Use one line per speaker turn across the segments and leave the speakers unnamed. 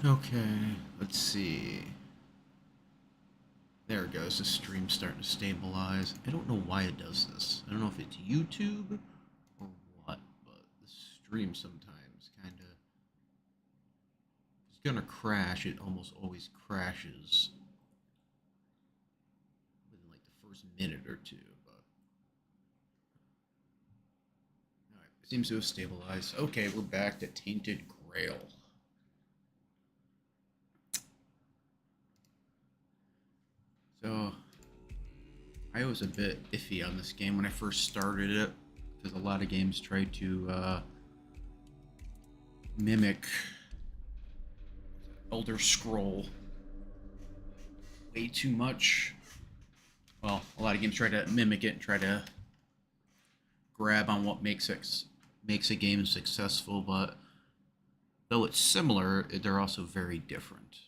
Okay, let's see. There it goes. The stream's starting to stabilize. I don't know why it does this. I don't know if it's YouTube or what, but the stream sometimes kind of it's gonna crash. It almost always crashes within like the first minute or two. But all right, it seems to have stabilized. Okay, we're back to Tainted Grail. So I was a bit iffy on this game when I first started it because a lot of games try to mimic Elder Scroll way too much. Well, a lot of games try to mimic it and try to grab on what makes a game successful, but though it's similar, they're also very different,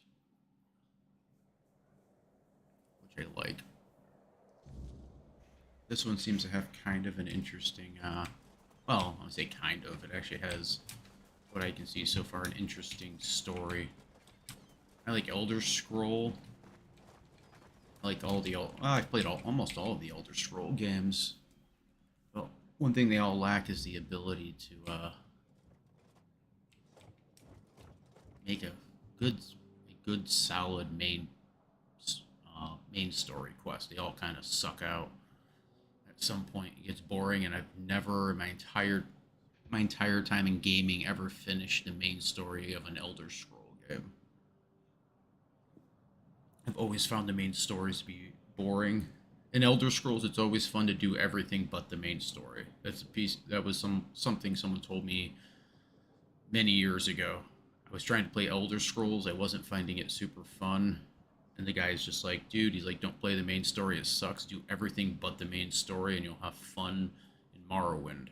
which I like. This one seems to have kind of an interesting, well, I say kind of, it actually has, what I can see so far, an interesting story. I like Elder Scroll. I like all the, I've played almost all of the Elder Scroll games. Well, one thing they all lack is the ability to make a good solid main story quest. They all kind of suck out at some point. It gets boring, and I've never in my entire time in gaming ever finished the main story of an Elder Scroll game. I've always found the main stories to be boring. In Elder Scrolls, it's always fun to do everything but the main story. That's a piece that was something someone told me many years ago. I was trying to play Elder Scrolls. I wasn't finding it super fun. And the guy's just like, dude, he's like, don't play the main story. It sucks. Do everything but the main story, and you'll have fun in Morrowind.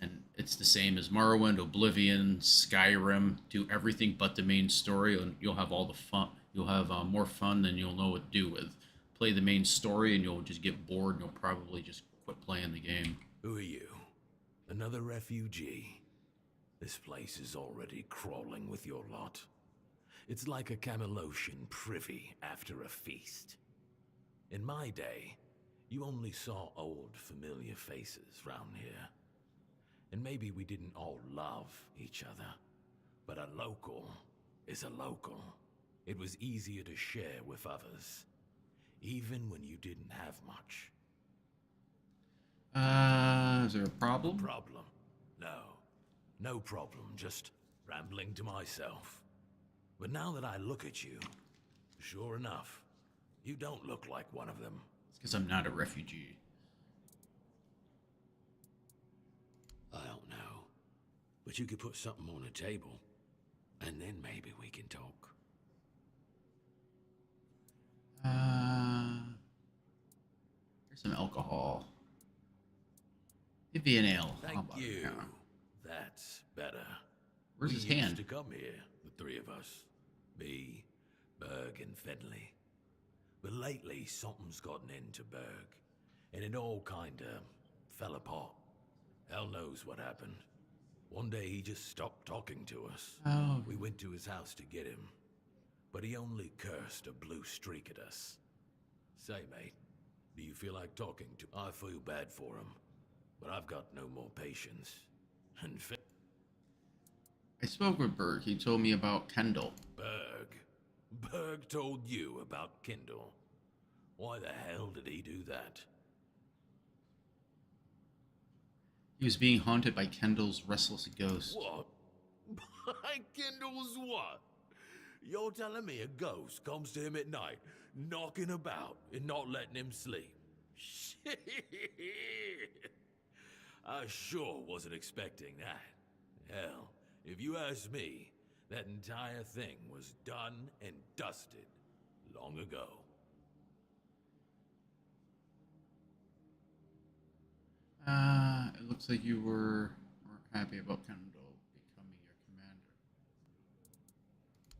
And it's the same as Morrowind, Oblivion, Skyrim. Do everything but the main story, and you'll have all the fun. You'll have more fun than you'll know what to do with. Play the main story, and you'll just get bored, and you'll probably just quit playing the game.
Who are you? Another refugee? This place is already crawling with your lot. It's like a Camelosian privy after a feast. In my day, you only saw old, familiar faces round here. And maybe we didn't all love each other. But a local is a local. It was easier to share with others, even when you didn't have much.
Is there a problem?
Problem? No. No problem, just rambling to myself. But now that I look at you, sure enough, you don't look like one of them.
It's because I'm not a refugee.
I don't know. But you could put something on the table, and then maybe we can talk.
Here's some alcohol. Maybe an ale.
Thank you. That's better.
Where's his hand?
To come here, the three of us. Me, Berg, and Fedley. But lately, something's gotten into Berg, and it all kinda fell apart. Hell knows what happened. One day he just stopped talking to us.
Oh.
We went to his house to get him, but he only cursed a blue streak at us. Say, mate, do you feel like talking to... I feel bad for him, but I've got no more patience. And
I spoke with Berg. He told me about Kendall.
Berg told you about Kendall. Why the hell did he do that?
He was being haunted by Kendall's restless ghost.
What? By Kendall's what? You're telling me a ghost comes to him at night, knocking about and not letting him sleep? Shit! I sure wasn't expecting that. Hell, if you ask me, that entire thing was done and dusted long ago.
It looks like you weren't happy about Kendall becoming your commander.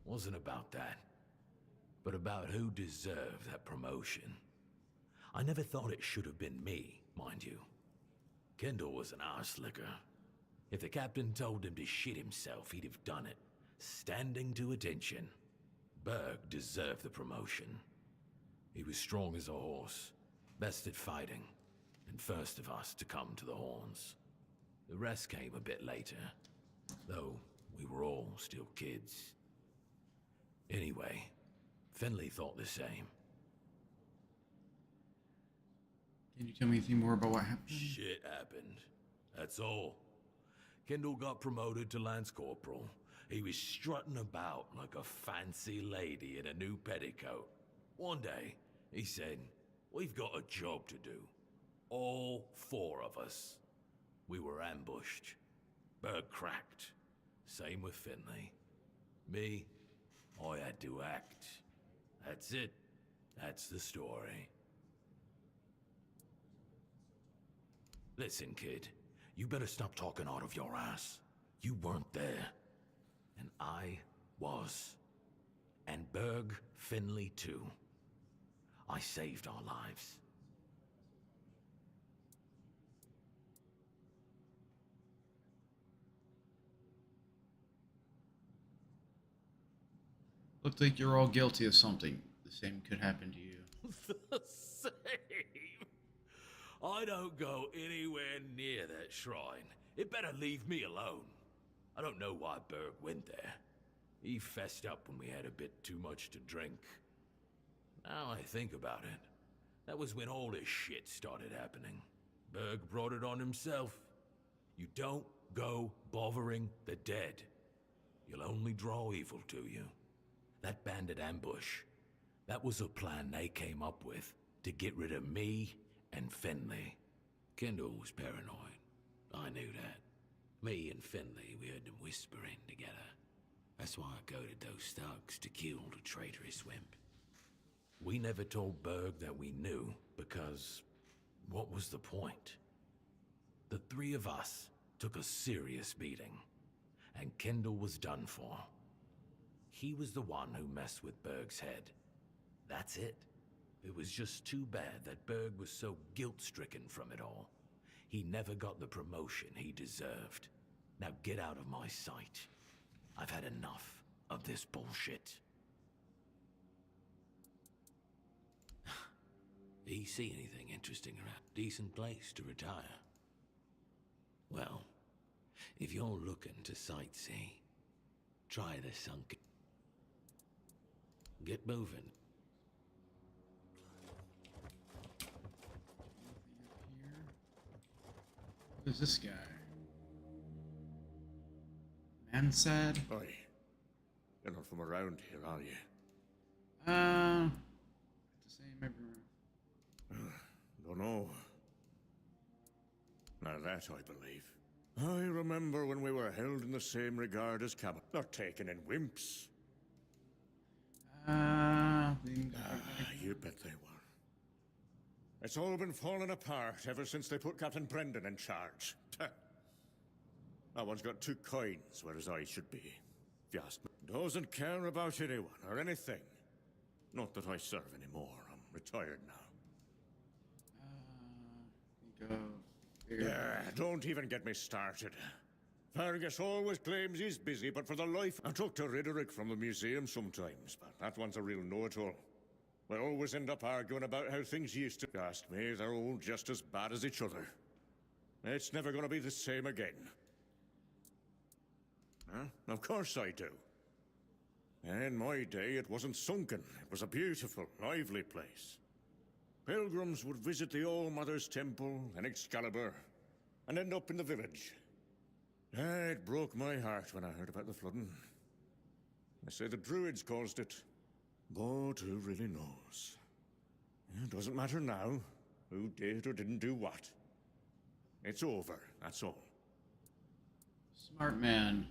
Wasn't about that, but about who deserved that promotion. I never thought it should have been me, mind you. Kendall was an arse licker. If the captain told him to shit himself, he'd have done it. standing to attention. Berg deserved the promotion. He was strong as a horse, best at fighting, and first of us to come to the horns. The rest came a bit later, though we were all still kids. Anyway, Finley thought the same.
Can you tell me anything more about what happened?
Shit happened. That's all. Kendall got promoted to Lance Corporal. He was strutting about like a fancy lady in a new petticoat. One day, he said, "We've got a job to do. All four of us." We were ambushed. Berg cracked. Same with Finley. Me, I had to act. That's it. That's the story. Listen, kid. You better stop talking out of your ass. You weren't there. And I was. And Berg, Finley too. I saved our lives.
Looks like you're all guilty of something. The same could happen to you.
The same? I don't go anywhere near that shrine. It better leave me alone. I don't know why Berg went there. He fessed up when we had a bit too much to drink. Now I think about it, that was when all this shit started happening. Berg brought it on himself. You don't go bothering the dead. You'll only draw evil to you. That bandit ambush, that was a plan they came up with to get rid of me and Finley. Kendall was paranoid. I knew that. Me and Finley, we heard them whispering together. That's why I goaded those thugs to kill the traitorous wimp. We never told Berg that we knew, because what was the point? The three of us took a serious beating, and Kendall was done for. He was the one who messed with Berg's head. That's it. It was just too bad that Berg was so guilt-stricken from it all. He never got the promotion he deserved. Now get out of my sight. I've had enough of this bullshit. Do you see anything interesting around? Decent place to retire. Well, if you're looking to sightsee, try the sunken. Get moving.
Who's this guy? Man said?
Oi. You're not from around here, are you?
It's the same everywhere.
Don't know. Now that I believe. I remember when we were held in the same regard as cabin. Not taken in wimps. You bet they were. It's all been falling apart ever since they put Captain Brendan in charge. That one's got two coins, whereas I should be. If you ask me. Doesn't care about anyone or anything. Not that I serve anymore. I'm retired now.
Go.
Yeah, don't even get me started. Fergus always claims he's busy, but for the life... I talk to Riderick from the museum sometimes, but that one's a real know-it-all. We always end up arguing about how things used to... Ask me, they're all just as bad as each other. It's never gonna be the same again. Huh? Of course I do. In my day, it wasn't sunken. It was a beautiful, lively place. Pilgrims would visit the All-Mother's Temple and Excalibur, and end up in the village. It broke my heart when I heard about the flooding. They say the Druids caused it, but who really knows? It doesn't matter now, who did or didn't do what. It's over, that's all.
Smart man.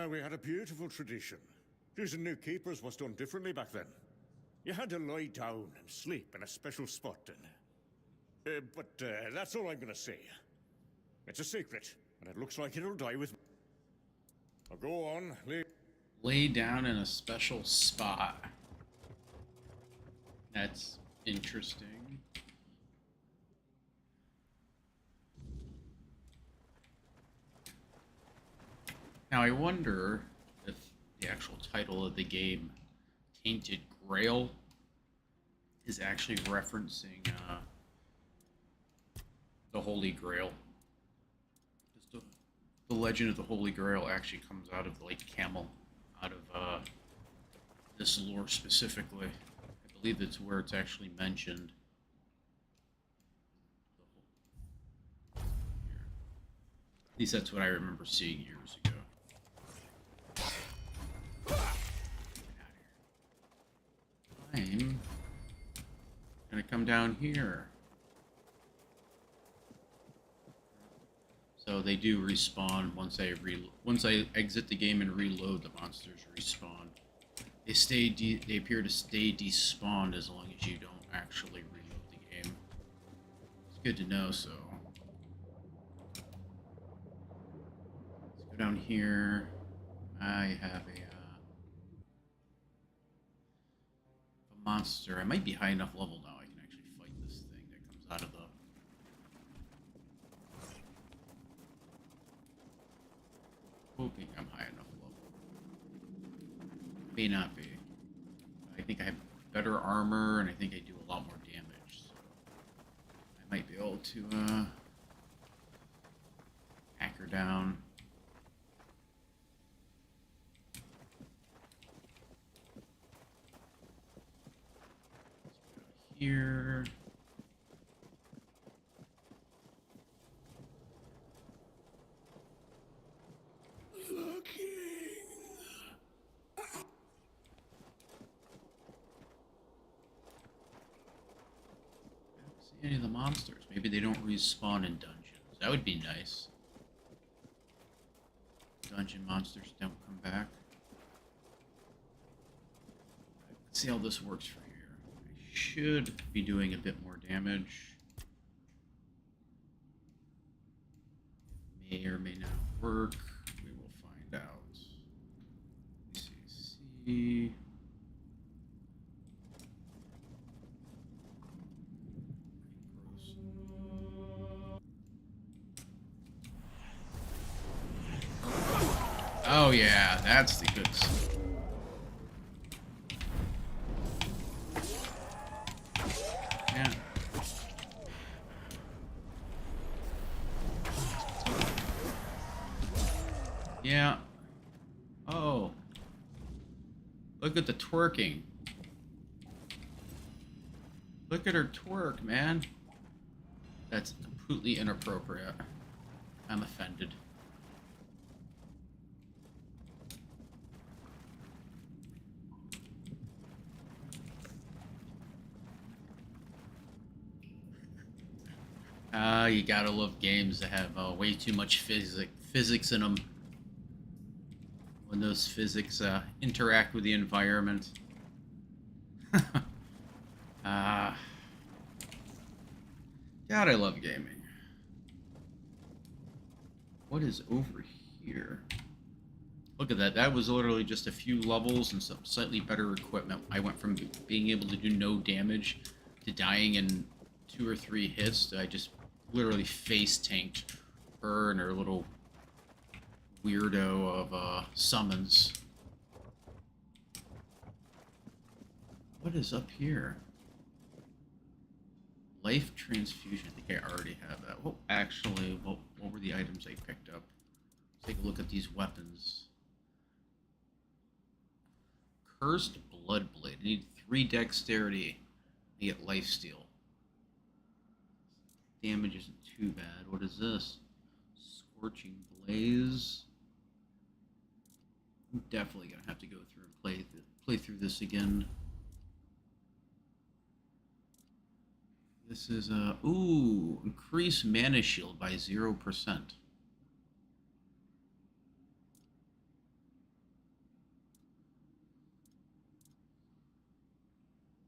We had a beautiful tradition. Choosing new keepers was done differently back then. You had to lie down and sleep in a special spot, but that's all I'm gonna say. It's a secret, and it looks like it'll die with me. Now go on,
Lay down in a special spot. That's interesting. Now I wonder if title of the game, Tainted Grail, is actually referencing the Holy Grail. The legend of the Holy Grail actually comes out of Lake Camel, out of this lore specifically. I believe that's where it's actually mentioned. At least that's what I remember seeing years ago. I'm gonna come down here. So they do respawn once I exit the game and reload. The monsters respawn. They appear to stay despawned as long as you don't actually reload the game. It's good to know. So let's go down here. I have a monster. I might be high enough level now. I can actually fight this thing that comes out of the. Hoping I'm high enough level. May not be. I think I have better armor, and I think I do a lot more damage. So I might be able to hack her down. Here. Any of the monsters. Maybe they don't respawn in dungeons. That would be nice. Dungeon monsters don't come back. Let's see how this works for here. I should be doing a bit more damage. May or may not work. We will find out. See. Oh yeah, that's the good stuff. Yeah. Yeah. Oh. Look at the twerking. Look at her twerk, man. That's completely inappropriate. I'm offended. You gotta love games that have way too much physics in them. When those physics interact with the environment. God, I love gaming. What is over here? Look at that. That was literally just a few levels and some slightly better equipment. I went from being able to do no damage to dying in 2 or 3 hits to I just literally face tanked her and her little weirdo of summons. What is up here? Life transfusion. I think I already have that. Oh, actually, what were the items I picked up? Let's take a look at these weapons. Cursed Bloodblade. I need 3 dexterity to get lifesteal. Damage isn't too bad. What is this? Scorching Blaze. I'm definitely gonna have to go through and play through this again. This is a increase mana shield by 0%.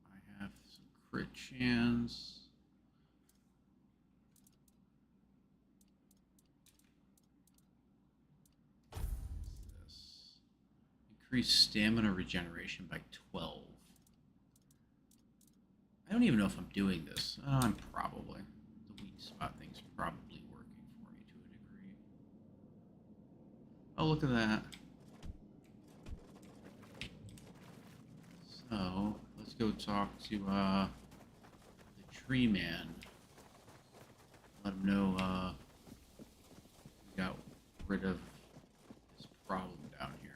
I have some crit chance. Increase stamina regeneration by 12. I don't even know if I'm doing this. I'm probably. The weak spot thing's probably working for me to a degree. Oh, look at that. talk to the tree man. Let him know we got rid of this problem down here.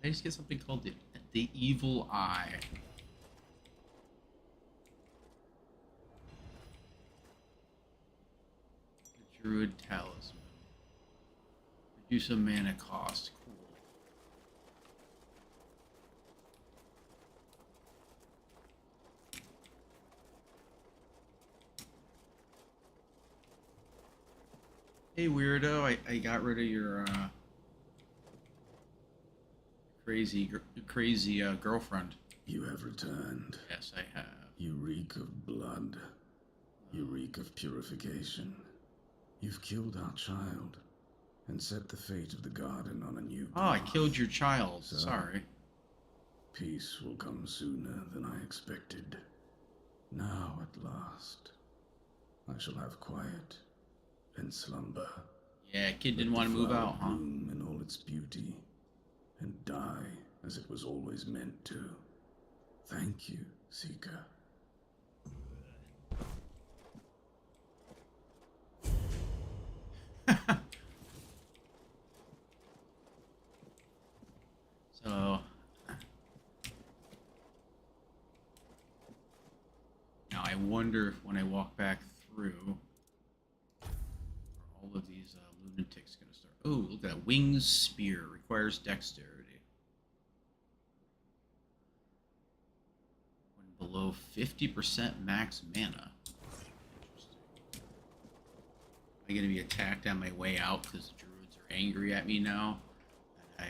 I just get something called the Evil Eye. The Druid Talisman. Reduce a mana cost. Cool. Hey weirdo, I got rid of your crazy girlfriend.
You have returned.
Yes, I have.
You reek of blood. You reek of purification. You've killed our child and set the fate of the garden on a new path.
Oh, I killed your child.
So,
Sorry.
Peace will come sooner than I expected. Now, at last, I shall have quiet and slumber.
Yeah, kid didn't want to move out, huh?
Bloom in all its beauty and die as it was always meant to. Thank you, Seeker.
So now I wonder if when I walk back through, are all of these lunatics going to start? Oh, look at that. Winged Spear requires dexterity. When below 50% max mana. Interesting. Am I going to be attacked on my way out because the druids are angry at me now? And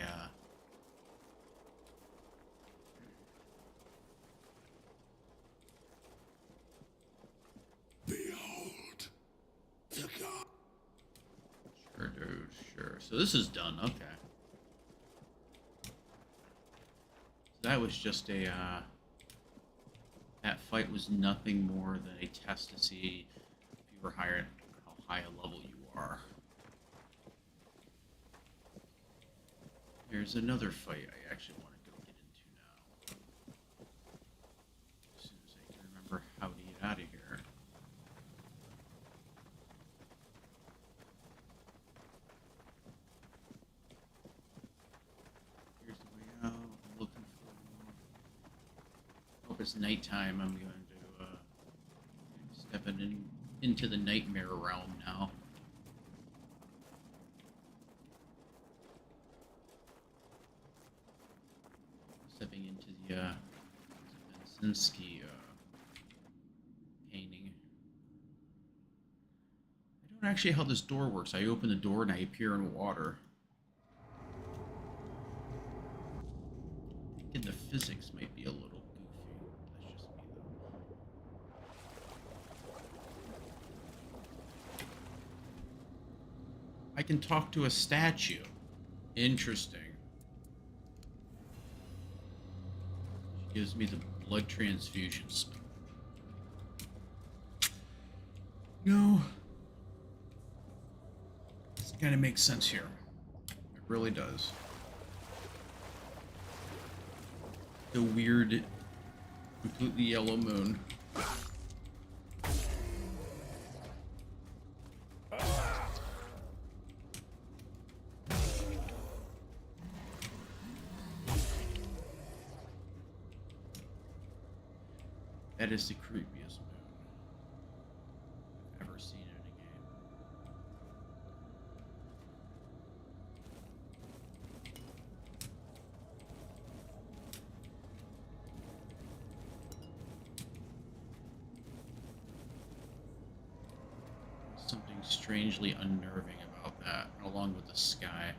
Behold, the god.
Sure, dude, sure. So this is done, okay. So that was just a, that fight was nothing more than a test to see if you were higher, how high a level you are. There's another fight I actually want to go get into now. As soon as I can remember how to get out of here. Here's the way out. I'm looking for. Hope it's nighttime. I'm going to step into the nightmare realm now. Stepping into the Bensinski painting. I don't actually know how this door works. I open the door and I appear in water. Thinking the physics might be a little goofy. That's just me though. I can talk to a statue. Interesting. She gives me the blood transfusions. No. This kind of makes sense here. It really does. The weird, completely yellow moon. That is the creepiest moon I've ever seen in a game. Something strangely unnerving about that, along with the sky.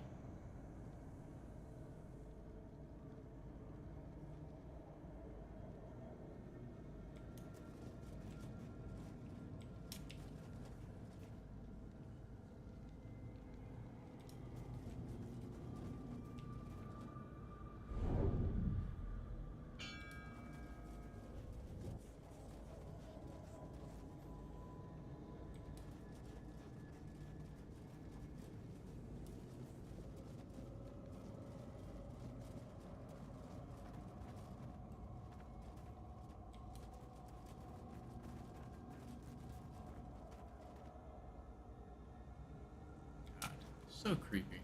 So creepy.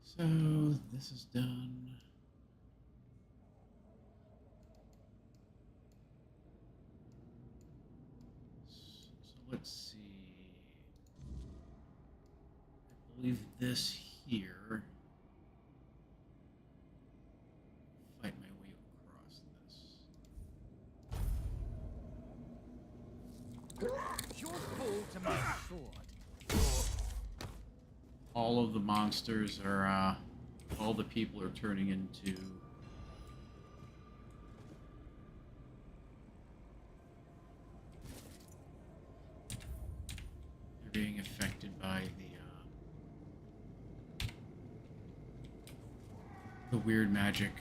So this is done. So let's see. I believe this here. Fight my way across this.
Your fall to my sword.
All of the monsters are, all the people are turning into they're being affected by the weird magic.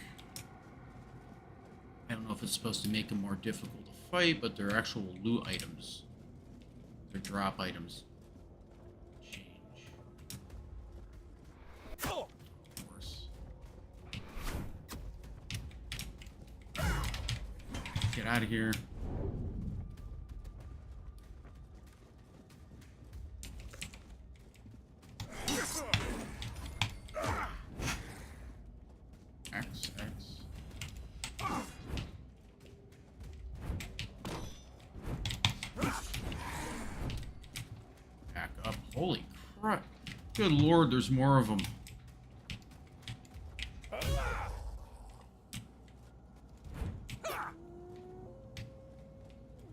I don't know if it's supposed to make them more difficult to fight, but they're actual loot items. They're drop items. Change. Of course. Get out of here. X, X. Back up. Holy crap. Good lord, there's more of them.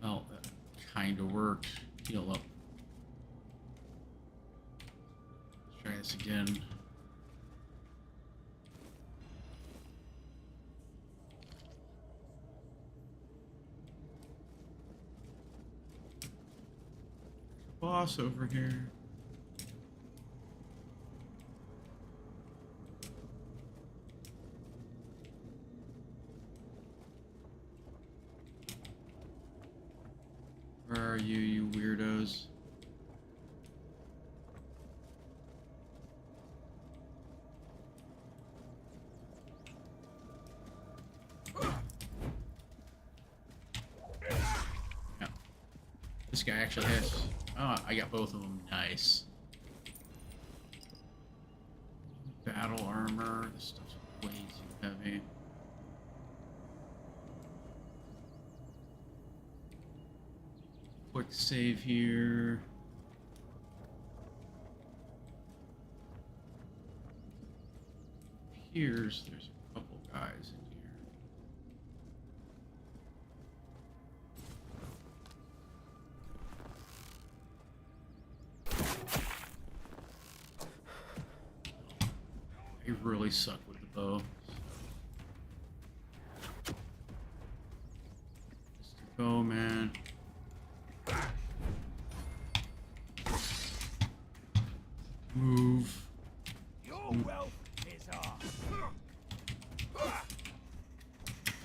Well, that kind of worked. Heal up. Let's try this again. Boss over here. Where are you, you weirdos? No. This guy actually has... Oh, I got both of them. Nice. Battle armor. This stuff's way too heavy. Quick save here. Here's there's a couple guys in here. I really suck with the bow. Just a bow, man. Move.
Your wealth is ours.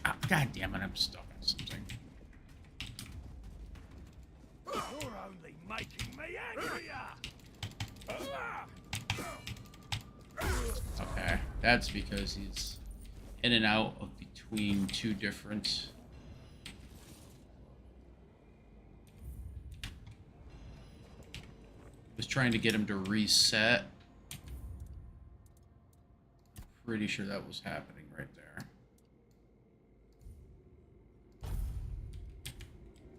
Ah, God damn it, I'm stuck on something.
You're only making me angrier.
Okay, that's because he's in and out of between two different... Was trying to get him to reset. Pretty sure that was happening right there.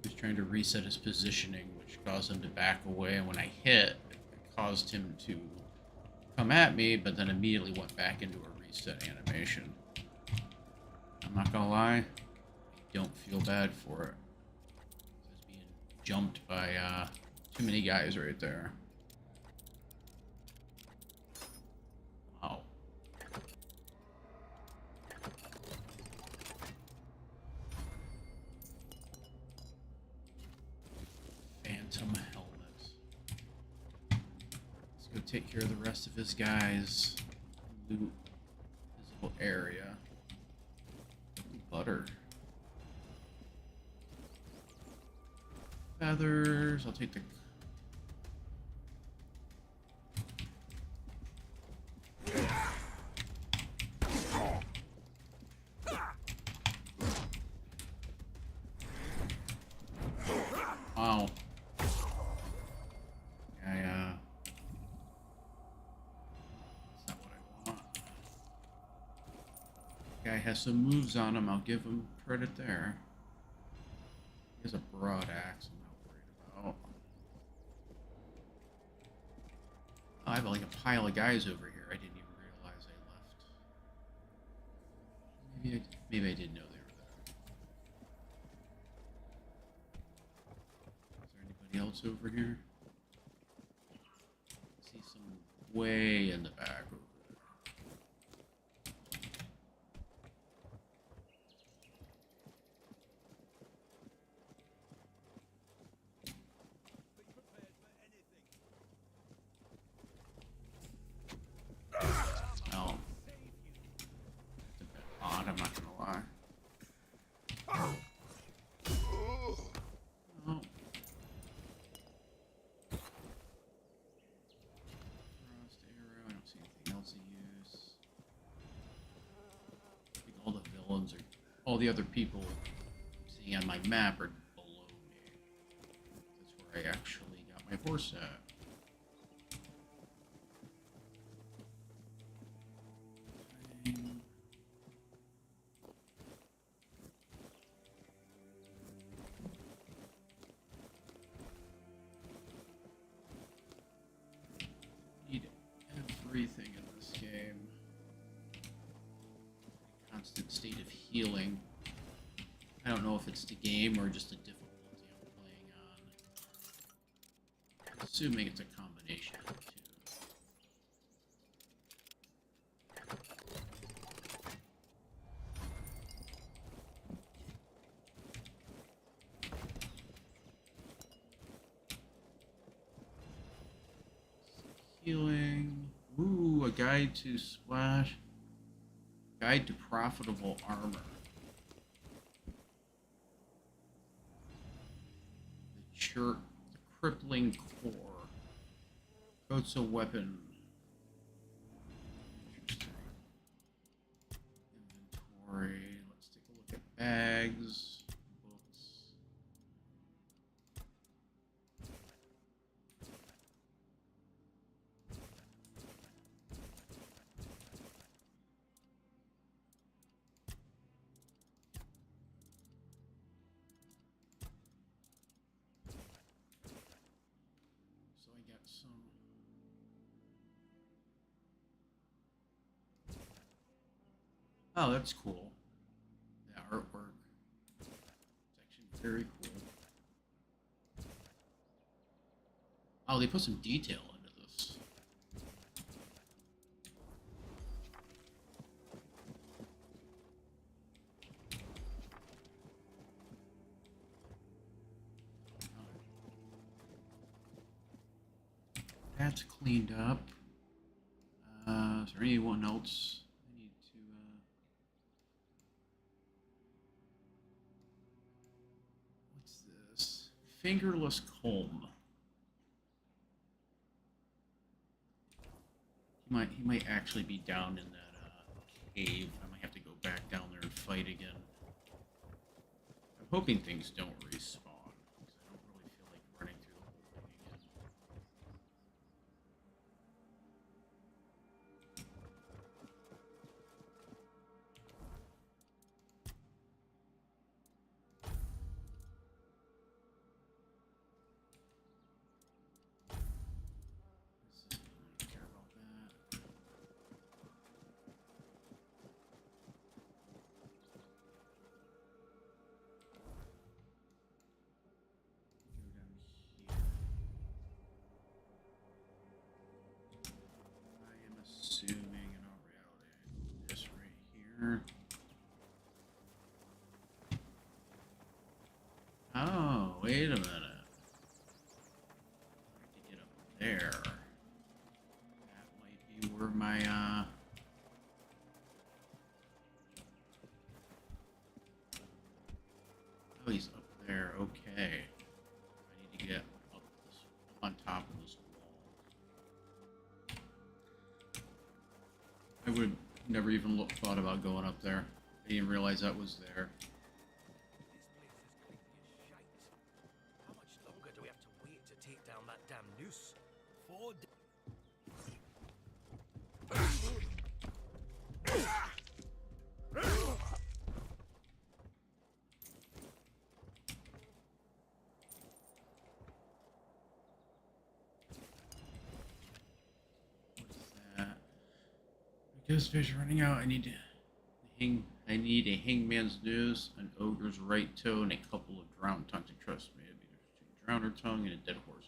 He was trying to reset his positioning, which caused him to back away, and when I hit, it caused him to come at me, but then immediately went back into a reset animation. I'm not gonna lie, I don't feel bad for it. I was being jumped by too many guys right there. Wow. Phantom helmet. Let's go take care of the rest of his guys. Loot his little area. Butter. Feathers. I'll take the... Guy has some moves on him. I'll give him credit there. He has a broad axe. I'm not worried about. Oh, I have like a pile of guys over here. I didn't even realize I left. Maybe I did know they were there. Is there anybody else over here? I see some way in the back over there. Oh. It's a bit odd, I'm not gonna lie. Oh. Frost arrow, I don't see anything else of use. I think all the villains are, all the other people seeing on my map are below me. That's where I actually got my horse at. Need everything in this game. Constant state of healing. I don't know if it's the game or just the difficulty I'm playing on. I'm assuming it's a combination of the two. Healing. Ooh, a guide to splash. Guide to profitable armor. The crippling core. Coats a weapon. Interesting. Inventory. Let's take a look at bags. Books. So I got some. Oh, that's cool. The artwork. It's actually very cool. Oh, they put some detail into this. That's cleaned up. Is there anyone else I need to, what's this? Fingerless comb. He might actually be down in that cave. I might have to go back down there and fight again. I'm hoping things don't respawn, because I don't really feel like running through the whole thing again. I don't care about that. Go down here. I am assuming in all reality, this right here. Oh, wait a minute. I have to get up there. That might be where my, oh, he's up there. Okay. I need to get up this, on top of this wall. I would have never even thought about going up there. I didn't realize that was there.
How much longer do we have to wait to take down that damn noose? 4 days.
Ghost fish running out. I need a hangman's nose, an ogre's right toe, and a couple of drowned tongues. And trust me, it'd be between a drowner tongue and a dead horse's.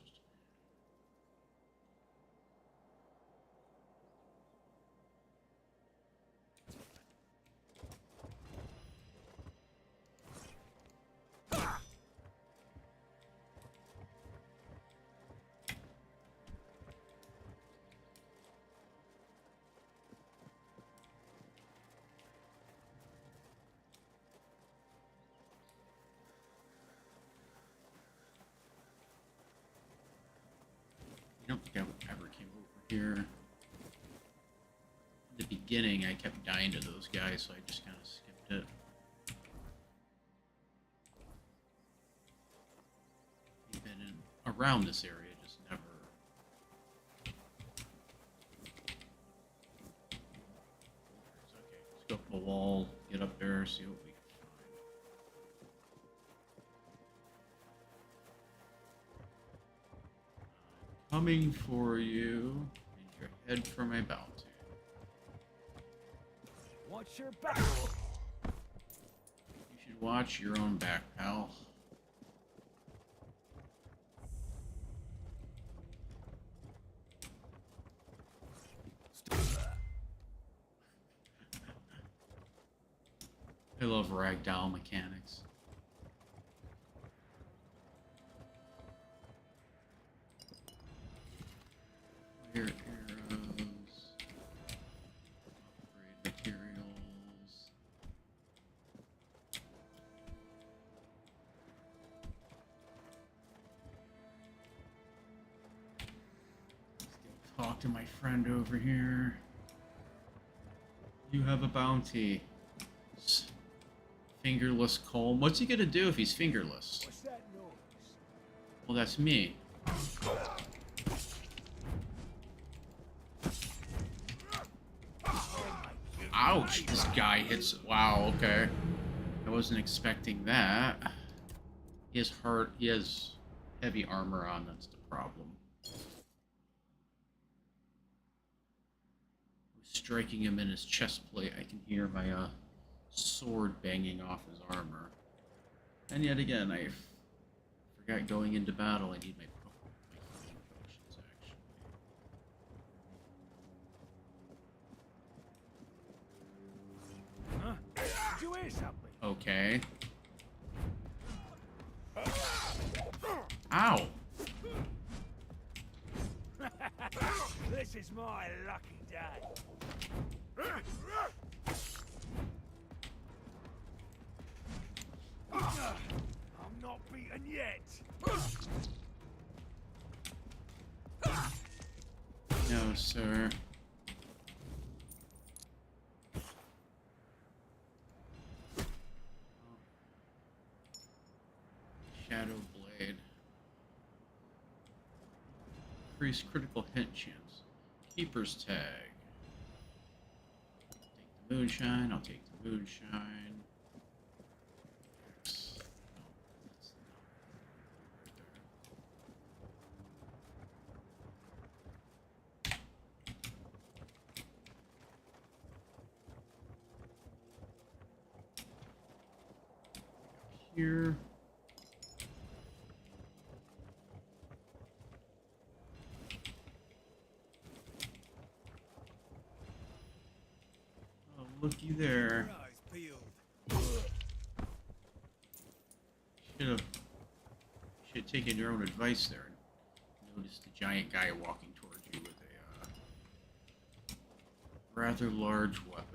I don't think I ever came over here. In the beginning, I kept dying to those guys, so I just kind of skipped it. I've been in around this area, just never. Okay, let's go up the wall, get up there, see what we can find. Coming for you, and your head for my bounty.
Watch your back.
You should watch your own back, pal. I love ragdoll mechanics. Fire arrows. Upgrade materials. Let's go talk to my friend over here. You have a bounty. Fingerless Colm. What's he gonna do if he's fingerless?
What's that noise?
Well, that's me. Ouch! This guy hits. Wow. Okay. I wasn't expecting that. He has hard. He has heavy armor on. That's the problem. Striking him in his chest plate, I can hear my sword banging off his armor. And yet again, I forgot going into battle. I need my healing potions, actually.
Huh? Did you hear something?
Okay. Ow!
This is my lucky day. I'm not beaten yet.
No, sir. Shadow Blade. Increase critical hit chance. Keeper's Tag. Take the moonshine. I'll take the moonshine. Yes. No, that's not right there. Here. Oh, looky there.
Eyes peeled.
Should have taken your own advice there and noticed the giant guy walking towards you with a rather large weapon.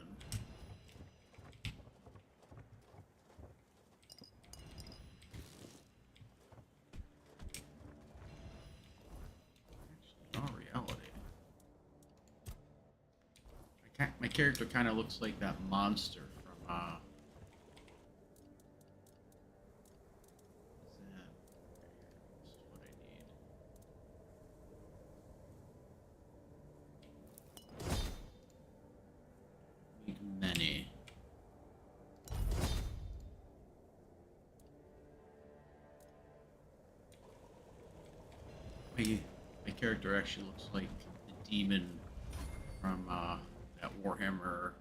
Actually, in all reality, my character kind of looks like that monster from This is what I need. Need many. My character actually looks like the demon from that that Warhammer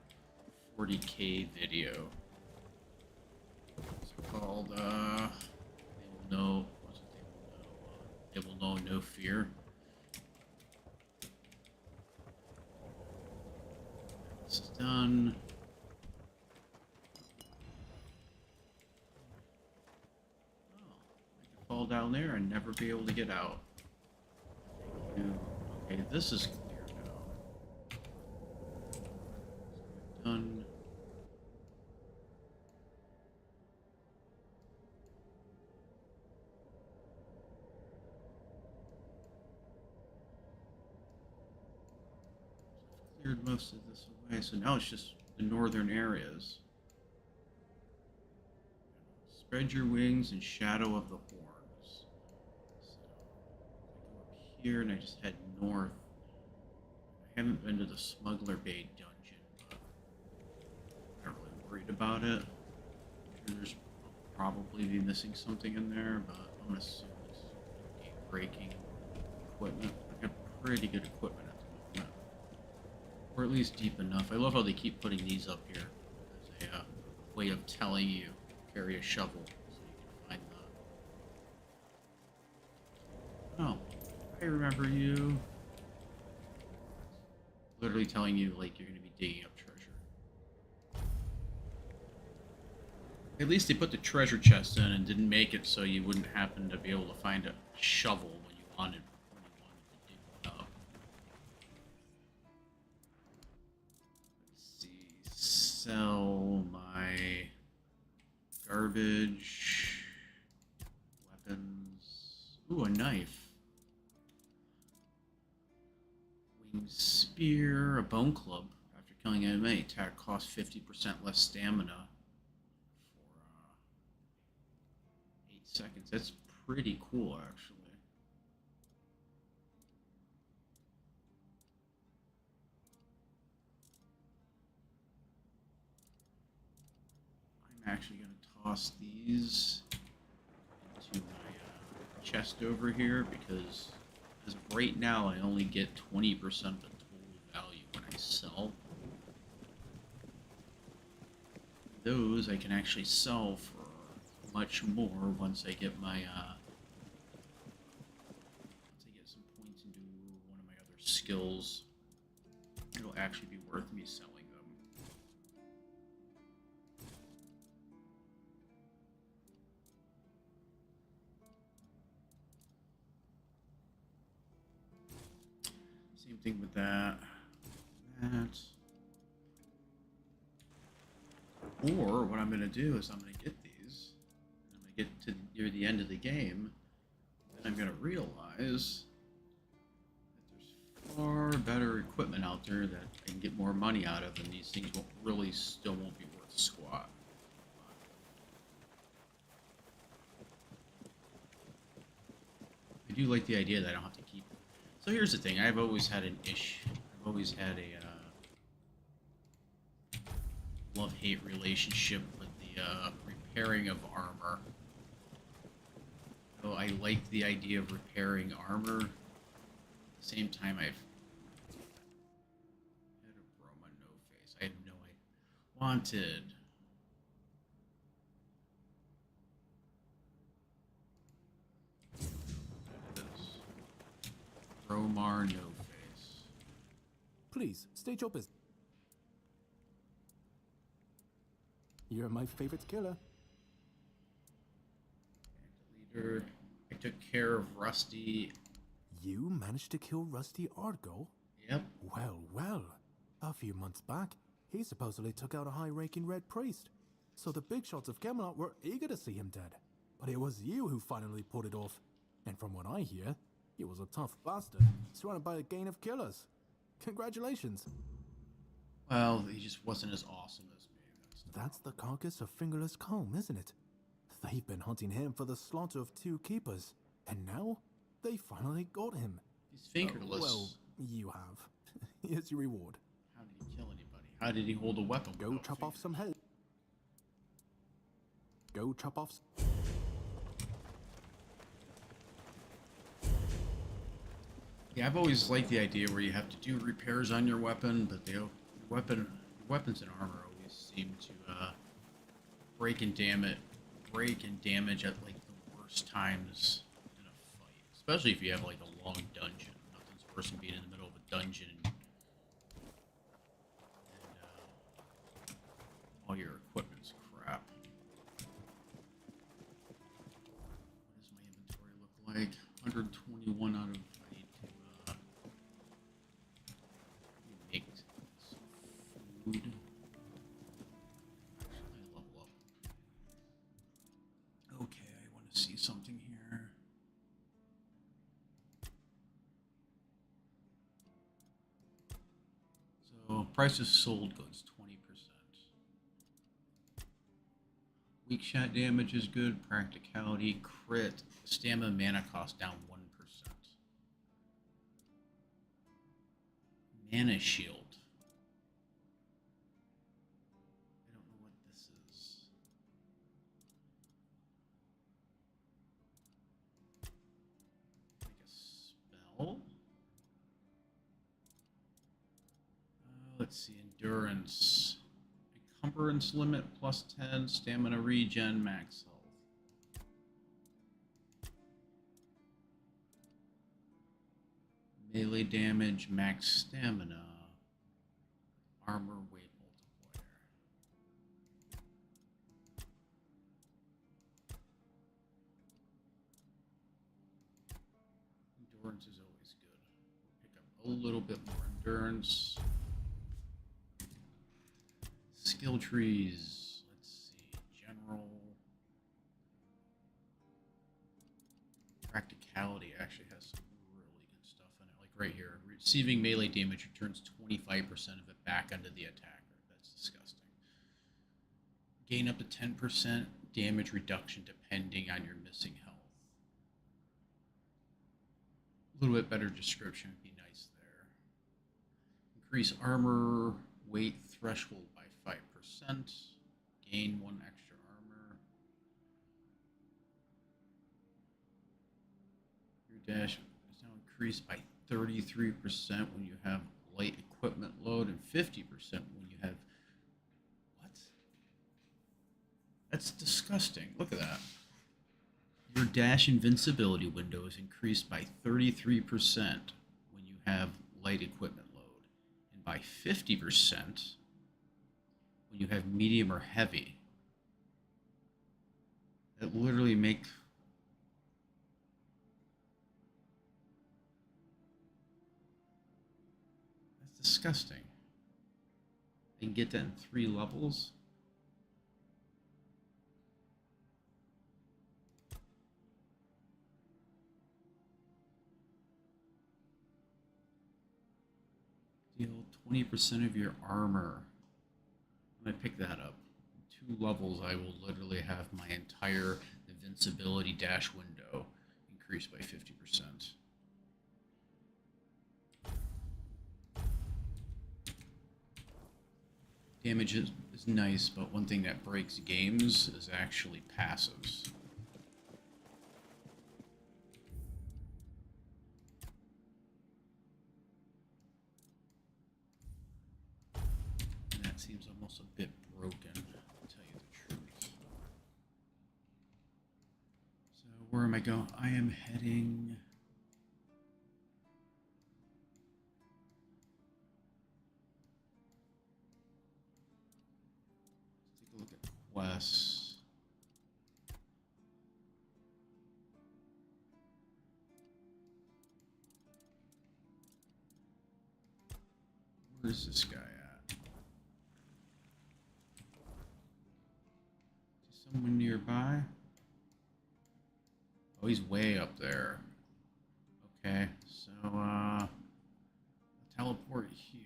40K video. What's it called? They will know. What's it? They will know. They will know no fear. It's done. Oh, I could fall down there and never be able to get out. Okay, this is clear now. Done. Cleared most of this away, so now it's just the northern areas. Spread your wings and shadow of the horns. So I go up here and I just head north. I haven't been to the Smuggler Bay dungeon, but I'm not really worried about it. There's probably be missing something in there, but I'm gonna assume it's gate breaking equipment. I've got pretty good equipment at the moment. Or at least deep enough. I love how they keep putting these up here as a way of telling you carry a shovel so you can find the. Oh, I remember you. Literally telling you like you're going to be digging up treasure. At least they put the treasure chest in and didn't make it so you wouldn't happen to be able to find a shovel when you wanted to dig one up. Let's see. Sell my garbage, weapons. Ooh, a knife. Winged spear, a bone club. After killing an enemy, attack costs 50% less stamina for 8 seconds. That's pretty cool, actually. I'm actually going to toss these into my chest over here because as of right now I only get 20% of the total value when I sell. Those I can actually sell for much more once I get my once I get some points into one of my other skills. It'll actually be worth me selling them. Same thing with that. Or what I'm going to do is I'm going to get these, and I'm going to get to near the end of the game, and I'm going to realize that there's far better equipment out there that I can get more money out of, and these things still won't be worth squat. I do like the idea that I don't have to keep. So here's the thing: I've always had an issue. I've always had a love-hate relationship with the repairing of armor. So I like the idea of repairing armor. At the same time, I've had a Roma no face. I have no idea. Wanted. Romar no face.
Please, state your business. You're my favorite killer.
Leader. I took care of Rusty.
You managed to kill Rusty Argo?
Yep.
Well, well. A few months back, he supposedly took out a high-ranking red priest. So the big shots of Camelot were eager to see him dead. But it was you who finally pulled it off. And from what I hear, he was a tough bastard, surrounded by a gang of killers. Congratulations.
Well, he just wasn't as awesome as me.
That's the carcass of Fingerless Comb, isn't it? They've been hunting him for the slaughter of 2 keepers, and now they finally got him.
He's fingerless.
Well, you have. Here's your reward.
How did he kill anybody? How did he hold a weapon?
Go
without
chop off
fingers?
some head. Go chop off.
Yeah, I've always liked the idea where you have to do repairs on your weapon, but they Weapons and armor always seem to break and damage at like the worst times in a fight, especially if you have like a long dungeon. Nothing's worse than being in the middle of a dungeon and all your equipment's crap. What does my inventory look like? 121 out of. I need to make some food. Actually, level up. Okay, I want to see something here. So, price of sold goods 20%. Weak shot damage is good. Practicality, crit, stamina, mana cost down 1%. Mana shield. I don't know what this is. Like a spell? Let's see. Endurance. Encumbrance limit plus 10. Stamina regen, max health. Melee damage, max stamina. Armor weight multiplier. Endurance is always good. Pick up a little bit more endurance. Skill trees. Let's see. General. Practicality actually has some really good stuff in it. Like right here. Receiving melee damage returns 25% of it back onto the attacker. That's disgusting. Gain up to 10% damage reduction depending on your missing health. A little bit better description would be nice there. Increase armor weight threshold by 5%. Gain 1 extra armor. Your dash is now increased by 33% when you have light equipment load and 50% when you have... What? That's disgusting. Look at that. Your dash invincibility window is increased by 33% when you have light equipment load, and by 50% when you have medium or heavy. That literally makes... That's disgusting. They can get that in 3 levels. Deal 20% of your armor. I'm going to pick that up. In 2 levels, I will literally have my entire invincibility dash window increased by 50%. Damage is nice, but one thing that breaks games is actually passives. And that seems almost a bit broken, to tell you the truth. So where am I going? I am heading... Let's take a look at quests. Where's this guy at? Is someone nearby? Oh, he's way up there. Okay, so I'll teleport here.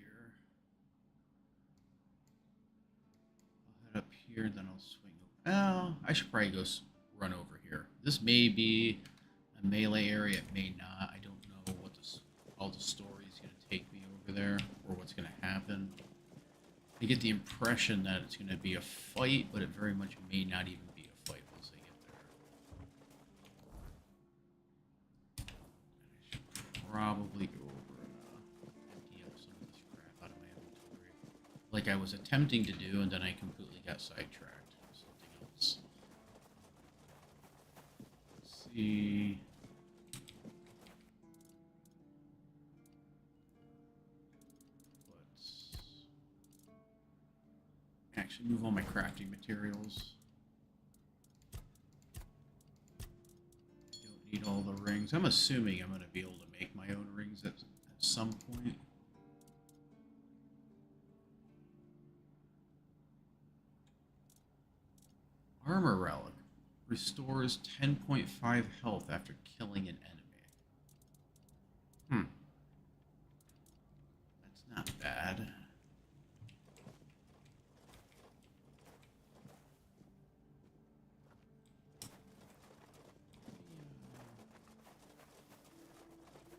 I'll head up here, then I'll swing over. Well, I should probably go run over here. This may be a melee area, it may not. I don't know what all the story is going to take me over there, or what's going to happen. I get the impression that it's going to be a fight, but it very much may not even be a fight once I get there. And I should probably go over and empty out some of this crap out of my inventory. like I was attempting to do, and then I completely got sidetracked with something else. Let's see. Let's actually move all my crafting materials. Don't need all the rings. I'm assuming I'm going to be able to make my own rings at some point. Armor relic. Restores 10.5 health after killing an enemy. That's not bad.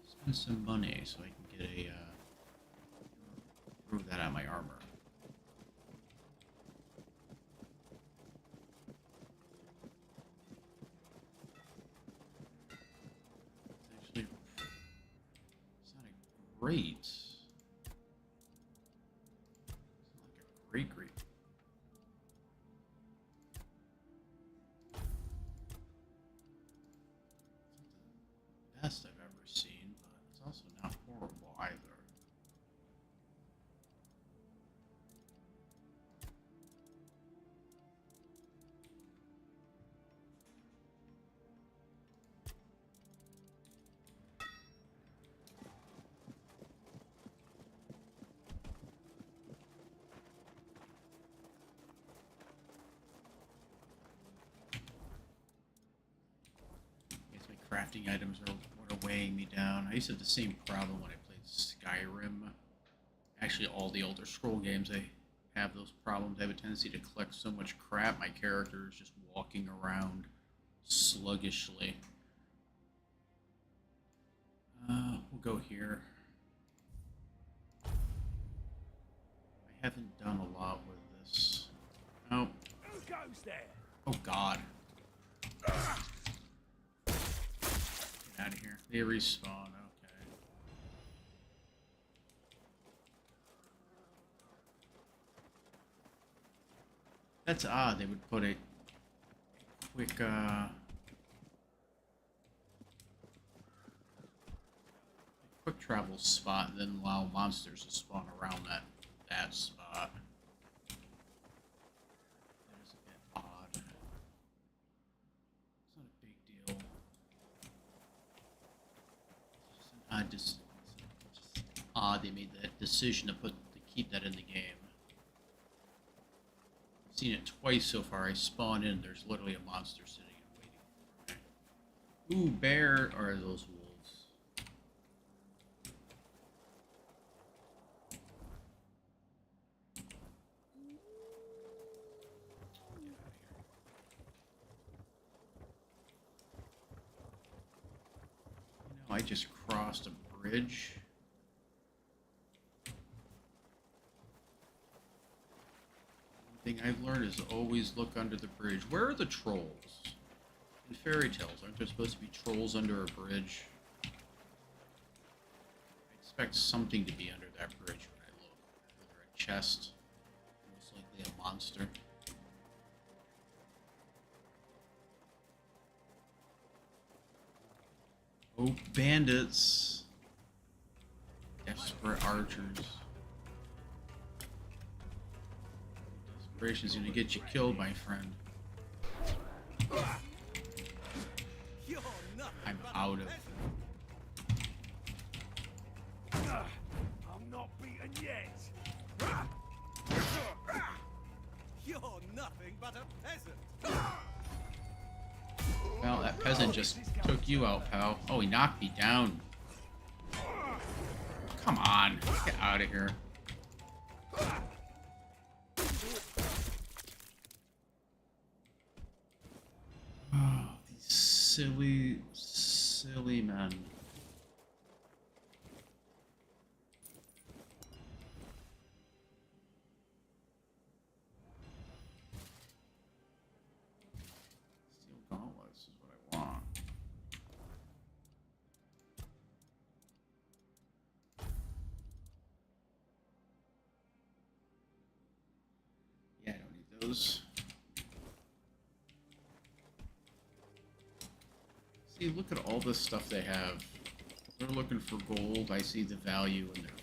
Spend some money so I can get a improve that on my armor. It's not a great. It's not like a great. It's not the best I've ever seen, but it's also not horrible either. Crafting items are what are weighing me down. I used to have the same problem when I played Skyrim. Actually, all the Elder Scroll games, I have those problems. I have a tendency to collect so much crap, my character is just walking around sluggishly. We'll go here. I haven't done a lot with this. Oh.
Who goes there?
Oh, God. Out of here. They respawn, okay. That's odd, they would put a quick travel spot and then allow monsters to spawn around that spot. That is a bit odd. It's not a big deal. Just odd they made that decision to keep that in the game. I've seen it twice so far. I spawn in, there's literally a monster sitting and waiting for me. Ooh, bear, or are those wolves? Get out of here. You know, I just crossed a bridge. One thing I've learned is always look under the bridge. Where are the trolls? In fairy tales, aren't there supposed to be trolls under a bridge? I expect something to be under that bridge when I look. Either a chest, most likely a monster. Oh, bandits. Desperate archers. Desperation's gonna get you killed, my friend. I'm out of.
I'm not beaten yet. You're nothing but a peasant.
Well, that peasant just took you out, pal. Oh, he knocked me down. Come on, get out of here. Oh, these silly men. Steel gauntlets is what I want. goes. See, look at all this stuff they have. They're looking for gold. I see the value in their food.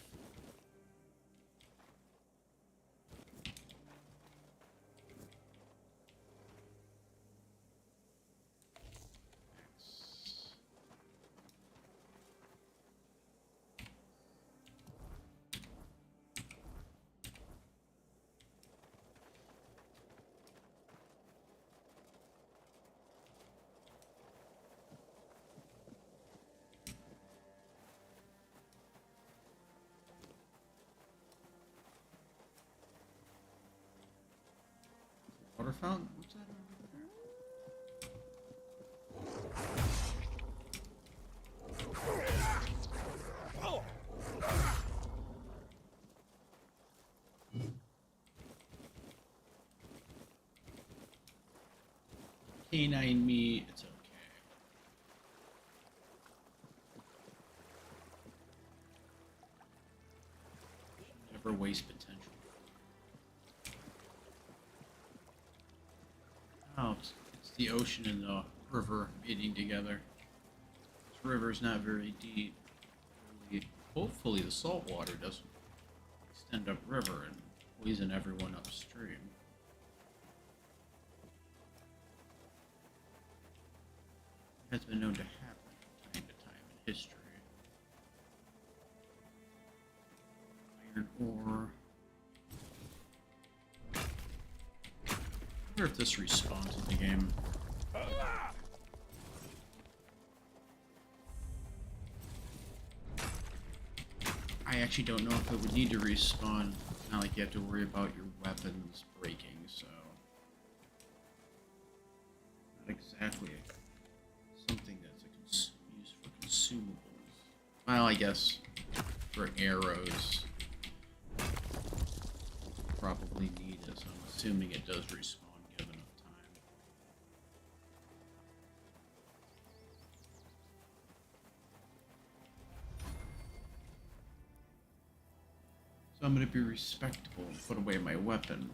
Water fountain? What's that over there? Canine meat, it's okay. Never waste potential. Oh, it's the ocean and the river meeting together. This river's not very deep. Hopefully the salt water doesn't extend upriver and poison everyone upstream. Has been known to happen from time to time in history. Iron ore. I wonder if this respawns in the game. I actually don't know if it would need to respawn. It's not like you have to worry about your weapons breaking, so... Not exactly something that's used for consumables. Well, I guess for arrows, probably need it, so I'm assuming it does respawn given enough time. So I'm going to be respectable and put away my weapon.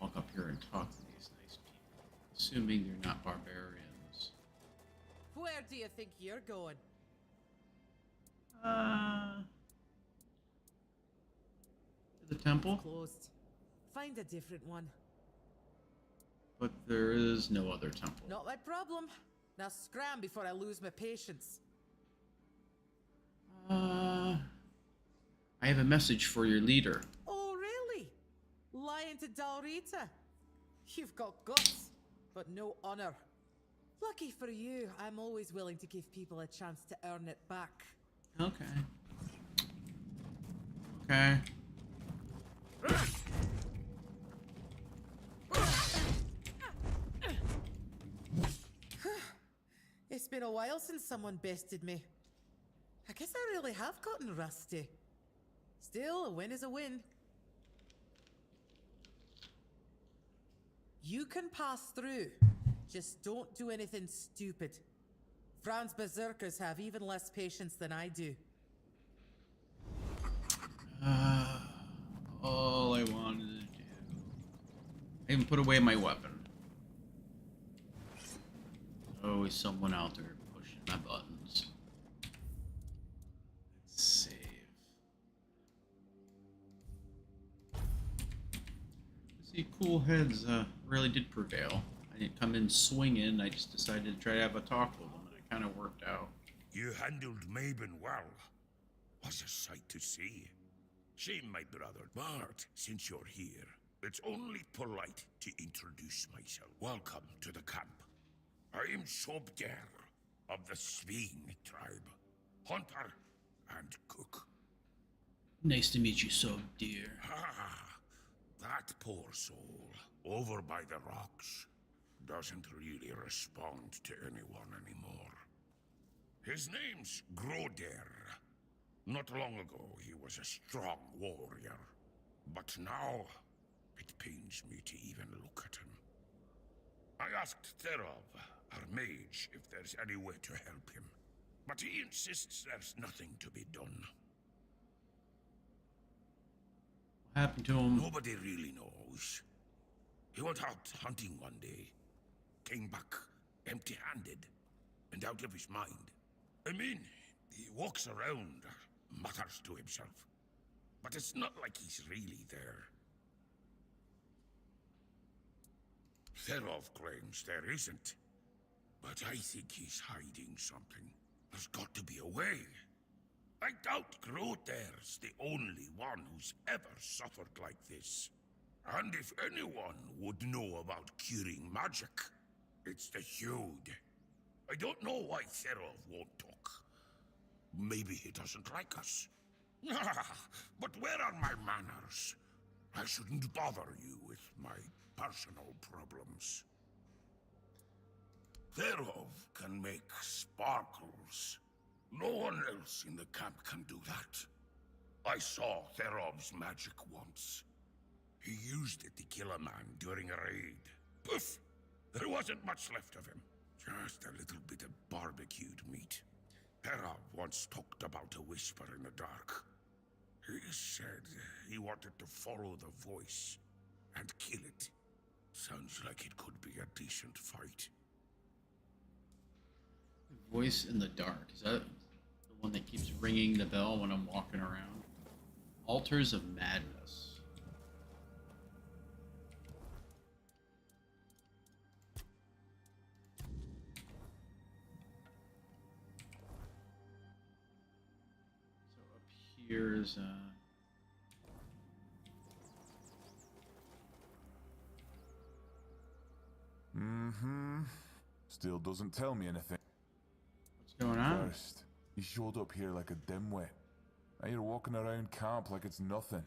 Walk up here and talk to these nice people, assuming they're not barbarians.
Where do you think you're going?
To the temple?
Closed. Find a different one.
But there is no other temple.
Not my problem. Now scram before I lose my patience.
I have a message for your leader.
Oh, really? Lying to Dalrita? You've got guts, but no honor. Lucky for you, I'm always willing to give people a chance to earn it back.
Okay. Okay.
It's been a while since someone bested me. I guess I really have gotten rusty. Still, a win is a win. You can pass through. Just don't do anything stupid. Fran's berserkers have even less patience than I do.
All I wanted to do. I even put away my weapon. There's always someone out there pushing my buttons. Let's save. See, cool heads really did prevail. I didn't come in swinging. I just decided to try to have a talk with them, and it kind of worked out.
You handled Mabon well. Was a sight to see. Shame, my brother. But since you're here, it's only polite to introduce myself. Welcome to the camp. I am Sobger of the Sving tribe. Hunter and cook.
Nice to meet you, so dear.
Ah, that poor soul, over by the rocks, doesn't really respond to anyone anymore. His name's Groder. Not long ago, he was a strong warrior. But now, it pains me to even look at him. I asked Therov, our mage, if there's any way to help him. But he insists there's nothing to be done.
What happened to him?
Nobody really knows.
He went out hunting one day, came back empty-handed and out of his mind. I mean, he walks around, mutters to himself, but it's not like he's really there. Therov claims there isn't, but I think he's hiding something. There's got to be a way. I doubt Groder's the only one who's ever suffered like this. And if anyone would know about curing magic, it's the Hude. I don't know why Therov won't talk. Maybe he doesn't like us. But where are my manners? I shouldn't bother you with my personal problems. Therov can make sparkles. No one else in the camp can do that. I saw Therov's magic once. He used it to kill a man during a raid. Poof! There wasn't much left of him. Just a little bit of barbecued meat. Therov once talked about a whisper in the dark. He said he wanted to follow the voice and kill it. Sounds like it could be a decent fight.
Voice in the dark. Is that the one that keeps ringing the bell when I'm walking around? Altars of Madness. So up here's
Still doesn't tell me anything.
what's going on?
First, he showed up here like a dimwit. Now you're walking around camp like it's nothing.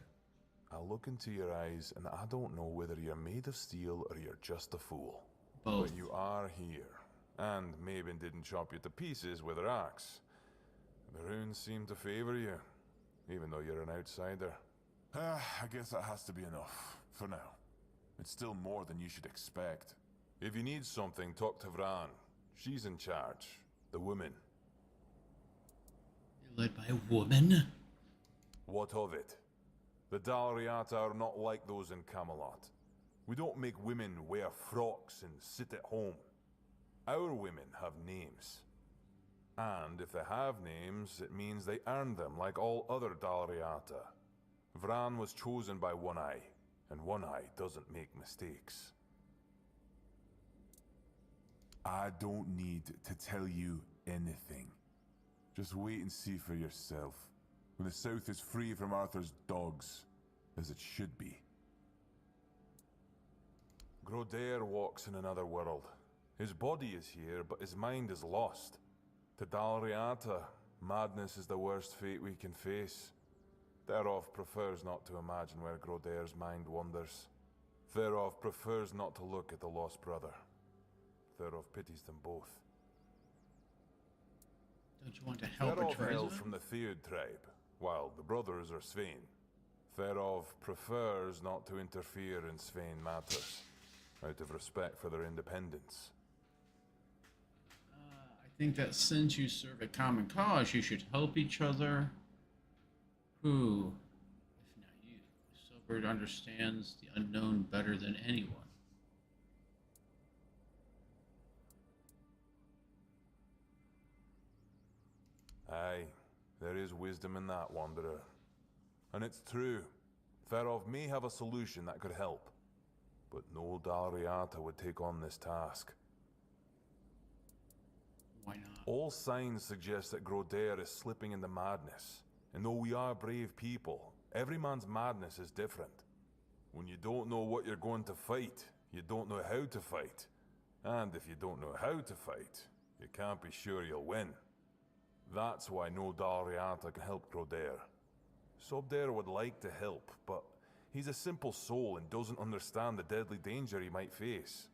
I look into your eyes and I don't know whether you're made of steel or you're just a fool.
Both.
But you are here. And Maven didn't chop you to pieces with her axe. The runes seem to favor you, even though you're an outsider. I guess that has to be enough, for now. It's still more than you should expect. If you need something, talk to Vran. She's in charge. The woman.
You're led by a woman?
What of it? The Dalriata are not like those in Camelot. We don't make women wear frocks and sit at home. Our women have names. And if they have names, it means they earned them like all other Dalriata. Vran was chosen by One Eye, and One Eye doesn't make mistakes. I don't need to tell you anything. Just wait and see for yourself. When the South is free from Arthur's dogs, as it should be. Groder walks in another world. His body is here, but his mind is lost. To Dalriata, madness is the worst fate we can face. Therov prefers not to imagine where Groder's mind wanders. Therov prefers not to look at the lost brother. Therov pities them both.
Don't you want to help
Therov
Teresa?
hails from the Theod tribe, while the brothers are Svain. Therov prefers not to interfere in Svain matters, out of respect for their independence.
I think that since you serve a common cause, you should help each other. Who, if not you, Sobert understands the unknown better than anyone.
Aye, there is wisdom in that, Wanderer. And it's true. Therov may have a solution that could help, but no Dalriata would take on this task.
Why not?
All signs suggest that Groder is slipping into madness. And though we are brave people, every man's madness is different. When you don't know what you're going to fight, you don't know how to fight. And if you don't know how to fight, you can't be sure you'll win. That's why no Dalriata can help Groder. Sobder would like to help, but he's a simple soul and doesn't understand the deadly danger he might face.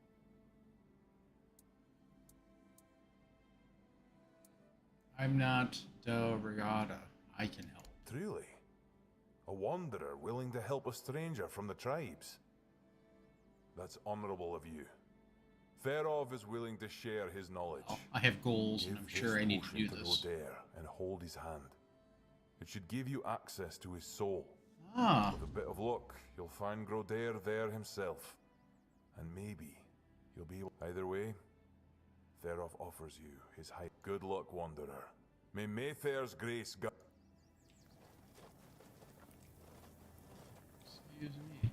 I'm not Del Regata. I can help.
Truly? A wanderer willing to help a stranger from the tribes? That's honorable of you. Therov is willing to share his knowledge.
Oh, I have goals, and
Give
I'm sure
this
I need to
potion
do this.
Groder and hold his hand. It should give you access to his soul.
Ah,
With a bit of luck, you'll find Groder there himself. and maybe you'll be able. Either way, Theroth offers you his high. Good luck, Wanderer. May Mayfair's grace guide.
Excuse me.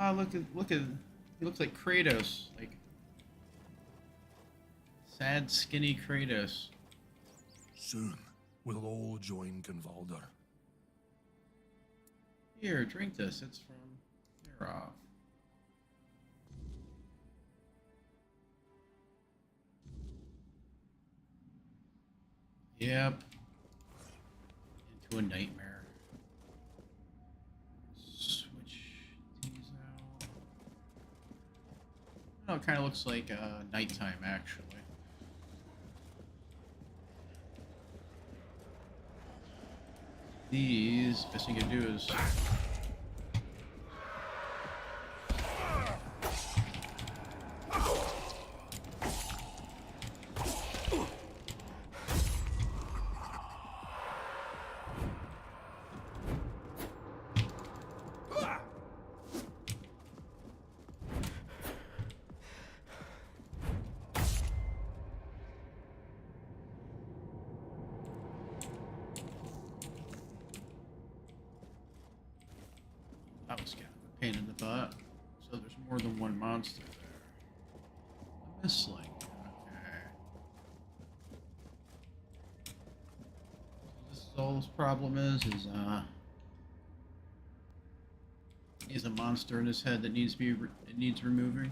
Ah, look at, he looks like Kratos, like sad, skinny Kratos.
Soon, we'll all join Gunvalder.
Here, drink this. It's from Theroth. Yep. Into a nightmare. Switch these out. Oh, it kind of looks like nighttime, actually. These, best thing to do is that was kind of a pain in the butt. So there's more than one monster there. A mistling. Okay. So this is all this problem is he has a monster in his head that needs to be it needs removing.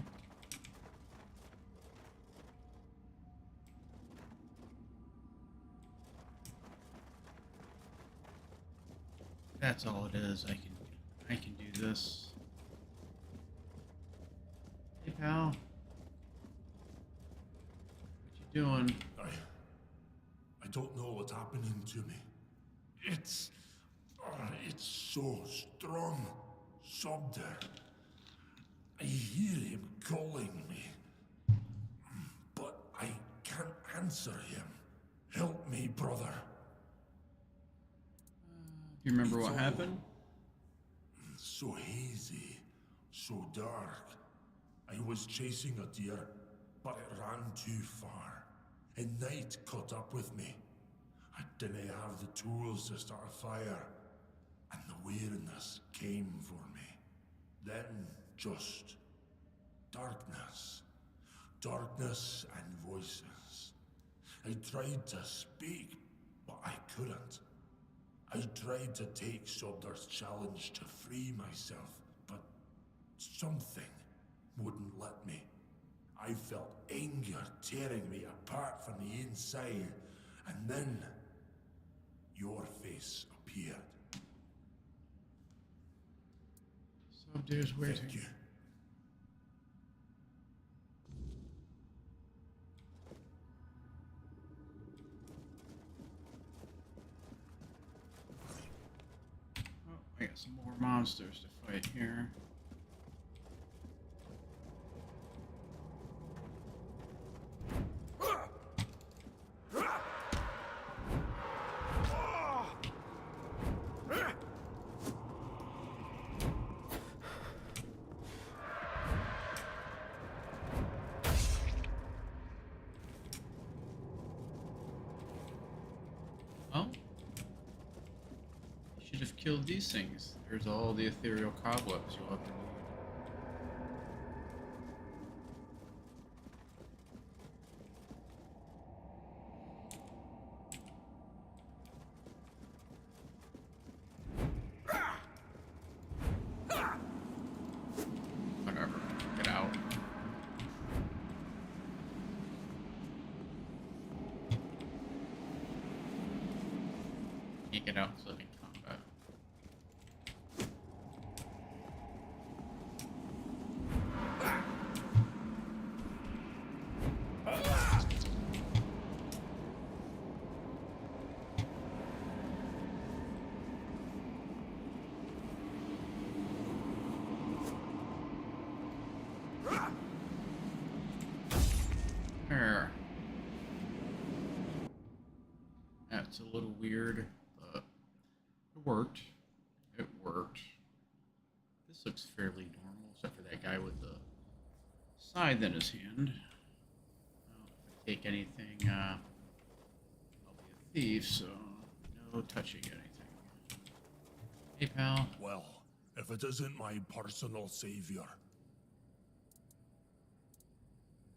That's all it is. I can do this. Hey pal. What you doing?
I don't know what's happening to me. It's so strong. Sobder. I hear him calling me. But I can't answer him. Help me, brother.
Do you remember
It's
what
all
happened?
So hazy, so dark. I was chasing a deer, but it ran too far. And night caught up with me. I didn't have the tools to start a fire, and the weariness came for me. Then just darkness. Darkness and voices. I tried to speak, but I couldn't. I tried to take Sobder's challenge to free myself, but something wouldn't let me. I felt anger tearing me apart from the inside, and then your face appeared.
Sobder's waiting.
Thank you.
Oh, I got some more monsters to fight here. Oh. You should have killed these things. There's all the ethereal cobwebs you'll have to need. Whatever. Get out. Can't get out until I'm in combat. There. That's a little weird, but It worked. It worked. This looks fairly normal, except for that guy with the scythe in his hand. Well, if I take anything, I'll be a thief, so no touching anything. Hey, pal.
Well, if it isn't my personal savior.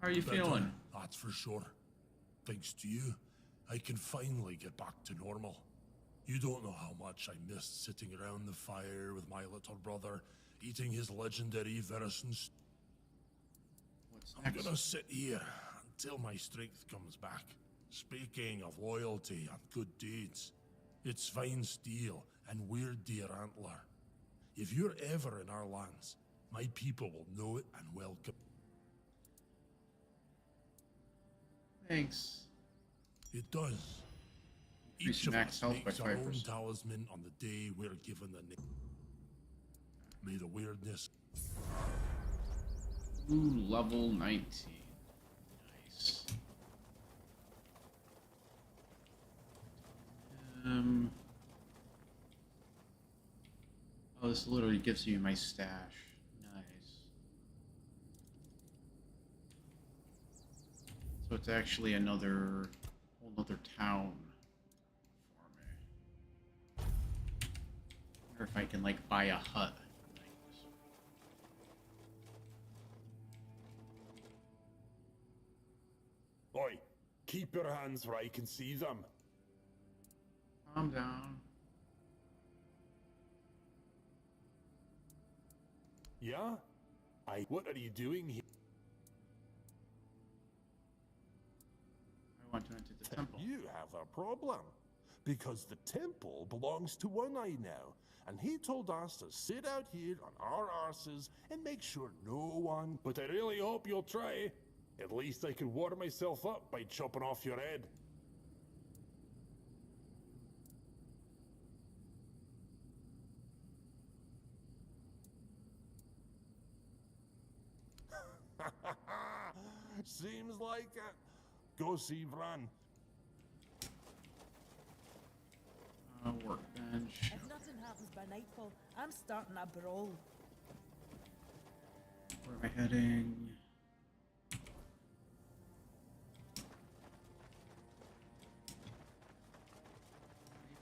How are you
Better,
feeling?
that's for sure. Thanks to you, I can finally get back to normal. You don't know how much I missed sitting around the fire with my little brother, eating his legendary venison.
What's
I'm
next?
gonna sit here until my strength comes back. Speaking of loyalty and good deeds, it's fine steel and weird deer antler. If you're ever in our lands, my people will know it and welcome.
Thanks.
It does.
Increase
Each of
max
us
health by
makes our own
5%.
talisman on the day we're given the name. May the weirdness.
Ooh, level 19. Nice. Oh, this literally gives you my stash. Nice. So it's actually whole nother town for me. I wonder if I can like buy a hut.
Oi, keep your hands where I can see them.
Calm down.
Yeah? What are you doing here?
I want to enter the temple.
You have a problem. Because the temple belongs to One Eye now, and he told us to sit out here on our arses and make sure no one.
But I really hope you'll try. At least I can warm myself up by chopping off your head.
Seems like it. Go see Vran.
Workbench.
If nothing happens by nightfall, I'm starting a brawl.
Where am I heading? Am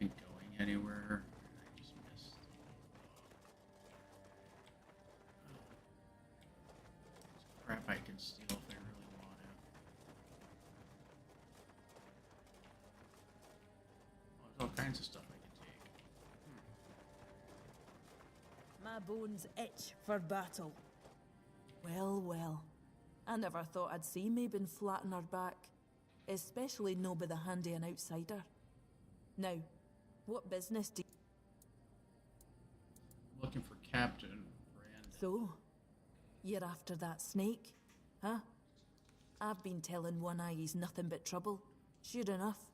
I even going anywhere? I just missed. There's crap I can steal if I really want to. Oh, there's all kinds of stuff I can take.
My bones itch for battle. Well, well. I never thought I'd see Mabin flatten her back. Especially no by the handy an outsider. Now, what business do
I'm looking for Captain Brandon.
So, you're after that snake, huh? I've been telling One Eye he's nothing but trouble. Sure enough,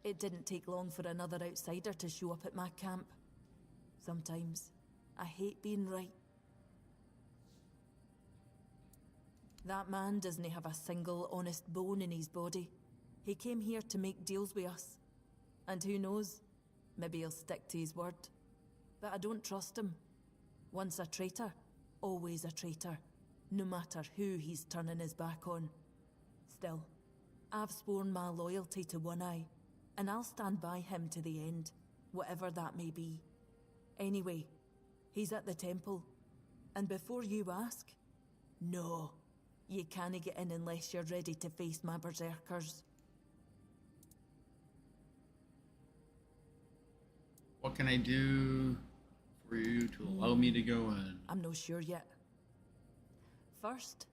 it didn't take long for another outsider to show up at my camp. Sometimes, I hate being right. That man doesn't have a single honest bone in his body. He came here to make deals with us. And who knows, maybe he'll stick to his word. But I don't trust him. Once a traitor, always a traitor, no matter who he's turning his back on. Still, I've sworn my loyalty to One Eye, and I'll stand by him to the end, whatever that may be. Anyway, he's at the temple, and before you ask, no, you can't get in unless you're ready to face my berserkers.
What can I do for you to allow me to go in?
I'm not sure yet. First,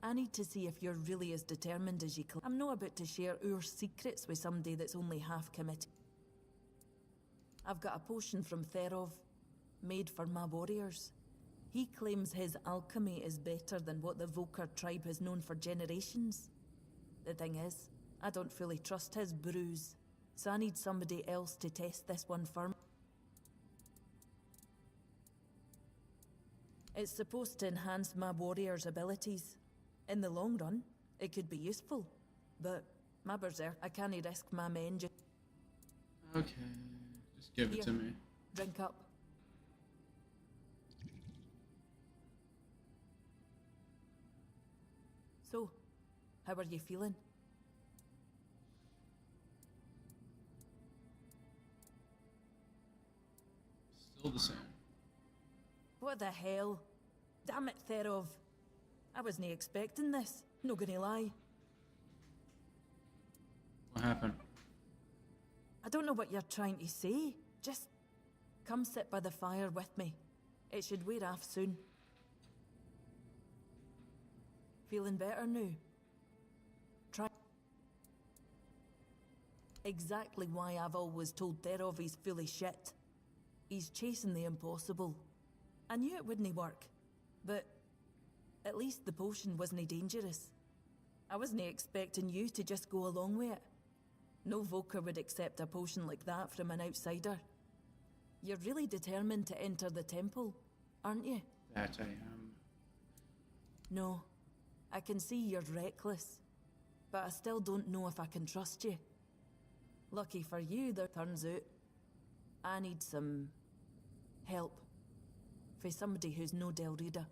I need to see if you're really as determined as you claim. I'm not about to share our secrets with somebody that's only half committed. I've got a potion from Therov, made for my warriors. He claims his alchemy is better than what the Volker tribe has known for generations. The thing is, I don't fully trust his brews, so I need somebody else to test this one for me. It's supposed to enhance my warrior's abilities. In the long run, it could be useful. But my berserk, I can't risk my men just...
Okay, just give it to me.
Drink up. So, how are you feeling?
Still the same.
What the hell? Damn it, Therov. I wasn't expecting this, no gonna lie.
What happened?
I don't know what you're trying to say. Just come sit by the fire with me. It should wear off soon. Feeling better now? Try. Exactly why I've always told Therov he's full of shit. He's chasing the impossible. I knew it wouldn't work, but at least the potion wasn't dangerous. I wasn't expecting you to just go along with it. No Volker would accept a potion like that from an outsider. You're really determined to enter the temple, aren't you?
That I am.
No, I can see you're reckless, but I still don't know if I can trust you. Lucky for you, there turns out. I need some help for somebody who's no Del Rita.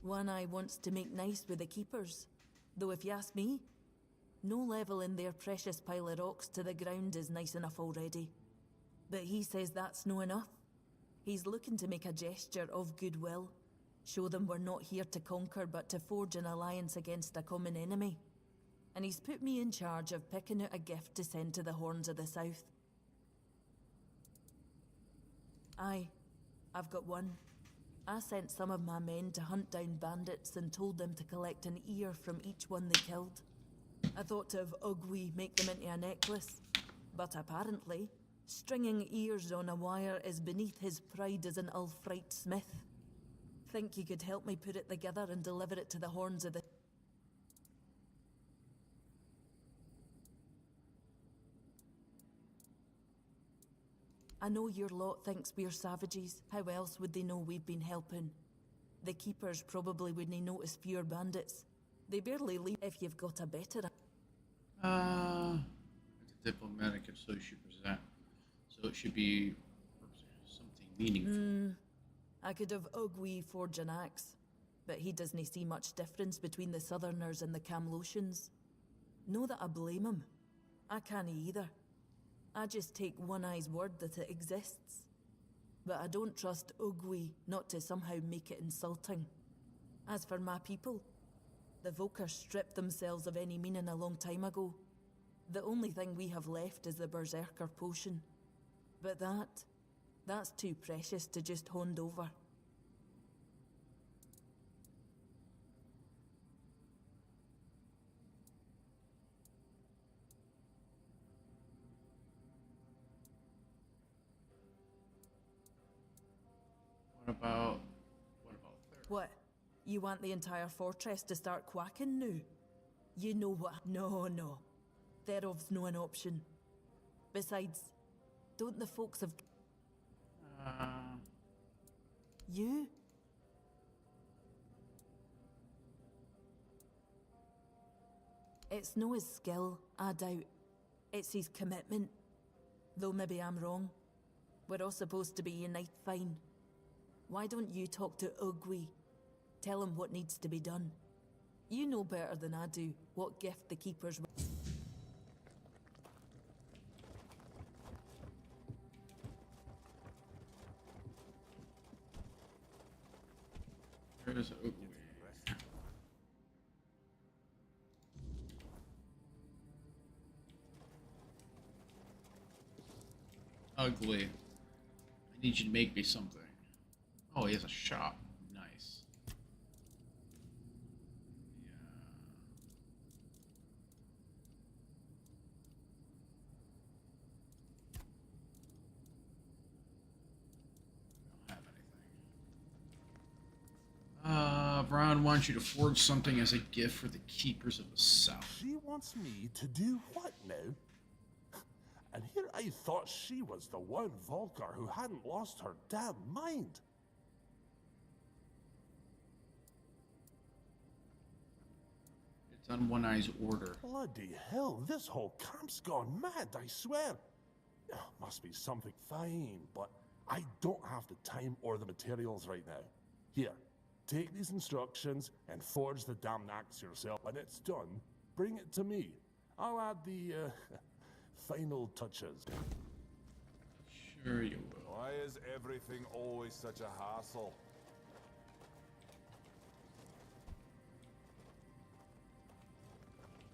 One Eye wants to make nice with the keepers, though if you ask me, no leveling their precious pile of rocks to the ground is nice enough already. But he says that's no enough. He's looking to make a gesture of goodwill, show them we're not here to conquer but to forge an alliance against a common enemy. And he's put me in charge of picking out a gift to send to the Horns of the South. Aye, I've got one. I sent some of my men to hunt down bandits and told them to collect an ear from each one they killed. I thought of Ugwi make them into a necklace, but apparently, stringing ears on a wire is beneath his pride as an Ulfrite smith. Think you could help me put it together and deliver it to the Horns of the... I know your lot thinks we're savages. How else would they know we've been helping? The keepers probably wouldn't notice fewer bandits. They barely leave if you've got a better...
Like a diplomatic so you should present. So it should be something meaningful.
I could have Ugwi forge an axe, but he doesn't see much difference between the Southerners and the Camlosians. Know that I blame him. I can't either. I just take One Eye's word that it exists. But I don't trust Ugwi not to somehow make it insulting. As for my people, the Volker stripped themselves of any meaning a long time ago. The only thing we have left is the Berserker potion. But that's too precious to just hand over.
What about Third?
What? You want the entire fortress to start quacking now? You know what? No. Therov's no an option. Besides, don't the folks of... You? It's no his skill, I doubt. It's his commitment. Though maybe I'm wrong. We're all supposed to be united fine. Why don't you talk to Ugwi? Tell him what needs to be done. You know better than I do what gift the keepers...
Where is Ugly? Ugly. I need you to make me something. Oh, he has a shop. Nice. Yeah. Don't have anything. Brown wants you to forge something as a gift for the Keepers of the South.
She wants me to do what now? And here I thought she was the one Volker who hadn't lost her damn mind.
It's on One Eye's order.
Bloody hell, this whole camp's gone mad, I swear. Must be something fine, but I don't have the time or the materials right now. Here, take these instructions and forge the damn axe yourself. When it's done, bring it to me. I'll add the, final touches.
Sure you will.
Why is everything always such a hassle?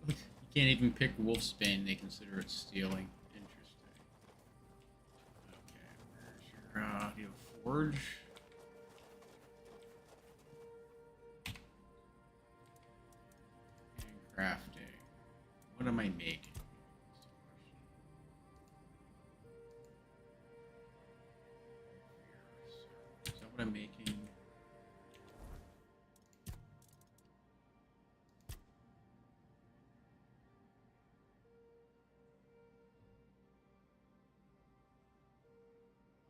You can't even pick wolfsbane, they consider it stealing. Interesting. Okay, where's your, do you have a forge? And crafting. What am I making? Is that what I'm making?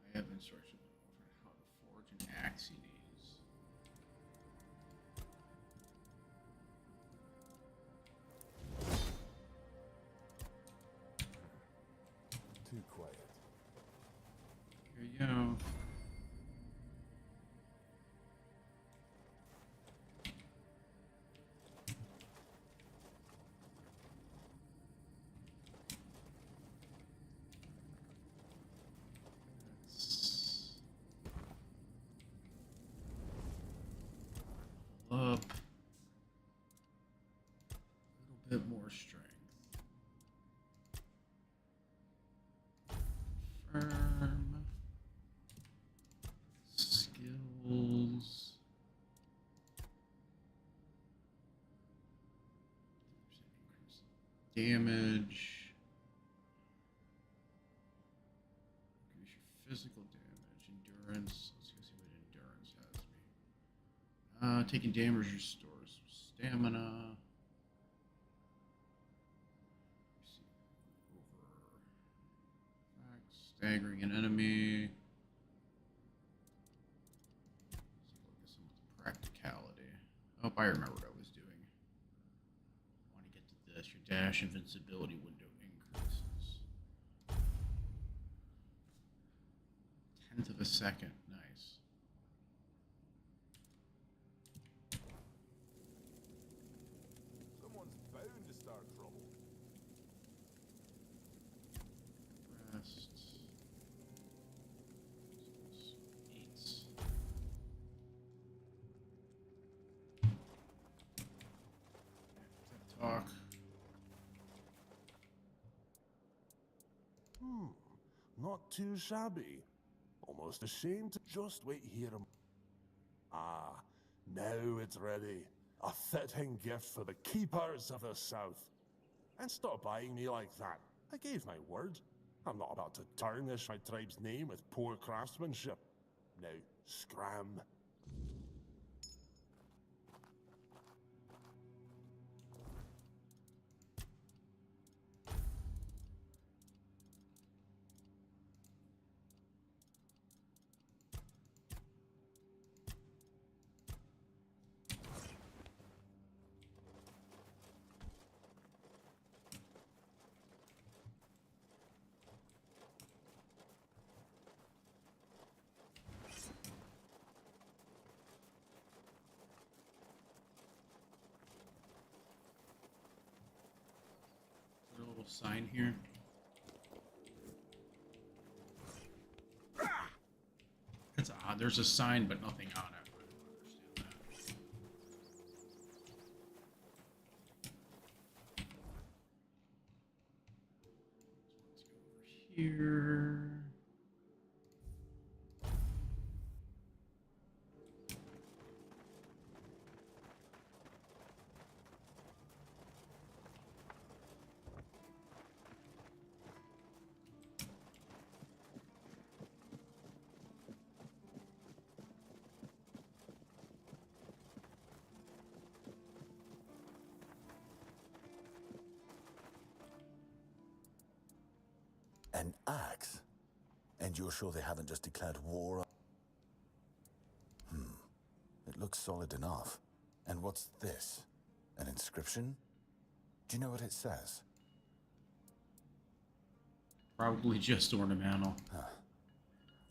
I have instructions on how to forge an axe he needs.
Too quiet.
Here you go. Up. A little bit more strength. Firm. Skills. Damage. Increase your physical damage. Endurance. Let's go see what endurance has me. Taking damage restores stamina. Staggering an enemy. Let's look at some of the practicality. Oh, I remember what I was doing. I want to get to this. Your dash invincibility window increases. 1/10 of a second. Nice.
Someone's bound to start trouble.
Rest. 8. Talk.
Not too shabby. Almost ashamed to just wait here. Ah, now it's ready. A fitting gift for the keepers of the South. And stop eyeing me like that. I gave my word. I'm not about to tarnish my tribe's name with poor craftsmanship. Now, scram.
Put a little sign here. That's odd. There's a sign, but nothing on it. I don't understand that. Let's go over here.
An axe? And you're sure they haven't just declared war? It looks solid enough. And what's this? An inscription? Do you know what it says?
Probably just ornamental.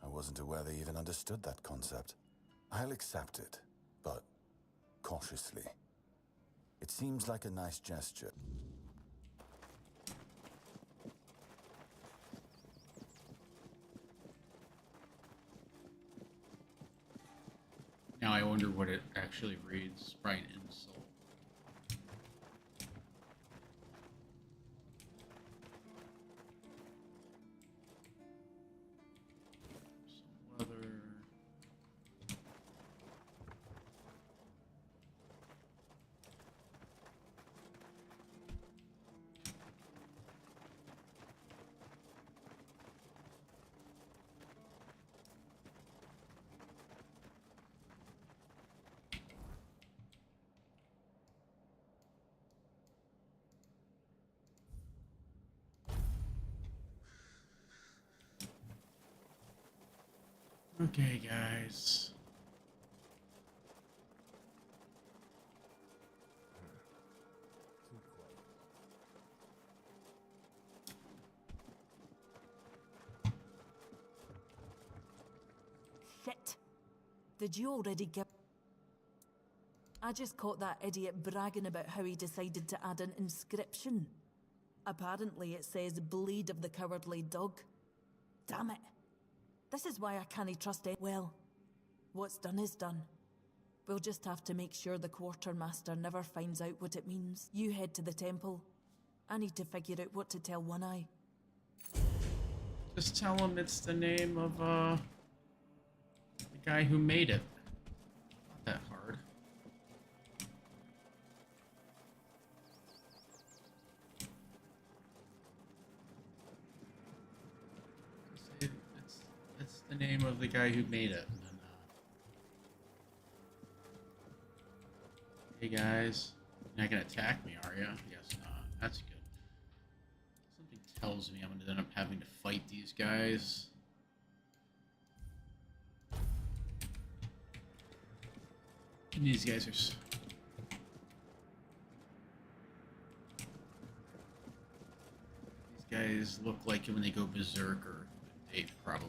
I wasn't aware they even understood that concept. I'll accept it, but cautiously. It seems like a nice gesture.
Now I wonder what it actually reads. Probably an insult. Some leather. Okay, guys.
Shit! Did you already give... I just caught that idiot bragging about how he decided to add an inscription. Apparently it says, "Bleed of the Cowardly Dog." Damn it! This is why I can't trust it. Well, what's done is done. We'll just have to make sure the quartermaster never finds out what it means. You head to the temple. I need to figure out what to tell One Eye.
Just tell him it's the name of, the guy who made it. Not that hard. It's the name of the guy who made it. And then, hey guys, you're not gonna attack me, are you? Yes, not. That's good. Something tells me I'm gonna end up having to fight these guys. And these guys are. These guys look like when they go berserker, they probably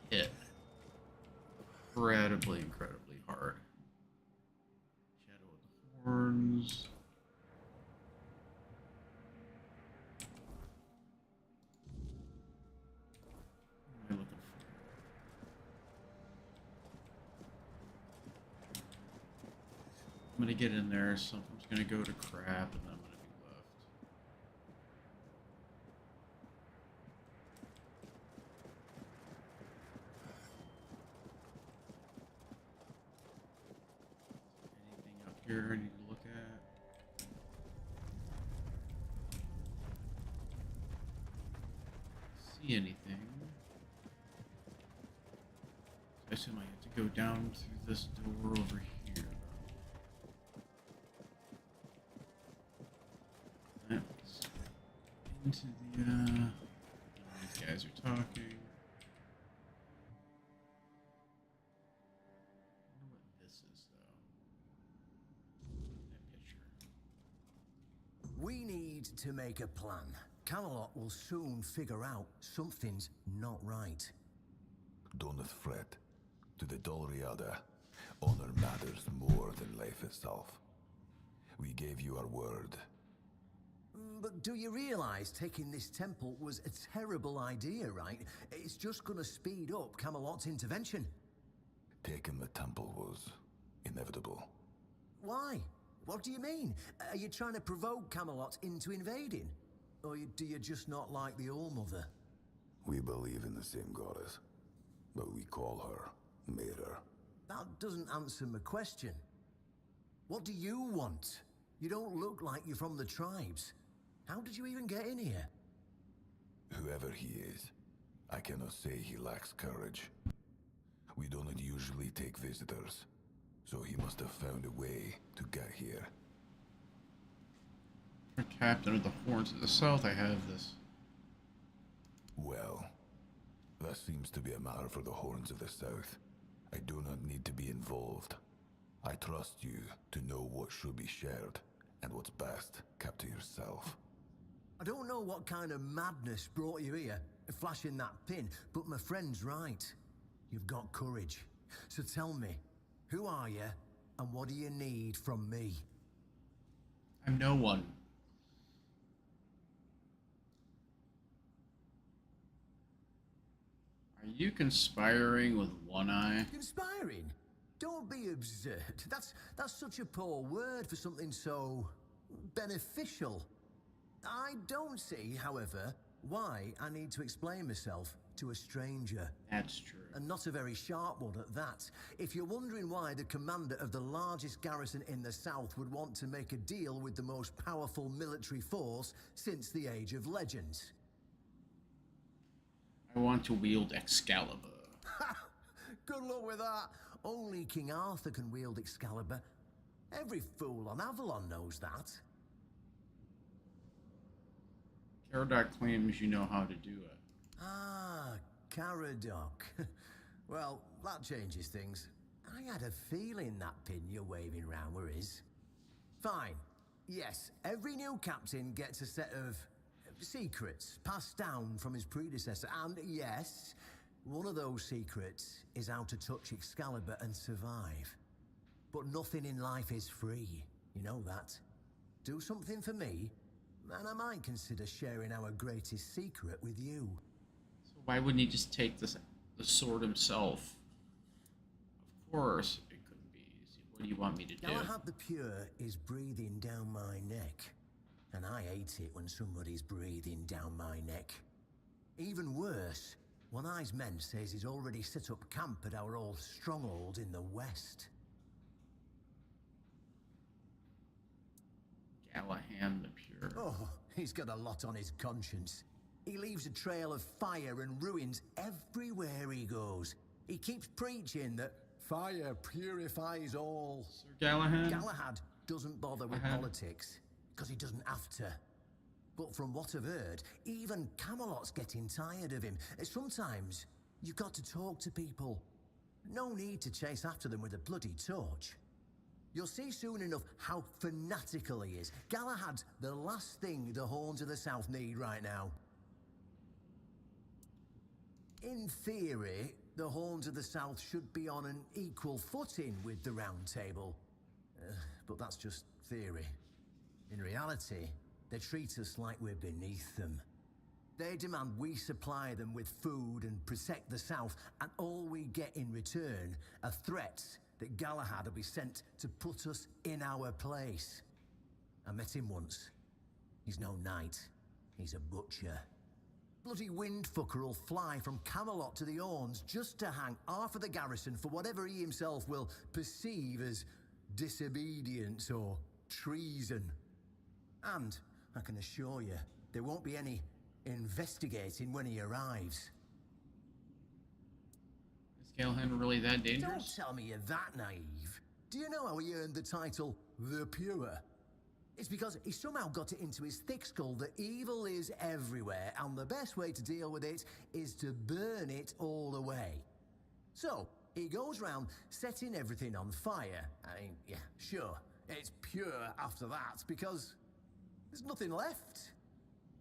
hit incredibly hard. Shadow of the Horns. What am I looking for? I'm gonna get in there, something's gonna go to crap, and then I'm gonna be left. Anything up here I need to look at? See anything? I assume I have to go down through this door over here. That's into the, these guys are talking. I wonder what this is, though. That picture.
We need to make a plan. Camelot will soon figure out something's not right.
Don't fret. To the Dolriada, honor matters more than life itself. We gave you our word.
But do you realize taking this temple was a terrible idea, right? It's just gonna speed up Camelot's intervention.
Taking the temple was inevitable.
Why? What do you mean? Are you trying to provoke Camelot into invading? Or do you just not like the All-Mother?
We believe in the same goddess, but we call her Mera.
That doesn't answer my question. What do you want? You don't look like you're from the tribes. How did you even get in here?
Whoever he is, I cannot say he lacks courage. We don't usually take visitors, so he must have found a way to get here.
For Captain of the Horns of the South, I have this.
Well, that seems to be a matter for the Horns of the South. I do not need to be involved. I trust you to know what should be shared and what's best kept to yourself.
I don't know what kind of madness brought you here, flashing that pin, but my friend's right. You've got courage. So tell me, who are you, and what do you need from me?
I'm no one. Are you conspiring with One Eye?
Conspiring? Don't be absurd. That's such a poor word for something so beneficial. I don't see, however, why I need to explain myself to a stranger.
That's true.
And not a very sharp one at that. If you're wondering why the commander of the largest garrison in the south would want to make a deal with the most powerful military force since the Age of Legends.
I want to wield Excalibur.
Good luck with that. Only King Arthur can wield Excalibur. Every fool on Avalon knows that.
Caradoc claims you know how to do it.
Ah, Caradoc. Well, that changes things. I had a feeling that pin you're waving around were his. Fine. Yes, every new captain gets a set of secrets passed down from his predecessor. And yes, one of those secrets is how to touch Excalibur and survive. But nothing in life is free. You know that. Do something for me, and I might consider sharing our greatest secret with you.
So why wouldn't he just take the sword himself? Of course, it couldn't be easy. What do you want me to do?
Galahad the Pure is breathing down my neck. And I hate it when somebody's breathing down my neck. Even worse, One Eye's men says he's already set up camp at our old stronghold in the west.
Galahad the Pure.
Oh, he's got a lot on his conscience. He leaves a trail of fire and ruins everywhere he goes. He keeps preaching that fire purifies all.
Sir Galahad?
Galahad doesn't bother with politics, because he doesn't have to. But from what I've heard, even Camelot's getting tired of him. Sometimes, you've got to talk to people. No need to chase after them with a bloody torch. You'll see soon enough how fanatical he is. Galahad's the last thing the Horns of the South need right now. In theory, the Horns of the South should be on an equal footing with the Round Table. But that's just theory. In reality, they treat us like we're beneath them. They demand we supply them with food and protect the South, and all we get in return are threats that Galahad will be sent to put us in our place. I met him once. He's no knight. He's a butcher. Bloody windfucker will fly from Camelot to the Orns just to hang half of the garrison for whatever he himself will perceive as disobedience or treason. And I can assure you, there won't be any investigating when he arrives.
Is Galahad really that dangerous?
Don't tell me you're that naive. Do you know how he earned the title The Pure? It's because he somehow got it into his thick skull that evil is everywhere, and the best way to deal with it is to burn it all away. So, he goes round setting everything on fire. I mean, yeah, sure, it's pure after that, because there's nothing left.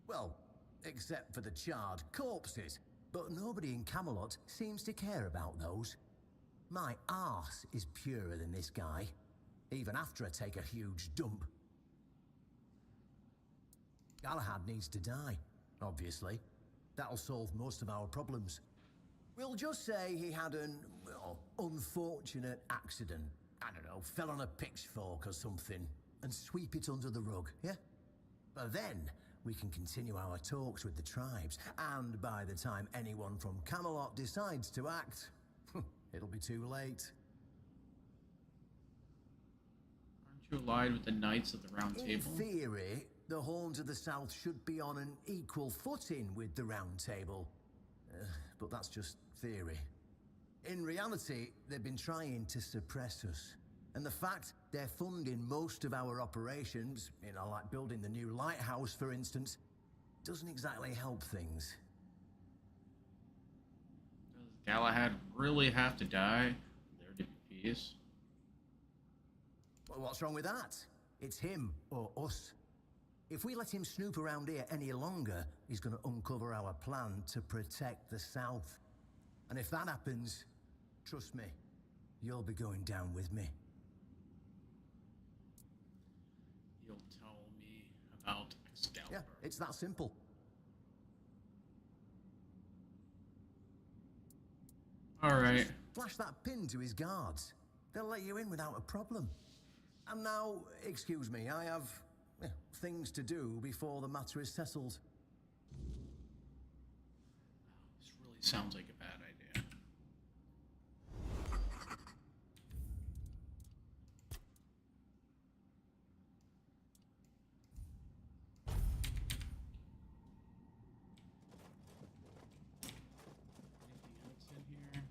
Well, except for the charred corpses. But nobody in Camelot seems to care about those. My arse is purer than this guy, even after I take a huge dump. Galahad needs to die, obviously. That'll solve most of our problems. We'll just say he had an, well, unfortunate accident. I don't know, fell on a pitchfork or something, and sweep it under the rug, yeah? But then, we can continue our talks with the tribes, and by the time anyone from Camelot decides to act, it'll be too late.
Aren't you allied with the Knights of the Round Table?
In theory, the Horns of the South should be on an equal footing with the Round Table. But that's just theory. In reality, they've been trying to suppress us. And the fact they're funding most of our operations, you know, like building the new lighthouse, for instance, doesn't exactly help things.
Does Galahad really have to die for there to be peace?
Well, what's wrong with that? It's him or us. If we let him snoop around here any longer, he's going to uncover our plan to protect the South. And if that happens, trust me, you'll be going down with me.
You'll tell me about Excalibur.
Yeah, it's that simple.
Alright.
Just flash that pin to his guards. They'll let you in without a problem. And now, excuse me, I have things to do before the matter is settled.
This really sounds like a bad idea. Anything else in here?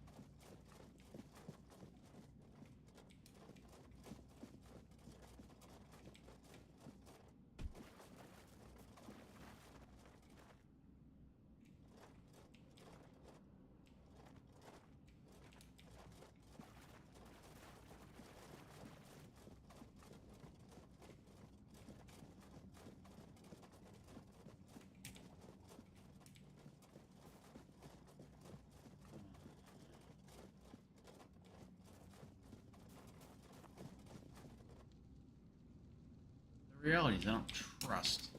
The reality is I don't trust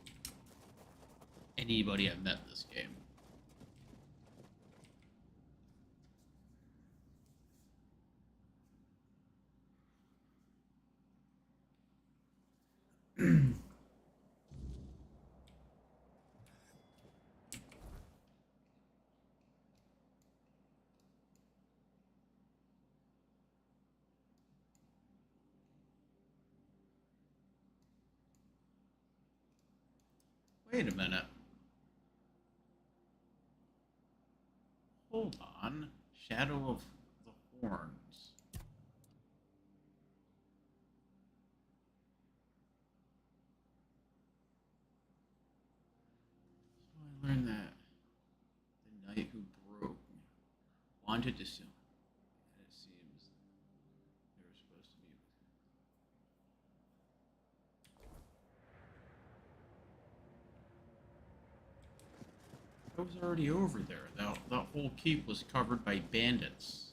anybody I've met this game. Wait a minute. Hold on. Shadow of the Horns. So I learned that the knight who broke wanted to sell. And it seems they were supposed to be. I was already over there. That whole keep was covered by bandits.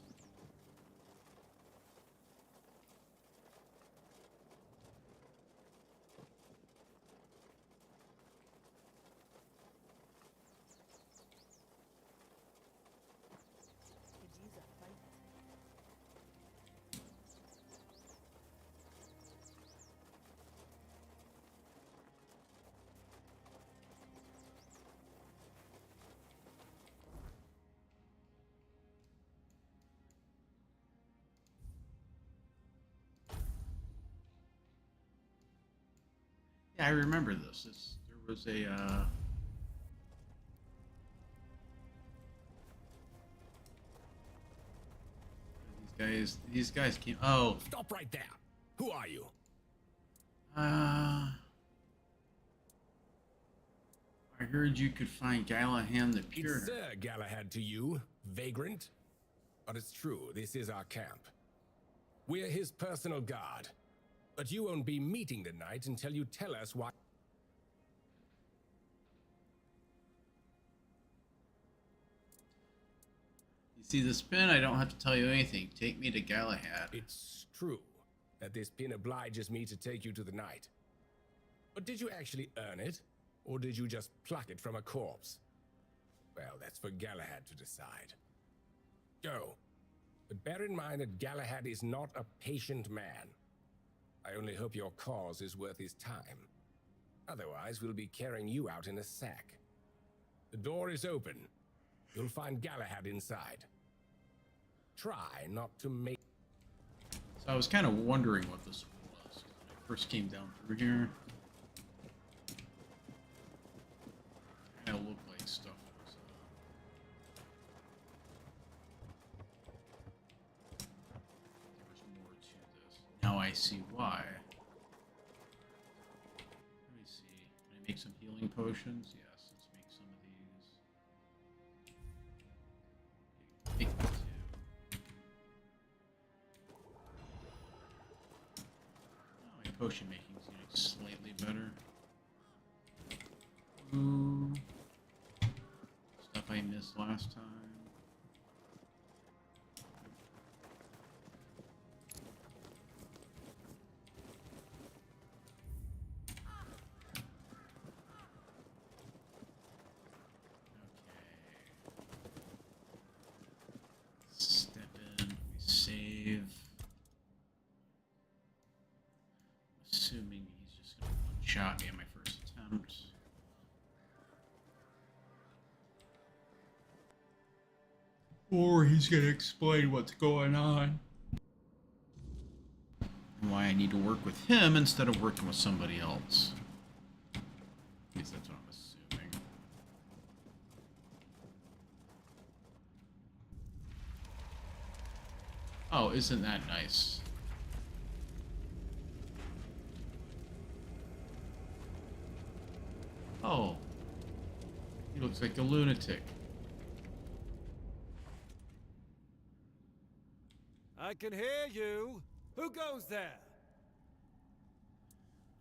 Yeah, I remember this. There was a, these guys came, oh.
Stop right there. Who are you?
I heard you could find Galahad the Pure.
It's Sir Galahad to you, vagrant. But it's true, this is our camp. We're his personal guard. But you won't be meeting tonight until you tell us why.
You see this pin? I don't have to tell you anything. Take me to Galahad.
It's true that this pin obliges me to take you to the night. But did you actually earn it? Or did you just pluck it from a corpse? Well, that's for Galahad to decide. Go. But bear in mind that Galahad is not a patient man. I only hope your cause is worth his time. Otherwise, we'll be carrying you out in a sack. The door is open. You'll find Galahad inside. Try not to make...
So I was kind of wondering what this was when I first came down through here. Kind of looked like stuff was... there was more to this. Now I see why. Let me see. Can I make some healing potions? Yes, let's make some of these. Make two. Oh, my potion making is getting slightly better. Ooh. Stuff I missed last time. Step in, save. Assuming he's just gonna one-shot me on my first attempt. Or he's gonna explain what's going on. And why I need to work with him instead of working with somebody else. At least that's what I'm assuming. Oh, isn't that nice? Oh. He looks like a lunatic.
I can hear you. Who goes there?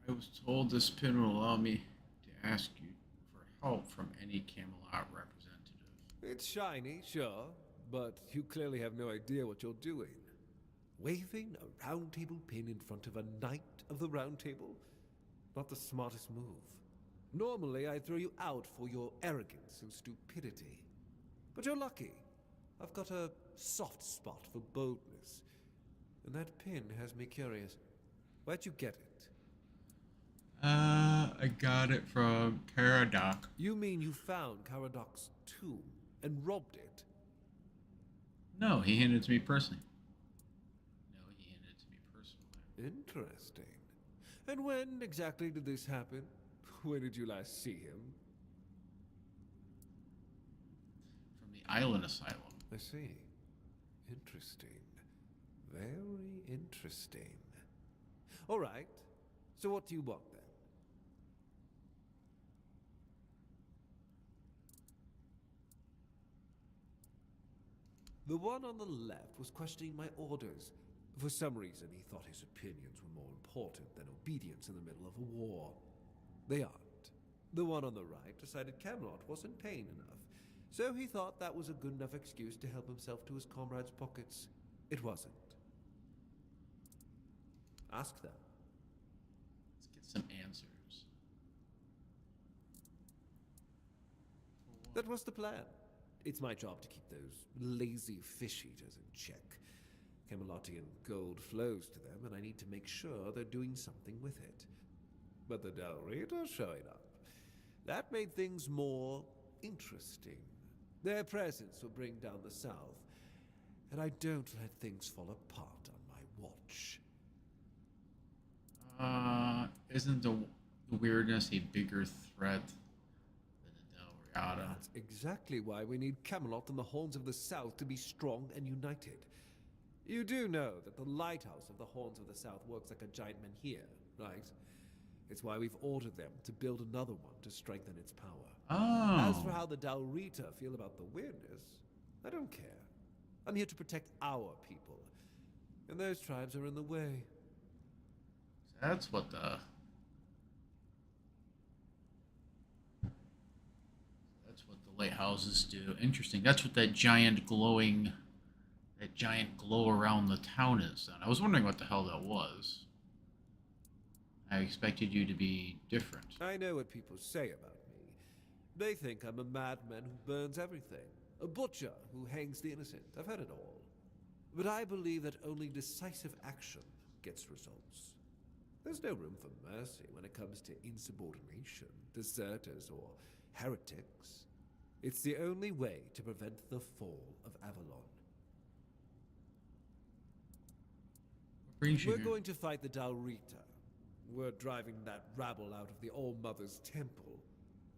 I was told this pin will allow me to ask you for help from any Camelot representative.
It's shiny, sure, but you clearly have no idea what you're doing. Waving a round table pin in front of a knight of the round table? Not the smartest move. Normally, I'd throw you out for your arrogance and stupidity. But you're lucky. I've got a soft spot for boldness. And that pin has me curious. Where'd you get it?
I got it from Caradoc.
You mean you found Caradoc's tomb and robbed it?
No, he handed it to me personally.
Interesting. And when exactly did this happen? Where did you last see him?
From the Island Asylum.
I see. Interesting. Very interesting. All right. So what do you want then? The one on the left was questioning my orders. For some reason, he thought his opinions were more important than obedience in the middle of a war. They aren't. The one on the right decided Camelot wasn't paying enough, so he thought that was a good enough excuse to help himself to his comrades' pockets. It wasn't. Ask them.
Let's get some answers.
That was the plan. It's my job to keep those lazy fish eaters in check. Camelotian gold flows to them, and I need to make sure they're doing something with it. But the Del Rita showing up. That made things more interesting. Their presence will bring down the south, and I don't let things fall apart on my watch.
Isn't the weirdness a bigger threat than the Del Riata?
That's exactly why we need Camelot and the Horns of the South to be strong and united. You do know that the lighthouse of the Horns of the South works like a giant menhir, right? It's why we've ordered them to build another one to strengthen its power.
Oh.
As for how the Del Rita feel about the weirdness, I don't care. I'm here to protect our people, and those tribes are in the way.
That's what the... That's what the lighthouses do. Interesting. That's what that giant glowing... That giant glow around the town is then. I was wondering what the hell that was. I expected you to be different.
I know what people say about me. They think I'm a madman who burns everything. A butcher who hangs the innocent. I've heard it all. But I believe that only decisive action gets results. There's no room for mercy when it comes to insubordination, deserters, or heretics. It's the only way to prevent the fall of Avalon. We're going to fight the Del Rita. We're driving that rabble out of the All-Mother's temple.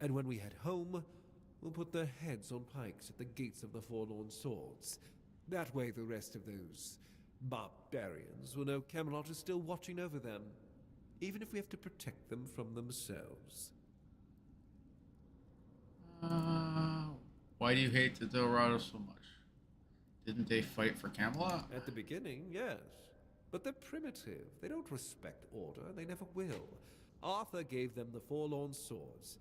And when we head home, we'll put their heads on pikes at the gates of the Forlorn Swords. That way the rest of those barbarians will know Camelot is still watching over them, even if we have to protect them from themselves.
Why do you hate the Dorado so much? Didn't they fight for Camelot?
At the beginning, yes. But they're primitive. They don't respect order, and they never will. Arthur gave them the Forlorn Swords,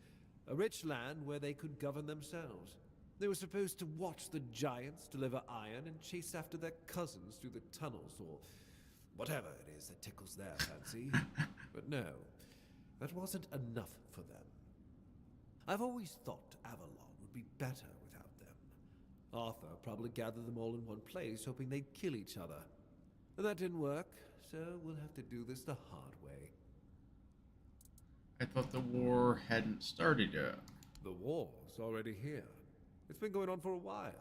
a rich land where they could govern themselves. They were supposed to watch the giants deliver iron and chase after their cousins through the tunnels, or whatever it is that tickles their fancy. But no, that wasn't enough for them. I've always thought Avalon would be better without them. Arthur probably gathered them all in one place, hoping they'd kill each other. But that didn't work, so we'll have to do this the hard way.
I thought the war hadn't started yet.
The war's already here. It's been going on for a while.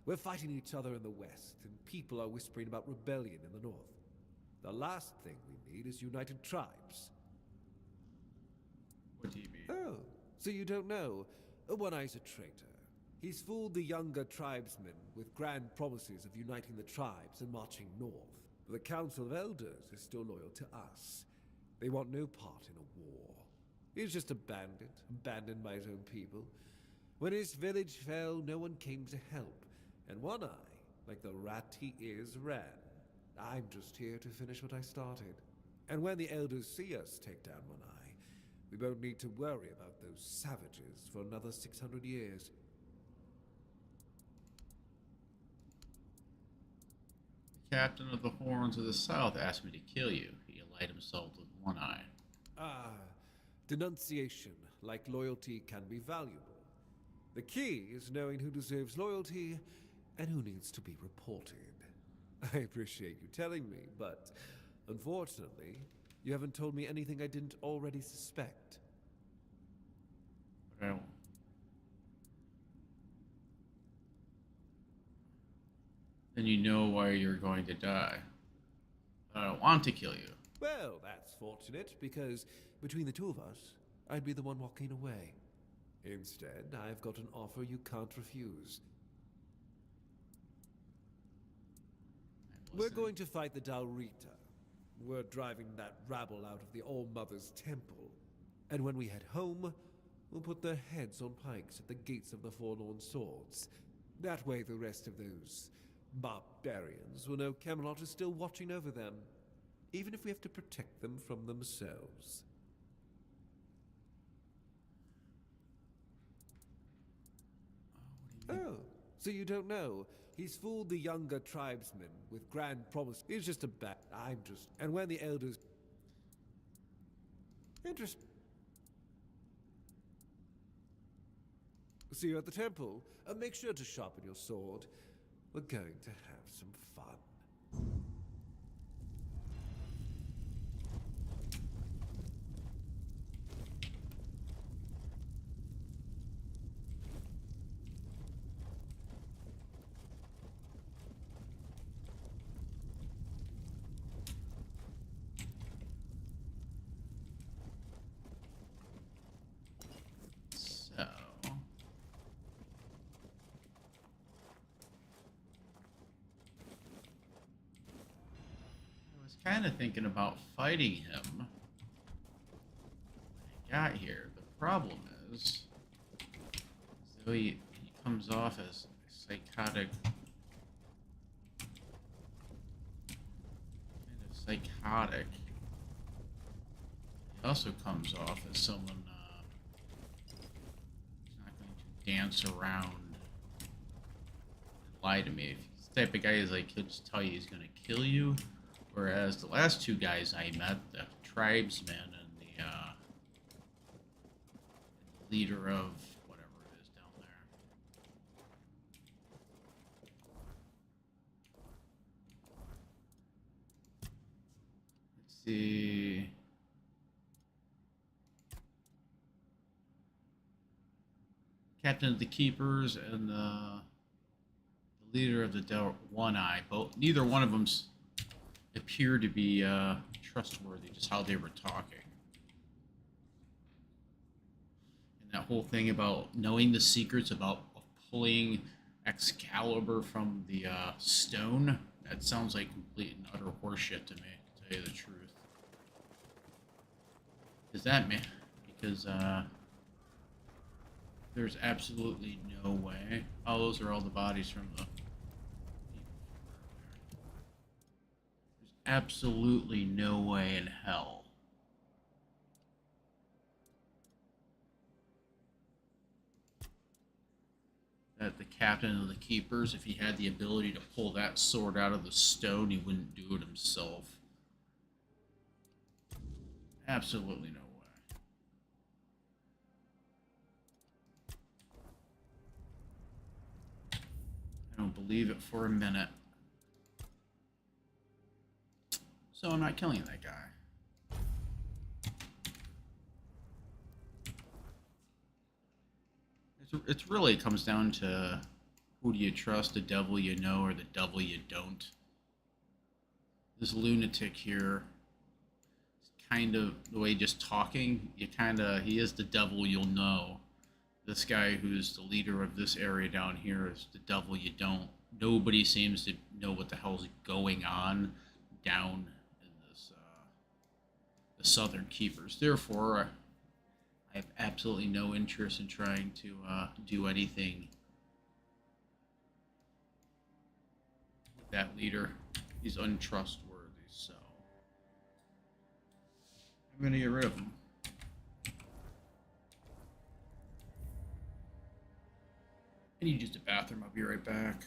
We're fighting each other in the west, and people are whispering about rebellion in the north. The last thing we need is united tribes.
What do you mean?
Oh, so you don't know? One Eye's a traitor. He's fooled the younger tribesmen with grand promises of uniting the tribes and marching north. But the Council of Elders is still loyal to us. They want no part in a war. He's just a bandit, abandoned by his own people. When his village fell, no one came to help. And One Eye, like the rat he is, ran. I'm just here to finish what I started. And when the Elders see us take down One Eye, we won't need to worry about those savages for another 600 years.
The captain of the Horns of the South asked me to kill you. He allied himself with One Eye.
Ah, denunciation, like loyalty, can be valuable. The key is knowing who deserves loyalty and who needs to be reported. I appreciate you telling me, but unfortunately, you haven't told me anything I didn't already suspect.
Well, then you know why you're going to die. I don't want to kill you.
Well, that's fortunate, because between the two of us, I'd be the one walking away. Instead, I've got an offer you can't refuse. We're going to fight the Dalrita. We're driving that rabble out of the All-Mother's temple. And when we head home, we'll put their heads on pikes at the gates of the Forlorn Swords. That way the rest of those barbarians will know Camelot is still watching over them, even if we have to protect them from themselves. Oh, so you don't know? He's fooled the younger tribesmen with grand promise. He's just a bat. I'm just... And when the Elders... See you at the temple. Make sure to sharpen your sword. We're going to have some fun.
Kind of thinking about fighting him when I got here. The problem is, though he comes off as psychotic, psychotic. He also comes off as someone who's not going to dance around and lie to me. If he's the type of guy who's like, he'll just tell you he's going to kill you. Whereas the last two guys I met, the tribesman and the leader of whatever it is down there. Let's see. Captain of the Keepers and the leader of the One Eye. Neither one of them's appear to be trustworthy, just how they were talking. And that whole thing about knowing the secrets about pulling Excalibur from the stone, that sounds like complete and utter horseshit to me, to tell you the truth. Because there's absolutely no way. Oh, those are all the bodies from the... Absolutely no way in hell captain of the Keepers, if he had the ability to pull that sword out of the stone, he wouldn't do it himself. Absolutely no way. I don't believe it for a minute. So I'm not killing that guy. It's really comes down to who do you trust, the devil you know or the devil you don't. This lunatic here, kind of the way just talking, he is the devil you'll know. This guy who's the leader of this area down here is the devil you don't. Nobody seems to know what the hell's going on down in this the Southern Keepers. Therefore, I have absolutely no interest in trying to do anything with that leader. He's untrustworthy, so I'm going to get rid of him. I need to use the bathroom. I'll be right back.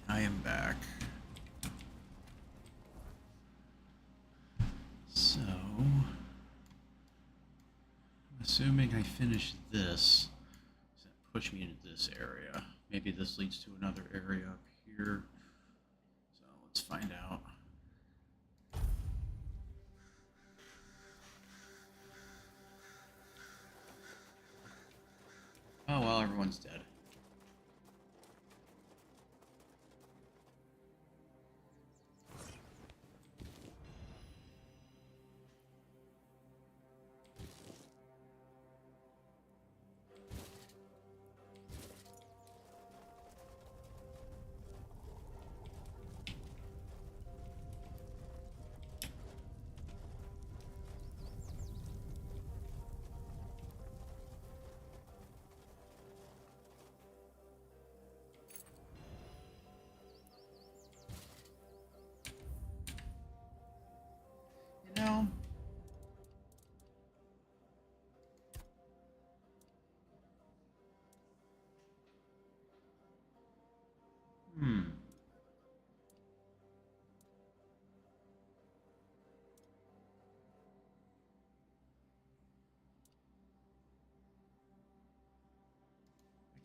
I am back. So, I'm assuming I finished this. Does that push me into this area? Maybe this leads to another area up here. So let's find out. Oh well, everyone's dead. You know,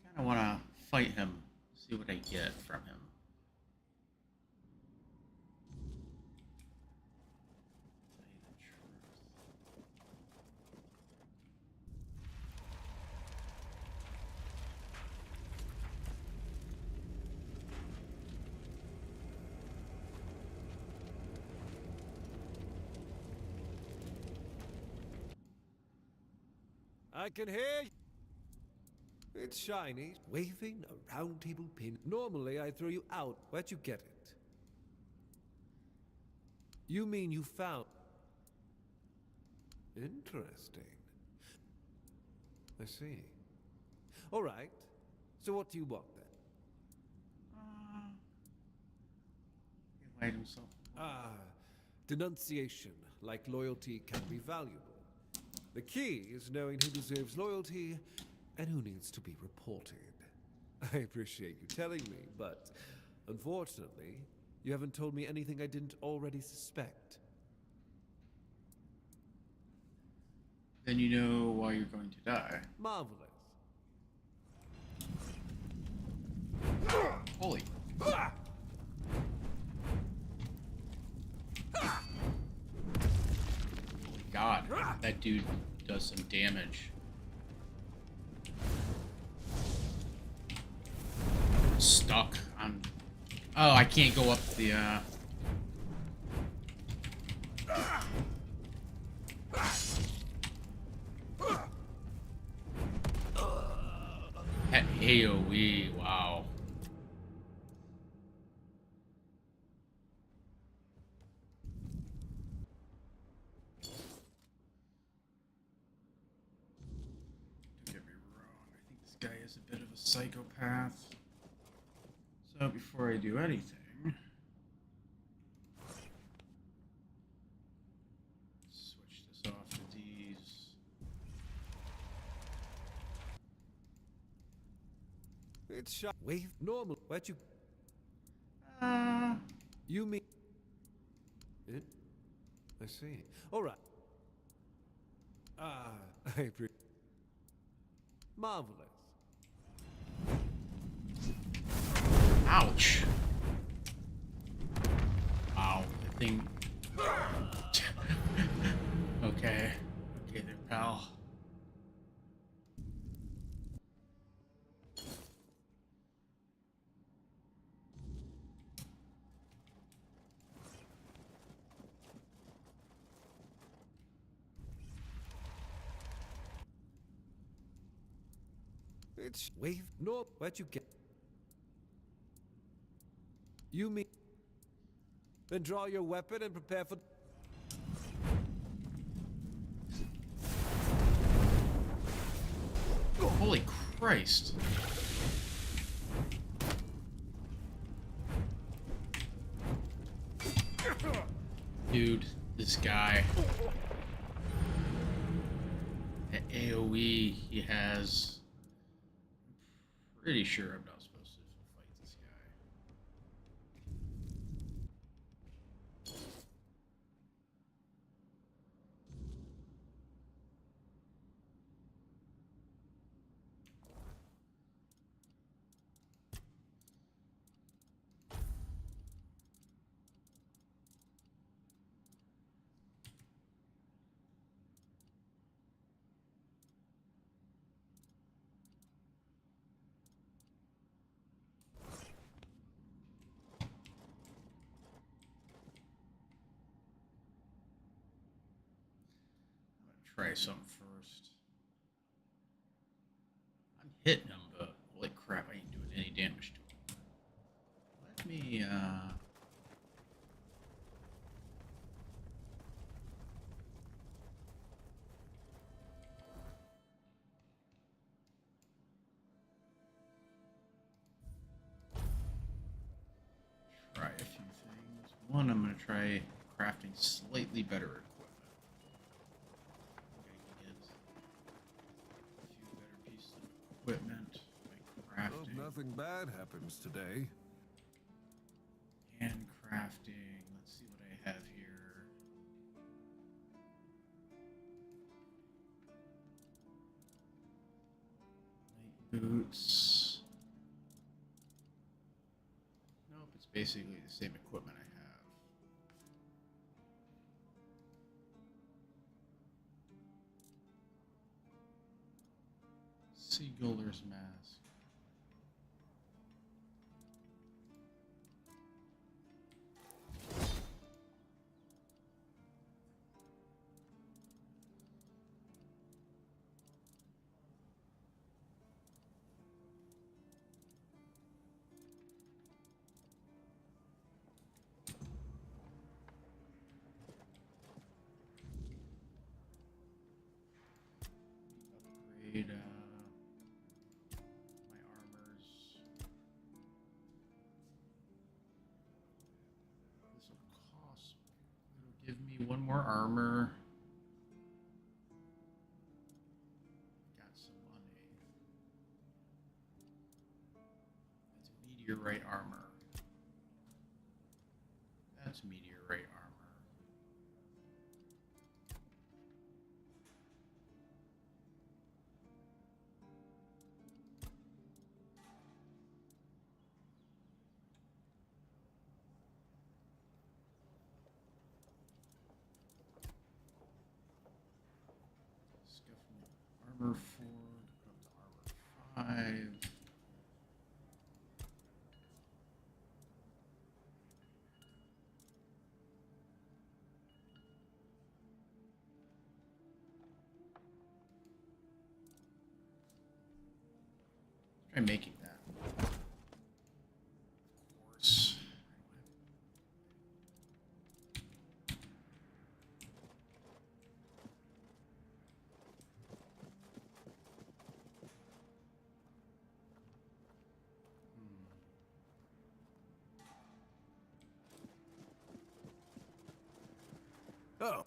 I kind of want to fight him, see what I get from him. Tell you the truth.
I can hear you. It's shiny, waving a round table pin. Normally, I throw you out. Where'd you get it? You mean you found... Interesting. I see. All right. So what do you want, then?
He lied himself.
Ah, denunciation, like loyalty, can be valuable. The key is knowing who deserves loyalty and who needs to be reported. I appreciate you telling me, but unfortunately, you haven't told me anything I didn't already suspect.
Then you know why you're going to die.
Marvelous.
Holy. Holy God, that dude does some damage. Stuck on... Oh, I can't go up the, At AoE, wow. Don't get me wrong, I think this guy is a bit of a psychopath. So before I do anything, switch this off to these.
It's shot. Wave normal. Where'd you... You mean... It? I see. All right. Ah, I agree. Marvelous.
Ouch. Wow, that thing... Okay. Okay there, pal.
It's wave. No, where'd you get? You mean? Then draw your weapon and prepare for.
Holy Christ. Dude, this guy. At AoE, he has... Pretty sure I'm not try something first. I'm hitting him, but holy crap, I ain't doing any damage to him. Let me, try a few things. One, I'm going to try crafting slightly better equipment. Equipment, like crafting.
Hope nothing bad happens today.
And crafting. Let's see what I have here. Light boots. Nope, it's basically the same equipment I have. Seagull's mask. Upgrade my armors. This will cost. It'll give me one more armor. Got some money. That's meteorite armor. That's meteorite armor. Armor 4, go up to armor 5. Try making that. Of course.
Oh.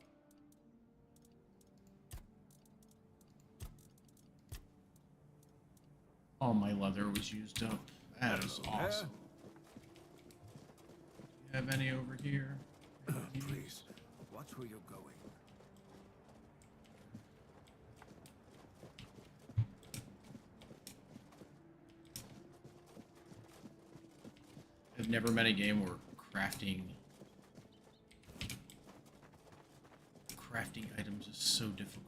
All my leather was used up. That is awesome. Do you have any over here?
Please, watch where you're going.
I've never met a game where crafting items is so difficult.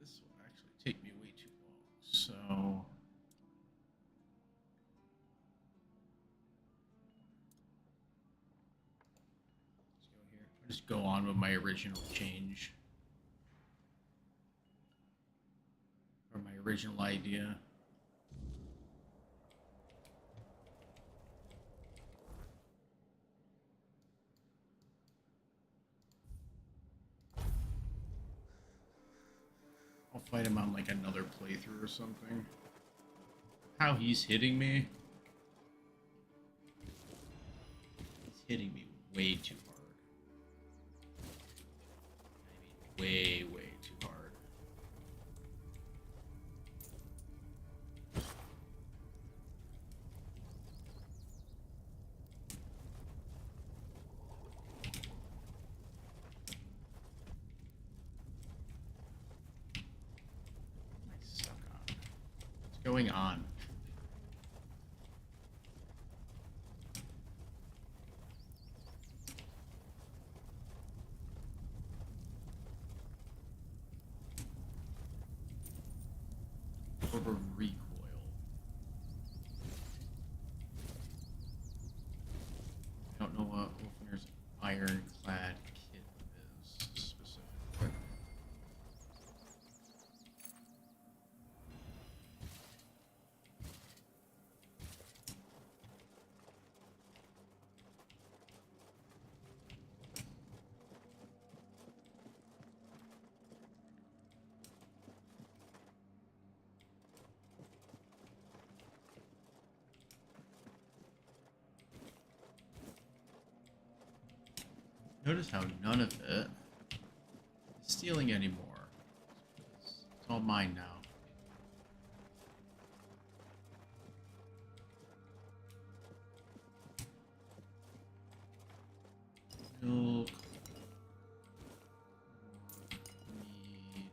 This will actually take me way too long, so let's go here. I'll just go on with my original change. Or my original idea. I'll fight him on like another playthrough or something. How he's hitting me. He's hitting me way too hard. way, way too hard. What am I stuck on? What's going on? Over recoil. I don't know what Wolfener's ironclad kit is specifically. Notice how none of it is stealing anymore. It's all mine now. Milk. Mead.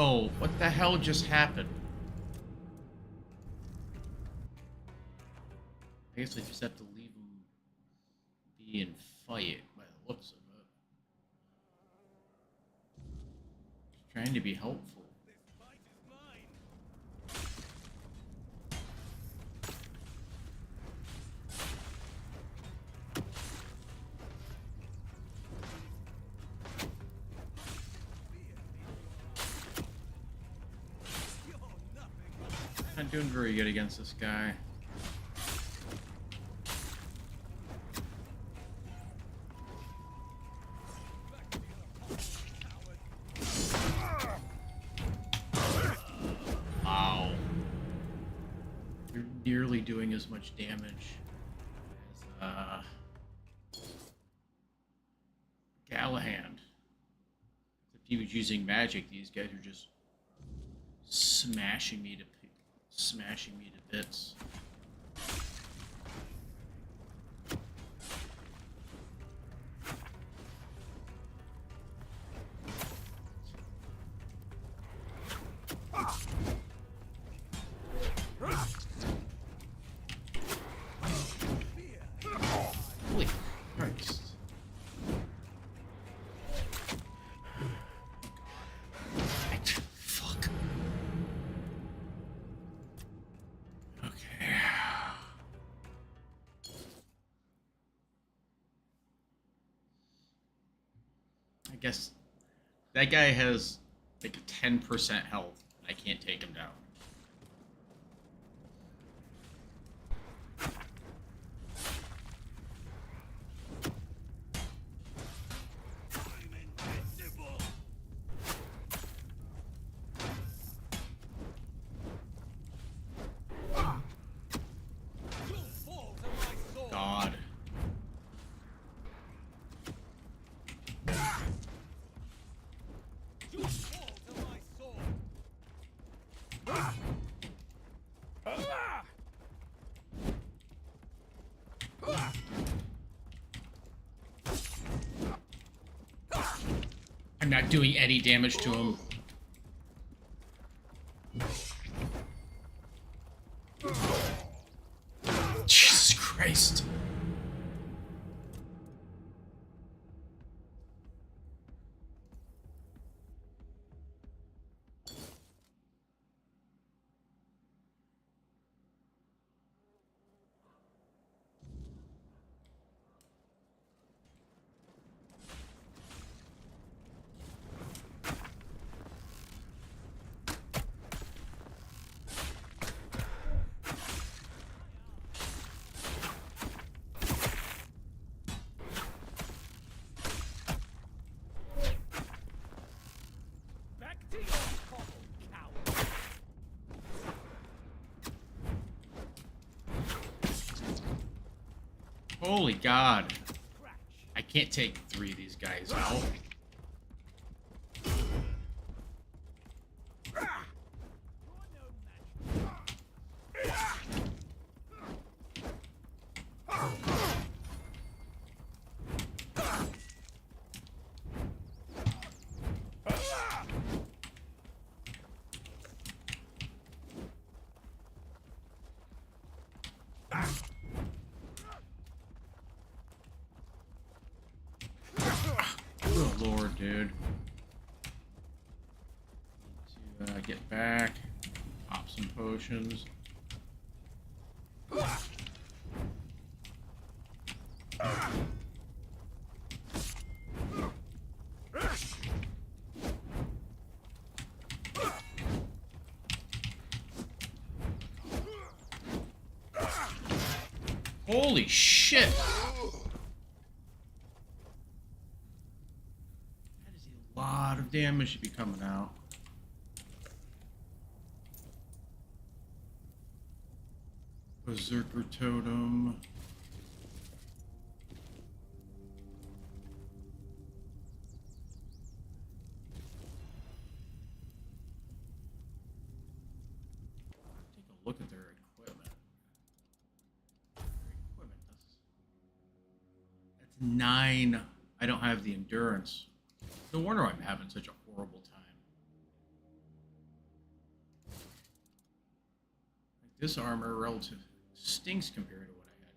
Oh, what the hell just happened? I guess I just have to leave him be and fight by the looks of it. Just trying to be helpful. Not doing very good against this guy. Wow. You're nearly doing as much damage as Galahad. If he was using magic, these guys are just smashing me to bits. Holy Christ. Fuck. Okay. I guess that guy has like 10% health. I can't take him down. God. I'm not doing any damage to him. Jesus Christ. Holy God. I can't take 3 of these guys out. Good lord, dude. Need to get back, pop some potions. Holy shit! That is a lot of damage to be coming out. Berserker Totem. Take a look at their equipment. That's 9. I don't have the endurance. No wonder I'm having such a horrible time. Like, this armor relative stinks compared to what I had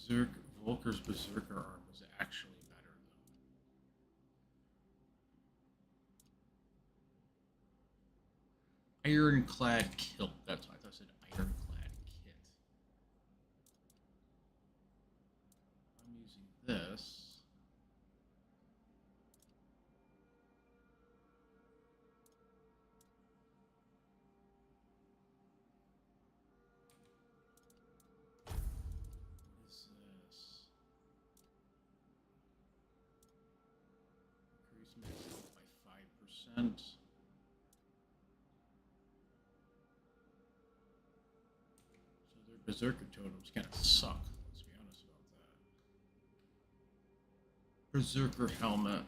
before. Volker's Berserker arm was actually better though. Ironclad kilt. That's why I thought it said ironclad kit. I'm using this. What is this? Increase max health by 5%. Berserker totems kind of suck, let's be honest about that. Berserker helmet.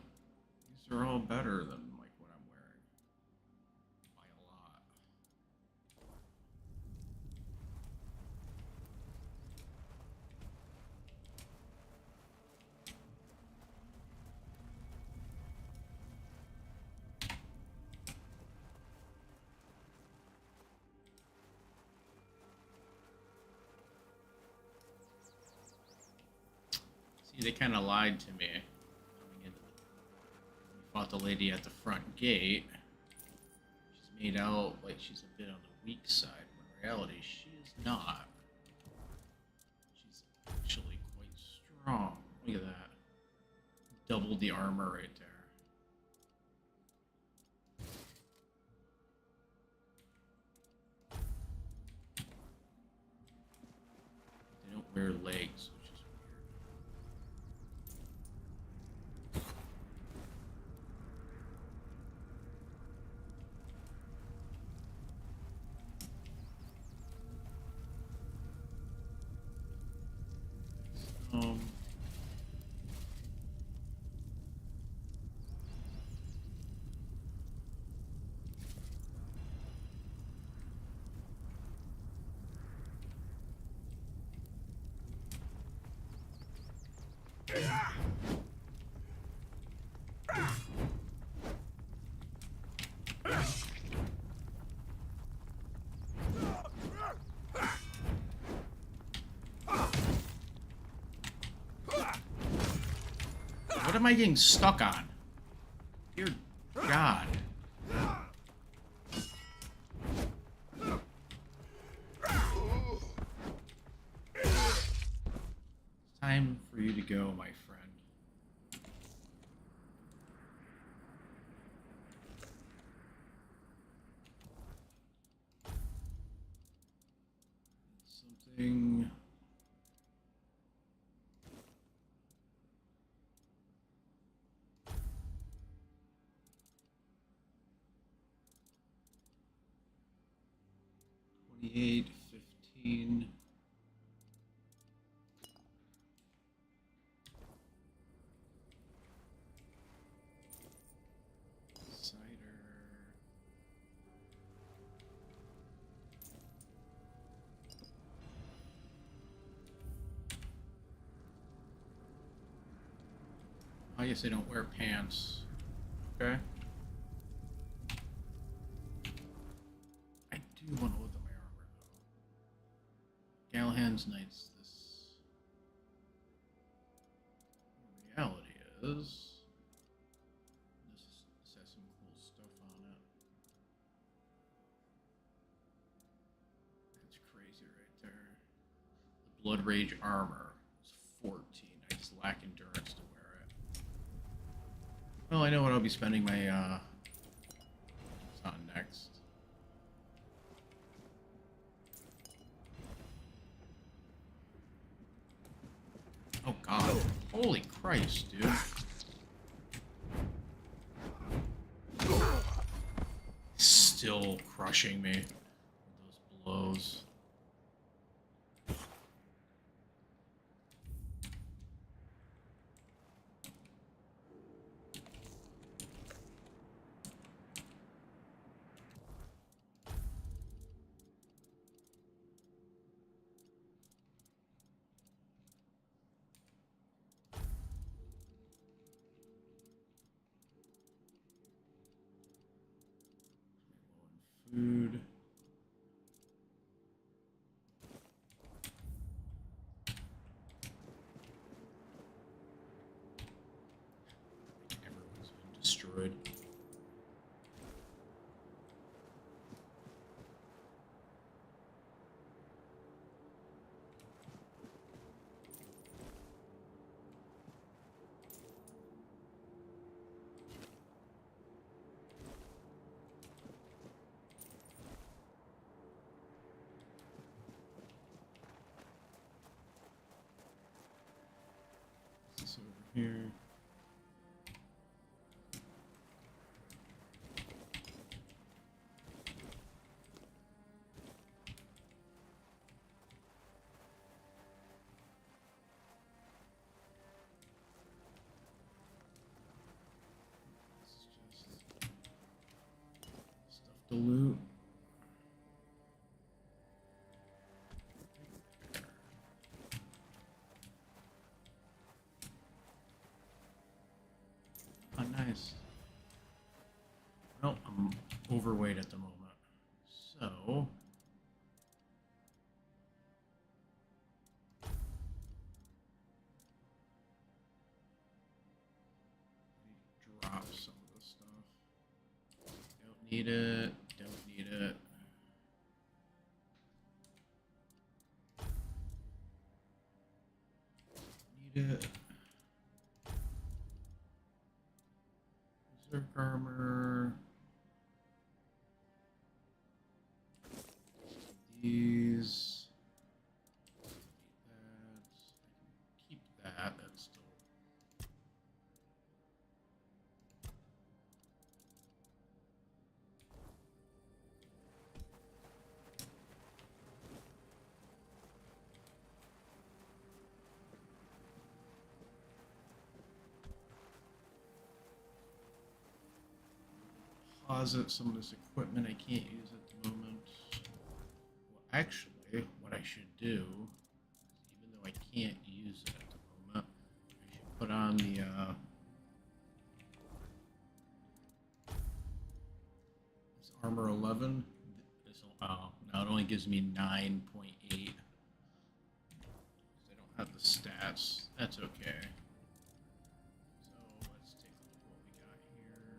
These are all better than like what I'm wearing. By a lot. They kind of lied to me coming in. We fought the lady at the front gate. She's made out like she's a bit on the weak side, when in reality she is not. She's actually quite strong. Look at that. Doubled the armor right there. They don't wear legs. What am I getting stuck on? Dear God. Time for you to go, my friend. Something. $28, $15. Cider. I guess they don't wear pants. Okay. I do want to look at my armor though. Galhan's Knights. This reality is. This has some cool stuff on it. That's crazy right there. The Blood Rage armor is 14. I just lack endurance to wear it. Well, I know what I'll be spending my it's on next. Oh God. Holy Christ, dude. Still crushing me with those blows. Food. Everyone's been destroyed. This over here. This is just stuff to loot. Oh, nice. Well, I'm overweight at the moment, so drop some of the stuff. Don't need it. Don't need it. Need it. Berserk armor. These. Keep that. That's still. Deposit some of this equipment I can't use at the moment. Well, actually, what I should do, even though I can't use it at the moment, I should put on the this armor 11. Now it only gives me 9.8. I don't have the stats. That's okay. So let's take a look at what we got here.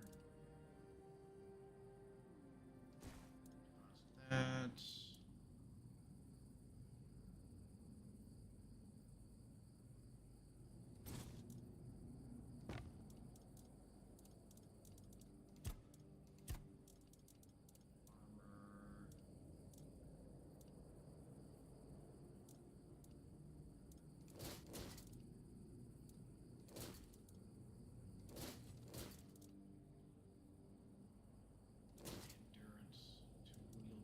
Pause that.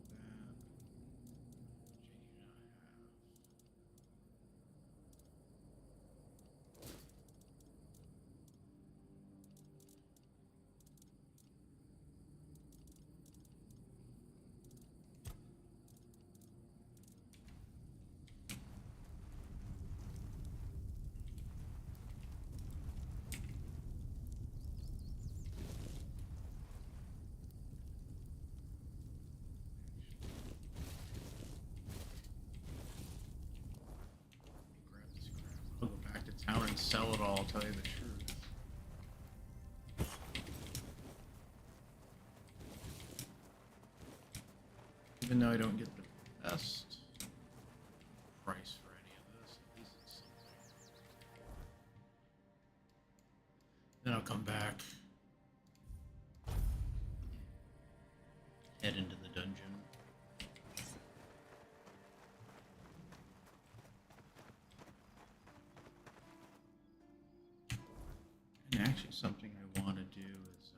I'll go back to town and sell it all, I'll tell you the truth. Even though I don't get the best price for any of this, at least it's something. Then I'll come back, head into the dungeon. And actually, something I want to do is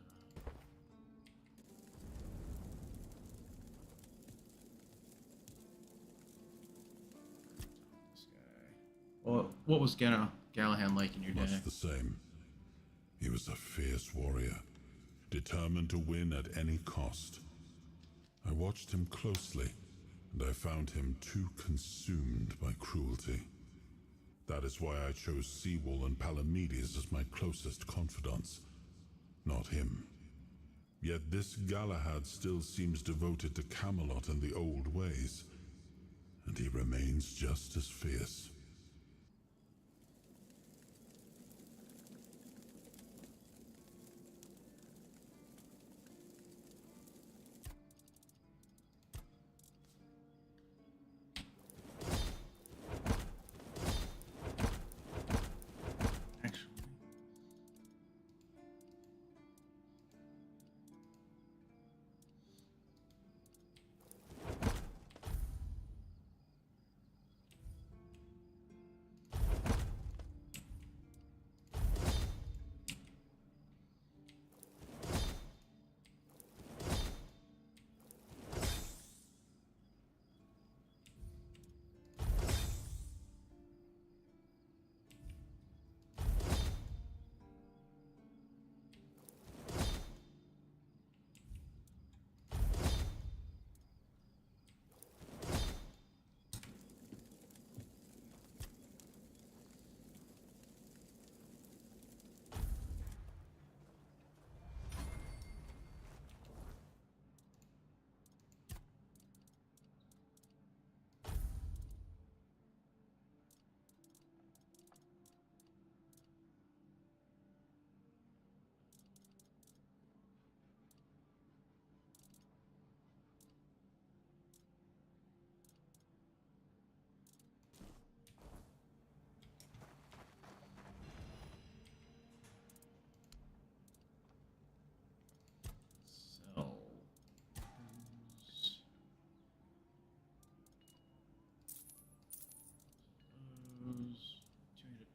this guy. Well, what was Gallahan like in your day?
Much the same. He was a fierce warrior, determined to win at any cost. I watched him closely, and I found him too consumed by cruelty. That is why I chose Seawall and Palamedes as my closest confidants, not him. Yet this Galahad still seems devoted to Camelot and the old ways, and he remains just as fierce.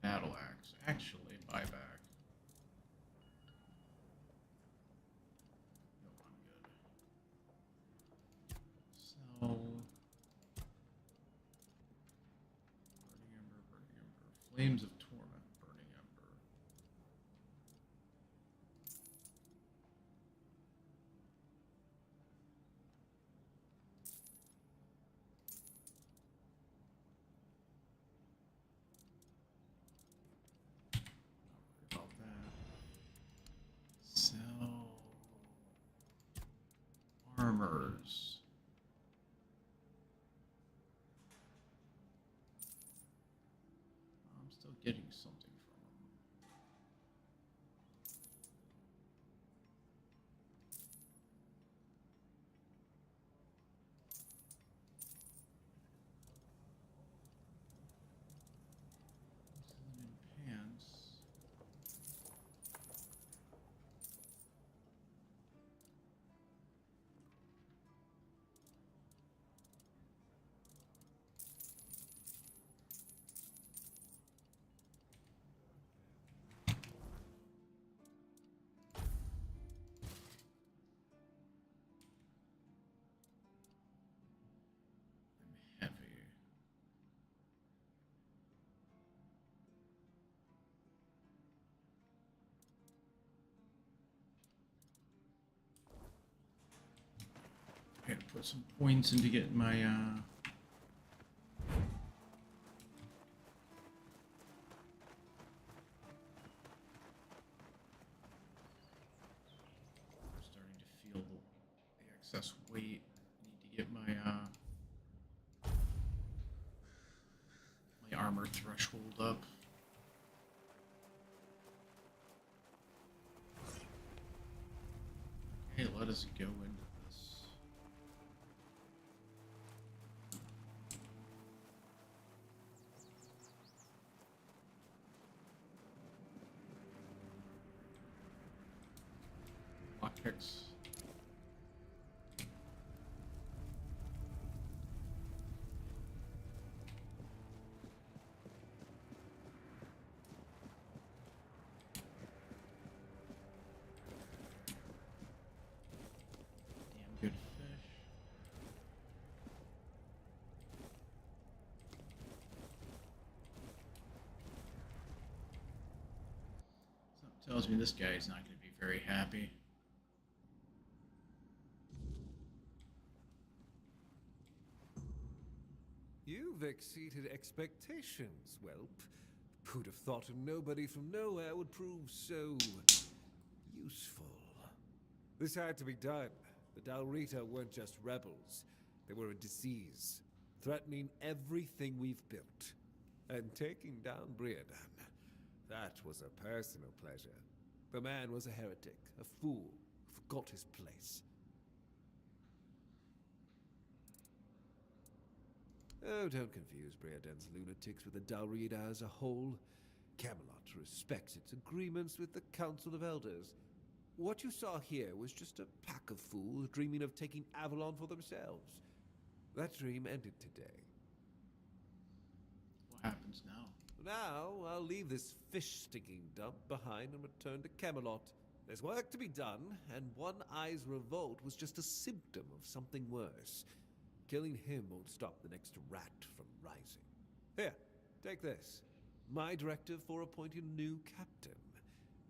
Battle axe. Actually, buyback. No, I'm good. Sell. Burning Ember. Flames of Torment. Burning Ember.
armors. I'm still getting something from them. Pants. I'm heavy. I gotta put some points into getting my starting to feel the excess weight. I need to get my my armor threshold up. Okay, let us go into this. Lockpicks. Damn good fish. Something tells me this guy's not going to be very happy.
You've exceeded expectations, whelp. Who'd have thought a nobody from nowhere would prove so useful? This had to be done. The Dalrita weren't just rebels. They were a disease, threatening everything we've built. And taking down Briadan, that was a personal pleasure. The man was a heretic, a fool, who forgot his place. Oh, don't confuse Briadan's lunatics with the Dalrita as a whole. Camelot respects its agreements with the Council of Elders. What you saw here was just a pack of fools dreaming of taking Avalon for themselves. That dream ended today.
What happens now?
Now, I'll leave this fish-stinking dump behind and return to Camelot. There's work to be done, and One Eye's revolt was just a symptom of something worse. Killing him won't stop the next rat from rising. Here, take this. My directive for appointing a new captain.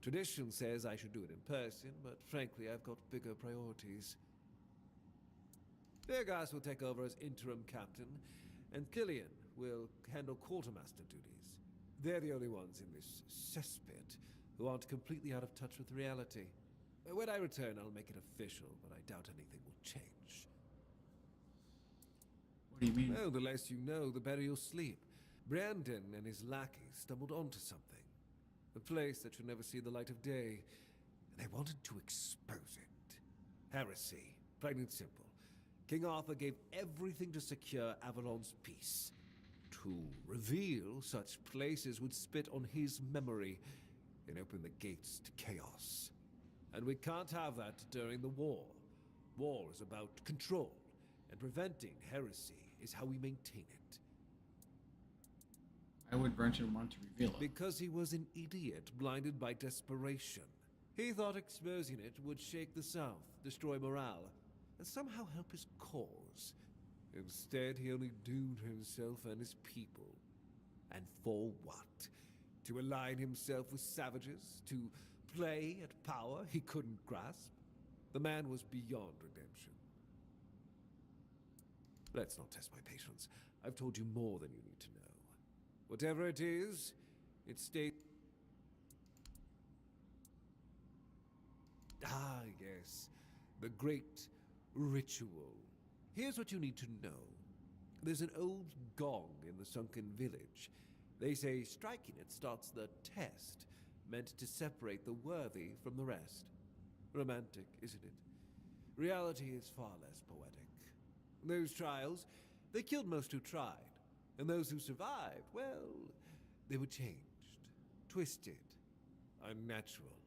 Tradition says I should do it in person, but frankly, I've got bigger priorities. Virgas will take over as interim captain, and Killian will handle quartermaster duties. They're the only ones in this cesspit who aren't completely out of touch with reality. When I return, I'll make it official, but I doubt anything will change.
What do you mean?
Oh, the less you know, the better you'll sleep. Brandon and his lackeys stumbled onto something. A place that should never see the light of day. And they wanted to expose it. Heresy. Plain and simple. King Arthur gave everything to secure Avalon's peace. To reveal such places would spit on his memory and open the gates to chaos. And we can't have that during the war. War is about control, and preventing heresy is how we maintain it.
Why would Brenton want to reveal it?
Because he was an idiot, blinded by desperation. He thought exposing it would shake the South, destroy morale, and somehow help his cause. Instead, he only doomed himself and his people. And for what? To align himself with savages? To play at power he couldn't grasp? The man was beyond redemption. Let's not test my patience. I've told you more than you need to know. Whatever it is, it stays... Ah, yes. The great Ritual. Here's what you need to know. There's an old gong in the sunken village. They say striking it starts the test, meant to separate the worthy from the rest. Romantic, isn't it? Reality is far less poetic. Those trials, they killed most who tried. And those who survived, well, they were changed, twisted, unnatural.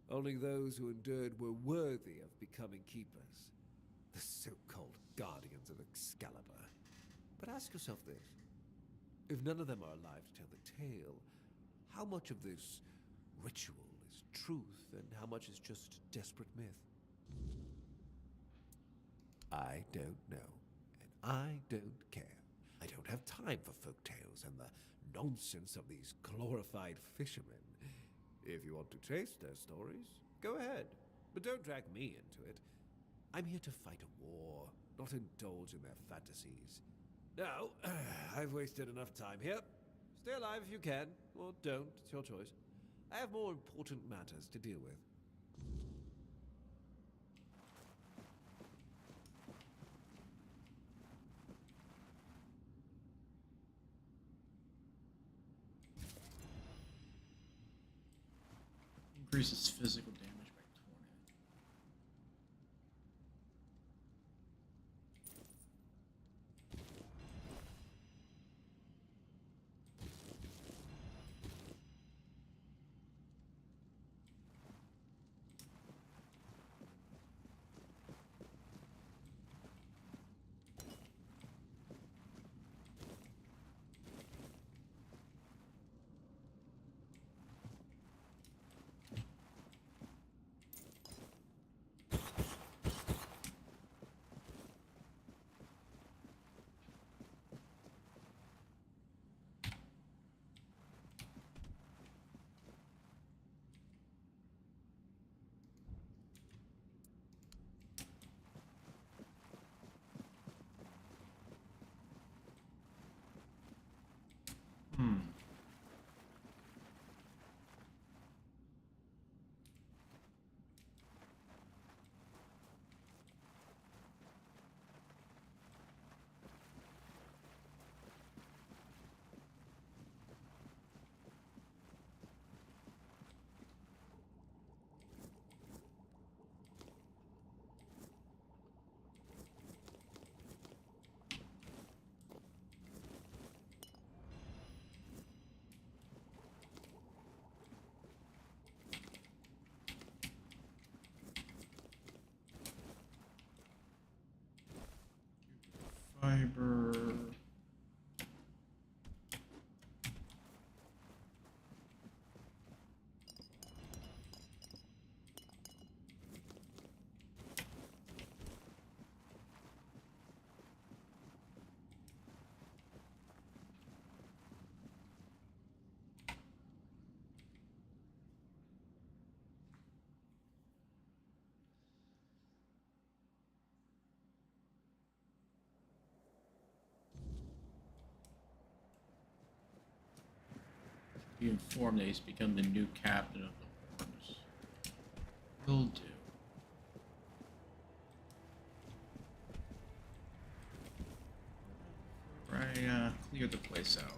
Only those who endured were worthy of becoming keepers. The so-called guardians of Excalibur. But ask yourself this. If none of them are alive to tell the tale, how much of this ritual is truth and how much is just desperate myth? I don't know, and I don't care. I don't have time for folk tales and the nonsense of these glorified fishermen. If you want to chase their stories, go ahead, but don't drag me into it. I'm here to fight a war, not indulge in their fantasies. Now, I've wasted enough time here. Stay alive if you can, or don't, it's your choice. I have more important matters to deal with.
Increases physical damage by 20. Fiber. Be informed that he's become the new captain of the Horns. Will do. Right, clear the place out.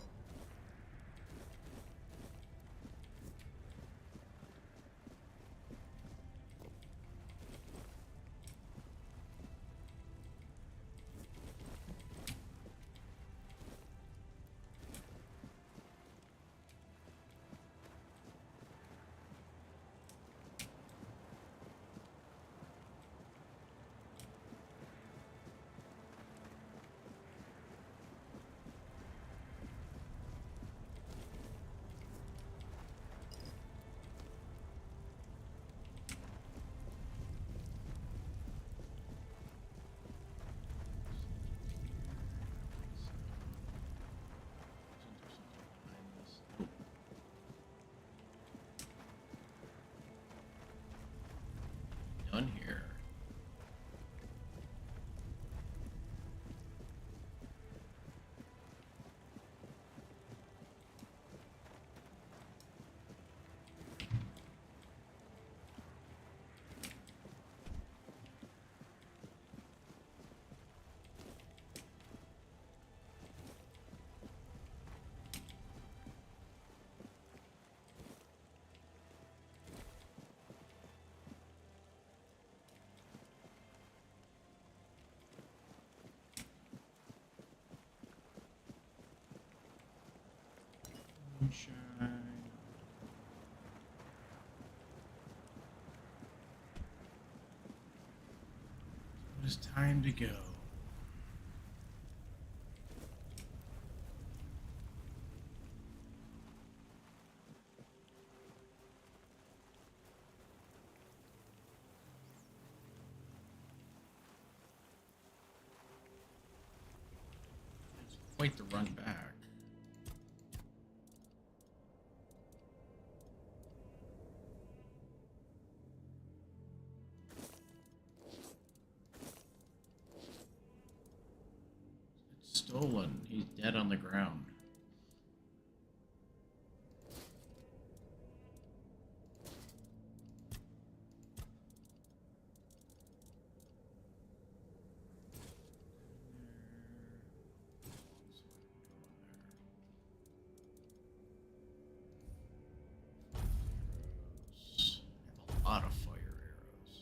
Sunshine. It's time to go. It's quite the run back. Stolen. He's dead on the ground. Have a lot of fire arrows.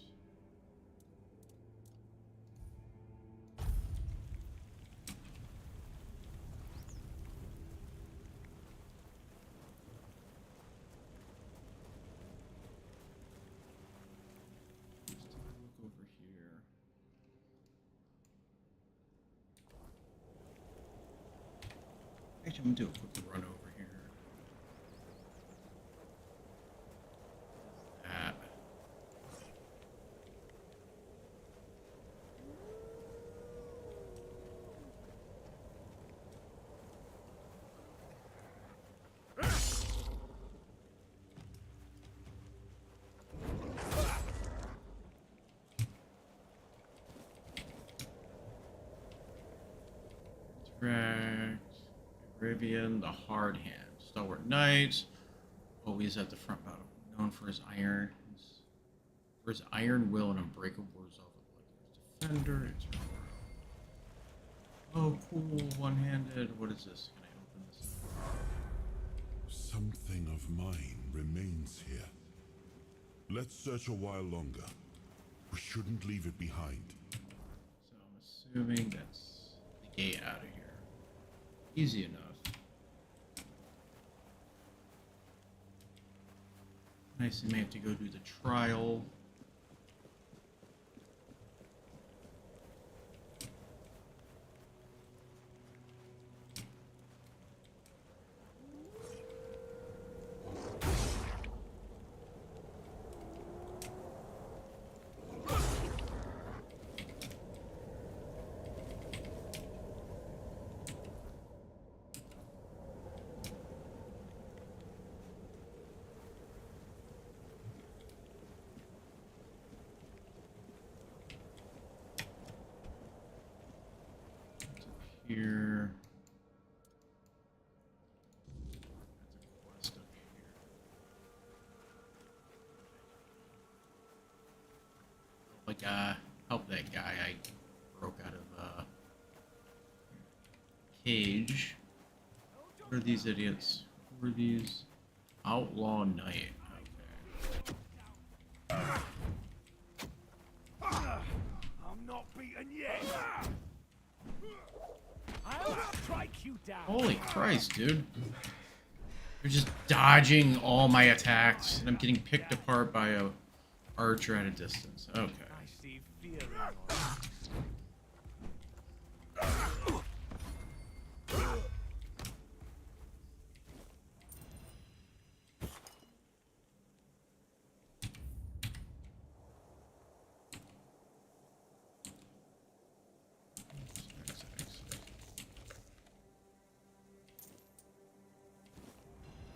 Look over here. Actually, I'm gonna do a quick run over here. That. Correct. Arabian, the hard hand. Stalwart knight. Always at the front battle. Known for his iron will and unbreakable resolve. Defender. Oh, cool. One-handed. What is this? Can I open this up?
Something of mine remains here. Let's search a while longer. We shouldn't leave it behind.
So I'm assuming that's the gate out of here. Easy enough. Nice, I may have to go do the trial. Here. That's a quest up here. Like, help that guy I broke out of, cage. What are these idiots? Who are these? Outlaw Knight. Okay.
I'm not beaten yet. I'll strike you down.
Holy Christ, dude. They're just dodging all my attacks, and I'm getting picked apart by a archer at a distance. Okay.
I see fear in your eyes.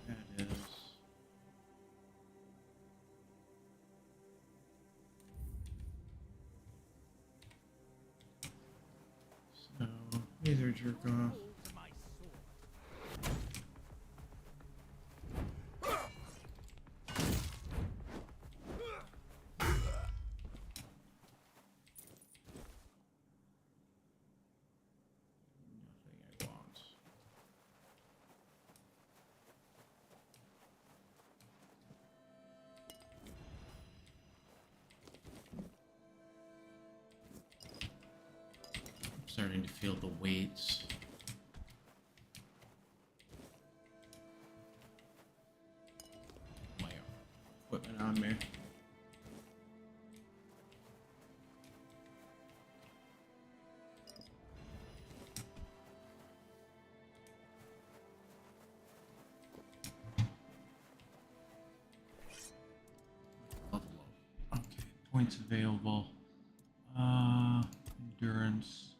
That is. So, either jerk off. Nothing I want. I'm starting to feel the weights. equipment on me. Okay, points available. Endurance.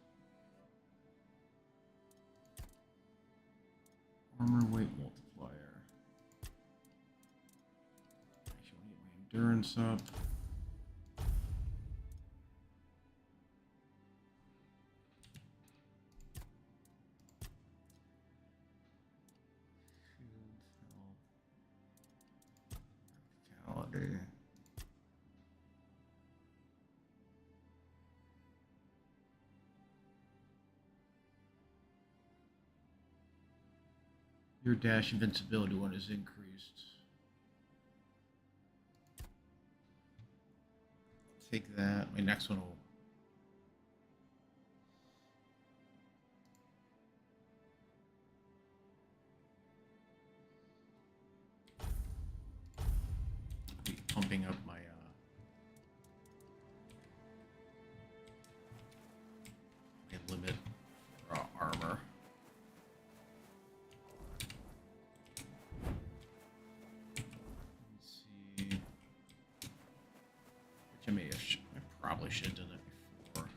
Armor weight multiplier. Actually, I need my endurance up. Vitality. Your dash invincibility one is increased. Take that. My next one will. Be pumping up my limit for armor. I probably should have done that before.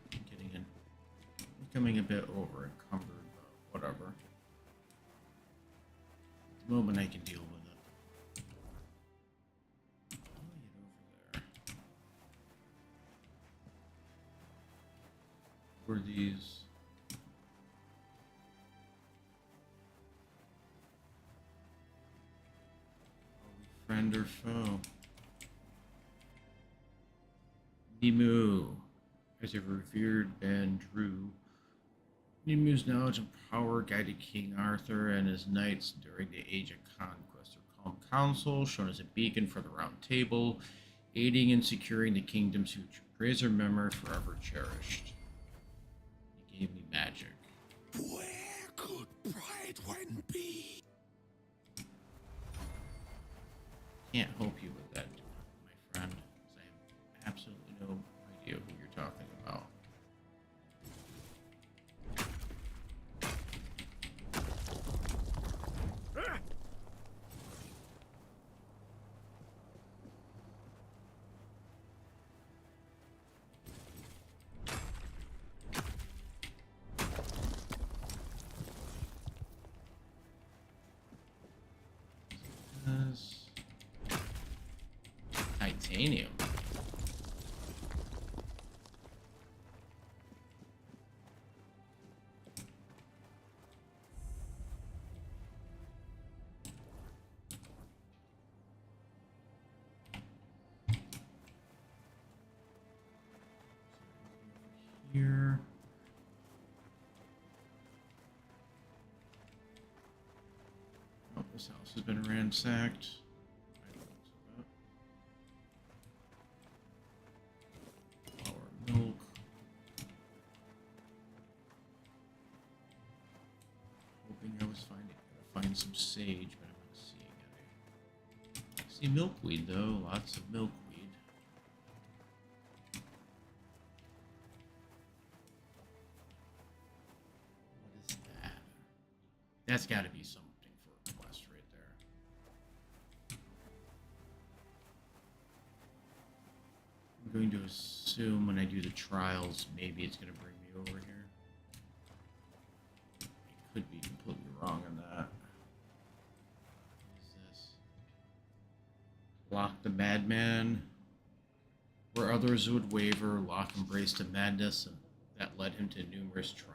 Becoming a bit over encumbered, but whatever. At the moment I can deal with it. How do I get over there? Were these? Are we friend or foe? Nimue, as a revered band Drew. Nimue's knowledge and power guided King Arthur and his knights during the Age of Conquest. Her calm counsel, shown as a beacon for the Round Table, aiding in securing the kingdom's future. Praise her memory forever cherished. He gave me magic.
Where could Brightwind be?
Can't help you with that, my friend. I have absolutely no idea who you're talking about. Titanium. Here. Oh, this house has been ransacked. Milk. Hoping I was gonna find some sage, but I'm not seeing any. I see milkweed though, lots of milkweed. What is that? That's got to be something for a quest right there. I'm going to assume when I do the trials, maybe it's going to bring me over here. I could be completely wrong on that. What is this? Locke the Madman. Where others would waver, Locke embraced a madness that led him to numerous triumphs.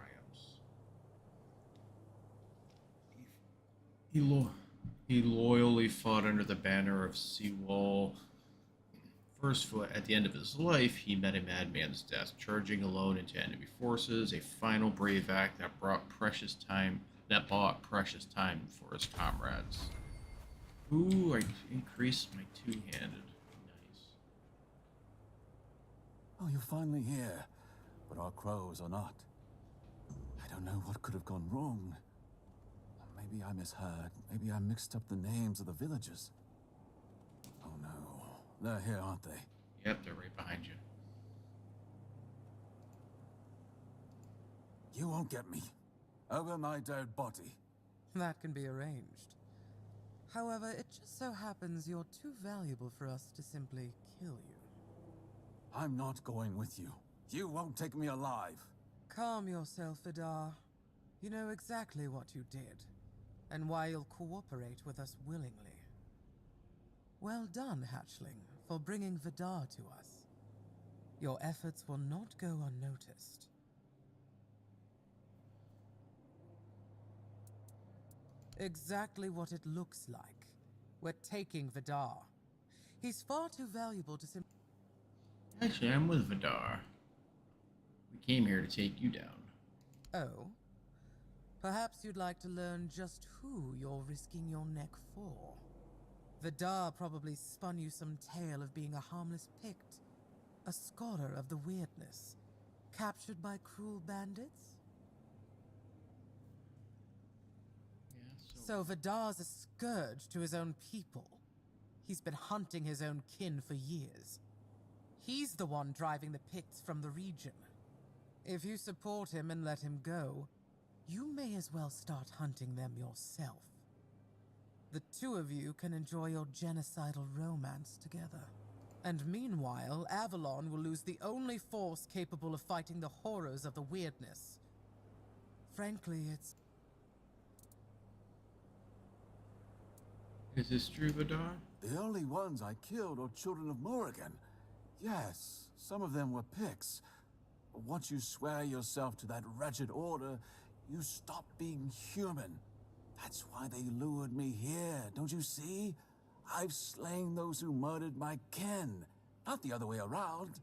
He loyally fought under the banner of Seawall. First foot, at the end of his life, he met a madman's death, charging alone into enemy forces, a final brave act that bought precious time for his comrades. Ooh, I increased my two-handed. Nice.
Oh, you're finally here, but our crows are not. I don't know what could have gone wrong. Maybe I misheard. Maybe I mixed up the names of the villagers. Oh no. They're here, aren't they?
Yep, they're right behind you.
You won't get me. Over my dead body.
That can be arranged. However, it just so happens you're too valuable for us to simply kill you.
I'm not going with you. You won't take me alive.
Calm yourself, Vidar. You know exactly what you did, and why you'll cooperate with us willingly. Well done, Hatchling, for bringing Vidar to us. Your efforts will not go unnoticed. Exactly what it looks like. We're taking Vidar. He's far too valuable to
Actually, I'm with Vidar. We came here to take you down.
Oh? Perhaps you'd like to learn just who you're risking your neck for. Vidar probably spun you some tale of being a harmless Pict, a scholar of the weirdness, captured by cruel bandits? So Vidar's a scourge to his own people. He's been hunting his own kin for years. He's the one driving the Picts from the region. If you support him and let him go, you may as well start hunting them yourself. The two of you can enjoy your genocidal romance together. And meanwhile, Avalon will lose the only force capable of fighting the horrors of the weirdness. Frankly, it's...
Is this true, Vidar?
The only ones I killed are children of Morrigan. Yes, some of them were Picts. But once you swear yourself to that wretched order, you stop being human. That's why they lured me here, don't you see? I've slain those who murdered my kin, not the other way around.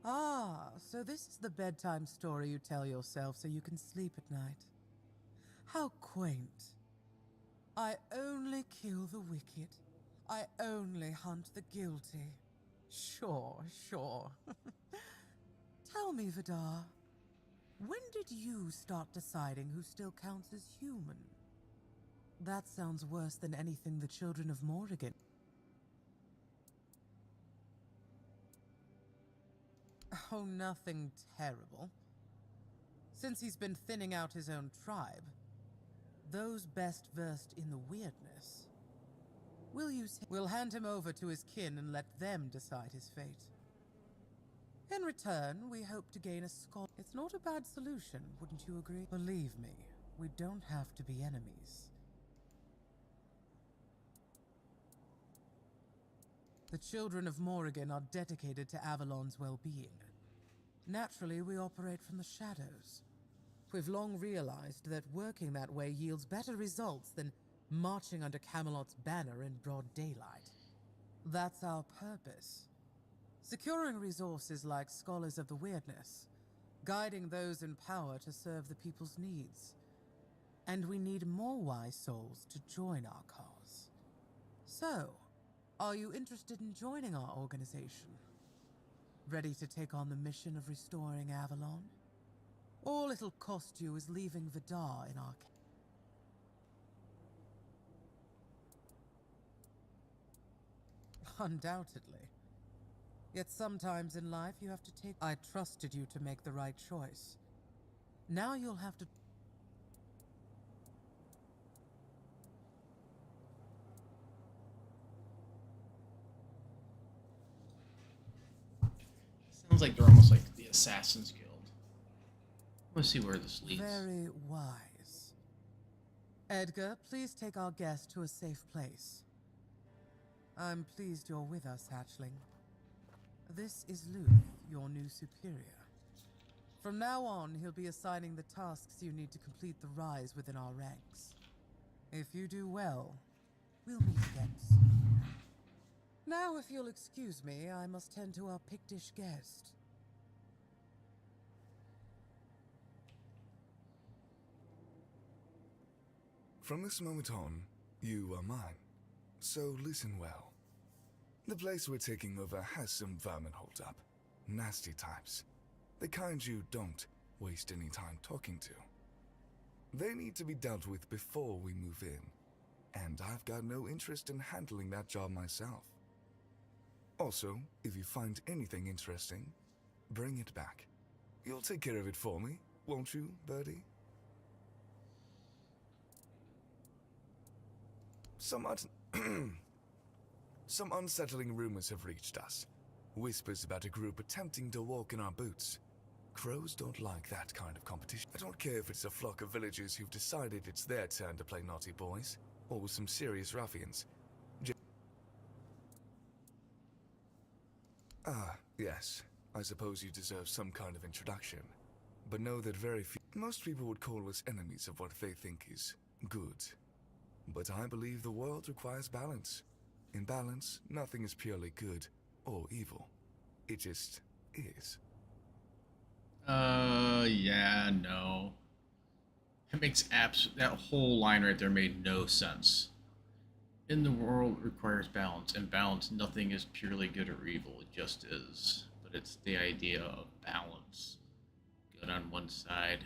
Ah, so this is the bedtime story you tell yourself so you can sleep at night. How quaint. I only kill the wicked. I only hunt the guilty. Sure, sure. Tell me, Vidar, when did you start deciding who still counts as human? That sounds worse than anything the children of Morrigan. Oh, nothing terrible. Since he's been thinning out his own tribe, those best versed in the weirdness, we'll hand him over to his kin and let them decide his fate. In return, we hope to gain a scholar. It's not a bad solution, wouldn't you agree? Believe me, we don't have to be enemies. The children of Morrigan are dedicated to Avalon's well-being. Naturally, we operate from the shadows. We've long realized that working that way yields better results than marching under Camelot's banner in broad daylight. That's our purpose. Securing resources like Scholars of the Weirdness, guiding those in power to serve the people's needs. And we need more wise souls to join our cause. So, are you interested in joining our organization? Ready to take on the mission of restoring Avalon? All it'll cost you is leaving Vidar in our Undoubtedly. Yet sometimes in life you have to take... I trusted you to make the right choice. Now you'll have to...
Sounds like they're almost like the Assassin's Guild. Let's see where this leads.
Very wise. Edgar, please take our guest to a safe place. I'm pleased you're with us, Hatchling. This is Luke, your new superior. From now on, he'll be assigning the tasks you need to complete the rise within our ranks. If you do well, we'll meet again soon. Now, if you'll excuse me, I must tend to our Pictish guest.
From this moment on, you are mine. So listen well. The place we're taking over has some vermin holed up. Nasty types. The kind you don't waste any time talking to. They need to be dealt with before we move in. And I've got no interest in handling that job myself. Also, if you find anything interesting, bring it back. You'll take care of it for me, won't you, Birdie? Some unsettling rumors have reached us. Whispers about a group attempting to walk in our boots. Crows don't like that kind of competition. I don't care if it's a flock of villagers who've decided it's their turn to play naughty boys, or some serious ruffians. Ah, yes. I suppose you deserve some kind of introduction. But know that most people would call us enemies of what they think is good. But I believe the world requires balance. In balance, nothing is purely good or evil. It just is.
Yeah, no. It makes that whole line right there made no sense. In the world requires balance, and balance, nothing is purely good or evil, it just is. But it's the idea of balance. Good on one side,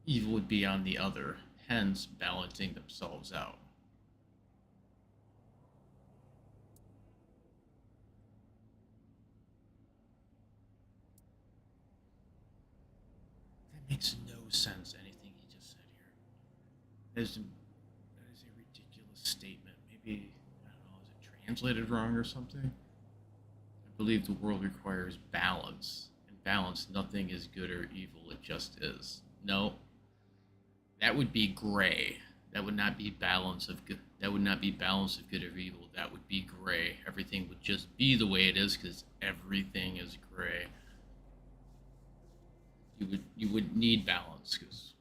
evil would be on the other, hence balancing themselves out. That makes no sense, anything he just said here. That is a ridiculous statement. Maybe, I don't know, is it translated wrong or something? I believe the world requires balance. In balance, nothing is good or evil, it just is. No. That would be gray. That would not be balance of good. That would not be balance of good or evil. That would be gray. Everything would just be the way it is because everything is gray. You would need balance because,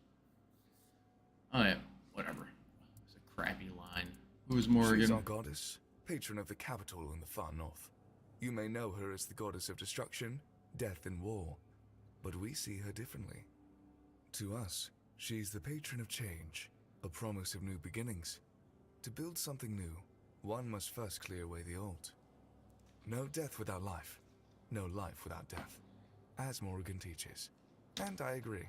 oh yeah, whatever. It's a crappy line. Who's Morrigan?
She's our goddess, patron of the capital in the far north. You may know her as the goddess of destruction, death, and war, but we see her differently. To us, she's the patron of change, a promise of new beginnings. To build something new, one must first clear away the old. No death without life, no life without death, as Morrigan teaches. And I agree.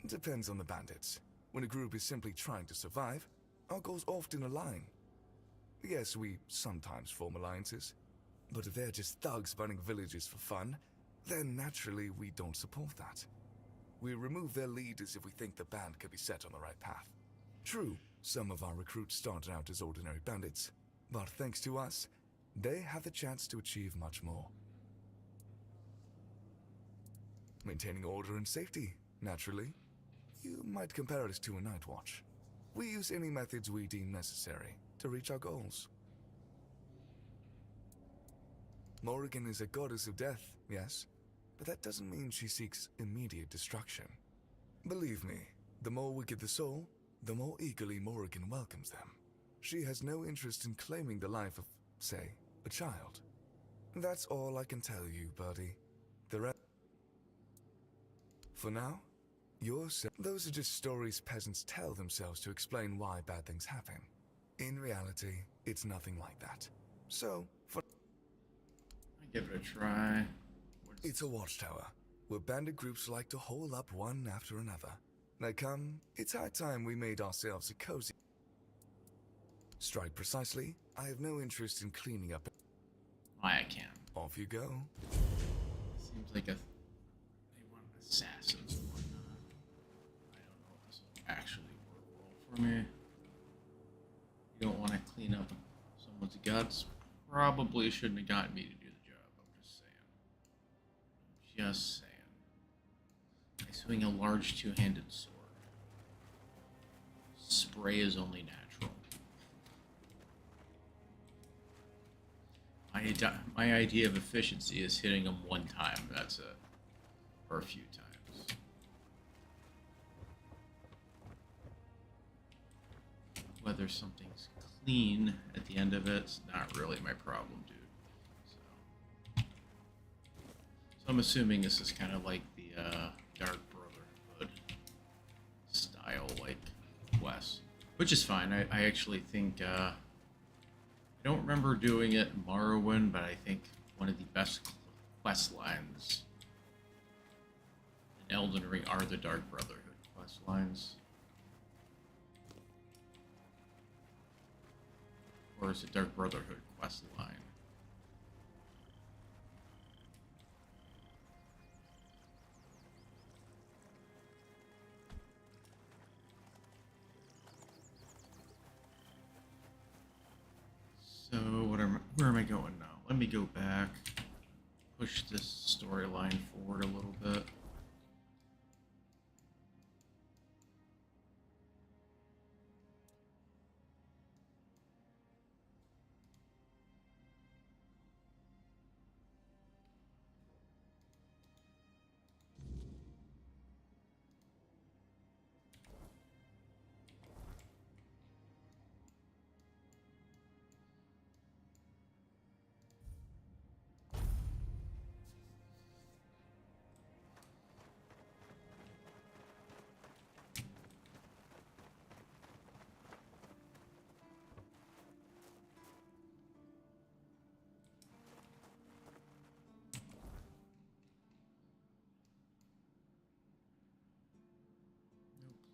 Depends on the bandits. When a group is simply trying to survive, our goals often align. Yes, we sometimes form alliances, but if they're just thugs burning villages for fun, then naturally we don't support that. We remove their leaders if we think the band could be set on the right path. True, some of our recruits started out as ordinary bandits, but thanks to us, they have the chance to achieve much more. Maintaining order and safety, naturally. You might compare us to a night watch. We use any methods we deem necessary to reach our goals. Morrigan is a goddess of death, yes, but that doesn't mean she seeks immediate destruction. Believe me, the more wicked the soul, the more eagerly Morrigan welcomes them. She has no interest in claiming the life of, say, a child. That's all I can tell you, Birdie. The rest... For now, those are just stories peasants tell themselves to explain why bad things happen. In reality, it's nothing like that. So, for...
I give it a try.
It's a watchtower, where bandit groups like to hole up one after another. Now come, it's high time we made ourselves a cozy... Strike precisely, I have no interest in cleaning up...
Why I can.
Off you go.
Seems like they want assassins and whatnot. I don't know if this will actually work well for me. You don't want to clean up someone's guts. Probably shouldn't have gotten me to do the job. I'm just saying. Just saying. I swing a large two-handed sword. Spray is only natural. My idea of efficiency is hitting them one time. That's it. Or a few times. Whether something's clean at the end of it's not really my problem, dude. So I'm assuming this is kind of like the Dark Brotherhood style, like quest, which is fine. I actually think I don't remember doing it in Morrowind, but I think one of the best quest lines in Elden Ring are the Dark Brotherhood quest lines. Or is it Dark Brotherhood quest line? So where am I going now? Let me go back, push this storyline forward a little bit.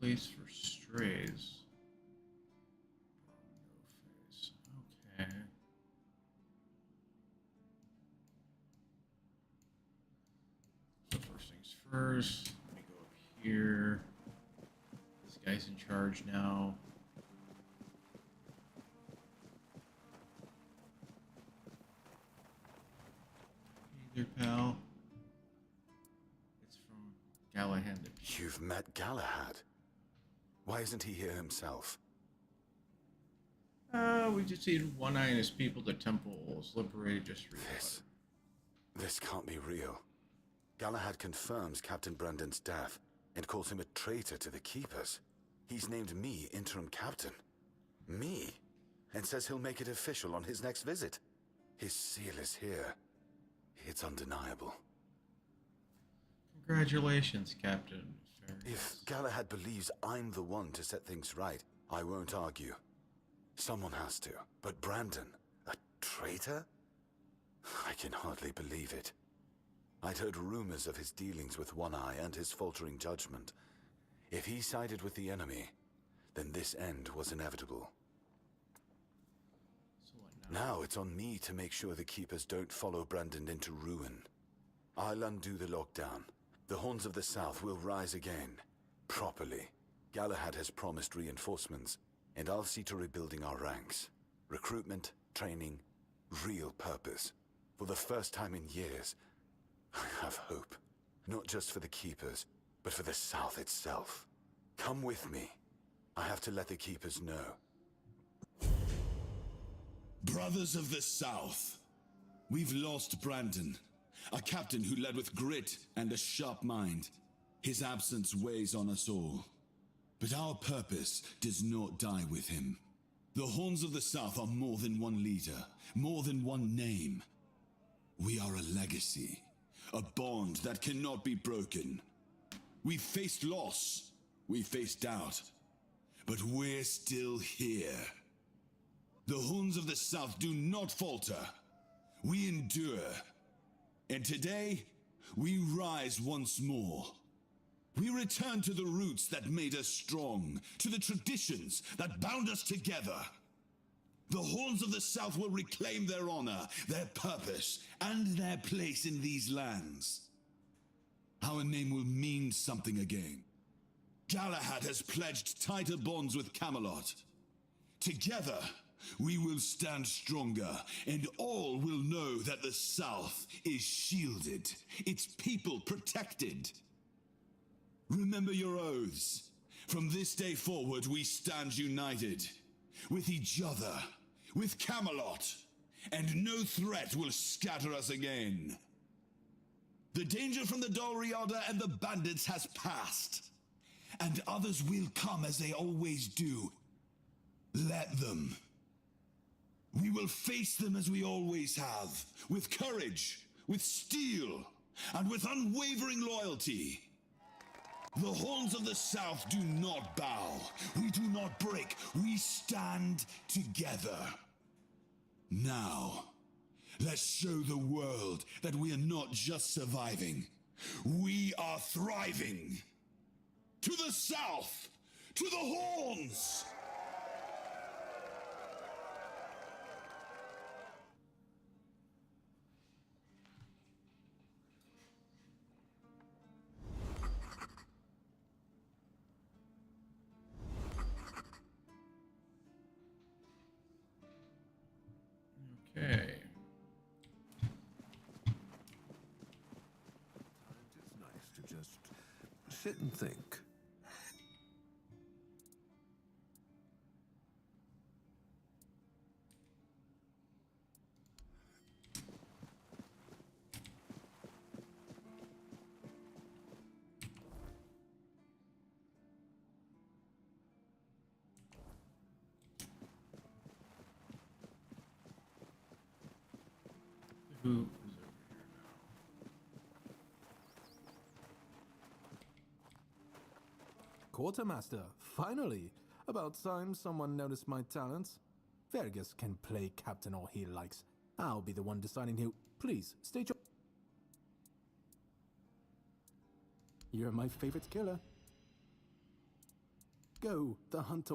Place for strays. No face. Okay. So first things first, let me go up here. This guy's in charge now. Hey there, pal. It's from Galahad.
You've met Galahad. Why isn't he here himself?
We just seen One Eye and his people. The temple was liberated just recently.
This can't be real. Galahad confirms Captain Brendan's death and calls him a traitor to the Keepers. He's named me interim captain. Me? And says he'll make it official on his next visit. His seal is here. It's undeniable.
Congratulations, Captain.
If Galahad believes I'm the one to set things right, I won't argue. Someone has to. But Brandon, a traitor? I can hardly believe it. I'd heard rumors of his dealings with One Eye and his faltering judgment. If he sided with the enemy, then this end was inevitable.
So what now?
Now it's on me to make sure the Keepers don't follow Brandon into ruin. I'll undo the lockdown. The Horns of the South will rise again, properly. Galahad has promised reinforcements, and I'll see to rebuilding our ranks. Recruitment, training, real purpose. For the first time in years, I have hope. Not just for the Keepers, but for the South itself. Come with me. I have to let the Keepers know.
Brothers of the South, we've lost Brandon. A captain who led with grit and a sharp mind. His absence weighs on us all. But our purpose does not die with him. The Horns of the South are more than one leader, more than one name. We are a legacy, a bond that cannot be broken. We faced loss, we faced doubt, but we're still here. The Horns of the South do not falter. We endure. And today, we rise once more. We return to the roots that made us strong, to the traditions that bound us together. The Horns of the South will reclaim their honor, their purpose, and their place in these lands. Our name will mean something again. Galahad has pledged tighter bonds with Camelot. Together, we will stand stronger, and all will know that the South is shielded, its people protected. Remember your oaths. From this day forward, we stand united. With each other, with Camelot, and no threat will scatter us again. The danger from the Dalriada and the bandits has passed, and others will come as they always do. Let them. We will face them as we always have, with courage, with steel, and with unwavering loyalty. The Horns of the South do not bow. We do not break. We stand together. Now, Let's show the world that we are not just surviving. We are thriving. To the south! To the horns!
Okay.
It's nice to just sit and think.
Who is over here now?
Quartermaster, finally! About time someone noticed my talents. Vergus can play captain all he likes. I'll be the one deciding who. Please, state your... You're my favorite killer. Go, the hunter...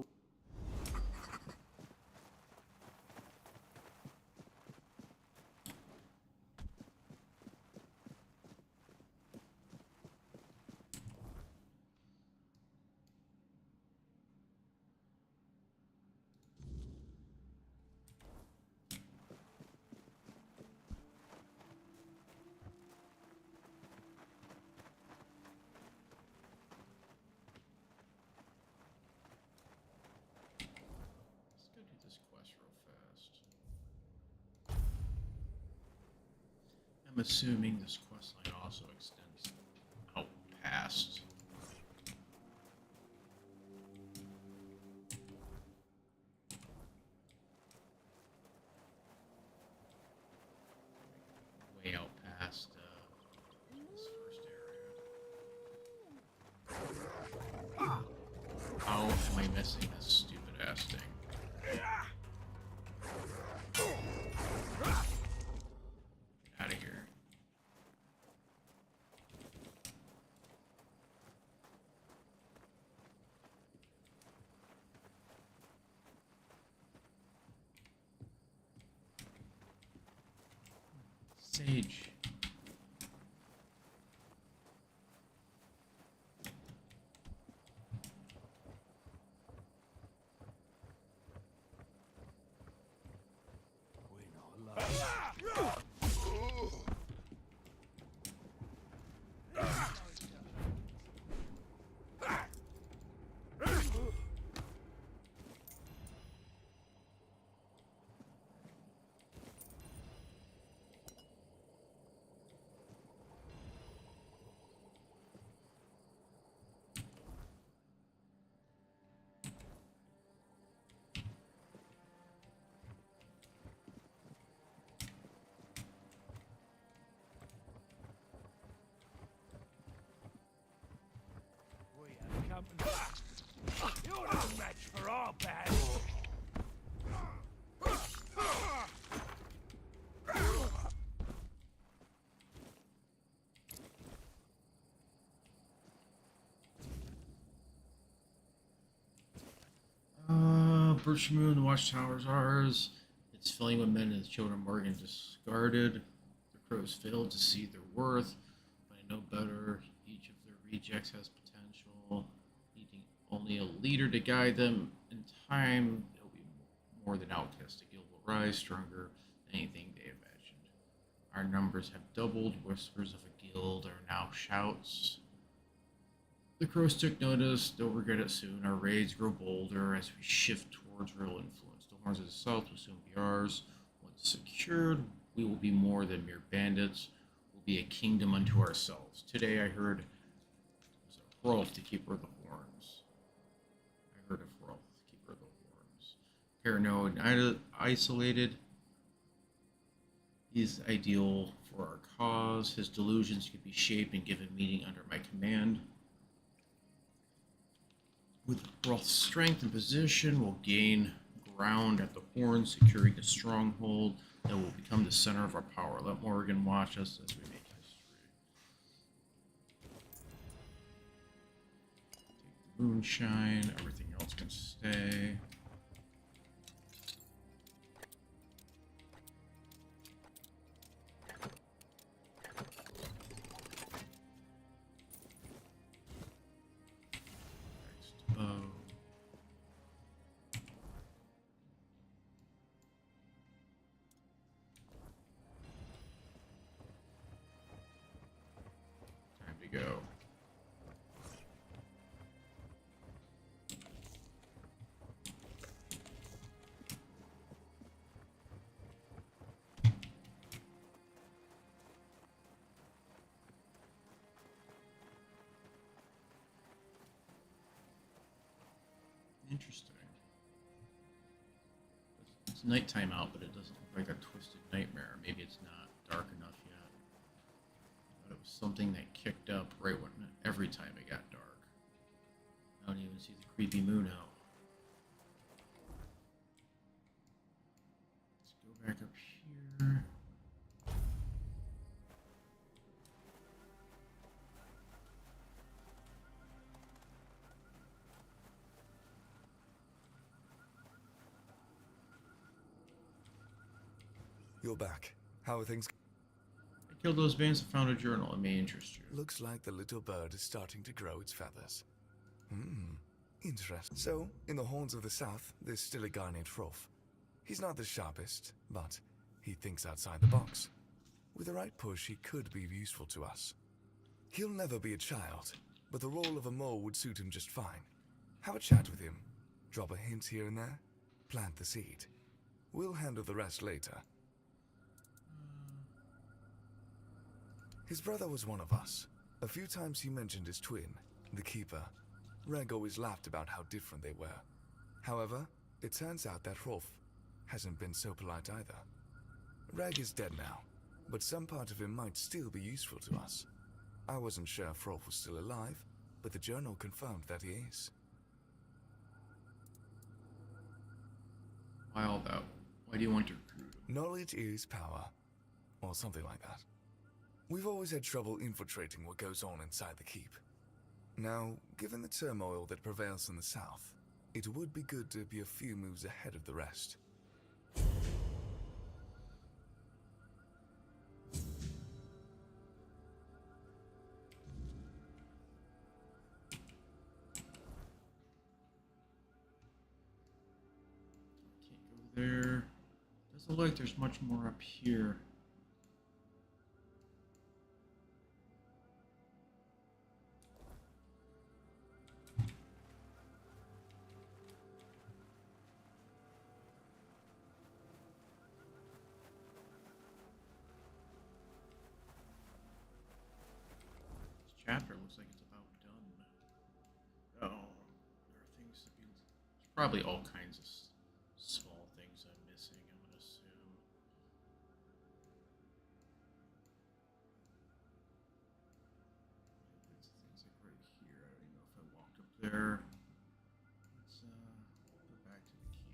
Let's go do this quest real fast. I'm assuming this quest line also extends out past. Way out past this first area. How am I missing this stupid ass thing? Out of here. Sage.
You're no match for our band.
Birch Moon, the watchtower's ours. It's filling with men and the children Morgan discarded. The crows failed to see their worth, but I know better. Each of their rejects has potential. Needing only a leader to guide them. In time, they'll be more than outcasts. The guild will rise stronger than anything they imagined. Our numbers have doubled. Whispers of a guild are now shouts. The crows took notice. They'll regret it soon. Our raids grow bolder as we shift towards real influence. The horns of the south will soon be ours. Once secured, we will be more than mere bandits. We'll be a kingdom unto ourselves. Today I heard it was a Hrolf, the keeper of the horns. I heard of Hrolf, the keeper of the horns. Paranoid and isolated. He is ideal for our cause. His delusions could be shaped and given meaning under my command. With Hrolf's strength and position, we'll gain round at the horn, securing the stronghold that will become the center of our power. Let Morrigan watch us as we make history. Take the moonshine. Everything else can stay. Next bow. Time to go. Interesting. It's nighttime out, but it doesn't look like a twisted nightmare. Maybe it's not dark enough yet. But it was something that kicked up right when every time it got dark. I don't even see the creepy moon out. Let's go back up here.
You're back. How are things?
I killed those bands and found a journal. It may interest you.
Looks like the little bird is starting to grow its feathers. Interesting. So, in the horns of the south, there's still a guy named Hrolf. He's not the sharpest, but he thinks outside the box. With the right push, he could be useful to us. He'll never be a child, but the role of a mole would suit him just fine. Have a chat with him. Drop a hint here and there. Plant the seed. We'll handle the rest later. His brother was one of us. A few times he mentioned his twin, the Keeper. Reg always laughed about how different they were. However, it turns out that Hrolf hasn't been so polite either. Reg is dead now, but some part of him might still be useful to us. I wasn't sure if Hrolf was still alive, but the journal confirmed that he is.
Why all that? Why do you want to recruit him?
Knowledge is power, or something like that. We've always had trouble infiltrating what goes on inside the keep. Now, given the turmoil that prevails in the south, it would be good to be a few moves ahead of the rest.
Can't go there. Doesn't look like there's much more up here. Chapter looks like it's about done. Oh, there are things to be. There's probably all kinds of small things I'm missing, I'm gonna assume. It's things like right here. I don't even know if I walked up there. Let's go back to the keep.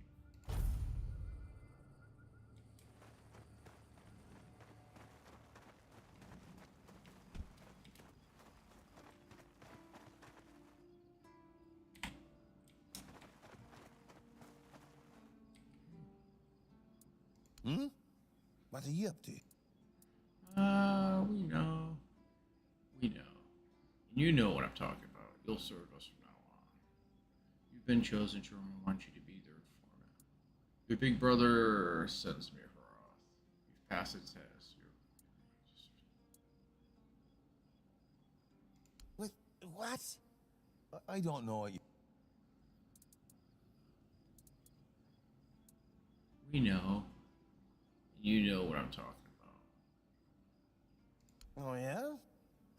What are you up to?
We know. We know. And you know what I'm talking about. You'll serve us from now on. You've been chosen, Sherman. I want you to be their informant. Your big brother sends me Hroth. You've passed the test.
What? I don't know what you...
We know. You know what I'm talking about.
Oh, yeah?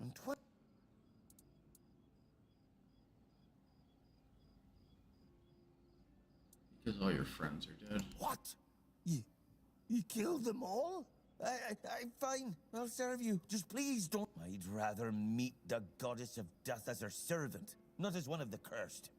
And what?
Because all your friends are dead.
What? You killed them all? I'm fine. I'll serve you. Just please don't... I'd rather meet the goddess of death as her servant, not as one of the cursed.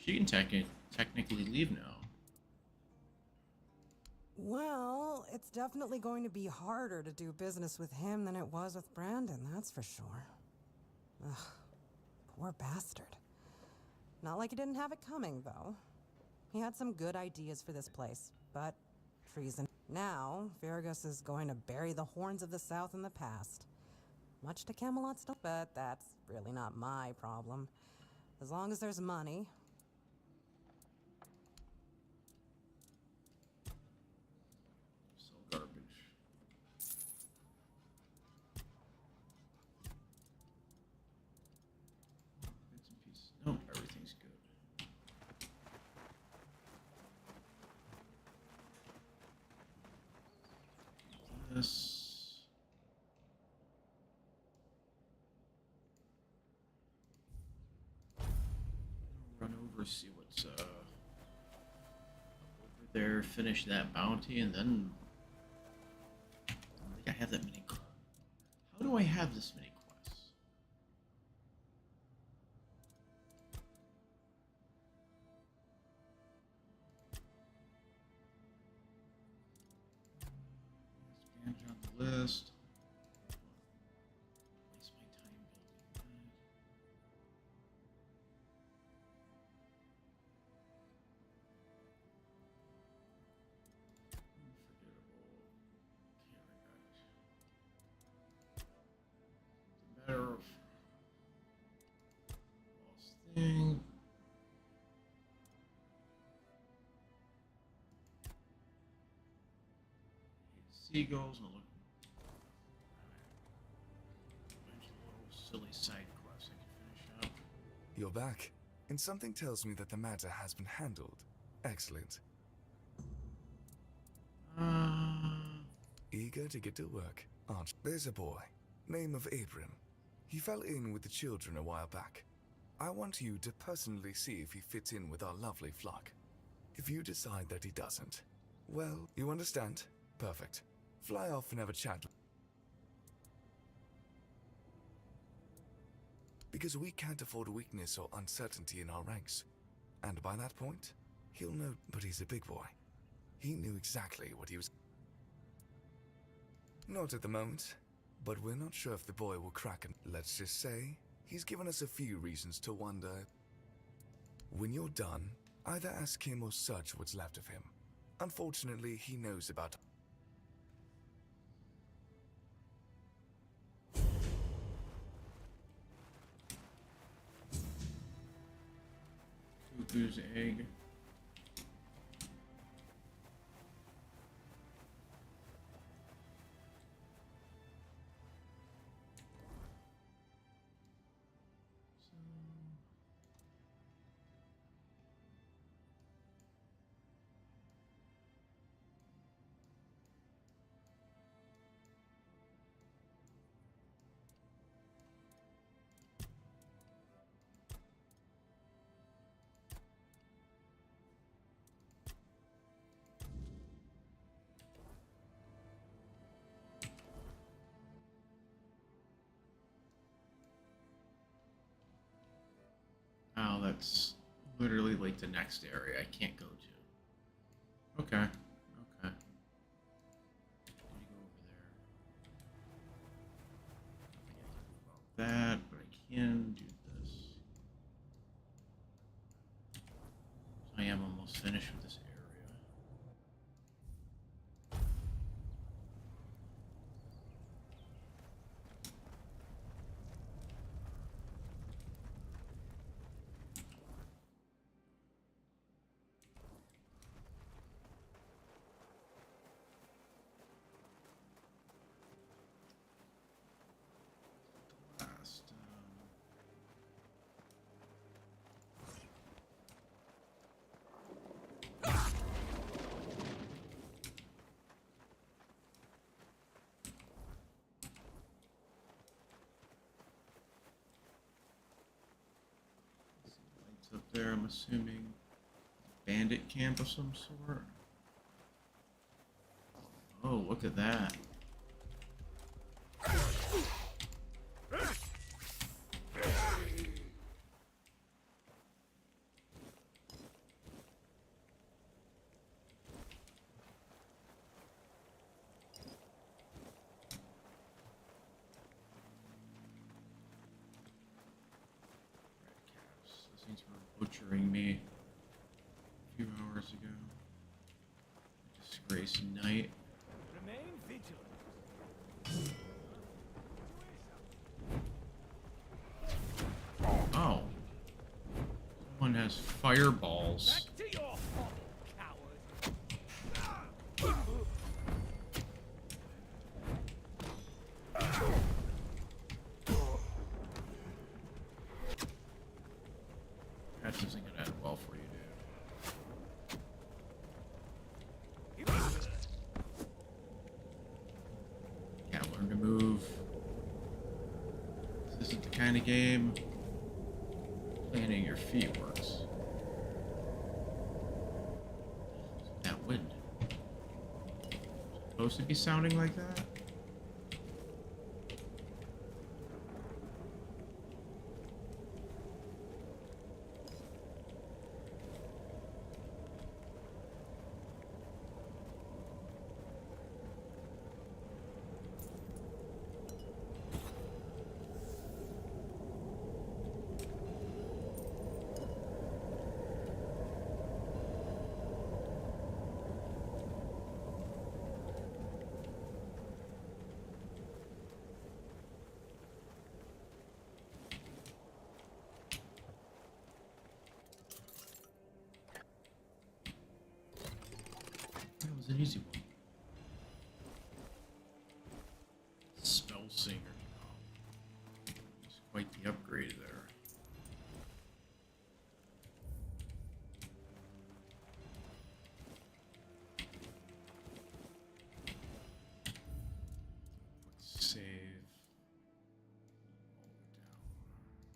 She can technically leave now.
Well, it's definitely going to be harder to do business with him than it was with Brandon, that's for sure. Ugh, poor bastard. Not like he didn't have it coming, though. He had some good ideas for this place, but treason. Now, Virgus is going to bury the horns of the South in the past. Much to Camelot's stuff, but that's really not my problem. As long as there's money.
So garbage. Bits and pieces. Nope, everything's good. This. Run over, see what's over there, finish that bounty, and then I don't think I have that many. How do I have this many quests? Bandage on the list. Waste my time building that. Matter of lost thing. Seagulls. No, look. There's a little silly side quest I can finish up.
You're back, and something tells me that the matter has been handled. Excellent. Eager to get to work, aren't you? There's a boy, name of Abram. He fell in with the children a while back. I want you to personally see if he fits in with our lovely flock. If you decide that he doesn't, well, you understand? Perfect. Fly off and have a chat. Because we can't afford weakness or uncertainty in our ranks. And by that point, he'll know, but he's a big boy. He knew exactly what he was. Not at the moment, but we're not sure if the boy will crack it. Let's just say, he's given us a few reasons to wonder. When you're done, either ask him or search what's left of him. Unfortunately, he knows about.
Cuckoo's egg. Oh, that's literally like the next area I can't go to. Okay. Okay. Let me go over there. That, but I can do this. I am almost finished with this area. Up there, I'm assuming bandit camp of some sort. Oh, look at that. Grace Knight.
Remain vigilant.
Oh. Someone has fireballs.
Back to your home, coward.
That doesn't gonna end well for you, dude. Can't learn to move. This isn't the kind of game planning your feet works. That wind. Supposed to be sounding like that? That was an easy one. Spell Singer. Oh, it's quite the upgrade there. Save.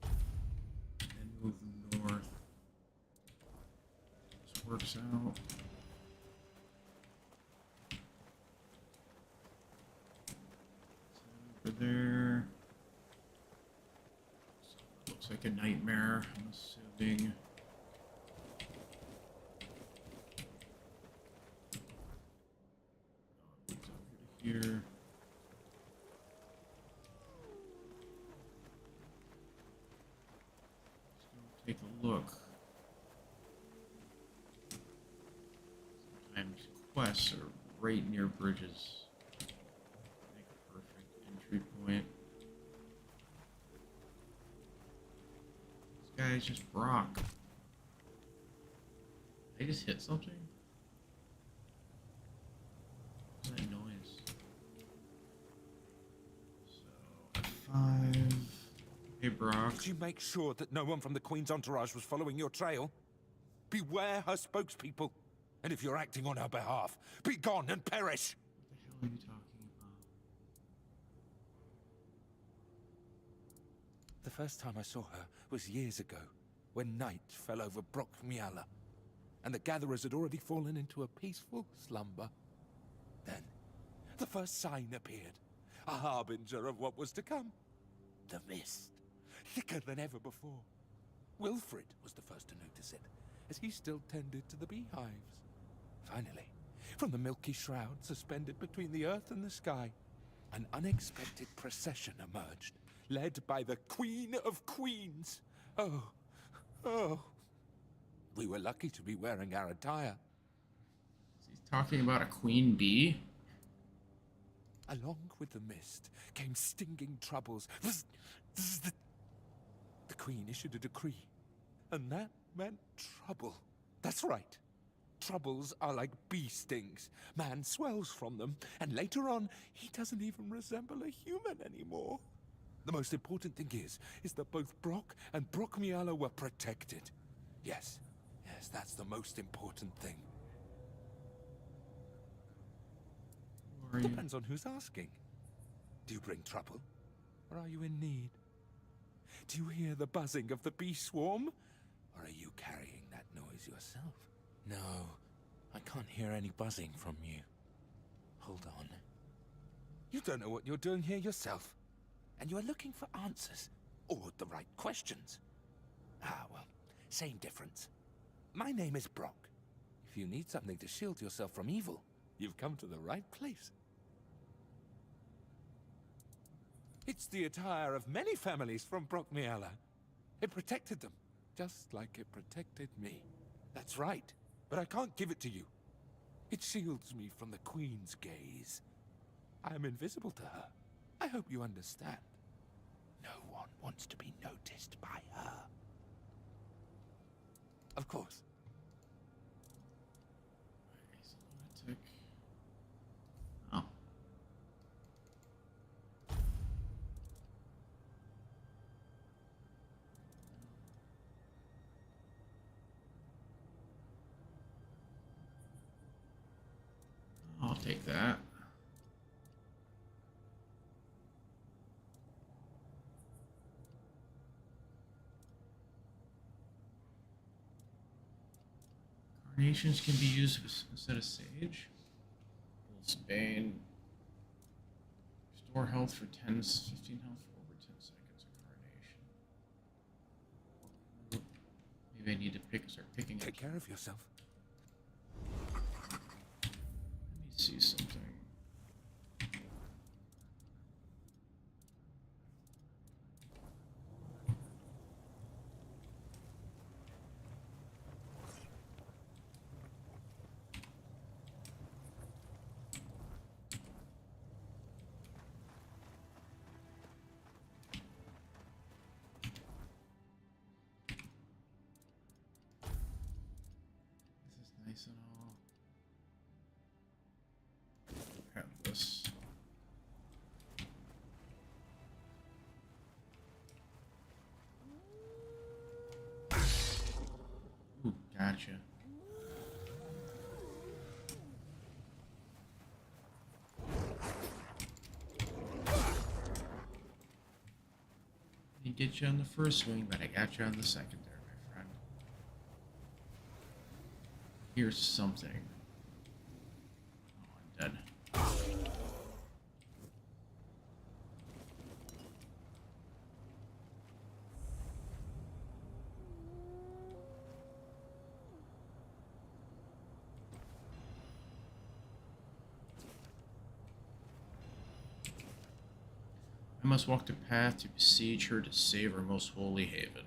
And move north. This works out. Over there. So looks like a nightmare, I'm assuming. It's over to here. Let's go take a look. Sometimes quests are right near bridges. Entry point. This guy is just Brock. I just hit something? What's that noise? So, F5. Hey, Brock.
Did you make sure that no one from the Queen's entourage was following your trail? Beware her spokespeople. And if you're acting on her behalf, be gone and perish!
What the hell are you talking?
The first time I saw her was years ago, when night fell over Brock Miala, and the gatherers had already fallen into a peaceful slumber. Then, the first sign appeared, a harbinger of what was to come. The mist, thicker than ever before. Wilfred was the first to notice it, as he still tended to the beehives. Finally, from the milky shroud suspended between the earth and the sky, an unexpected procession emerged, led by the Queen of Queens. Oh. We were lucky to be wearing our attire.
He's talking about a queen bee?
Along with the mist came stinging troubles. The Queen issued a decree, and that meant trouble. That's right. Troubles are like bee stings. Man swells from them, and later on, he doesn't even resemble a human anymore. The most important thing is that both Brock and Brock Miala were protected. Yes, that's the most important thing. Depends on who's asking. Do you bring trouble, or are you in need? Do you hear the buzzing of the bee swarm, or are you carrying that noise yourself? No, I can't hear any buzzing from you. Hold on. You don't know what you're doing here yourself. And you are looking for answers, or the right questions. Ah, well, same difference. My name is Brock. If you need something to shield yourself from evil, you've come to the right place. It's the attire of many families from Brock Miala. It protected them, just like it protected me. That's right, but I can't give it to you. It shields me from the Queen's gaze. I am invisible to her. I hope you understand. No one wants to be noticed by her. Of course.
Oh. I'll take that. Carnations can be used instead of sage. Bane. Restore health for 15 health for over 10 seconds. A carnation. Maybe I need to start picking.
Take care of yourself.
Let me see something. Nice and all. Have this. Ooh, gotcha. Didn't get you on the first swing, but I got you on the second there, my friend. Here's something. Oh, I'm dead. I must walk the path to besiege her to save her most holy haven.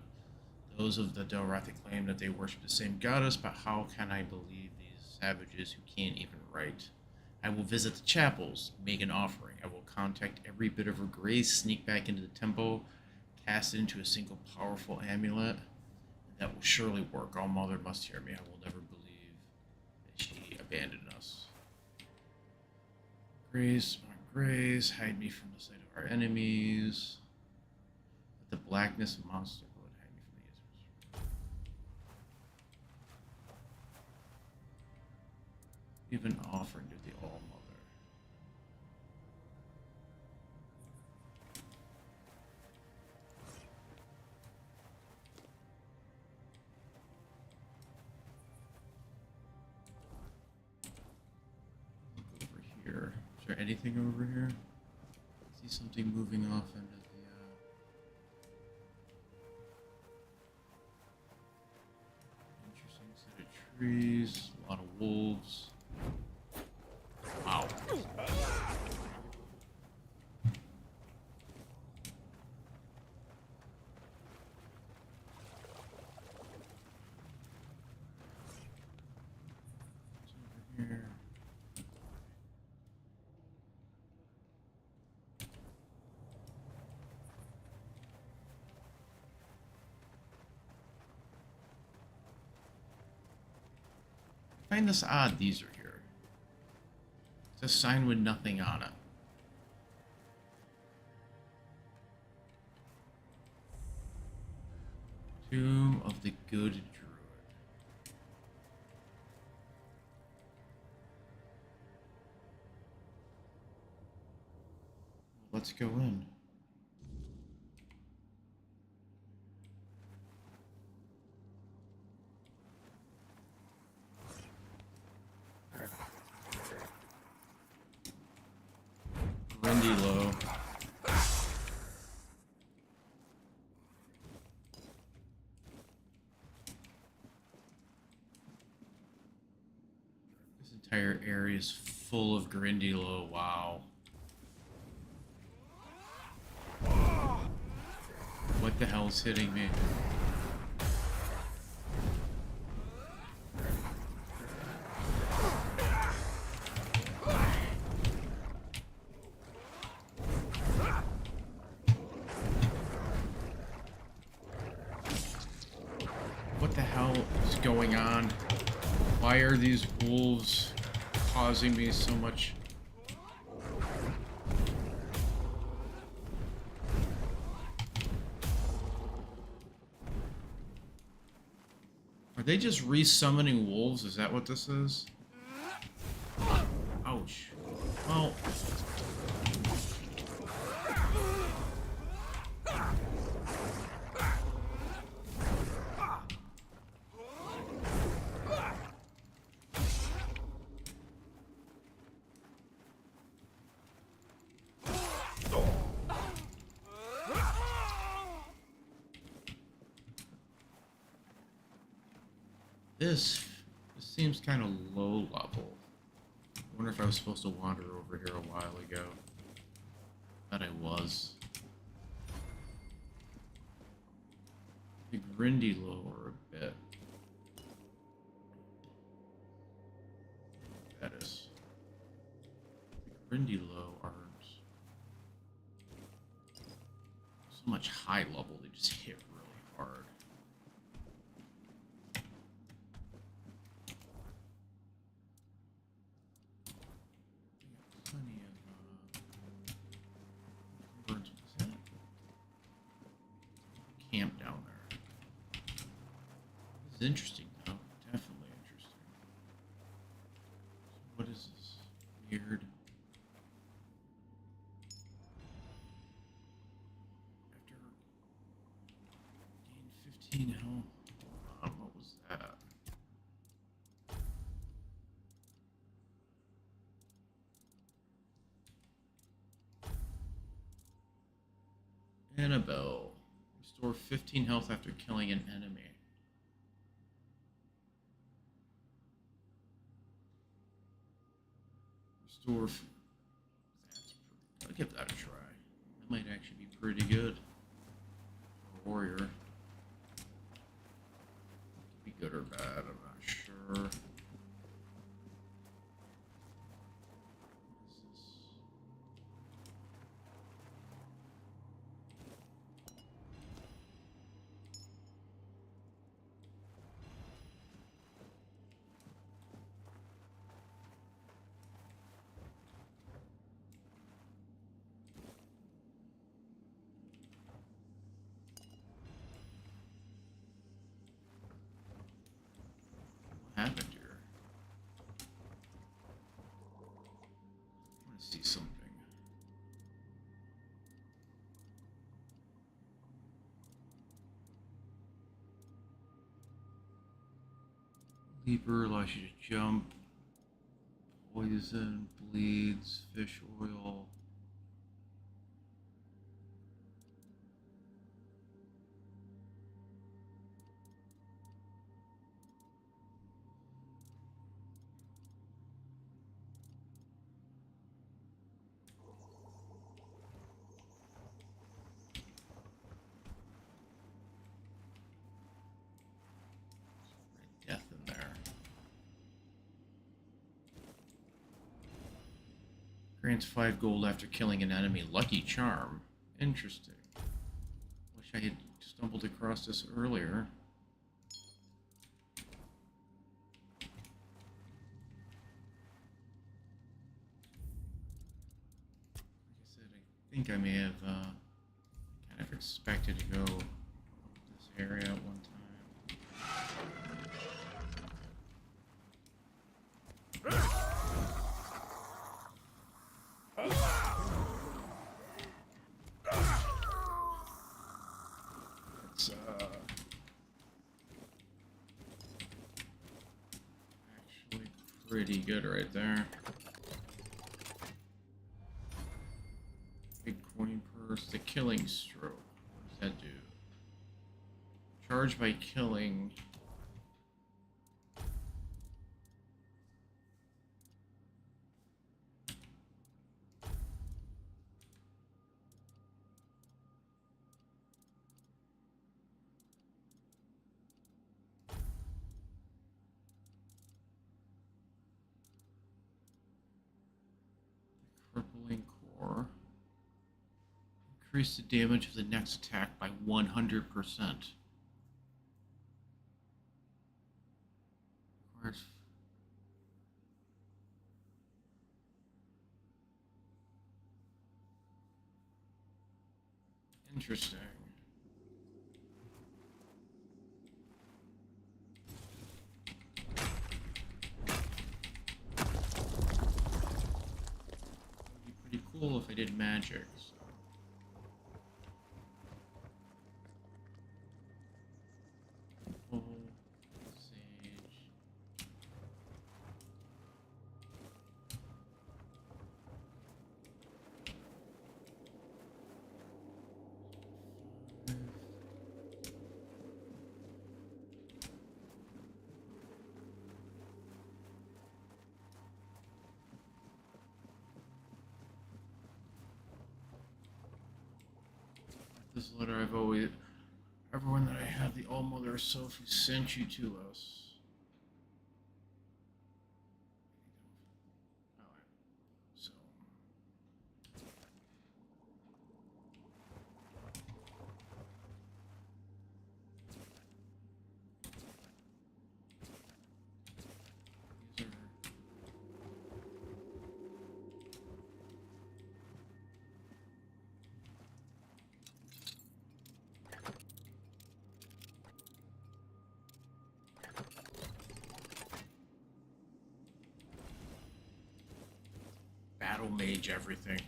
Those of the Delrathi claim that they worship the same goddess, but how can I believe these savages who can't even write? I will visit the chapels, make an offering. I will contact every bit of her grace, sneak back into the temple, cast it into a single powerful amulet. That will surely work. All Mother must hear me. I will never believe that she abandoned us. Grace, my grace, hide me from the sight of our enemies. Let the blackness of monster blood hide me from the Israelites. Give an offering to the All Mother. Look over here. Is there anything over here? I see something moving off into the interesting set of trees, a lot of wolves. Wow. What's over here? I find this odd these are here. It's a sign with nothing on it. Tomb of the Good Druid. Let's go in. Low. This entire area is full of Grindylow. Wow. What the hell's hitting me? going on? Why are these wolves causing me so much? Are they just resummoning wolves? Is that what this is? Ouch. Well... This seems kind of low level. I wonder if I was supposed to wander over here a while ago. Bet I was. The Grindy lower a bit. That is. The Grindy low aren't so much high level, they just hit really hard. Camp down there. This is interesting, though. Definitely interesting. So what is this? Weird. After gain 15 health. Hold on, what was that? Annabelle. Restore 15 health after killing an enemy. Restore... I'll give that a try. That might actually be pretty good. For a warrior. Could be good or bad, I'm not sure. Happened here? I want to see something. Leaper allows you to jump. Poison, bleeds, fish oil. Death in there. Grants 5 gold after killing an enemy. Lucky charm. Interesting. Wish I had stumbled across this earlier. Like I said, I think I may have kind of expected to go this area at one time. It's actually pretty good right there. Big coin purse. The killing stroke. What does that do? Charge by killing. Crippling core. Increase the damage of the next attack by 100%. Where's interesting. It'd be pretty cool if I did magic. So. Oh, sage. This letter I've always, everyone that I have, the All Mother herself who sent you to us. Alright, so. These are. Battle mage everything.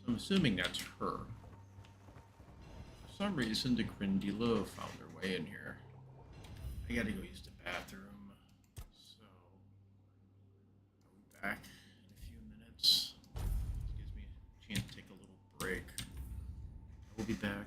So I'm assuming that's her. For some reason, the Grindilo found their way in here. I gotta go use the bathroom. So I'll be back in a few minutes. This gives me a chance to take a little break. I will be back.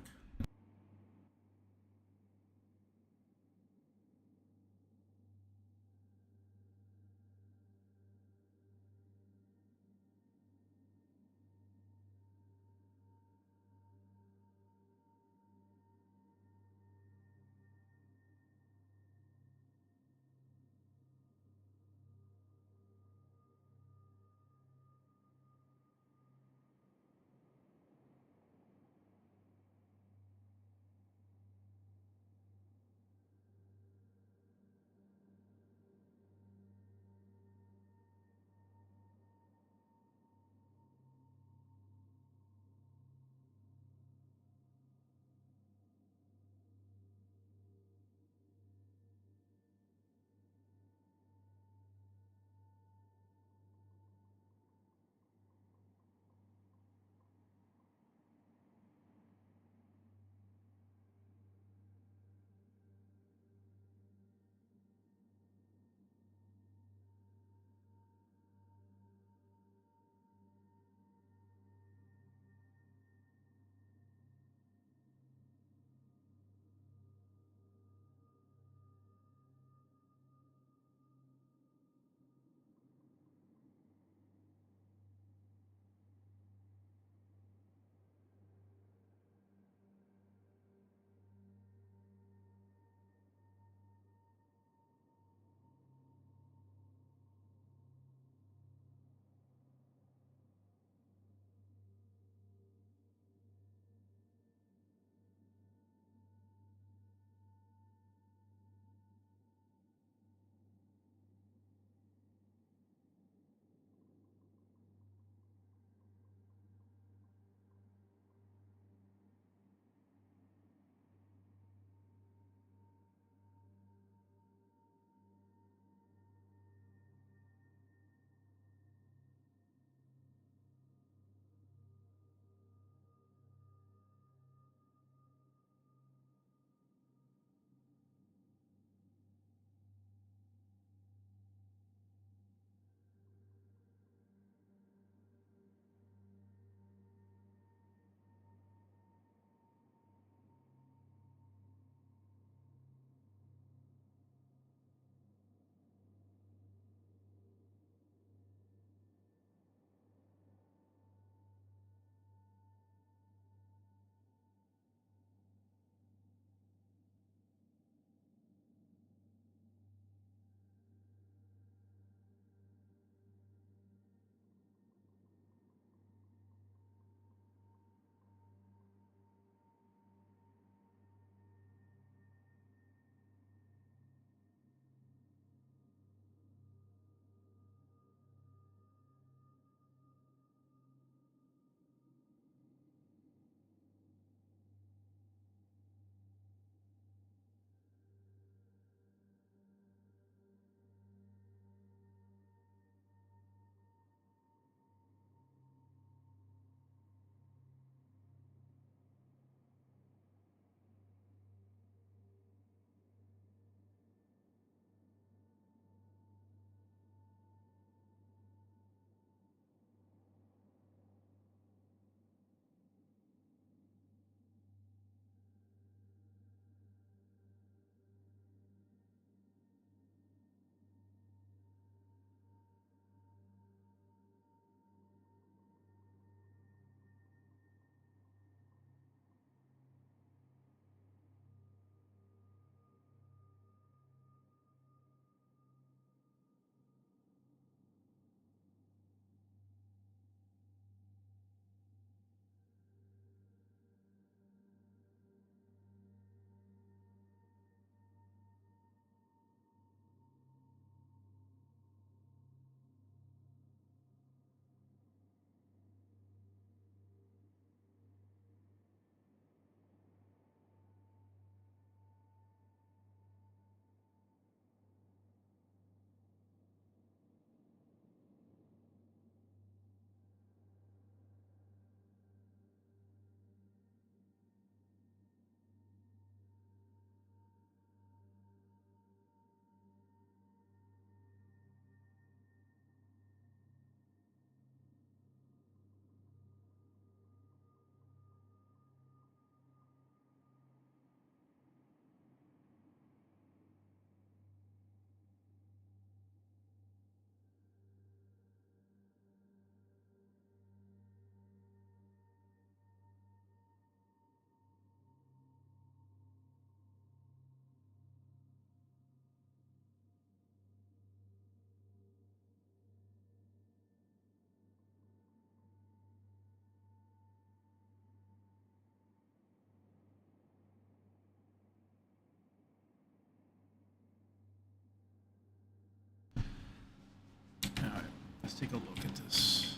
Let's take a look at this.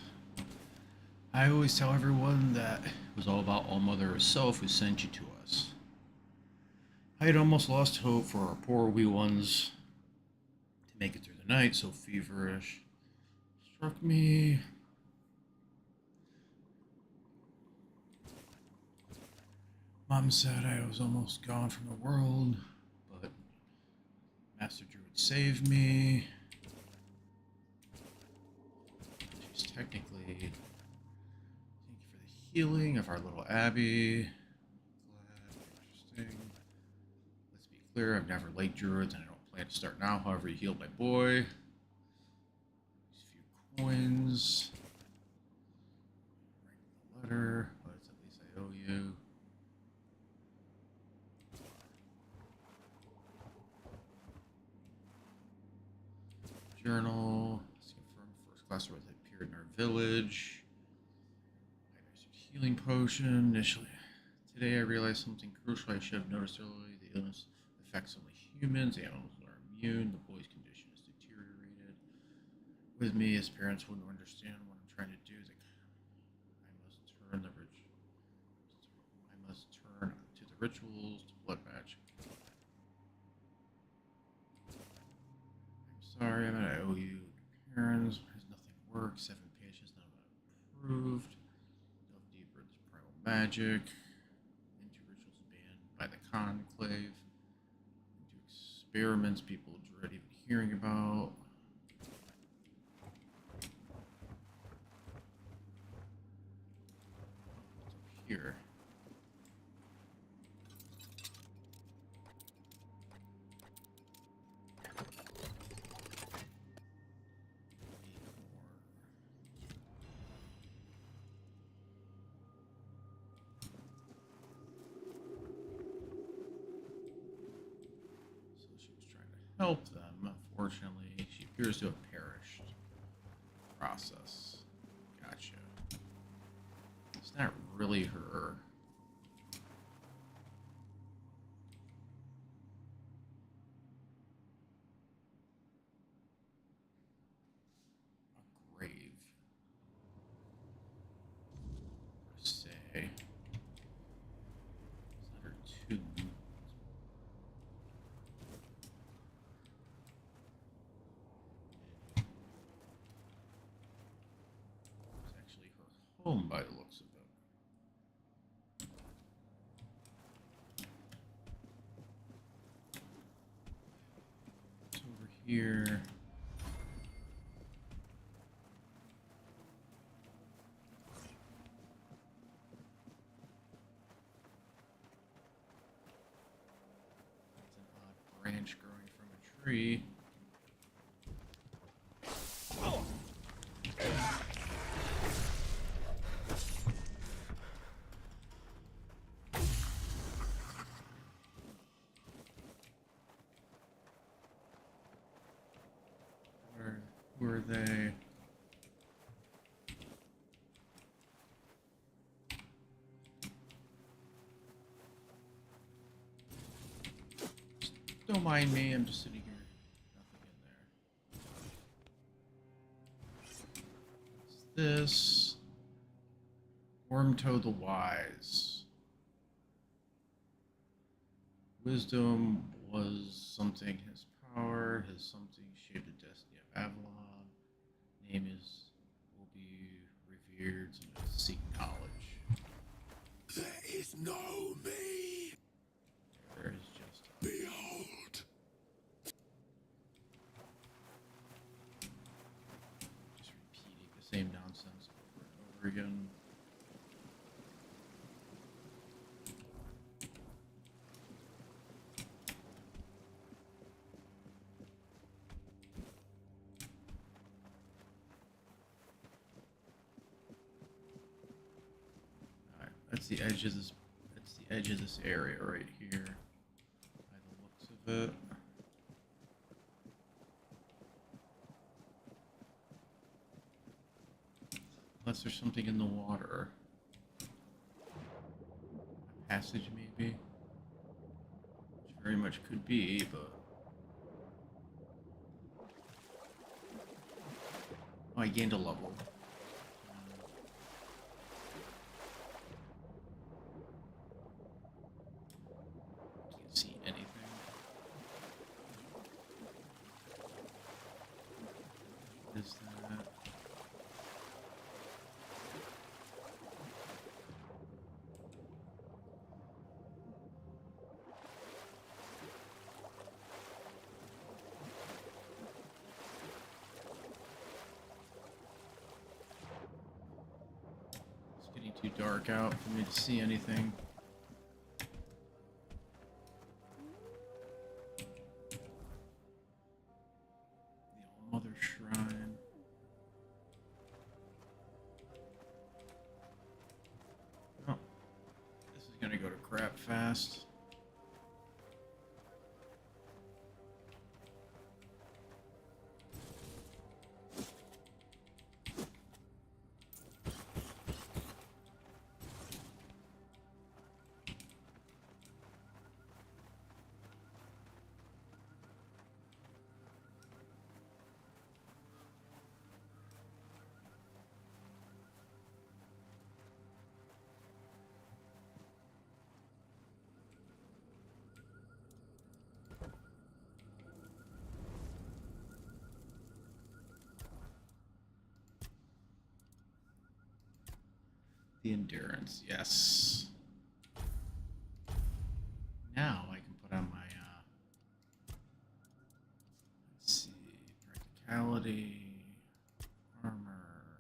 I always tell everyone that it was all about All Mother herself who sent you to us. I had almost lost hope for our poor wee ones to make it through the night, so feverish. Struck me. Mom said I was almost gone from the world, but Master Druid saved me. She's technically, thank you for the healing of our little Abby. Glad, interesting. Let's be clear, I've never liked druids and I don't plan to start now. However, you healed my boy. These few coins. Write the letter, but it's at least I owe you. Journal. Let's confirm first class was appeared in our village. I received healing potion. Initially, today I realized something crucial I should have noticed earlier. The illness affects only humans. The animals are immune. The boy's condition is deteriorated. With me, his parents wouldn't understand what I'm trying to do. I must turn to the rituals, to blood magic. Sorry, I owe you parents. Has nothing worked. 7 patients not approved. Delve deeper into primal magic. Into rituals banned by the conclave. Into experiments people dread even hearing about. What's up here? Help them. Unfortunately, she appears to have perished. Process. Gotcha. It's not really her. A grave. Per se. It's not her tomb. Home by the looks of it. It's over here. It's an odd branch growing from a tree. Who are they? Don't mind me, I'm just sitting here. Nothing in there. What's this? Wormtoe the Wise. Wisdom was something his power, his something shaped the destiny of Avalon. Name will be revered and seek knowledge.
There is no me.
There is just
behold.
Just repeating the same nonsense over and over again. That's the edge of this. That's the edge of this area right here. By the looks of it. Unless there's something in the water. A passage maybe. Which very much could be, but Oh, I gained a level. Can't see anything. What is that? It's getting too dark out for me to see anything. The All Mother Shrine. Oh, this is gonna go to crap fast. The endurance, yes. Now I can put on my, let's see, practicality, armor,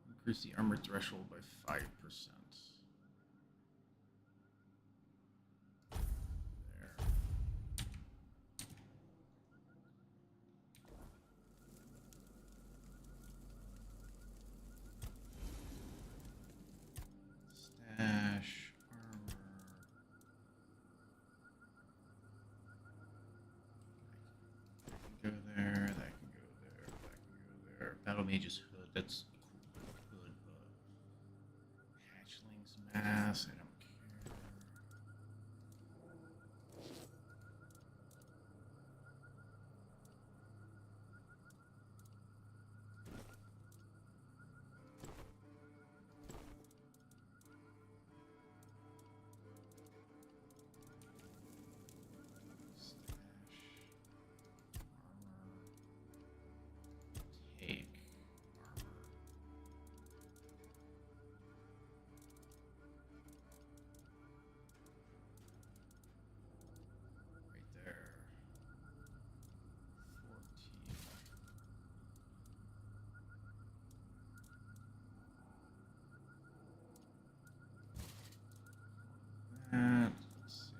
increase the armor threshold by 5%. There. Stash, armor. That can go there, that can go there, that can go there. Battle Mage's Hood, that's a cool hood, but Hatchling's Mass, I don't care. Take armor. Right there. 14. That. Let's see.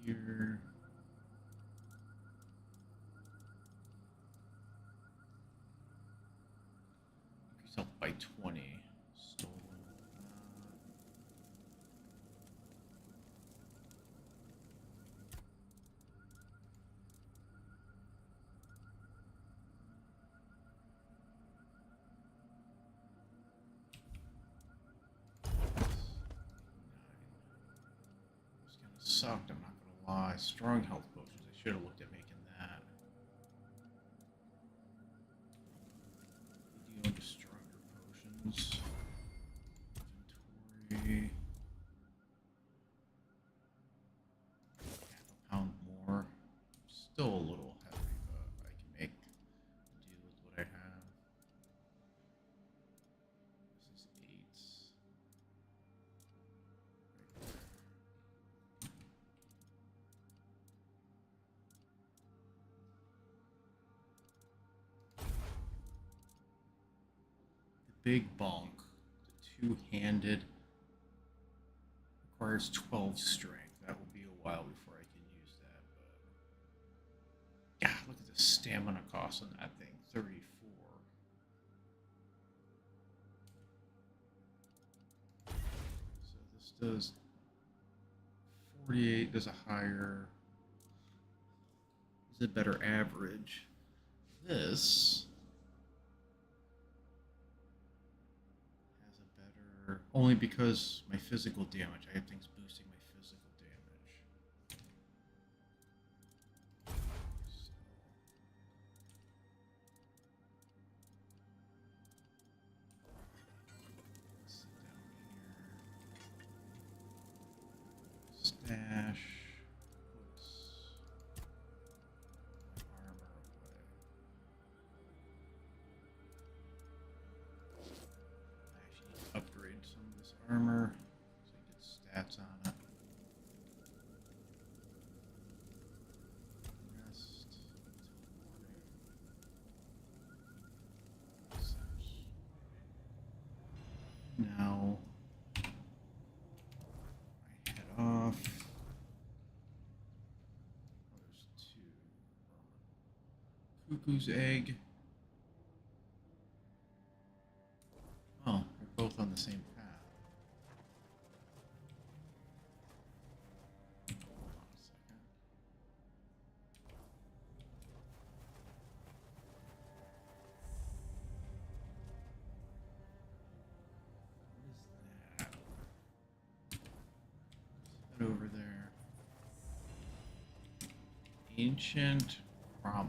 Here. Increase health by 20. Stolen. It's kind of sucked, I'm not gonna lie. Strong health potions. I should have looked at making that. Deal with stronger potions. Inventory. Half a pound more. Still a little heavy, but I can make do with what I have. This is 8. Right there. The big bonk, the two-handed, requires 12 strength. That will be a while before I can use that, but yeah, look at the stamina cost on that thing, 34. So this does 48, there's a higher, is a better average. This has a better, only because my physical damage, I have things boosting my physical damage. So, stash. Puts armor away. I actually need to upgrade some of this armor so I get stats on it. Rest until morning. Now I head off. Oh, there's two. Cuckoo's egg. Oh, they're both on the same path. Hold on a second. What is that? Head over there. Ancient Cromlech.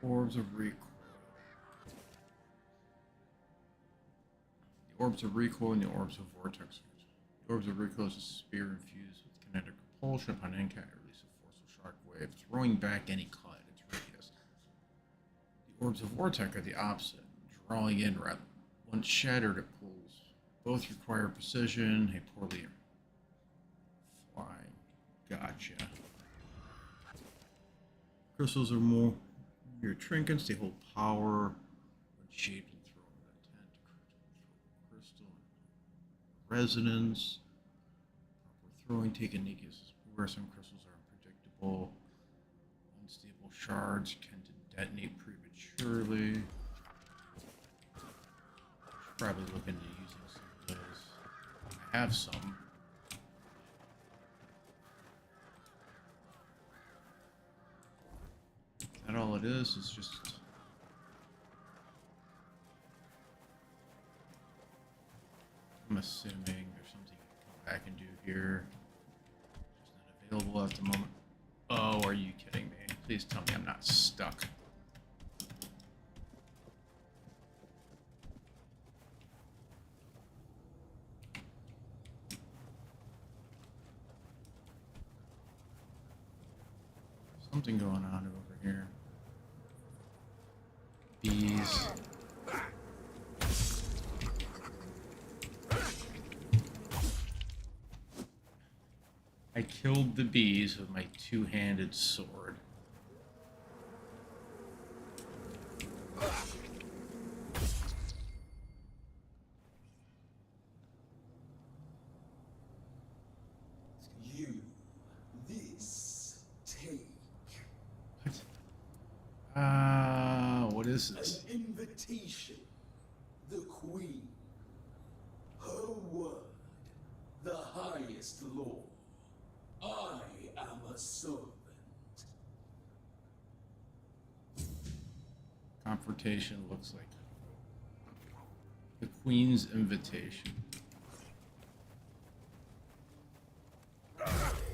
Orbs of recoil. The orbs of recoil and the orbs of vortex. The orbs of recoil is a spear infused with kinetic propulsion. Upon impact, release a forceful shock wave, throwing back any cut at its radius. The orbs of vortex are the opposite, drawing in rather. Once shattered, it pulls. Both require precision. A poorly flying. Gotcha. Crystals are more your trinkets. They hold power when shaped and thrown with intent. Crystal resonance. Proper throwing technique is where some crystals are unpredictable. Unstable shards can detonate prematurely. Probably look into using some of those. I have some. That all it is just I'm assuming there's something you can come back and do here. Just not available at the moment. Oh, are you kidding me? Please tell me I'm not stuck. Something going on over here. Bees. I killed the bees with my two-handed sword.
You, this, take.
What is this?
An invitation. The Queen. Her word. The highest law. I am a servant.
Confrontation looks like the Queen's invitation.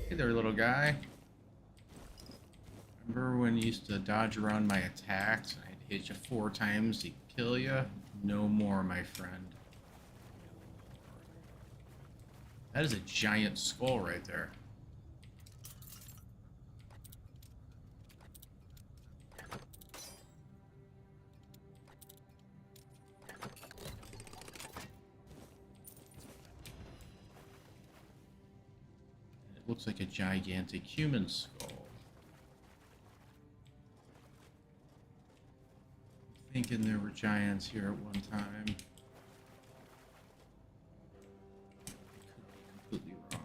Hey there, little guy. Remember when you used to dodge around my attacks and I'd hit you 4 times to kill you? No more, my friend. That is a giant skull right there. It looks like a gigantic human skull. Thinking there were giants here at one time. I could be completely wrong.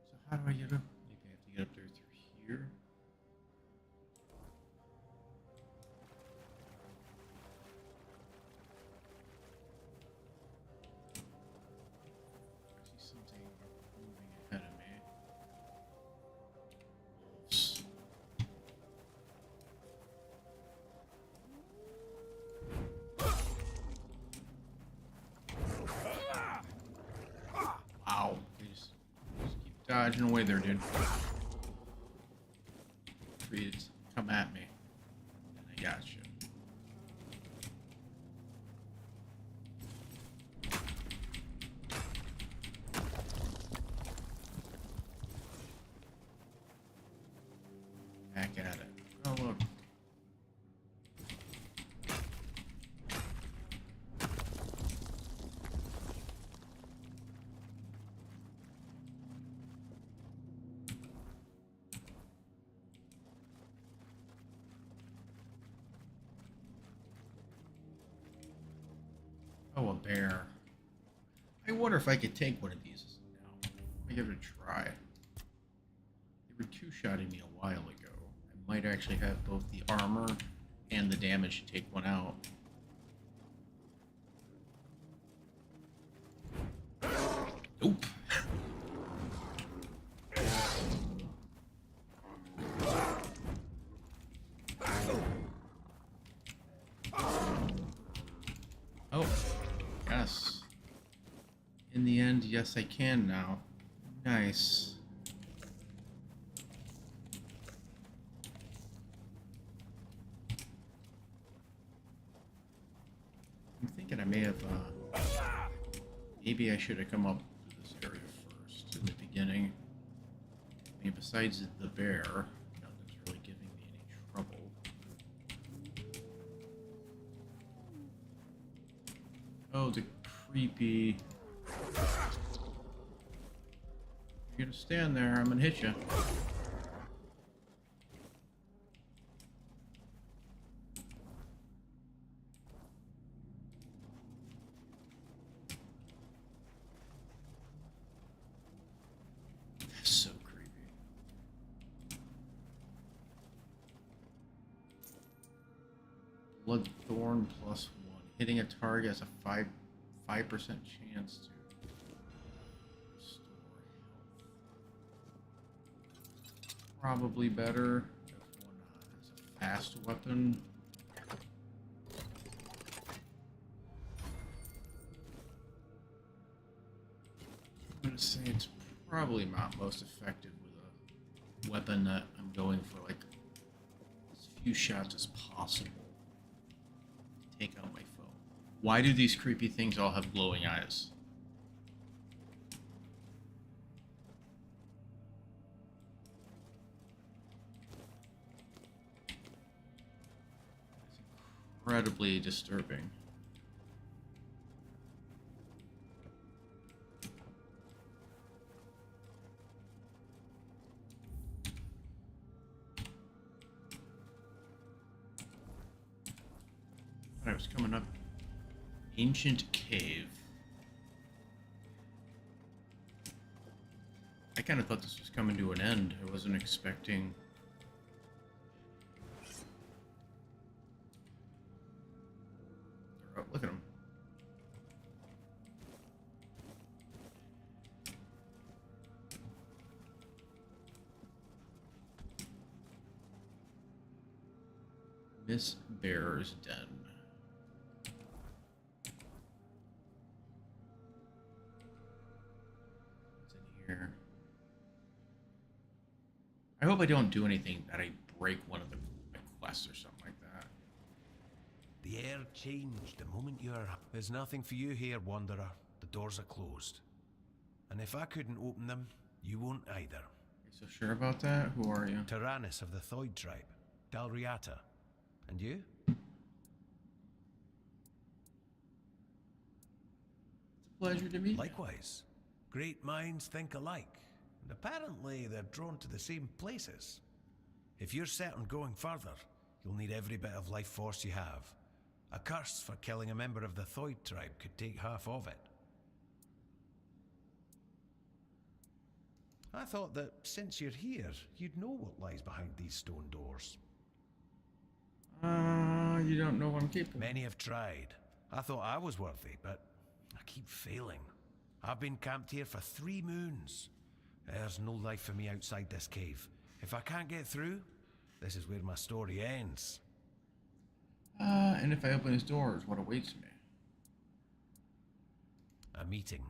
So how do I get up? Maybe I have to get up there through here. I see something moving ahead of me. dodging away there, dude. Please come at me. And I got you. Back at it. Oh, look. Oh, a bear. I wonder if I could take one of these now. I give it a try. They were two-shotting me a while ago. I might actually have both the armor and the damage to take one out. Nope. Oh, yes. In the end, yes, I can now. Nice. I'm thinking I may have, maybe I should have come up to this area first in the beginning. I mean, besides the bear, nothing's really giving me any trouble. Oh, the creepy. You're gonna stand there, I'm gonna hit you. So creepy. Bloodthorn +1. Hitting a target has a 5% chance to restore health. Probably better if one has a fast weapon. I'm gonna say it's probably not most effective with a weapon that I'm going for like as few shots as possible to take out my foe. Why do these creepy things all have glowing eyes? It's incredibly disturbing. I was coming up. Ancient cave. I kind of thought this was coming to an end. I wasn't expecting. Oh, look at him. Miss Bear's Den. I hope I don't do anything that I break one of the quests or something like that.
The air changed the moment you're... There's nothing for you here, Wanderer. The doors are closed. And if I couldn't open them, you won't either.
Are you so sure about that? Who are you?
Tyrannus of the Thoid tribe. Dalriata. And you?
It's a pleasure to meet you.
Likewise. Great minds think alike. And apparently they're drawn to the same places. If you're set on going further, you'll need every bit of life force you have. A curse for killing a member of the Thoid tribe could take half of it. I thought that since you're here, you'd know what lies behind these stone doors.
You don't know what I'm capable of.
Many have tried. I thought I was worthy, but I keep failing. I've been camped here for 3 moons. There's no life for me outside this cave. If I can't get through, this is where my story ends.
And if I open his doors, what awaits me?
A meeting.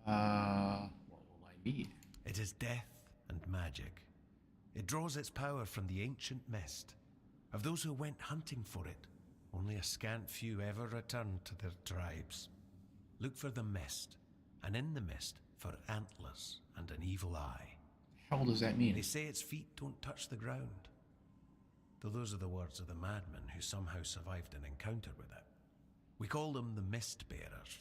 Well, be?
It is death and magic. It draws its power from the ancient mist. Of those who went hunting for it, only a scant few ever returned to their tribes. Look for the mist, and in the mist for antlers and an evil eye.
How does that mean?
They say its feet don't touch the ground. Though those are the words of the madman who somehow survived an encounter with it. We call them the Mist Bearers.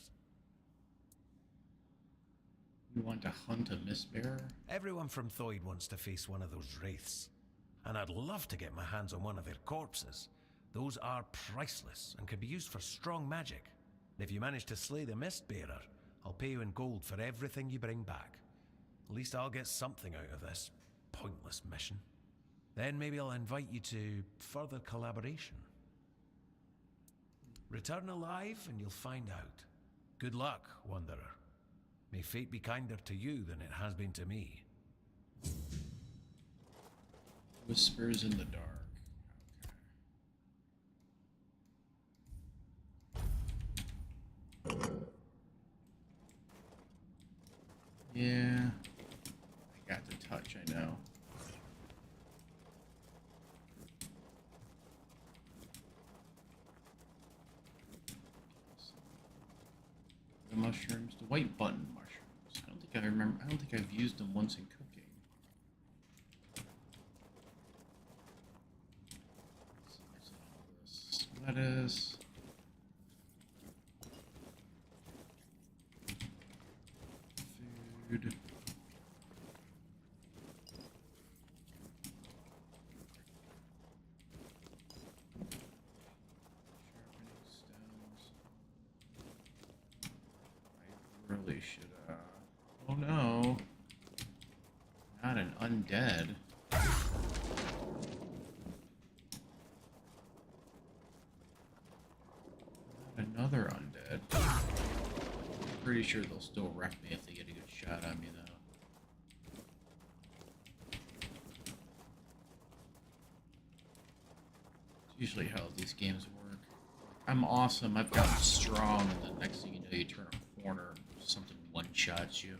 You want to hunt a mist bearer?
Everyone from Thoyd wants to face one of those wraiths. And I'd love to get my hands on one of their corpses. Those are priceless and can be used for strong magic. If you manage to slay the Mist Bearer, I'll pay you in gold for everything you bring back. At least I'll get something out of this pointless mission. Then maybe I'll invite you to further collaboration. Return alive and you'll find out. Good luck, Wanderer. May fate be kinder to you than it has been to me.
Whispers in the dark. Okay. Yeah. I got the touch, I know. The mushrooms, the white button mushrooms. I don't think I've used them once in cooking. Lettuce. Food. Really should, oh no. Not an undead. Not another undead. Pretty sure they'll still wreck me if they get a good shot on me, though. It's usually how these games work. I'm awesome, I've gotten strong, and the next thing you know, you turn a corner, something one-shots you.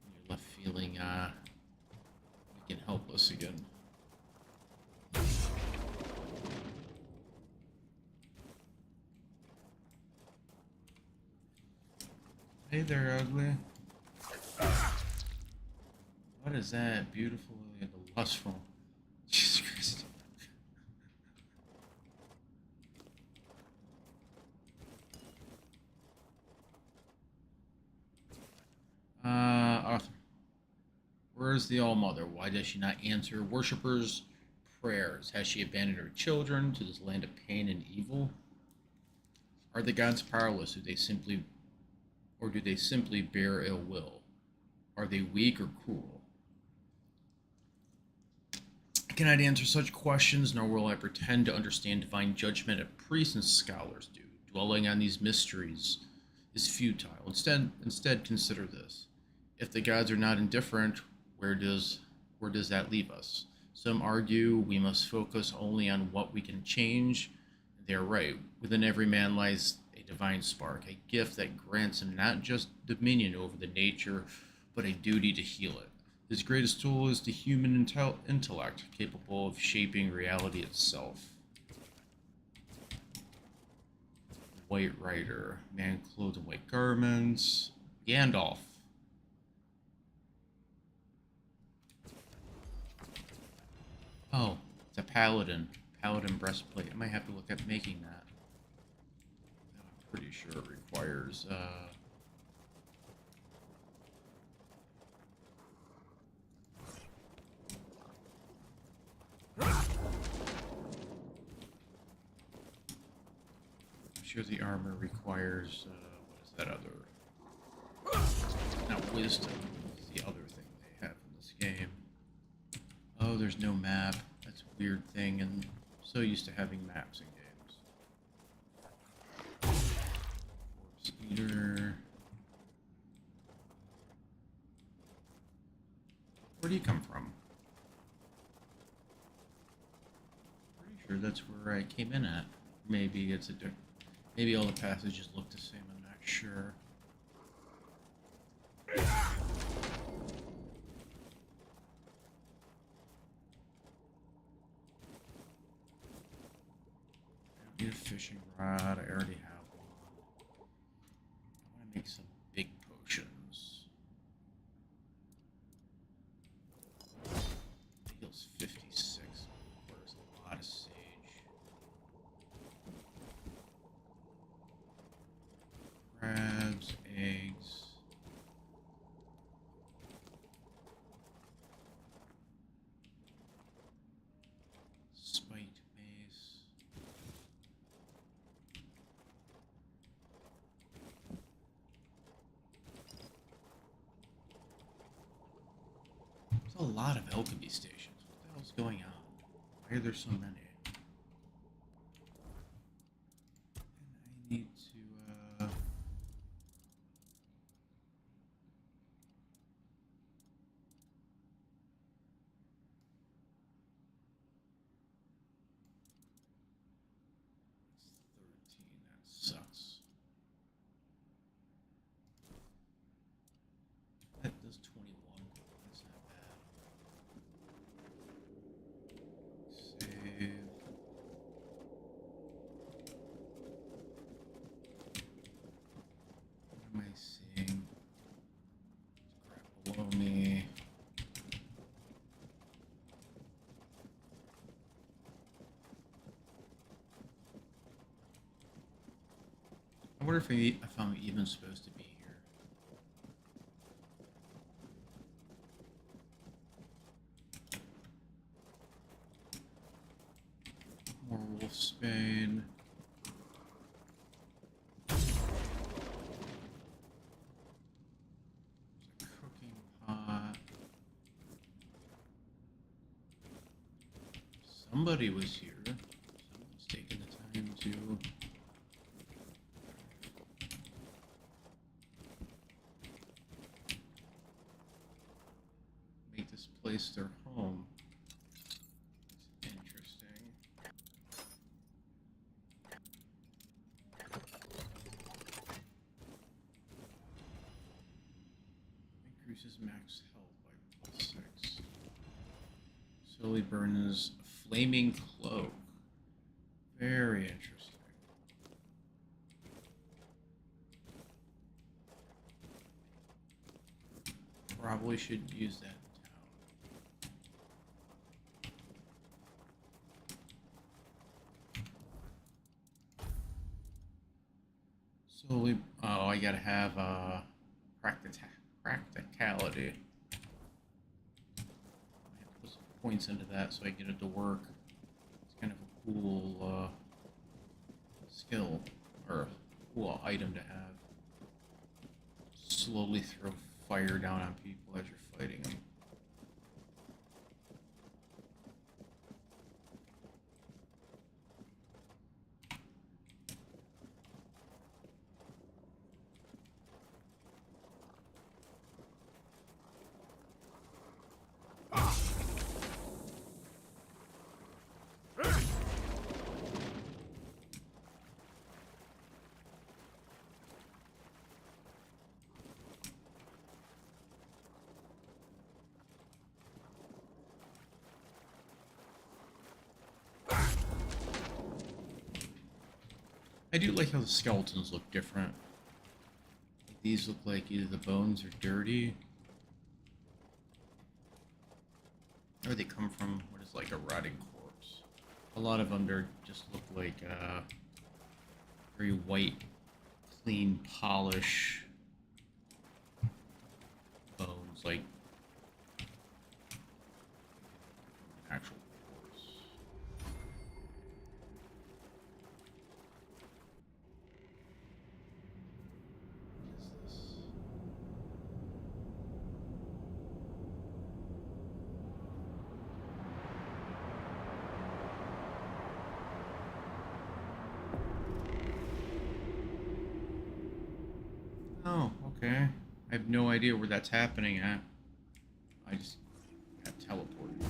You're left feeling, weak and helpless again. Hey there, ugly. What is that? Beautiful and lustful. Jesus Christ. Arthur. Where is the All-Mother? Why does she not answer worshippers' prayers? Has she abandoned her children to this land of pain and evil? Are the gods powerless? Do they simply bear ill will? Are they weak or cruel? I cannot answer such questions, nor will I pretend to understand divine judgment as priests and scholars do. Dwelling on these mysteries is futile. Instead, consider this. If the gods are not indifferent, where does that leave us? Some argue we must focus only on what we can change. They are right. Within every man lies a divine spark, a gift that grants him not just dominion over the nature, but a duty to heal it. His greatest tool is the human intellect, capable of shaping reality itself. White Rider, man clothed in white garments. Gandalf. Oh, it's a paladin. Paladin breastplate. I might have to look at making that. I'm pretty sure it requires, I'm sure the armor requires, what is that other? Not wisdom. It's the other thing they have in this game. Oh, there's no map. That's a weird thing, and I'm so used to having maps in games. Corpse Eater. Where do you come from? Pretty sure that's where I came in at. Maybe it's a different. Maybe all the passages look the same. I'm not sure. Need a fishing rod. I already have one. I want to make some big potions. Heals 56. Requires a lot of sage. Crabs, eggs. Spiked mace. There's a lot of alchemy stations. What the hell's going on? Why are there so many? And I need to, it's 13, that sucks. That does 21. That's not bad. Save. What am I seeing? There's crap below me. I wonder if I'm even supposed to be here. More wolfsbane. There's a cooking pot. Somebody was here. Someone's taking the time to make this place their home. It's interesting. Increases max health by +6. Slowly burns a flaming cloak. Very interesting. Probably should use that in town. Slowly. Oh, I gotta have practicality. I have to put some points into that so I get it to work. It's kind of a cool skill or a cool item to have. Slowly throw fire down on people as you're fighting them. I do like how the skeletons look different. These look like either the bones are dirty, or they come from what is like a rotting corpse. A lot of them just look like very white, clean polish bones, like actual corpse. What is this? Oh, okay. I have no idea where that's happening at. I just got teleported.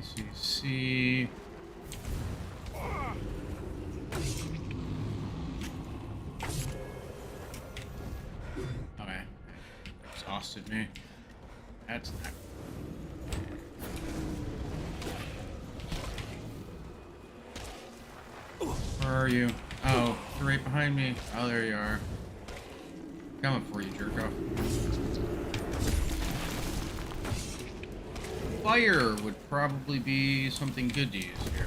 CC. Okay. Exhausted me. That's not. Where are you? Oh, you're right behind me. Oh, there you are. Coming for you, jerko. Fire would probably be something good to use here.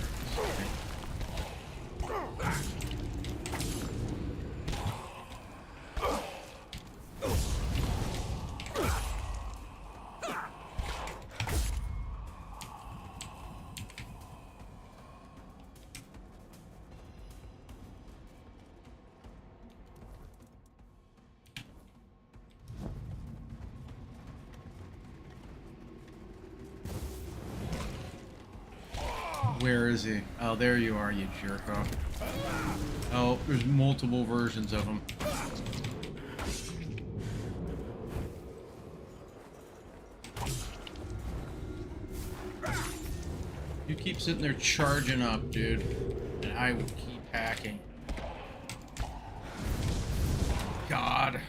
Where is he? Oh, there you are, you jerk off. Oh, there's multiple versions of him. You keep sitting there charging up, dude, and I will keep hacking. God.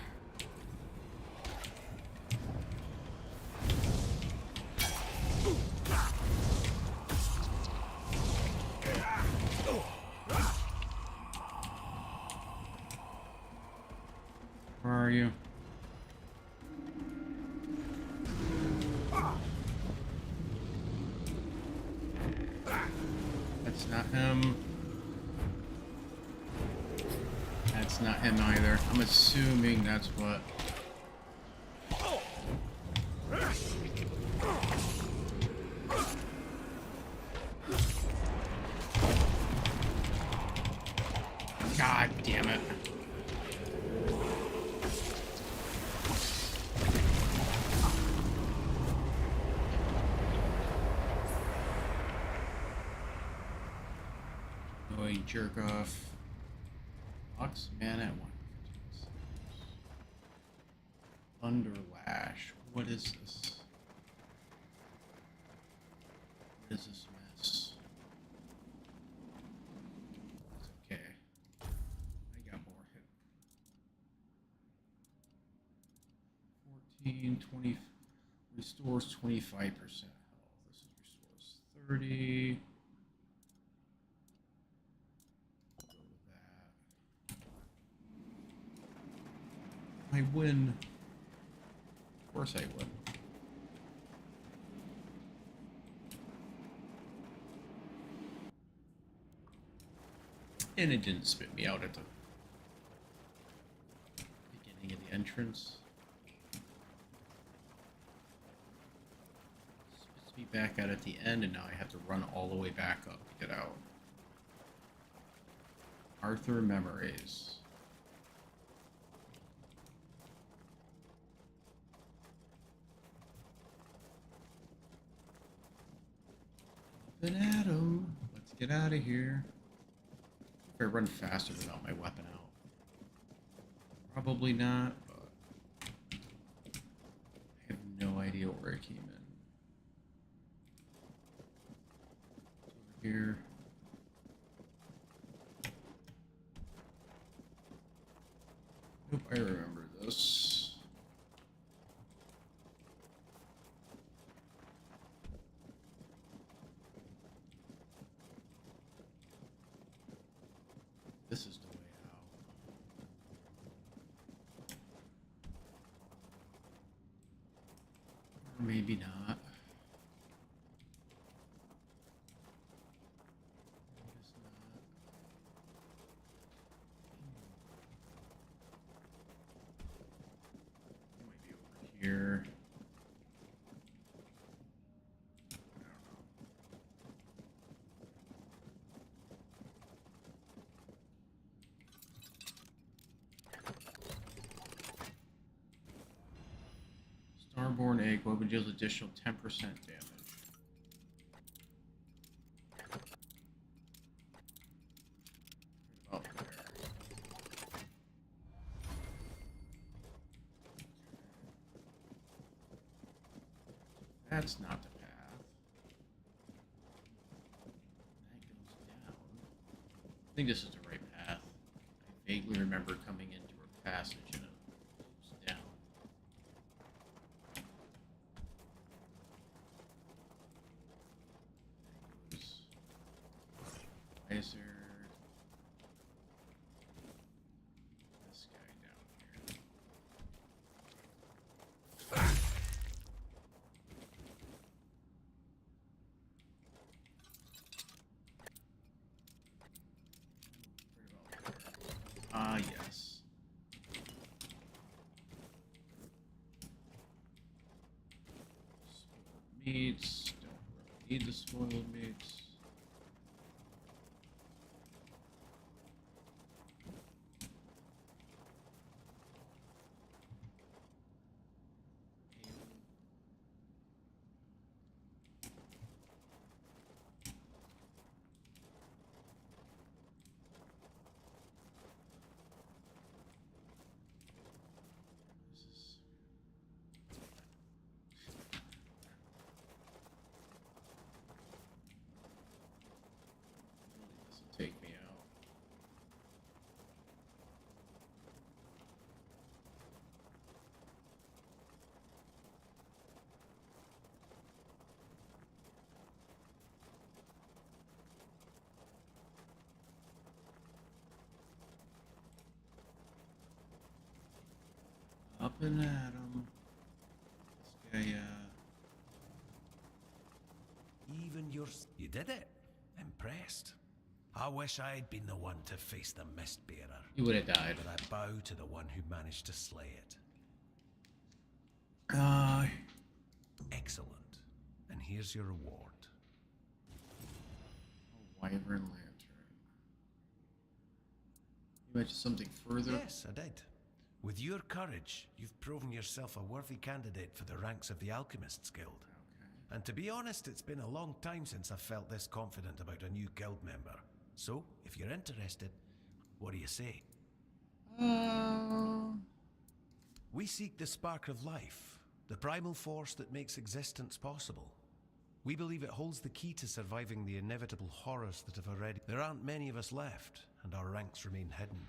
Where are you? That's not him. That's not him either. I'm assuming that's what. God damn it. Oh, you jerk off. Lux man at 156. Underlash. What is this? What is this mess? That's okay. I got more hit. 14, 20. Restores 25% health. This is restores 30. I win. Of course I would. And it didn't spit me out at the beginning of the entrance. Spits me back out at the end, and now I have to run all the way back up to get out. Arthur Memories. An atom. Let's get out of here. If I run faster without my weapon out. Probably not, but I have no idea where I came in. It's over here. Nope, I remember this. This is the way out. Or maybe not. It's not. It might be over here. Starborn egg weapon deals additional 10% damage. About there. That's not the path. think this is the right path. I vaguely remember coming into a passage and it goes down. Why is there this guy down here? Ah, yes. Spoiled meats. Don't really need the spoiled meats. Take me out. Up and at 'em. This guy,
Even you did it. Impressed. I wish I'd been the one to face the Mistbearer.
You would have died.
But I bow to the one who managed to slay it. Excellent. And here's your reward.
Wyvern Lantern. You mentioned something further?
Yes, I did. With your courage, you've proven yourself a worthy candidate for the ranks of the Alchemists Guild. And to be honest, it's been a long time since I've felt this confident about a new guild member. So, if you're interested, what do you say? We seek the spark of life, the primal force that makes existence possible. We believe it holds the key to surviving the inevitable horrors that have already... There aren't many of us left, and our ranks remain hidden.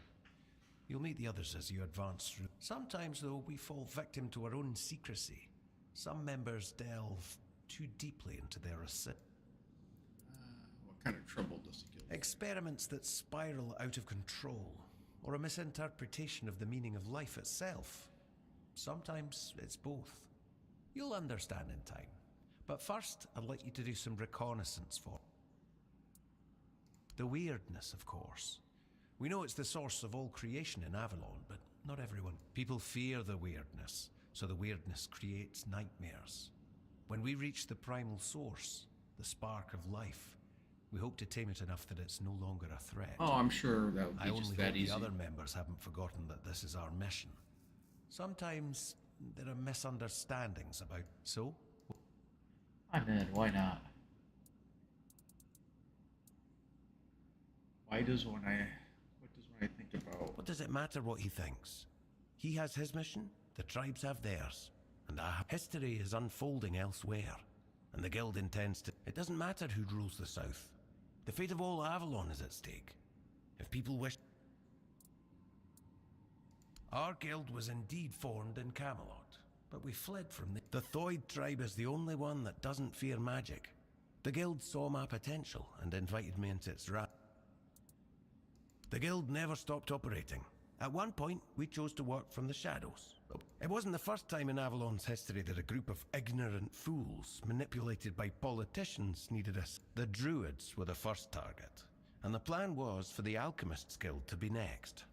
You'll meet the others as you advance through. Sometimes, though, we fall victim to our own secrecy. Some members delve too deeply into their ascent.
What kind of trouble does it give?
Experiments that spiral out of control, or a misinterpretation of the meaning of life itself. Sometimes it's both. You'll understand in time. But first, I'd like you to do some reconnaissance for the weirdness, of course. We know it's the source of all creation in Avalon, but not everyone. People fear the weirdness, so the weirdness creates nightmares. When we reach the primal source, the spark of life, we hope to tame it enough that it's no longer a threat.
Oh, I'm sure that would be just that easy.
I only hope the other members haven't forgotten that this is our mission. Sometimes there are misunderstandings about... So?
I'm in, why not? What does one I think about?
What does it matter what he thinks? He has his mission, the tribes have theirs, and our history is unfolding elsewhere, and the guild intends to... It doesn't matter who rules the south. The fate of all Avalon is at stake. If people wish... Our guild was indeed formed in Camelot, but we fled from the Thoid tribe is the only one that doesn't fear magic. The guild saw my potential and invited me into its ranks. The guild never stopped operating. At one point, we chose to work from the shadows. It wasn't the first time in Avalon's history that a group of ignorant fools, manipulated by politicians, needed us. The Druids were the first target, and the plan was for the Alchemists Guild to be next.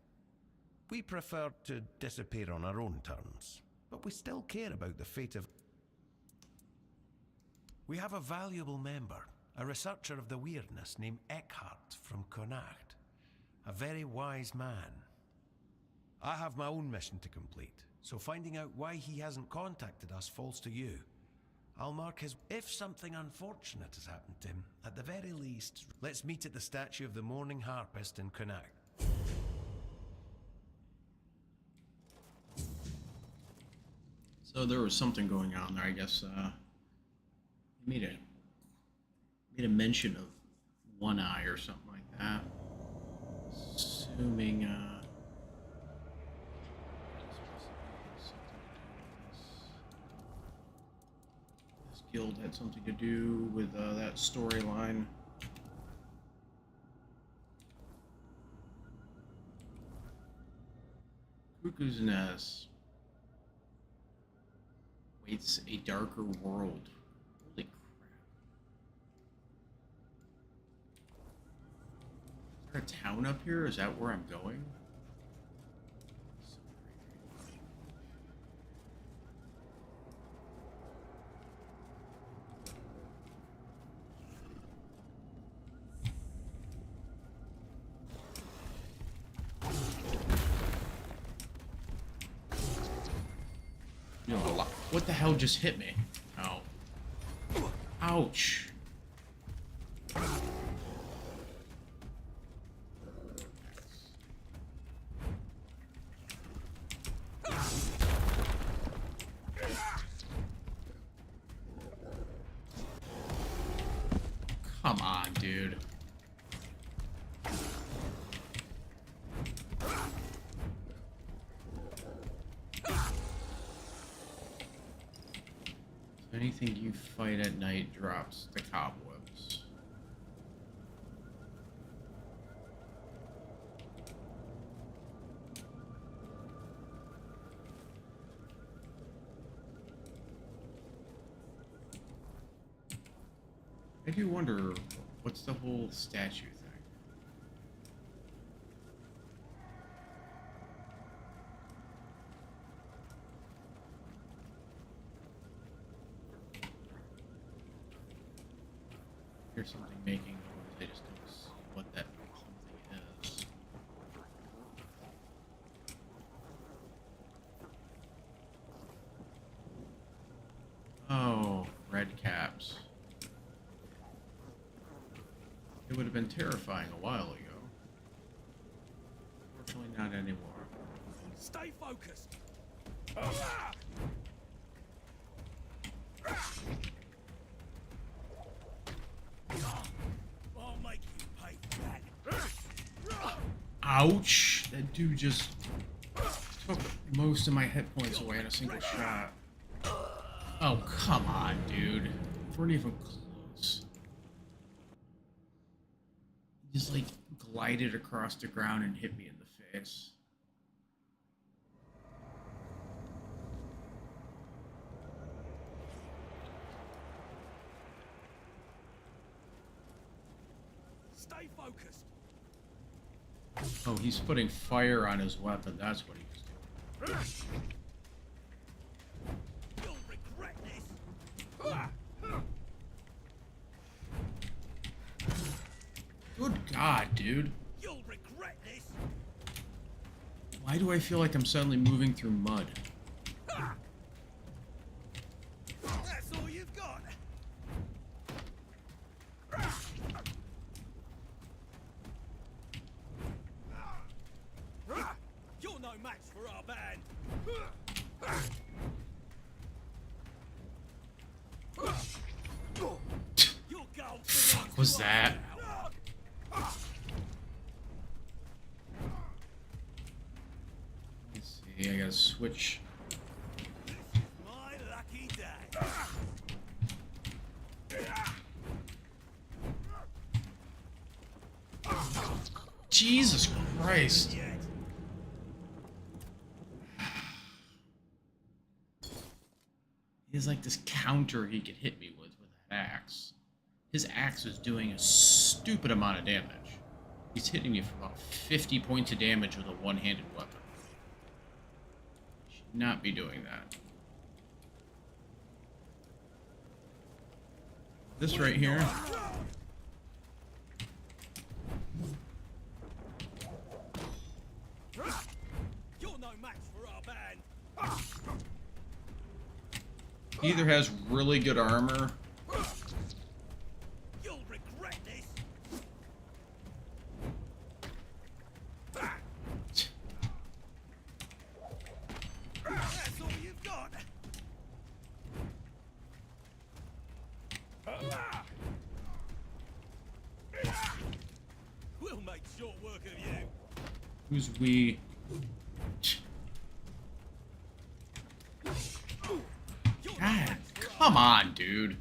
We preferred to disappear on our own terms, but we still care about the fate of... We have a valuable member, a researcher of the weirdness named Eckhart from Connacht. A very wise man. I have my own mission to complete, so finding out why he hasn't contacted us falls to you. I'll mark his... If something unfortunate has happened to him, at the very least, let's meet at the statue of the Morning Harpist in Connacht.
So there was something going on there, I guess. He made a mention of one eye or something like that. Assuming, this guild had something to do with that storyline. Cuckoo's Nest waits a darker world. Holy crap. Is there a town up here? Is that where I'm going? You know, a lot. What the hell just hit me? Ow. Ouch. Come on, dude. Anything you fight at night drops the cobwebs. I do wonder, what's the whole statue thing? Here's something making noise, I just don't see what that something is. Oh, red caps. It would have been terrifying a while ago. Fortunately, not anymore.
Stay focused. I'll make you pay for that.
Ouch! That dude just took most of my hit points away in a single shot. Oh, come on, dude. We weren't even close. He just, like, glided across the ground and hit me in the face.
Stay focused.
Oh, he's putting fire on his weapon. That's what he was doing.
You'll regret this.
Good God, dude.
You'll regret this.
Why do I feel like I'm suddenly moving through mud?
That's all you've got. You're no match for our band.
Fuck was that? Let's see, I gotta switch.
My lucky day.
Jesus Christ. He has like this counter he could hit me with that axe. His axe is doing a stupid amount of damage. He's hitting me for about 50 points of damage with a one-handed weapon. Should not be doing that. This right here.
You're no match for our band.
He either has really good armor.
You'll regret this. That's all you've got. We'll make short work of you.
Who's we? God, come on, dude.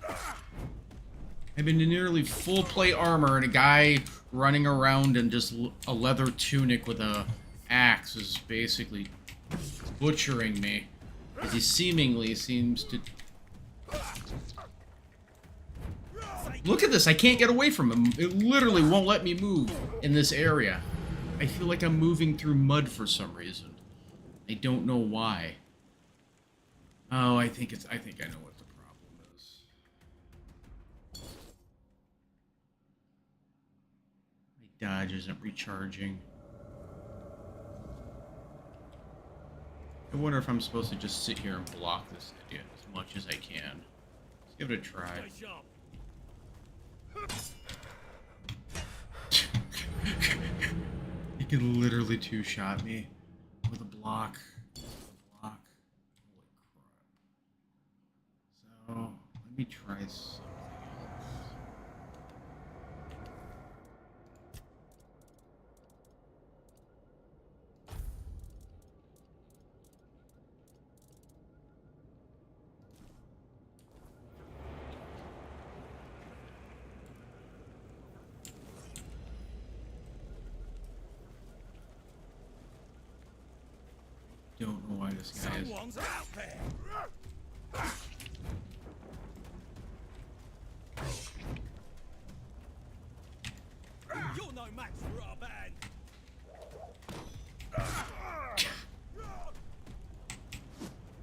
I've been in nearly full plate armor, and a guy running around in just a leather tunic with a axe is basically butchering me. As he seemingly seems to... Look at this, I can't get away from him. It literally won't let me move in this area. I feel like I'm moving through mud for some reason. I don't know why. Oh, I think I know what the problem is. My dodge isn't recharging. I wonder if I'm supposed to just sit here and block this idiot as much as I can. Let's give it a try. He can literally two-shot me with a block. Holy crap. So, let me try something else. Don't know why this guy is.
Someone's out there. You're no match for our band.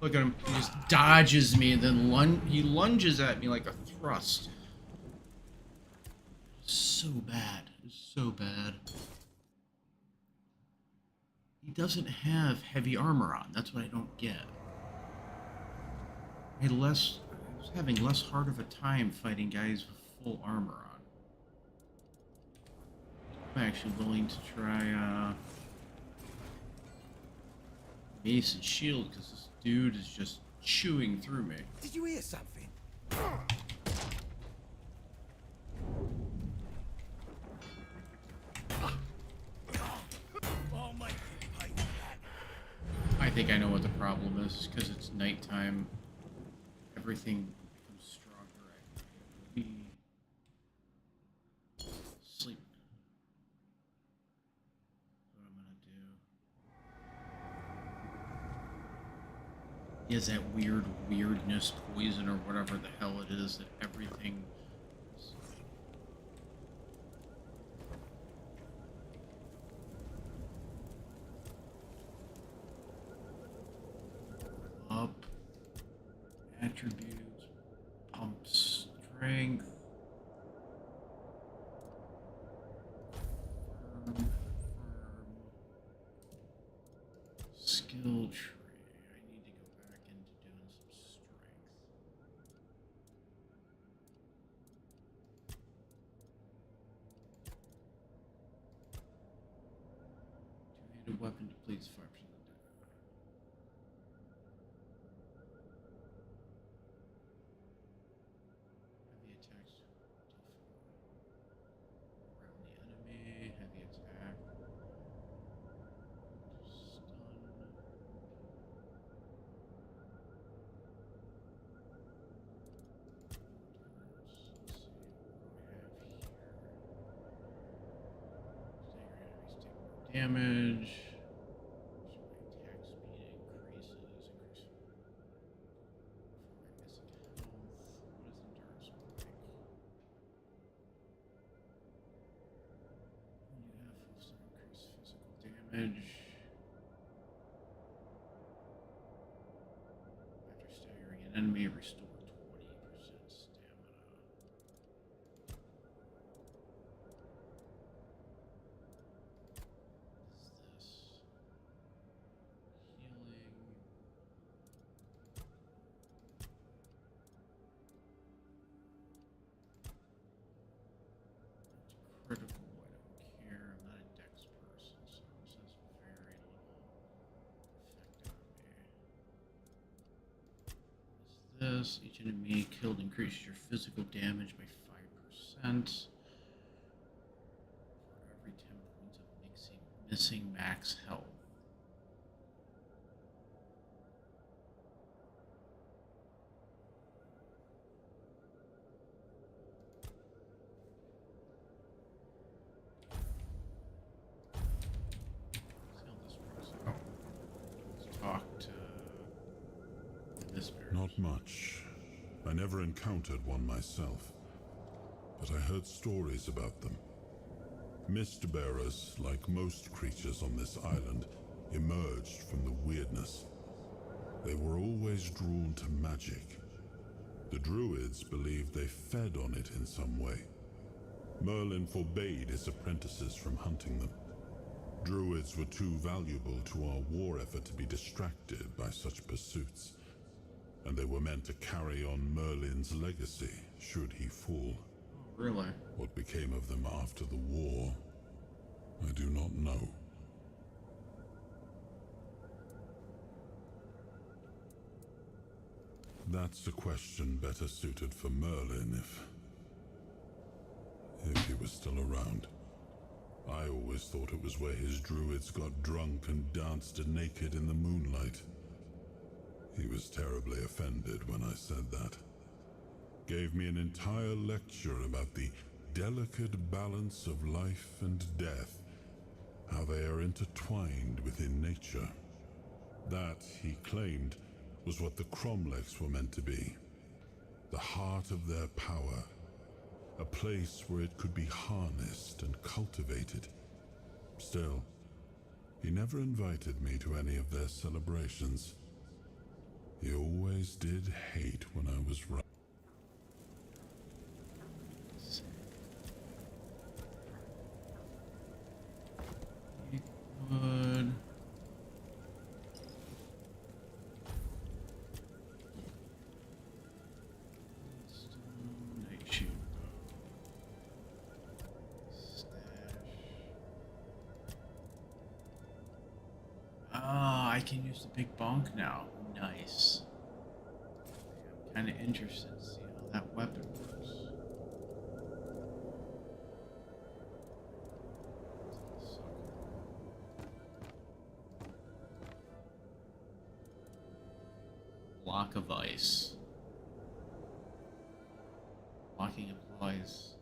Look at him. He just dodges me and then he lunges at me like a thrust. So bad. So bad. He doesn't have heavy armor on. That's what I don't get. I was having less hard of a time fighting guys with full armor on. I'm actually willing to try mace and shield because this dude is just chewing through me.
Did you hear something?
I think I know what the problem is, because it's nighttime. Everything becomes stronger at night. Sleep. What I'm gonna do. He has that weirdness poison or whatever the hell it is that everything. Up, attributes, pump strength, firm, skill tree. I need to go back into doing some strength. Two-handed weapon depletes 5%. Heavy attacks around the enemy. Heavy attack. Stun. Let's see what do I have here. Stagger enemies take more damage. So my attack speed increases. Damage. After staggering an enemy, restore 20% stamina. What is this? Healing. It's critical. I don't care. I'm not a dex person, so this has very little effect on me. Is this? Each enemy killed increases your physical damage by 5%. For every 10 points of missing max health.
Not much. I never encountered one myself, but I heard stories about them. Mist bearers, like most creatures on this island, emerged from the weirdness. They were always drawn to magic. The druids believed they fed on it in some way. Merlin forbade his apprentices from hunting them. Druids were too valuable to our war effort to be distracted by such pursuits, and they were meant to carry on Merlin's legacy should he fall.
Really?
What became of them after the war, I do not know. That's a question better suited for Merlin if he was still around. I always thought it was where his druids got drunk and danced naked in the moonlight. He was terribly offended when I said that. Gave me an entire lecture about the delicate balance of life and death, how they are intertwined within nature. That, he claimed, was what the Cromlechs were meant to be. The heart of their power. A place where it could be harnessed and cultivated. Still, he never invited me to any of their celebrations. He always did hate when I was right.
Wood. Night shield. Ah, I can use the big bonk now. Nice. I'm kind of interested to see how that weapon works. Block of ice. Blocking applies.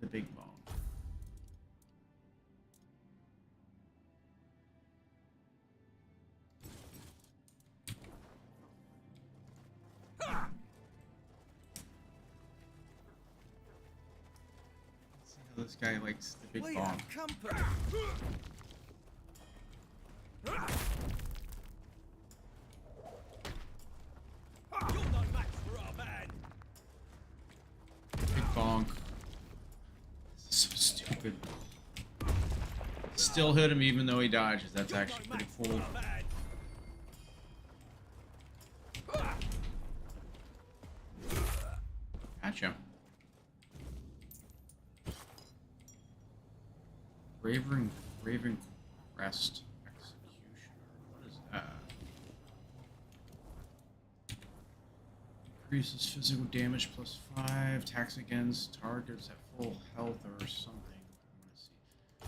The big ball. Let's see how this guy likes the big ball. Big bonk. This is so stupid. Still hit him even though he dodges. That's actually pretty cool. Gotcha. Raven Crest Executioner. What is that? Increases physical damage +5. Attacks against targets at full health or something. I want to see.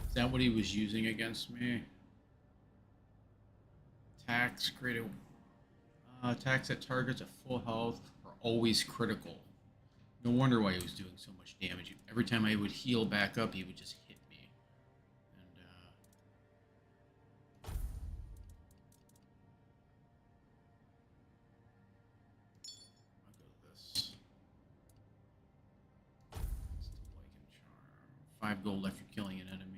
Is that what he was using against me? Attacks created. Attacks at targets at full health are always critical. No wonder why he was doing so much damage. Every time I would heal back up, he would just hit me. And, I'll go with this. It's the Lycan Charm. 5 gold after killing an enemy.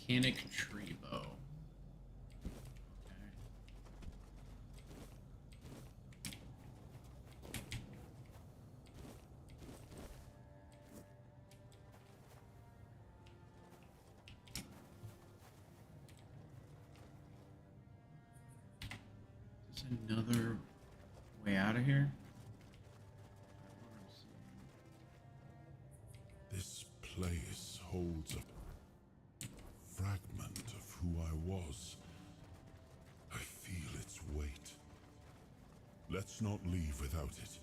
Mechanic tree bow. Another way out of here?
This place holds a fragment of who I was. I feel its weight. Let's not leave without it.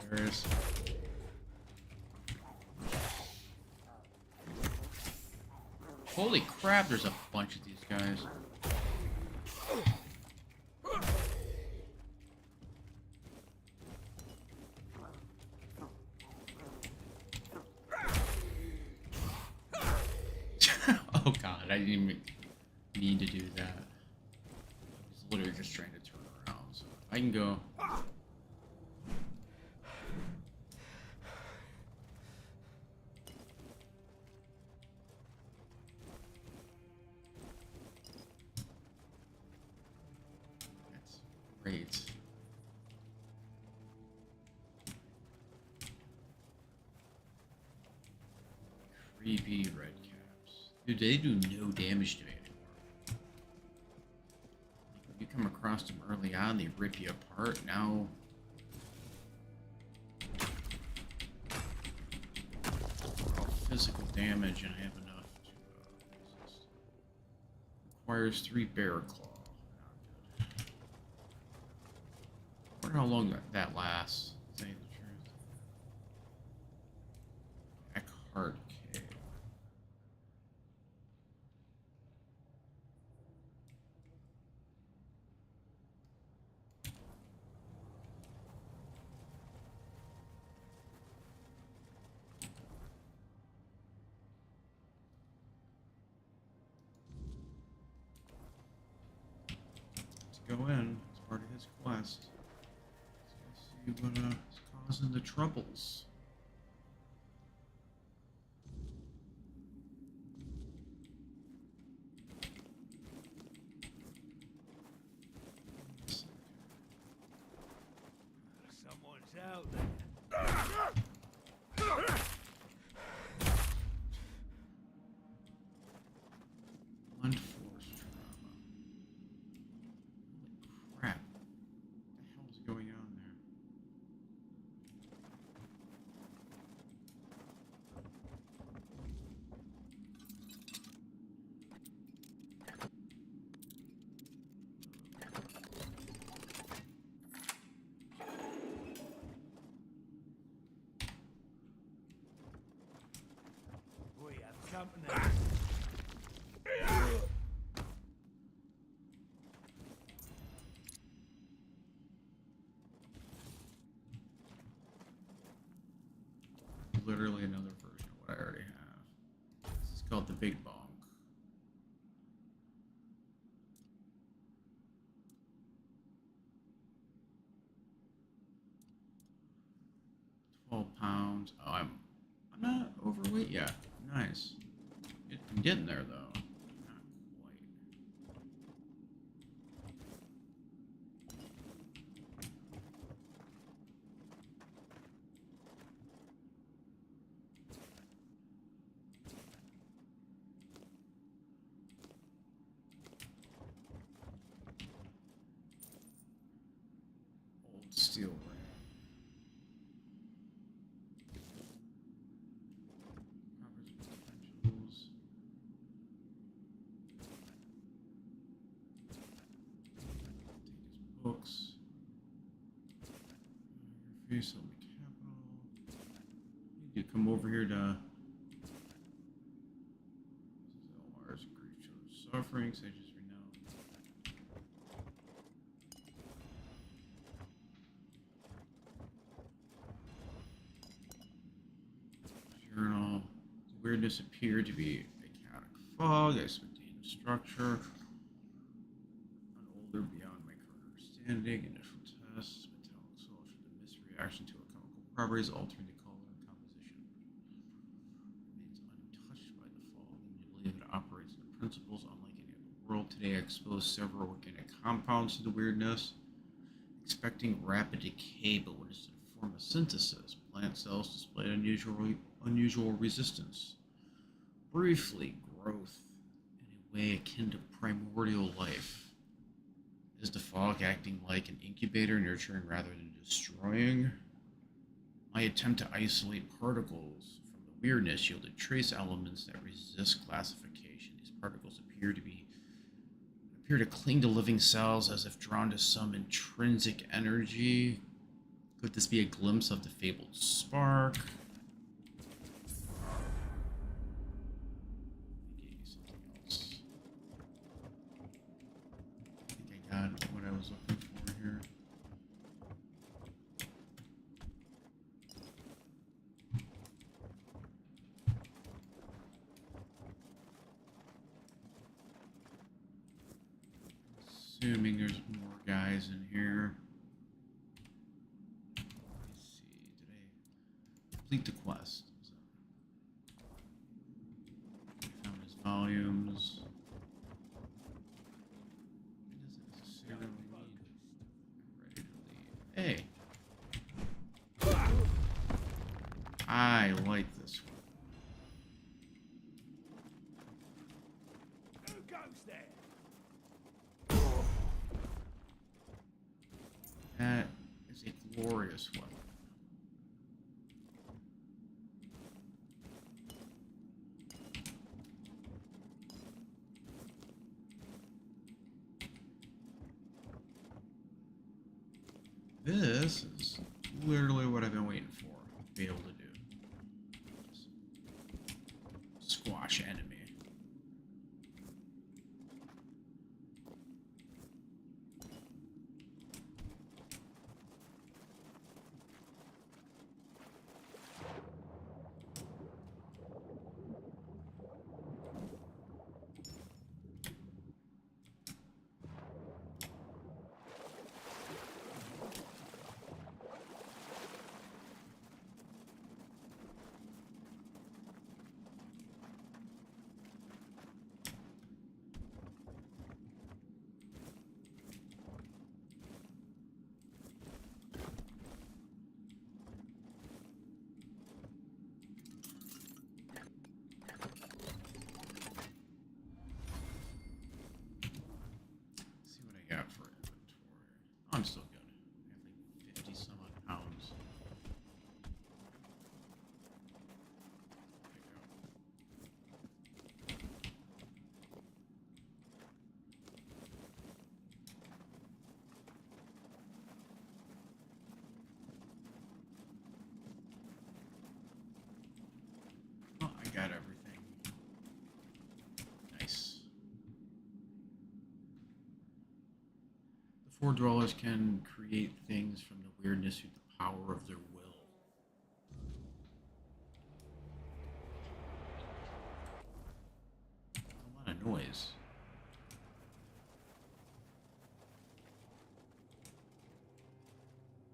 Hilarious. Holy crap, there's a bunch of these guys. Oh god, I didn't even mean to do that. I was literally just trying to turn around, so I can go. Great. Creepy red caps. Dude, they do no damage to me anymore. You come across them early on, they rip you apart. Now... all physical damage, and I have enough to resist. Requires 3 bear claw. I wonder how long that lasts, to tell you the truth. Eckhart Cave. Let's go in. It's part of his quest. See what is causing the troubles.
Someone's out.
Blunt force trauma. Holy crap. What the hell is going on there?
We have company.
Literally another version of what I already have. This is called the Big Bonk. £12. Oh, I'm not overweight yet. Nice. I'm getting there though. Not quite. Old steel ring. Properties potentials. Take his books. Your face on the capital. You come over here to. This is Elmar's grief shows suffering. Sages renown. Journal. Weirdness appeared to be a chaotic fog. I expected a structure. An older beyond my current understanding. Initial tests. Metallic soil showed a misreaction to a chemical properties altering the color and composition. Remains untouched by the fog, and you believe it operates in principles unlike any other world. Today I exposed several organic compounds to the weirdness, expecting rapid decay, but when it's in a form of synthesis, plant cells displayed unusual resistance. Briefly, growth in a way akin to primordial life. Is the fog acting like an incubator, nurturing rather than destroying? My attempt to isolate particles from the weirdness yielded trace elements that resist classification. These particles appear to cling to living cells as if drawn to some intrinsic energy. Could this be a glimpse of the fabled spark? Something else. I think I got what I was looking for here. Assuming there's more guys in here. Let me see. Did I complete the quest? Found his volumes. It doesn't necessarily need. Ready to leave. Hey. I like this one.
Who goes there?
That is a glorious weapon. This is literally what I've been waiting for to be able to do. Just squash enemy. I'm still good. I have like 50 some odd pounds. Oh, I got everything. Nice. The four dwellers can create things from the weirdness with the power of their will. A lot of noise.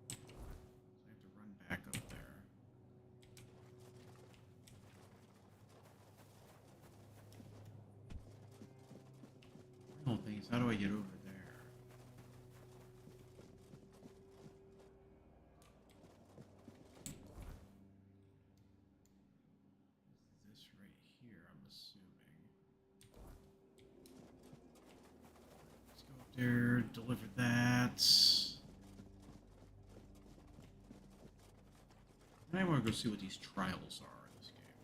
So I have to run back up there. The whole thing is, how do I get over there? This right here, I'm assuming. Let's go up there, deliver that. I want to go see what these trials are in this game.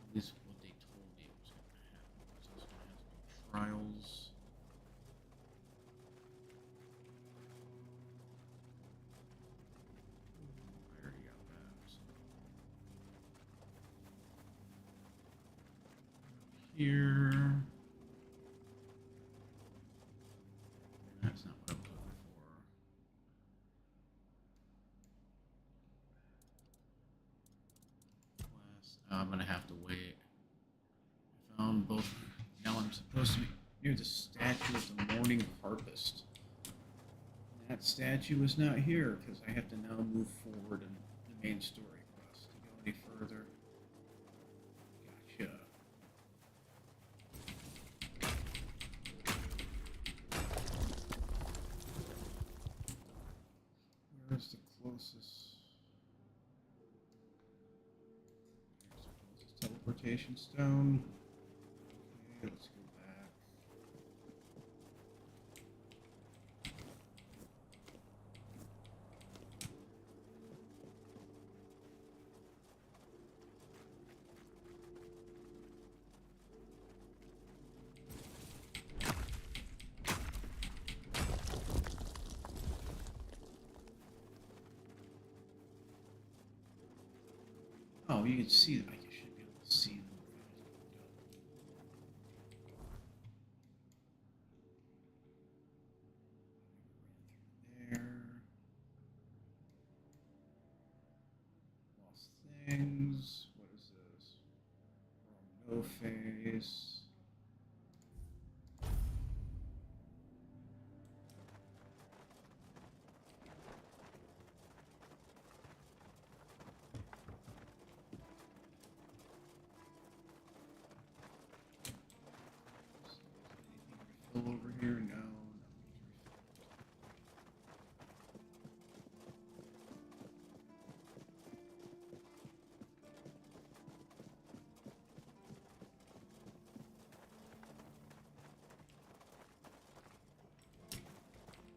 At least what they told me was going to happen. So I was going to have to do trials. I already got that. So. Here. That's not what I was looking for. Quest I'm gonna have to wait. I found both. Now I'm supposed to be near the statue of the Morning Harvest. That statue is not here because I have to now move forward in the main story quest to go any further. Gotcha. Where's the closest? Here's the closest teleportation stone. Okay, let's go back. Oh, you can see them. I should be able to see them. There. Lost things. What is this? No face. Refill over here? No.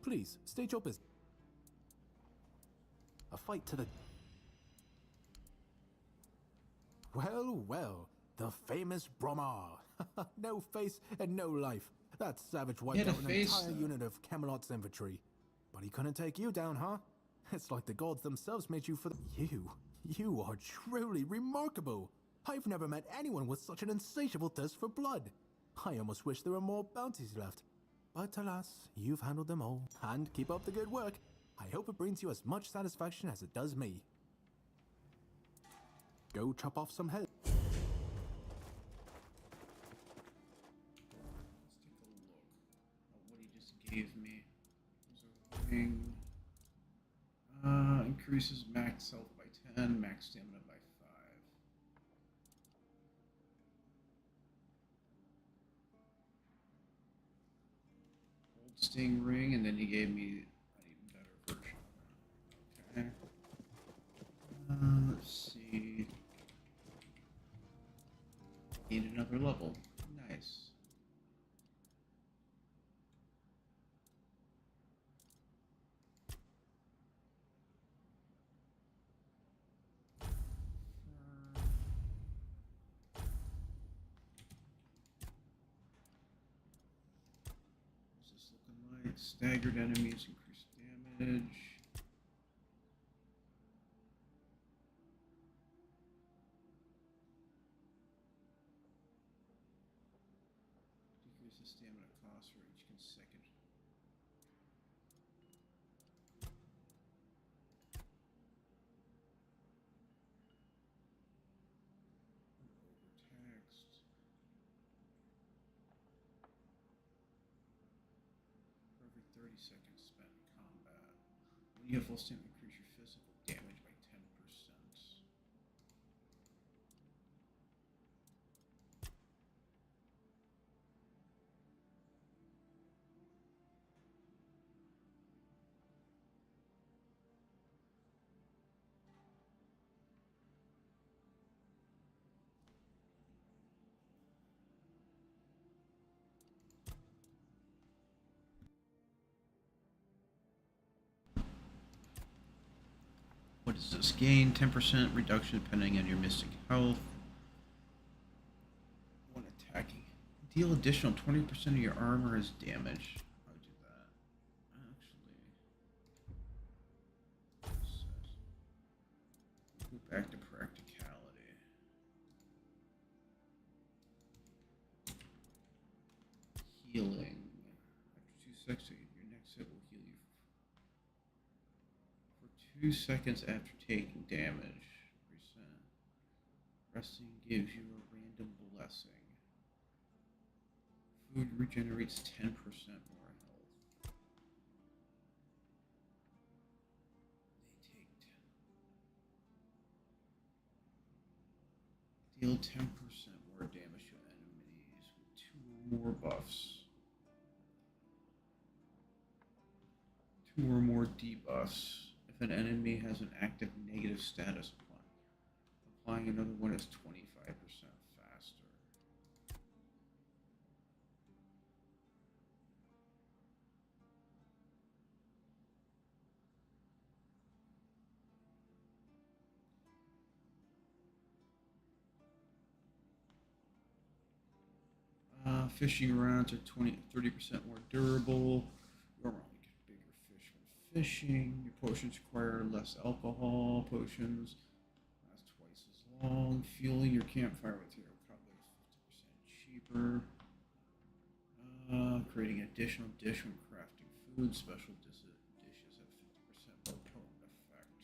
Please, state your business. A fight to the... Well, well, the famous Bromar. No face and no life. That savage wiped out an entire unit of Camelot's infantry. But he couldn't take you down, huh? It's like the gods themselves made you for the... You are truly remarkable. I've never met anyone with such an insatiable thirst for blood. I almost wish there were more bounties left. But alas, you've handled them all. And keep up the good work. I hope it brings you as much satisfaction as it does me. Go chop off some head.
Let's take a look at what he just gave me. There's a ring. Increases max health by 10, max stamina by 5. Old Sting ring, and then he gave me an even better version. Okay. Let's see. Need another level. Nice. What's this looking like? Staggered enemies increase damage. Decrease the stamina cost for each consecutive. Overtaxed. For every 30 seconds spent in combat. When you have full stamina, increase your physical damage by 10%. What is this? Gain 10% reduction depending on your mystic health. When attacking. Deal additional 20% of your armor as damage. How would do that? Actually. Go back to practicality. Healing. After 2 seconds, your next hit will heal you for 2 seconds after taking damage. Pressing gives you a random blessing. Food regenerates 10% more health. They take 10. Deal 10% more damage to enemies with 2 or more buffs. 2 or more debuffs. If an enemy has an active negative status applying another one is 25% faster. Fishing rods are 30% more durable. You normally get bigger fish when fishing. Your potions require less alcohol. Potions last twice as long. Fueling your campfire with hero cutlet is 50% cheaper. Creating an additional dish when crafting food. Special dishes have 50% more potent effect.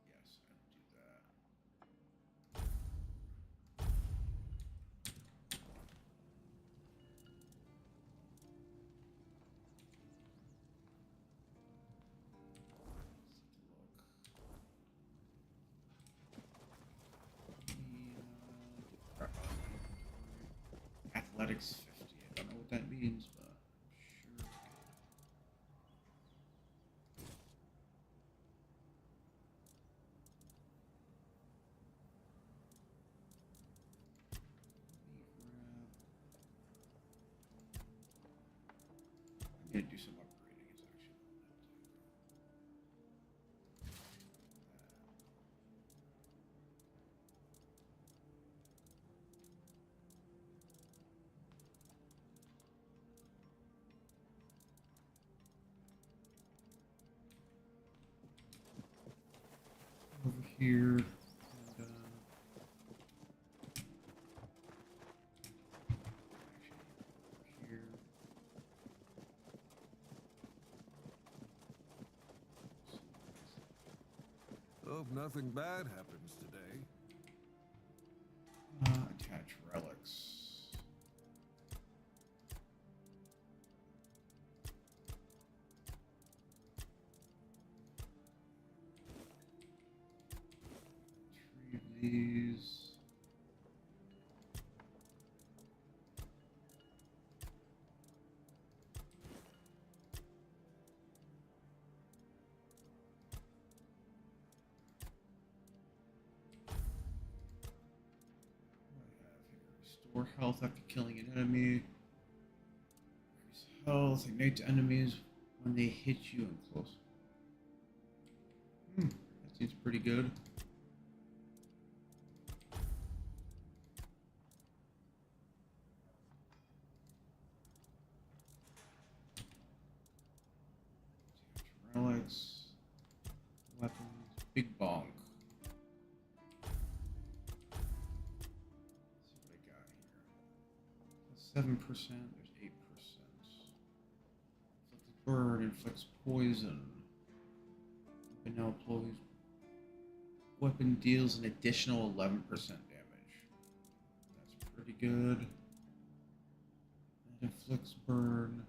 Yes, I do that. Athletics 50. I don't know what that means, but sure it's good. I'm gonna do some upgrading. It's actually over here. And, here.
Hope nothing bad happens today.
Attach relics. Retrieve these. Restore health after killing an enemy. Increase health. Ignite to enemies when they hit you in close. That seems pretty good. Relics. Weapons. Big bonk. Let's see what I got here. 7%, there's 8%. Inflicts burn, inflicts poison. Weapon now employs. Weapon deals an additional 11% damage. That's pretty good. And inflicts burn.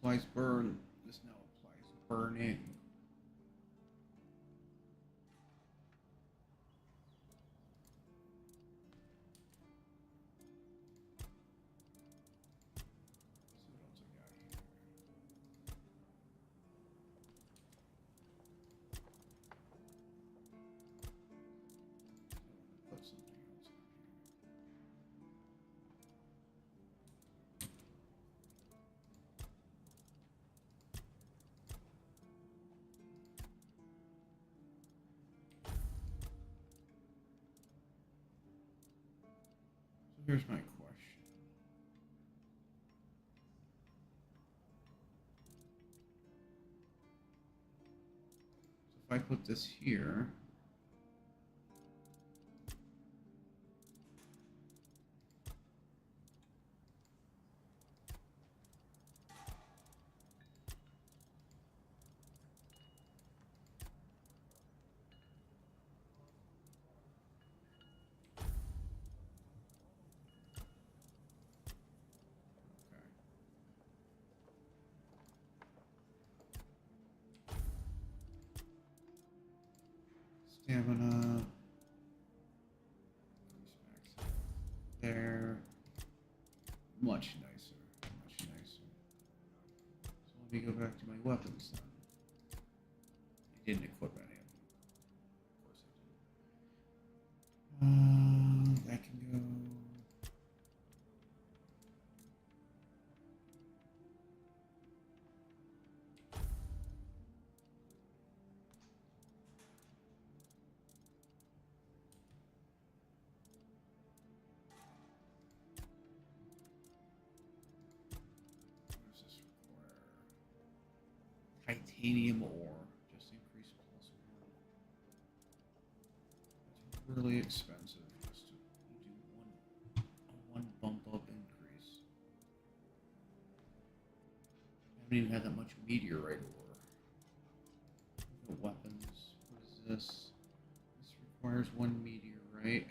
Applies burn. This now applies burning. So what else I got here? Put something else on here. Here's my question. So if I put this here, stamina, there, much nicer, much nicer. So let me go back to my weapons then. I didn't equip any of them. Of course I didn't. That can go. What does this require? Titanium ore. Just increase plus one. It's really expensive just to do one bump up increase. I haven't even had that much meteorite ore. The weapons. What is this? This requires one meteorite.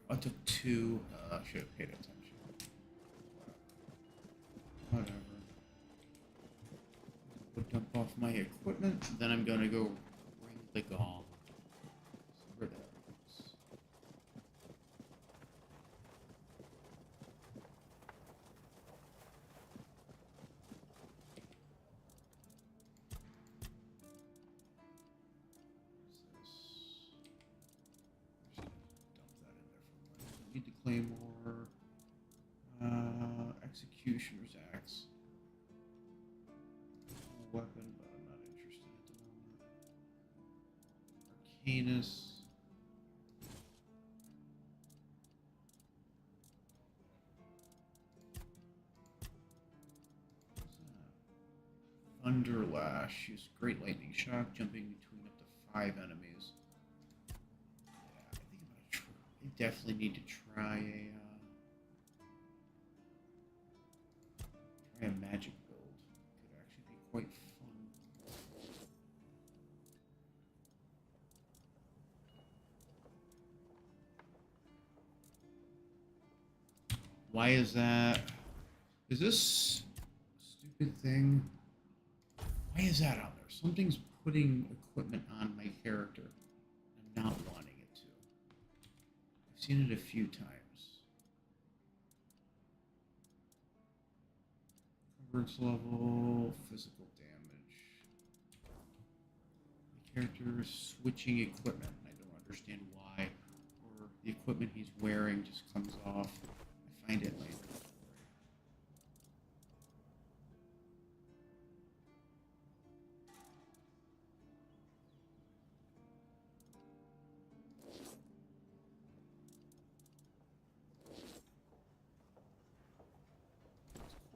I took two. Should have paid attention. Whatever. We'll dump off my equipment. Then I'm gonna go ring the gong. So where that is. Need the claymore. Executioner's axe. Weapon, but I'm not interested at the moment. Arcanus. Thunder Lash. Use Great Lightning Shock, jumping between up to 5 enemies. Yeah, I think I'm gonna try. I definitely need to try a magic build. Could actually be quite fun. Why is that? Is this stupid thing? Why is that on there? Something's putting equipment on my character. I'm not wanting it to. I've seen it a few times. Coverage level, physical damage. My character is switching equipment. I don't understand why. Or the equipment he's wearing just comes off. I find it lame.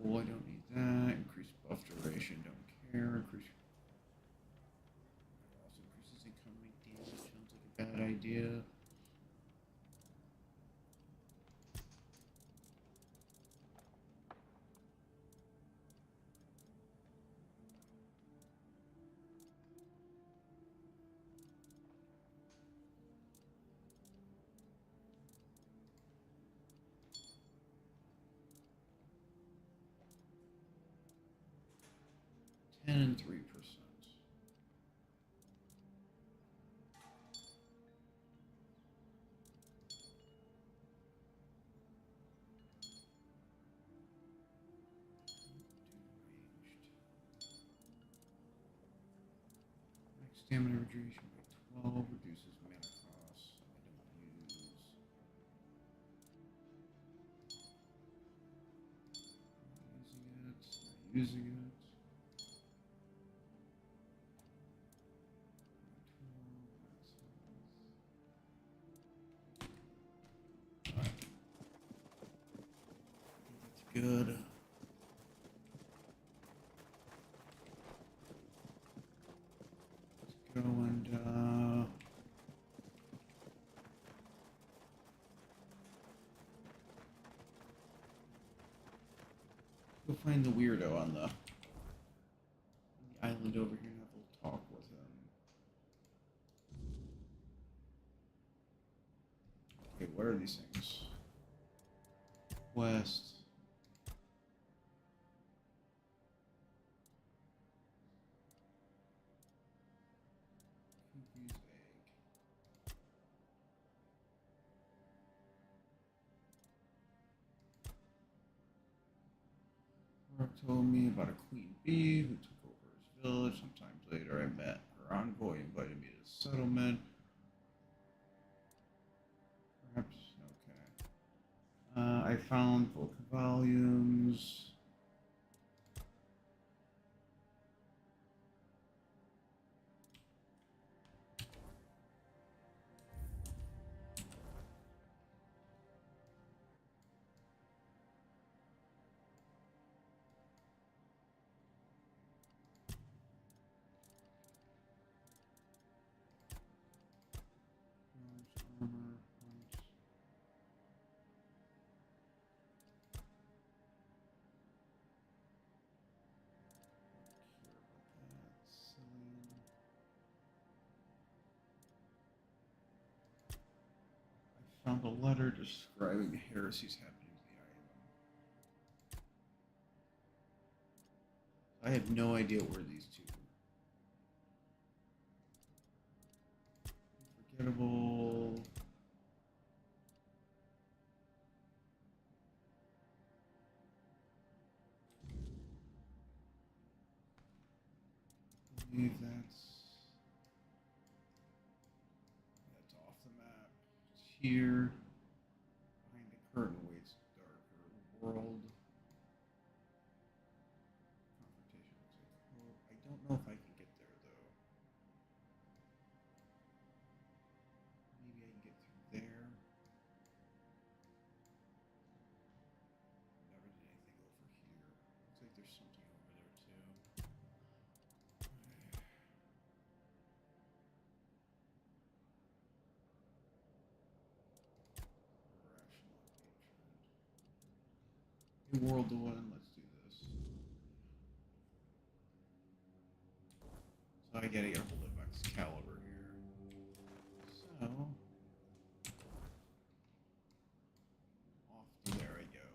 Cool, I don't need that. Increase buff duration, don't care. Increase. Also increases incoming damage. Sounds like a bad idea. And 3%. Max stamina reduction by 12 reduces mana costs. I don't use. Using it. Go find the weirdo on the island over here and have a little talk with him. Okay, what are these things? Quest. Cuckoo's egg. Rook told me about a queen bee who took over his village. Sometime later, I met her envoy, invited me to the settlement. Perhaps, okay. I found book volumes. Armor, points. I found a letter describing the heresies happening to the island. I have no idea where these two are. Unforgettable. I believe that's off the map. It's here. Behind the curtain waits a darker world. Confrontation looks like hope. I don't know if I can get there though. Maybe I can get through there. Never did anything over here. Looks like there's something over there too. New world to win. Let's do this. So I gotta get a hold of Excalibur here. So off to there I go.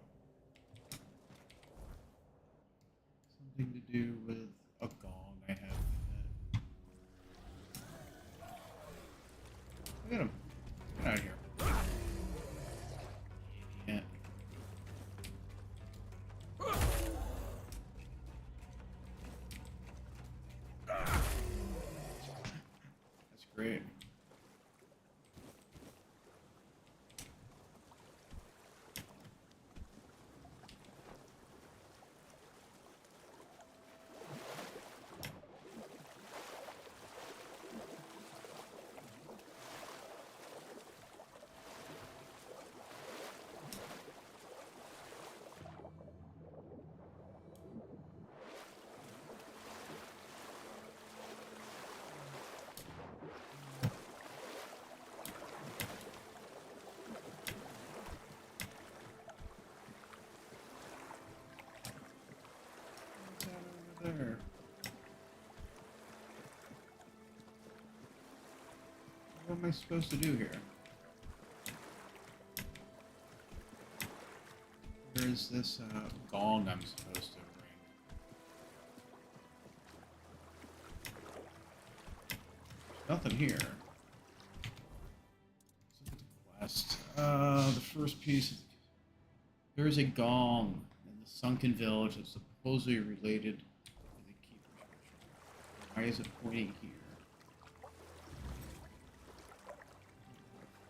Something to do with a gong I have. Look at him. Get out of here. Yeah. That's great. There. What am I supposed to do here? Where is this gong I'm supposed to ring? Nothing here. Let's look at the quest. The first piece. There is a gong in the sunken village that's supposedly related to the keeper's ritual. Why is it pointing here?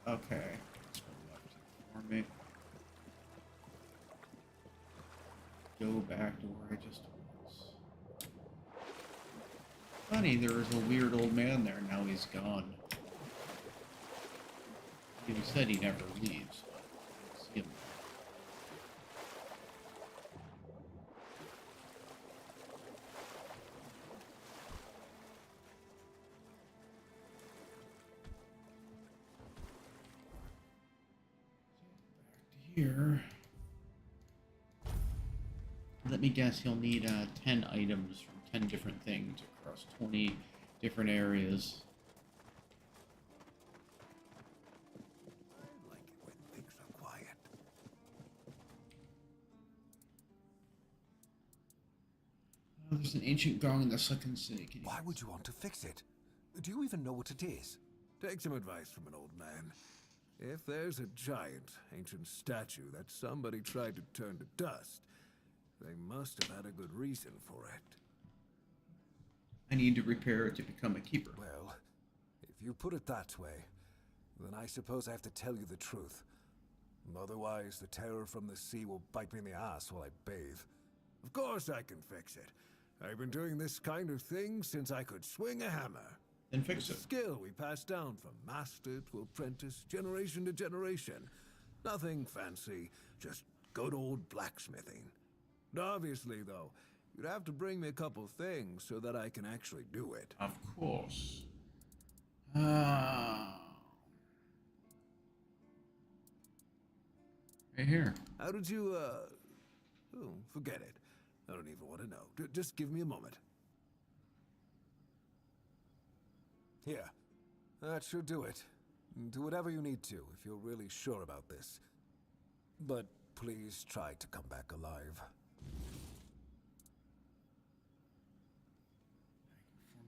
Okay. Let's go left for me. Go back to where I just was. Funny, there was a weird old man there, now he's gone. He said he never leaves, but I don't see him. here. Let me guess, he'll need 10 items from 10 different things across 20 different areas.
I like it when things are quiet.
Oh, there's an ancient gong in the second city.
Why would you want to fix it? Do you even know what it is? Take some advice from an old man. If there's a giant, ancient statue that somebody tried to turn to dust, they must have had a good reason for it.
I need to repair it to become a keeper.
Well, if you put it that way, then I suppose I have to tell you the truth. Otherwise, the terror from the sea will bite me in the ass while I bathe. Of course I can fix it. I've been doing this kind of thing since I could swing a hammer.
Then fix
It's a skill we pass down from master to apprentice, generation to generation. Nothing fancy, just good old blacksmithing. Obviously, though, you'd have to bring me a couple things so that I can actually do it.
Of course. Right here.
How did you, Oh, forget it. I don't even want to know. Just give me a moment. Here. That should do it. Do whatever you need to, if you're really sure about this. But please try to come back alive.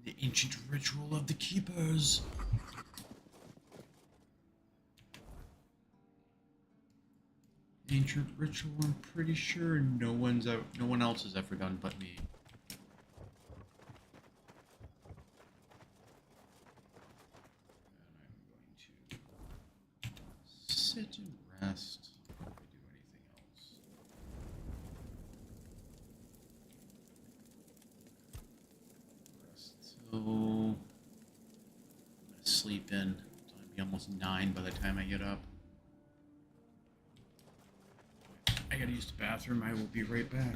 The ancient ritual of the keepers. Ancient ritual, I'm pretty sure no one else has ever done but me. And I'm going to sit and rest before I do anything else. Rest till I'm gonna sleep in. It'll be almost 9 by the time I get up. I gotta use the bathroom. I will be right back.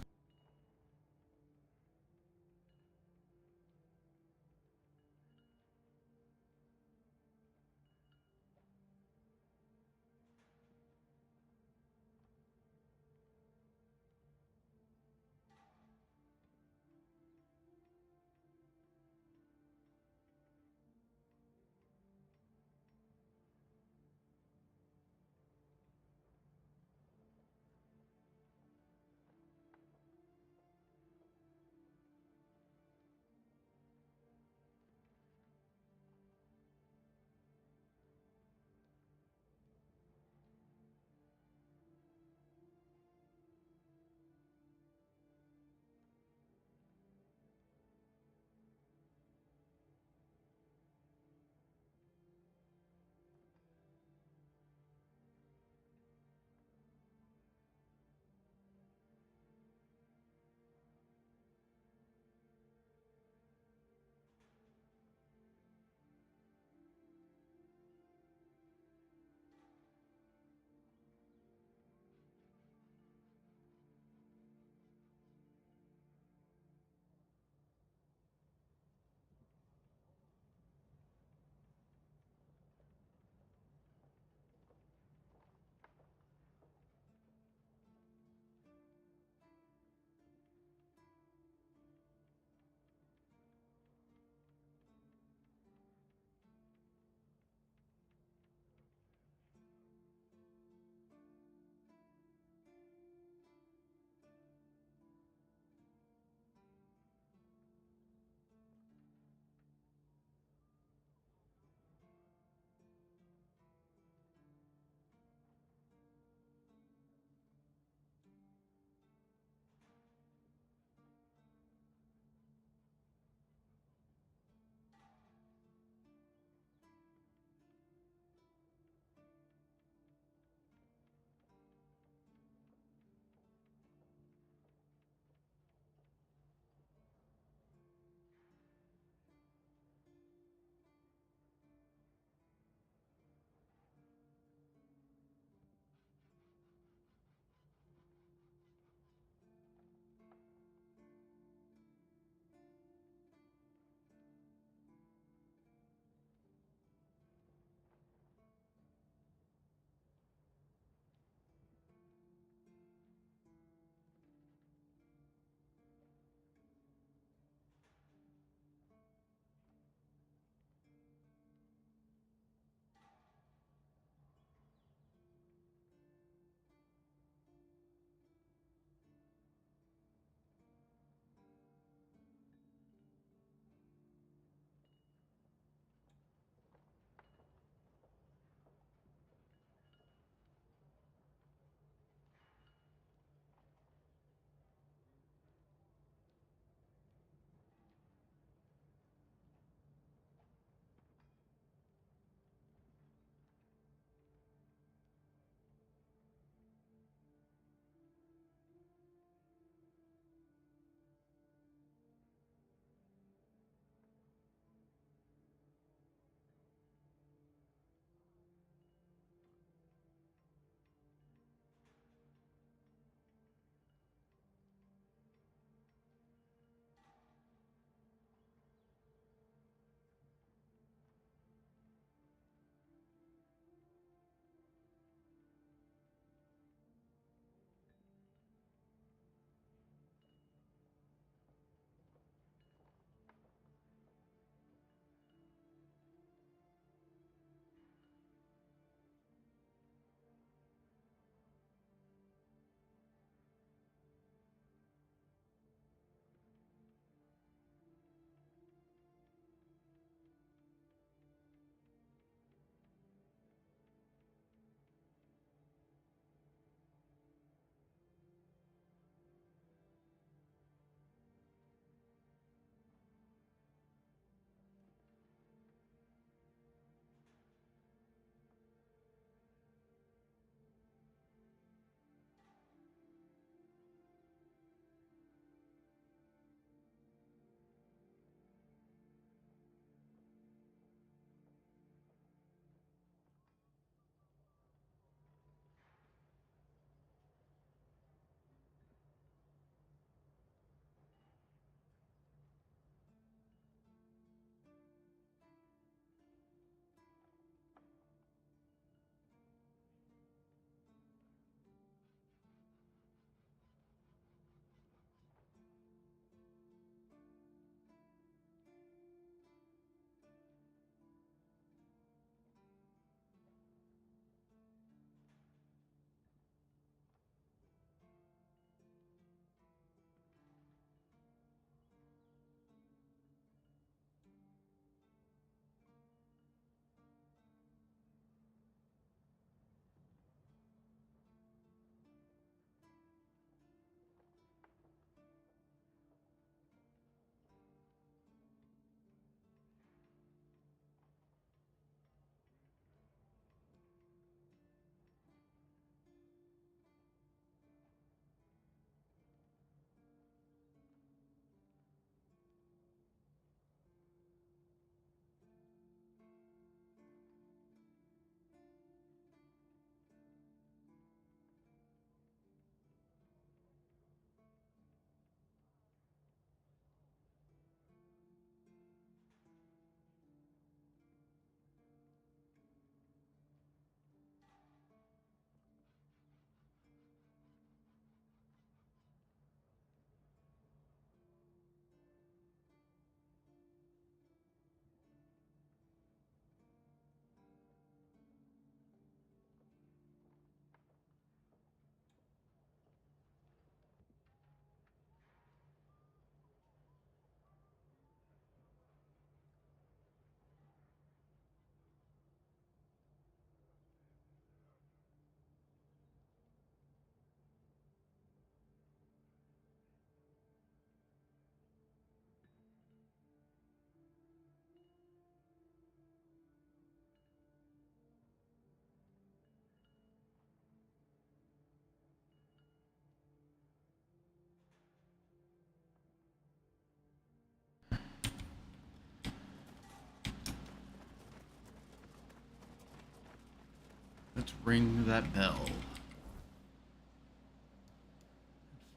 Let's ring that bell.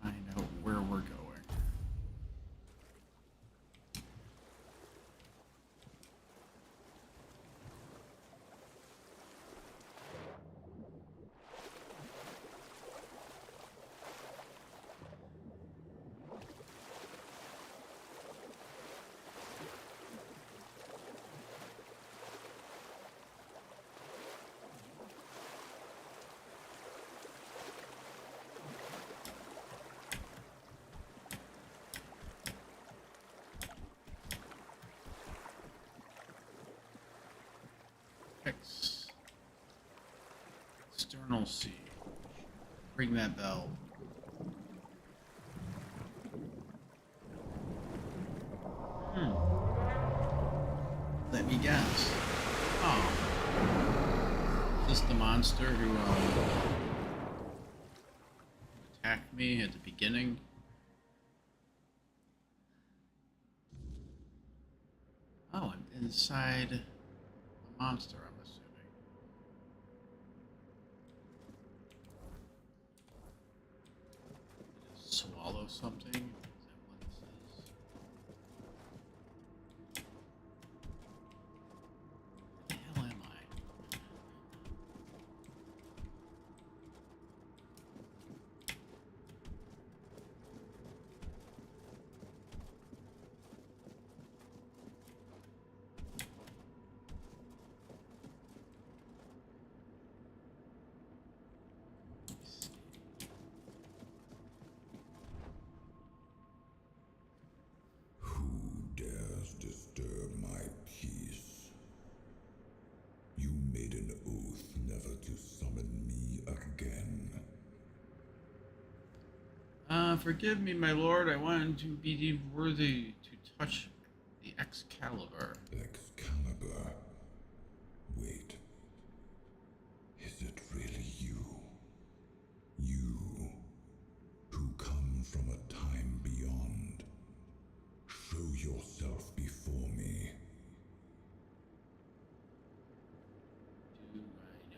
And find out where we're going. External siege. Ring that bell. Let me guess. Oh. Is this the monster who attacked me at the beginning? Oh, I'm inside a monster, I'm assuming. Swallow something? Is that what this is? Where the hell am I?
Dares disturb my peace? You made an oath never to summon me again.
Forgive me, my lord. I wanted to be deemed worthy to touch the Excalibur.
Excalibur? Wait. Is it really you? You, who come from a time beyond. Show yourself before me.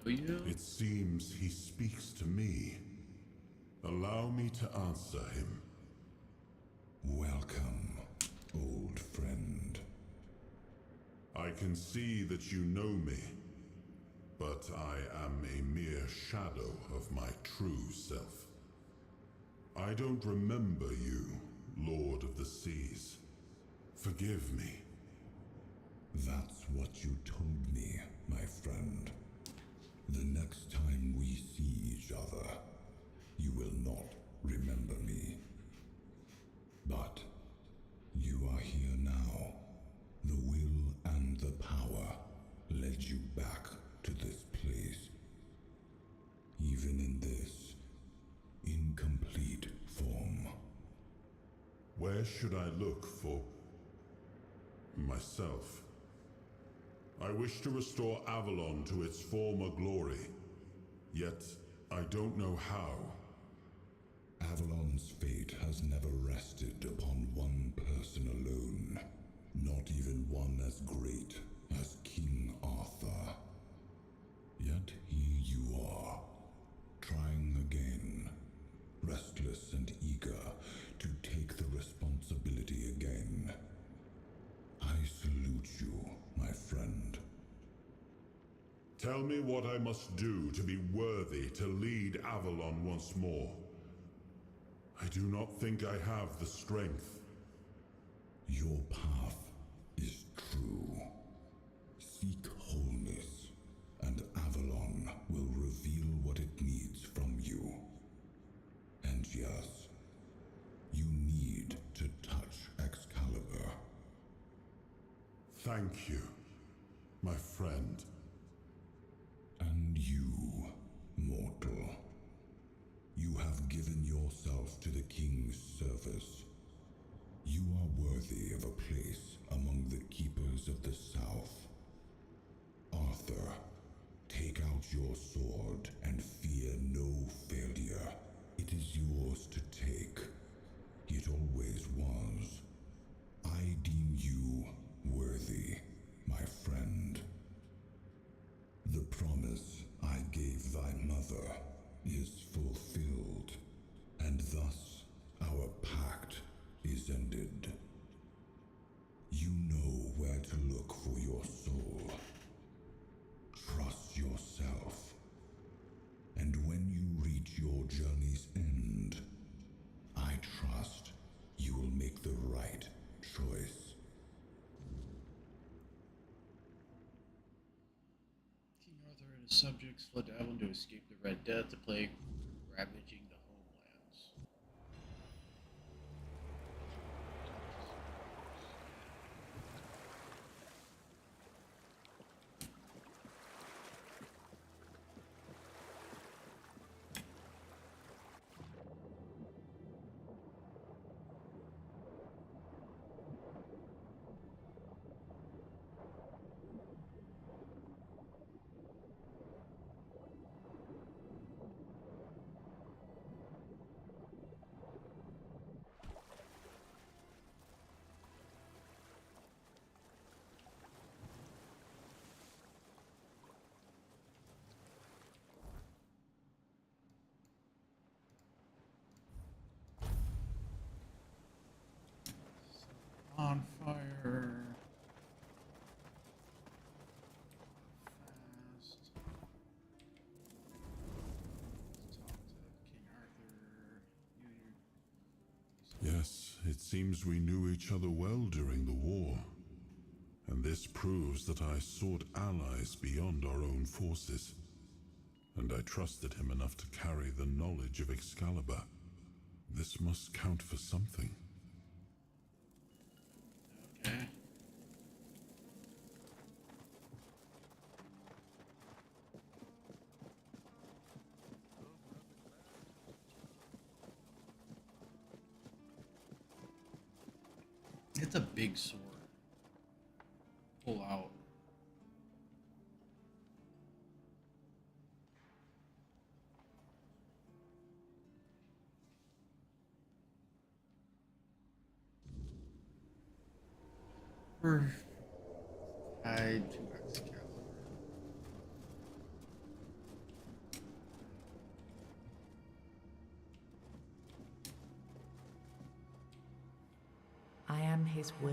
Do I know you?
It seems he speaks to me. Allow me to answer him.
Welcome, old friend.
I can see that you know me, but I am a mere shadow of my true self. I don't remember you, Lord of the Seas. Forgive me.
That's what you told me, my friend. The next time we see each other, you will not remember me. But you are here now. The will and the power led you back to this place. Even in this incomplete form.
Where should I look for myself? I wish to restore Avalon to its former glory, yet I don't know how.
Avalon's fate has never rested upon one person alone, not even one as great as King Arthur. Yet here you are, trying again, restless and eager to take the responsibility again. I salute you, my friend.
Tell me what I must do to be worthy to lead Avalon once more. I do not think I have the strength.
Your path is true. Seek wholeness, and Avalon will reveal what it needs from you. And yes, you need to touch Excalibur.
Thank you, my friend.
And you, mortal. You have given yourself to the King's service. You are worthy of a place among the keepers of the South. Arthur, take out your sword and fear no failure. It is yours to take. It always was. I deem you worthy, my friend. The promise I gave to look for your soul. Trust yourself. And when you reach your journey's end, I trust you will make the right choice.
King Arthur and his subjects fled to Avalon to escape the Red Death, the plague ravaging the homelands. On fire. Fast. Let's talk to King Arthur.
Yes, it seems we knew each other well during the war. And this proves that I sought allies beyond our own forces. And I trusted him enough to carry the knowledge of Excalibur. This must count for something.
Okay. It's a big sword. Pull out. Tied to Excalibur.
I am his will,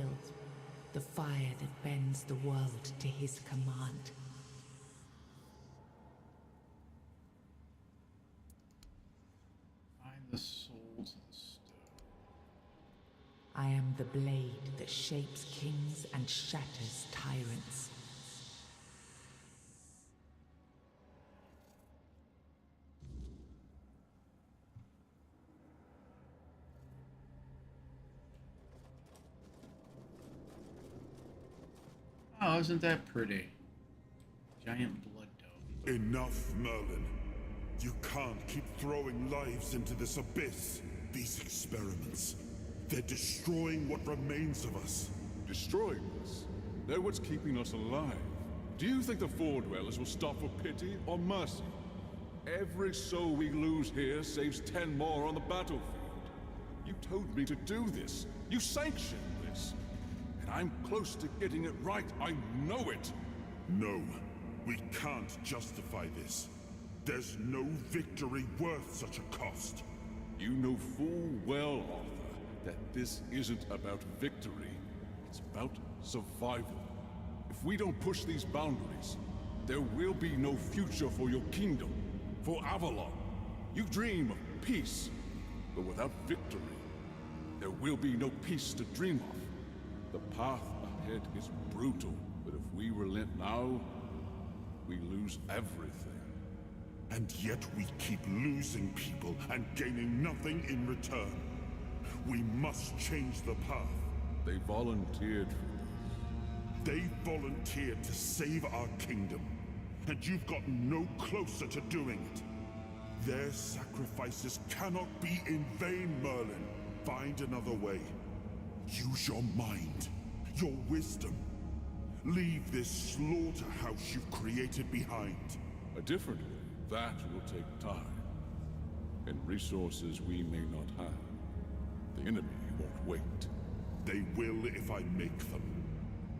the fire that bends the world to his command.
Find the souls of the stone.
I am the blade that shapes kings and shatters tyrants.
Oh, isn't that pretty? Giant blood dome.
Enough, Merlin. You can't keep throwing lives into this abyss. These experiments, they're destroying what remains of us.
Destroying us? They're what's keeping us alive. Do you think the Four Dwellers will stop for pity or mercy? Every soul we lose here saves 10 more on the battlefield. You told me to do this. You sanctioned this. And I'm close to getting it right. I know it.
No, we can't justify this. There's no victory worth such a cost.
You know full well, Arthur, that this isn't about victory. It's about survival. If we don't push these boundaries, there will be no future for your kingdom, for Avalon. You dream of peace, but without victory, there will be no peace to dream of. The path ahead is brutal, but if we relent now, we lose everything.
And yet we keep losing people and gaining nothing in return. We must change the path.
They volunteered for this.
They volunteered to save our kingdom. And you've gotten no closer to doing it. Their sacrifices cannot be in vain, Merlin. Find another way. Use your mind, your wisdom. Leave this slaughterhouse you've created behind.
A different way. That will take time. And resources we may not have. The enemy won't wait.
They will if I make them.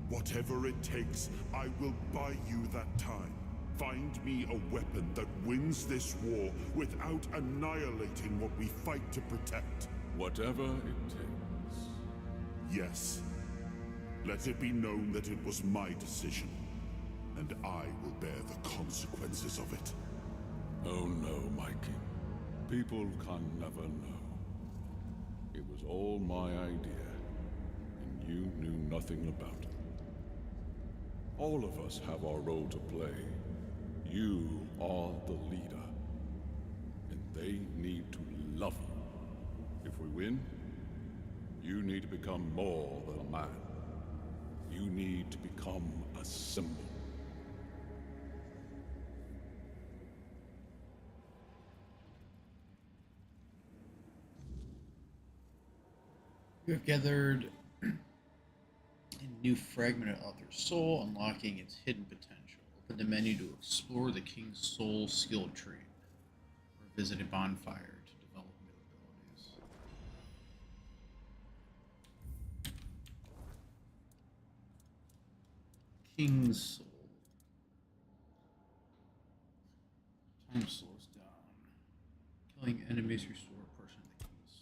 Whatever it takes, I will buy you that time. Find me a weapon that wins this war without annihilating what we fight to protect.
Whatever it takes.
Yes. Let it be known that it was my decision, and I will bear the consequences of it.
Oh no, my king. People can never know. It was all my idea, and you knew nothing about it. All of us have our role to play. You are the leader, and they need to love you. If we win, you need to become more than a man. You need to become a symbol.
You have gathered a new fragment of their soul, unlocking its hidden potential. Open the menu to explore the King's Soul skill tree, or visit a bonfire to develop new abilities. King's Soul. Time slows down. Killing enemies restore a portion of the King's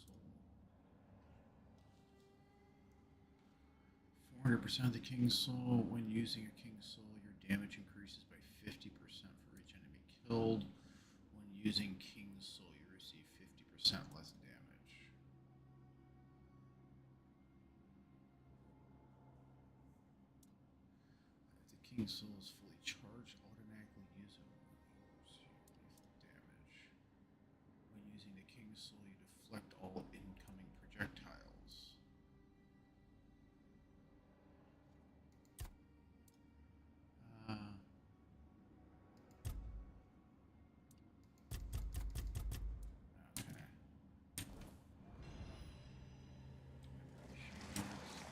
Soul. 400% of the King's Soul. When using a King's Soul, your damage increases by 50% for each enemy killed. When using King's Soul, you receive 50% less damage. If the King's Soul is fully charged, automatically use it when you receive damage. When using the King's Soul, you deflect all incoming projectiles.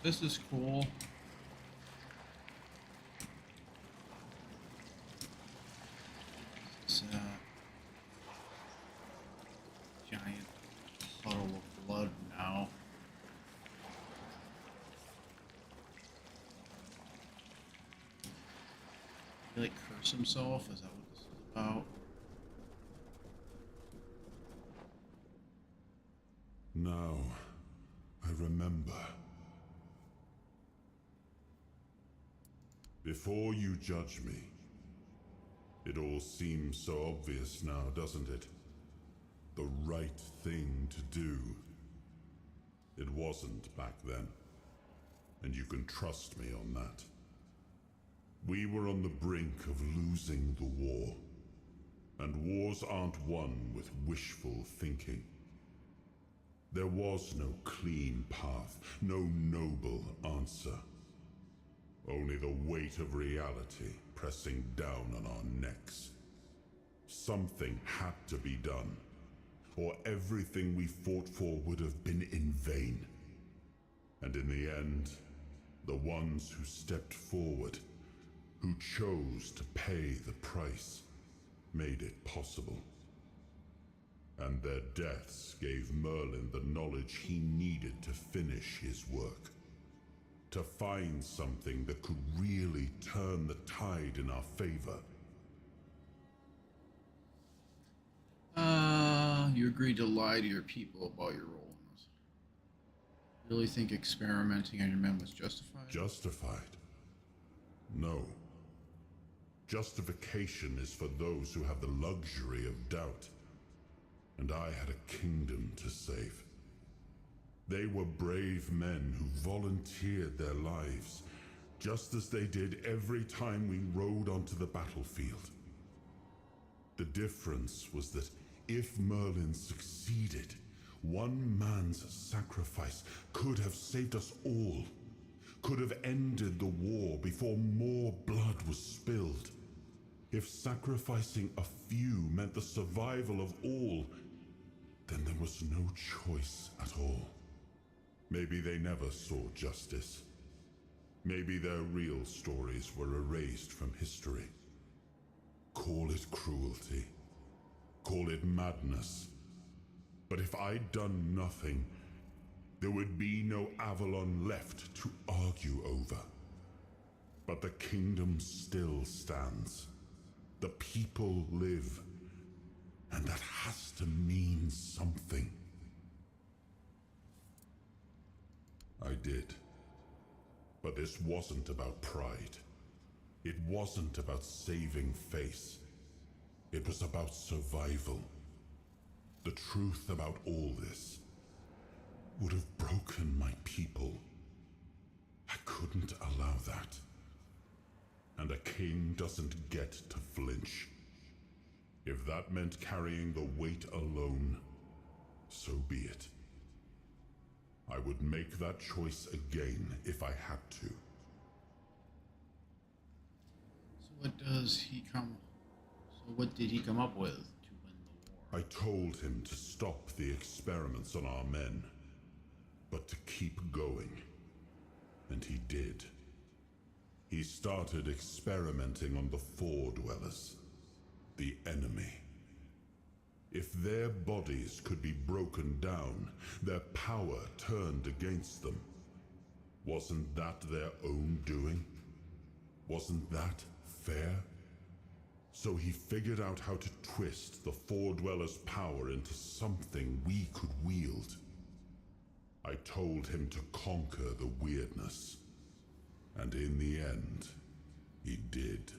This is cool. It's a giant puddle of blood now. Did he like curse himself? Is that what this is about?
Now, I remember. Before you judge me, it all seems so obvious now, doesn't it? The right thing to do. It wasn't back then, and you can trust me on that. We were on the brink of losing the war, and wars aren't won with wishful thinking. There was no clean path, no noble answer. Only the weight of reality pressing down on our necks. Something had to be done, or everything we fought for would have been in vain. And in the end, the ones who stepped forward, who chose to pay the price, made it possible. And their deaths gave Merlin the knowledge he needed to finish his work. To find something that could really turn the tide in our favor.
You agreed to lie to your people about your role in this. You really think experimenting on your men was justified?
Justified? No. Justification is for those who have the luxury of doubt. And I had a kingdom to save. They were brave men who volunteered their lives, just as they did every time we rode onto the battlefield. The difference was that if Merlin succeeded, one man's sacrifice could have saved us all, could have ended the war before more blood was spilled. If sacrificing a few meant the survival of all, then there was no choice at all. Maybe they never saw justice. Maybe their real stories were erased from history. Call it cruelty. Call it madness. But if I'd done nothing, there would be no Avalon left to argue over. But the kingdom still stands. The people live. And that has to mean something. I did. But this wasn't about pride. It wasn't about saving face. It was about survival. The truth about all this would have broken my people. I couldn't allow that. And a king doesn't get to flinch. If that meant carrying the weight alone, so be it. I would make that choice again if I had to.
So what did he come up with to win the war?
I told him to stop the experiments on our men, but to keep going. And he did. He started experimenting on the Four Dwellers, the enemy. If their bodies could be broken down, their power turned against them, wasn't that their own doing? Wasn't that fair? So he figured out how to twist the Four Dwellers' power into something we could wield. I told him to conquer the weirdness. And in the end, he did.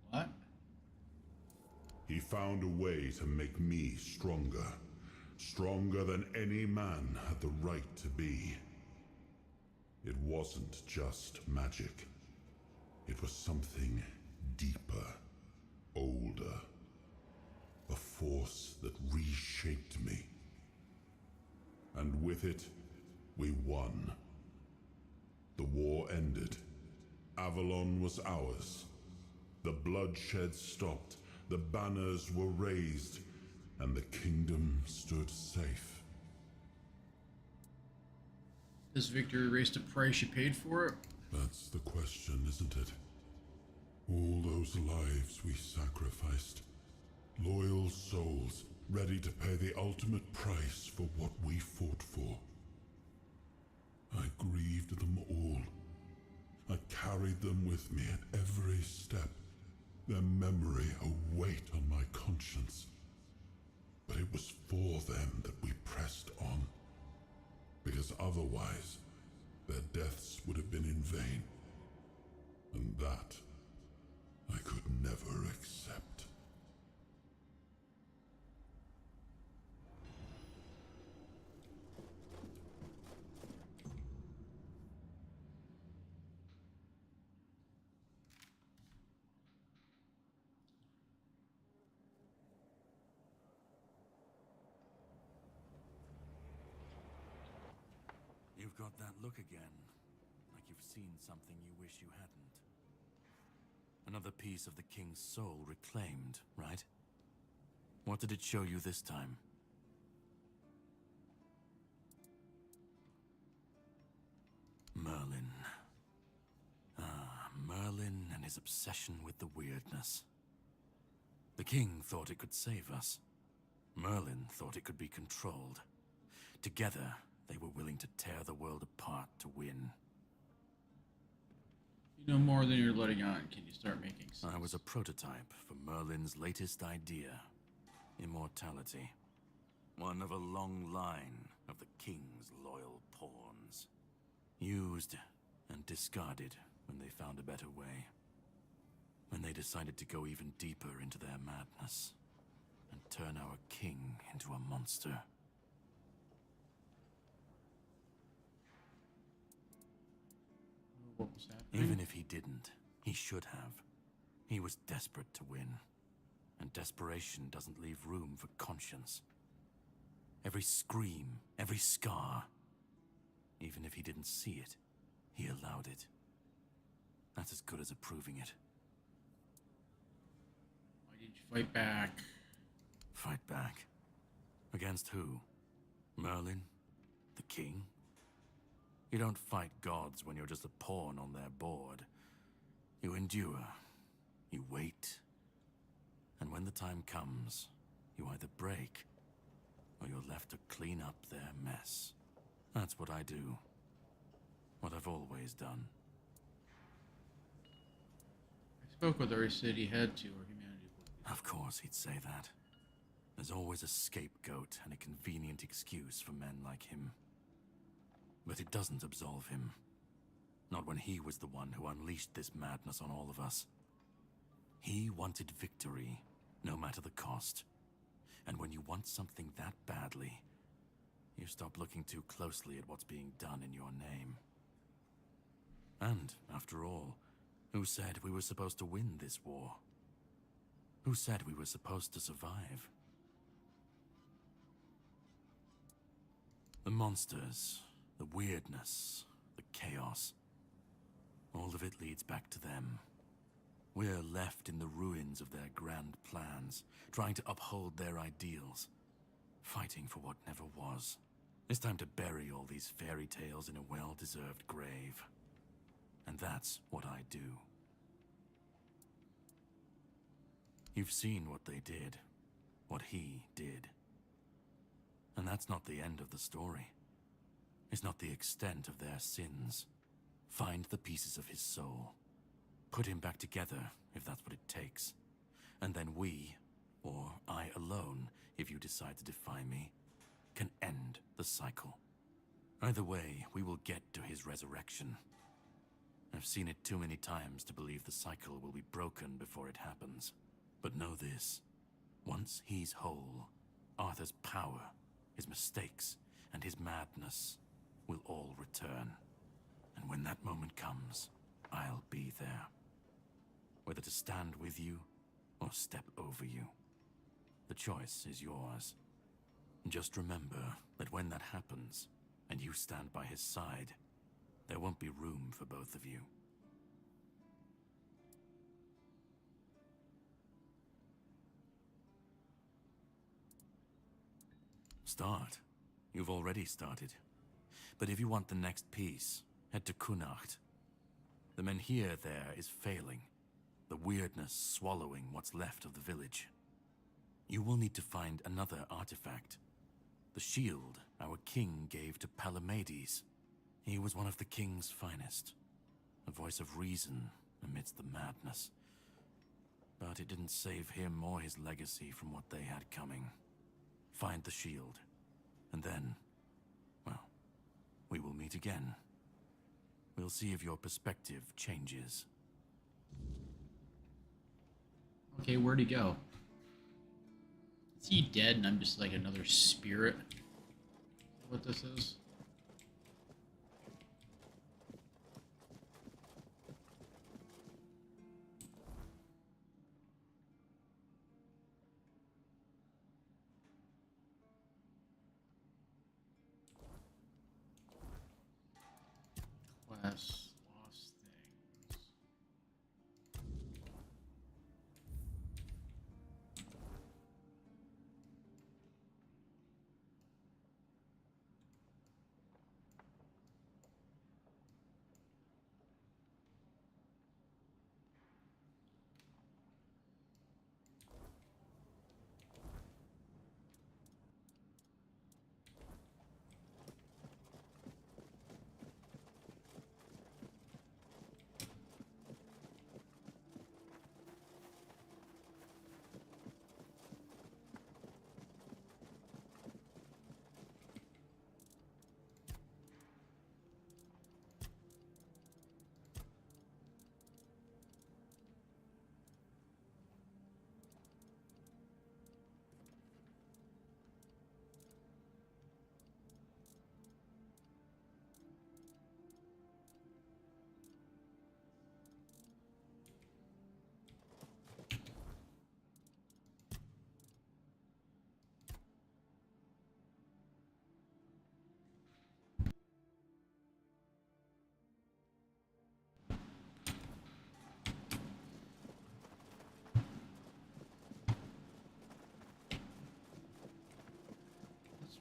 What?
He found a way to make me stronger. Stronger than any man had the right to be. It wasn't just magic. It was something deeper, older. A force that reshaped me. And with it, we won. The war ended. Avalon was ours. The bloodshed stopped. The banners were raised, and the kingdom stood safe.
Does victory erase the price you paid for it?
That's the question, isn't it? All those lives we sacrificed. Loyal souls, ready to pay the ultimate price for what we fought for. I grieved them all. I carried them with me at every step. Their memory a weight on my conscience. But it was for them that we pressed on. Because otherwise, their deaths would have been in vain. And that, I could never accept.
You've got that look again, like you've seen something you wish you hadn't. Another piece of the king's soul reclaimed, right? What did it show you this time? Merlin. Ah, Merlin and his obsession with the weirdness. The king thought it could save us. Merlin thought it could be controlled. Together, they were willing to tear the world apart to win.
You know more than you're letting on. Can you start making sense?
I was a prototype for Merlin's latest idea. Immortality. One of a long line of the king's loyal pawns. Used and discarded when they found a better way. When they decided to go even deeper into their madness. And turn our king into a monster.
What was happening?
Even if he didn't, he should have. He was desperate to win. And desperation doesn't leave room for conscience. Every scream, every scar. Even if he didn't see it, he allowed it. That's as good as approving it.
Why did you fight back?
Fight back? Against who? Merlin? The king? You don't fight gods when you're just a pawn on their board. You endure. You wait. And when the time comes, you either break, or you're left to clean up their mess. That's what I do. What I've always done.
I spoke with her. He said he had to, or humanity would.
Of course he'd say that. There's always a scapegoat and a convenient excuse for men like him. But But it doesn't absolve him. Not when he was the one who unleashed this madness on all of us. He wanted victory, no matter the cost. And when you want something that badly, you stop looking too closely at what's being done in your name. And, after all, who said we were supposed to win this war? Who said we were supposed to survive? The monsters, the weirdness, the chaos. All of it leads back to them. We're left in the ruins of their grand plans, trying to uphold their ideals, fighting for what never was. It's time to bury all these fairy tales in a well-deserved grave. And that's what I do. You've seen what they did, what he did. And that's not the end of the story. It's not the extent of their sins. Find the pieces of his soul. Put him back together, if that's what it takes. And then we, or I alone, if you decide to defy me, can end the cycle. Either way, we will get to his resurrection. I've seen it too many times to believe the cycle will be broken before it happens. But know this. Once he's whole, Arthur's power, his mistakes, and his madness will all return. And when that moment comes, I'll be there. Whether to stand with you or step over you. The choice is yours. Just remember that when that happens, and you stand by his side, there won't be room for both of you. Start. You've already started. But if you want the next piece, head to Kunacht. The menhir there is failing, the weirdness swallowing what's left of the village. You will need to find another artifact. The shield our king gave to Palamedes. He was one of the king's finest, a voice of reason amidst the madness. But it didn't save him or his legacy from what they had coming. Find the shield, and then, well, we will meet again. We'll see if your perspective changes.
Okay, where'd he go? Is he dead and I'm just like another spirit? Is that what this is? Quest, lost things.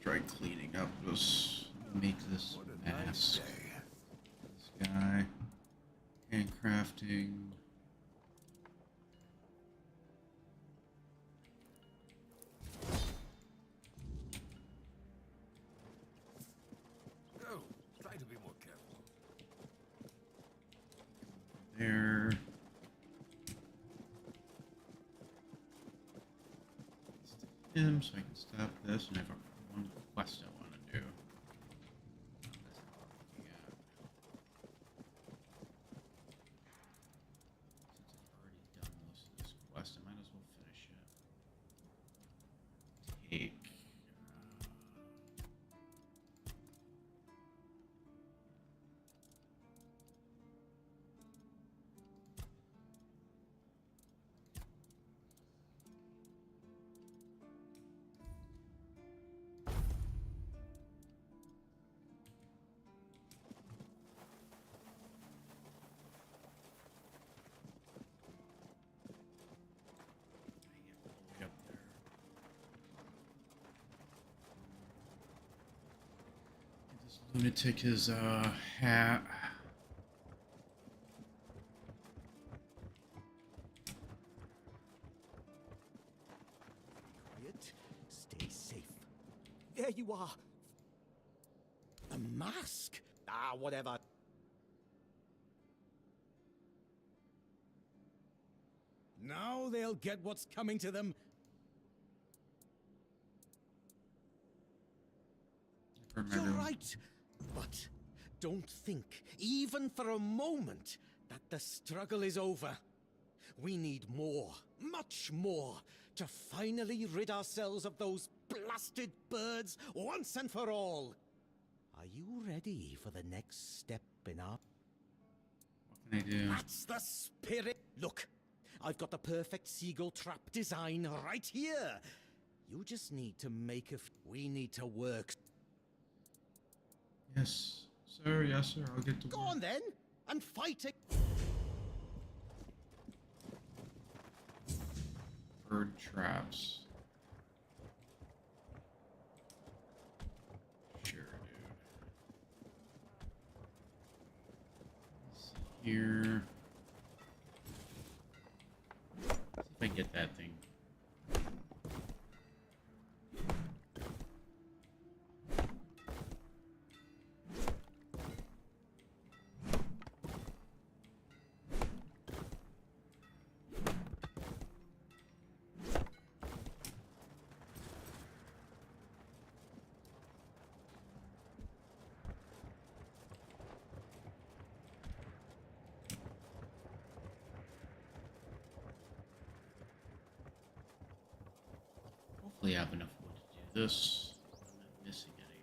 Try cleaning up this. Make this mask. This guy. Handcrafting.
Oh, try to be more careful.
There. Him so I can stop this, and I have one quest I want to do. Lunatic his hat.
Quiet. Stay safe. There you are. A mask? Ah, whatever. Now they'll get what's coming to them. You're right. But don't think, even for a moment, that the struggle is over. We need more, much more, to finally rid ourselves of those blasted birds once and for all. Are you ready for the next step in our...
What can I do?
That's the spirit. Look, I've got the perfect seagull trap design right here. You just need to make a... We need to work.
Yes, sir. Yes, sir. I'll get to
Go
work.
on then, and fight it.
Bird traps. Sure, dude. Let's see here. Let's see if I can get that thing. Hopefully I have enough wood to do this. I'm not missing any.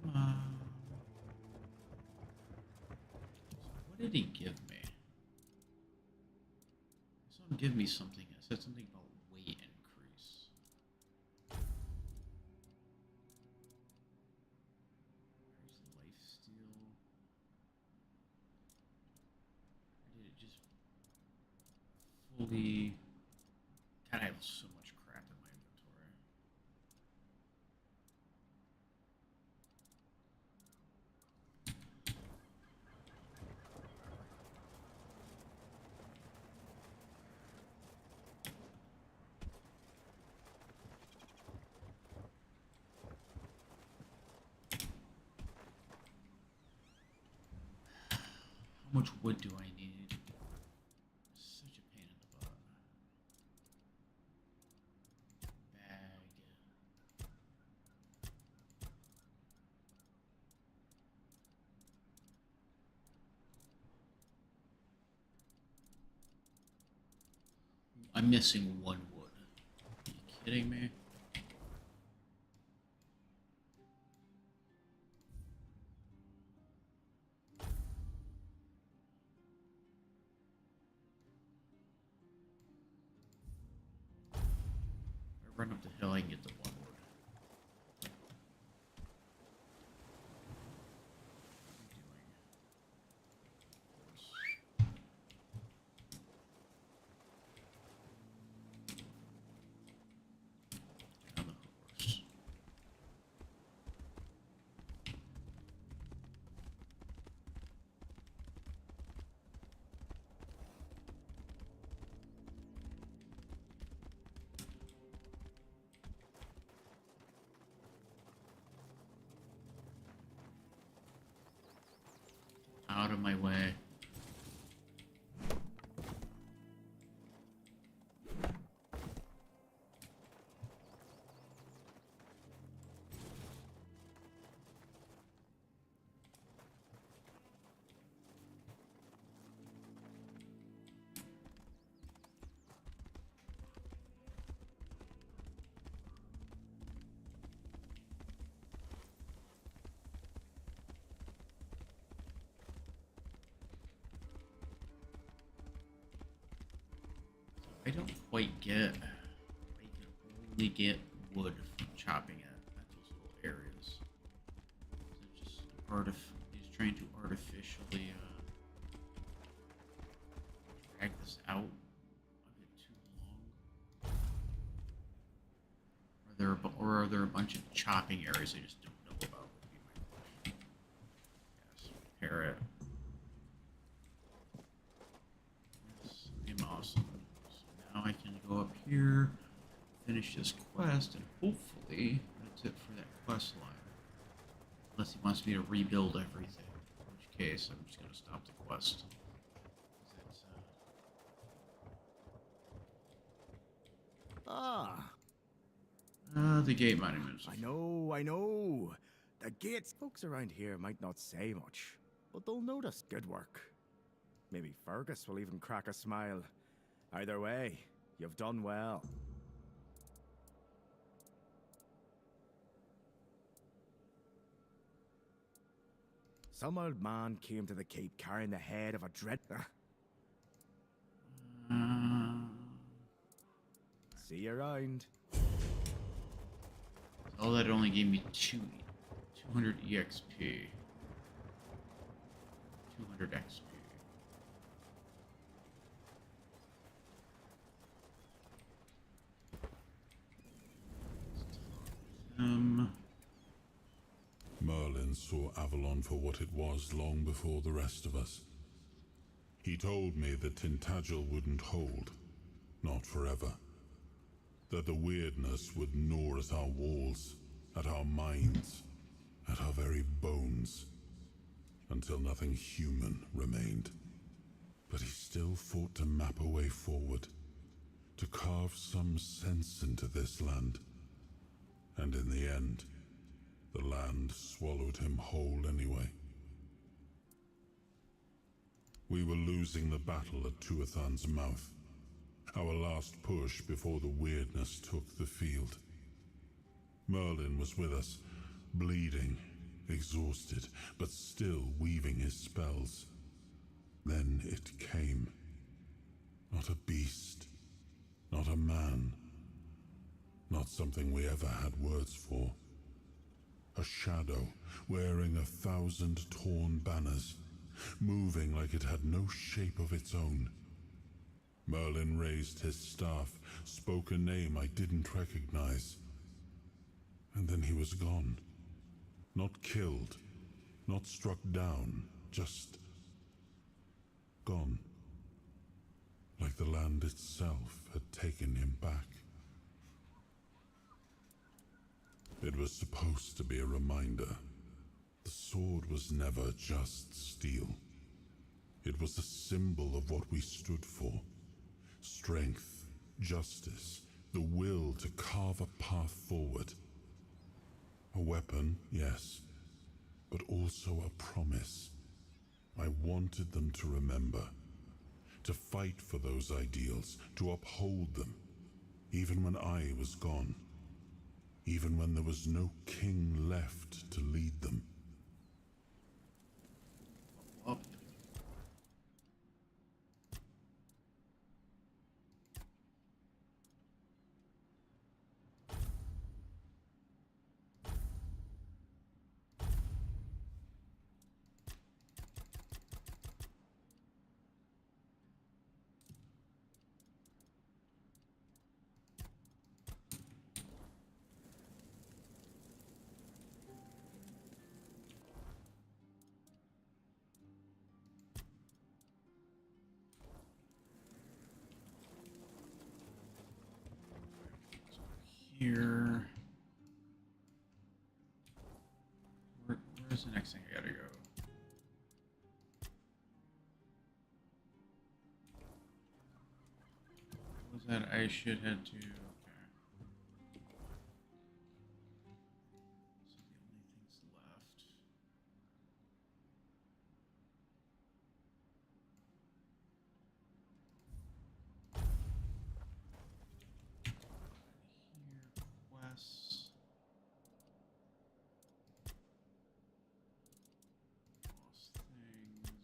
Come on. So what did he give me? Someone give me something. It said something about weight increase. Where's the life steal? Or did it just fully... God, I have so much crap in my inventory. How much wood do I need? Such a pain in the butt. Bag. I'm missing one wood. Are you kidding me? I run up the hill, I can get the one wood. Down the horse. Out of my way. I don't quite get. I can only get wood from chopping at those little areas. So just he's trying to artificially drag this out. or are there a bunch of chopping areas I just don't know about? Would be my question. Yes, repair it. Yes, I'm awesome. So now I can go up here, finish this quest, and hopefully that's it for that quest line. Unless he wants me to rebuild everything, in which case I'm just going to stop the quest. The gate monuments.
I know. The gates. Folks around here might not say much, but they'll notice. Good work. Maybe Fergus will even crack a smile. Either way, you've done well. Some old man came to the keep carrying the head of a dread. See you around.
All that only gave me 200 EXP. 200 XP.
Merlin saw Avalon for what it was long before the rest of us. He told me that Tintagel wouldn't hold, not forever. That the weirdness would gnaw at our walls, at our minds, at our very bones, until nothing human remained. But he still fought to map a way forward, to carve some sense into this land. And in the end, the land swallowed him whole anyway. We were losing the battle at Tuathan's mouth. Our last push before the weirdness took the field. Merlin was with us, bleeding, exhausted, but still weaving his spells. Then it came. Not a beast, not a man, not something we ever had words for. A shadow, wearing 1,000 torn banners, moving like it had no shape of its own. Merlin raised his staff, spoke a name I didn't recognize. And then he was gone. Not killed, not struck down, just gone. Like the land itself had taken him back. It was supposed to be a reminder. The sword was never just steel. It was a symbol of what we stood for. Strength, justice, the will to carve a path forward. A weapon, yes, but also a promise. I wanted them to remember, to fight for those ideals, to uphold them, even when I was gone. Even when there was no king left to lead them.
Up. Here. Where's the next thing I gotta go? What was that I should head to? Okay. So the only things left. Here, quests. Lost things.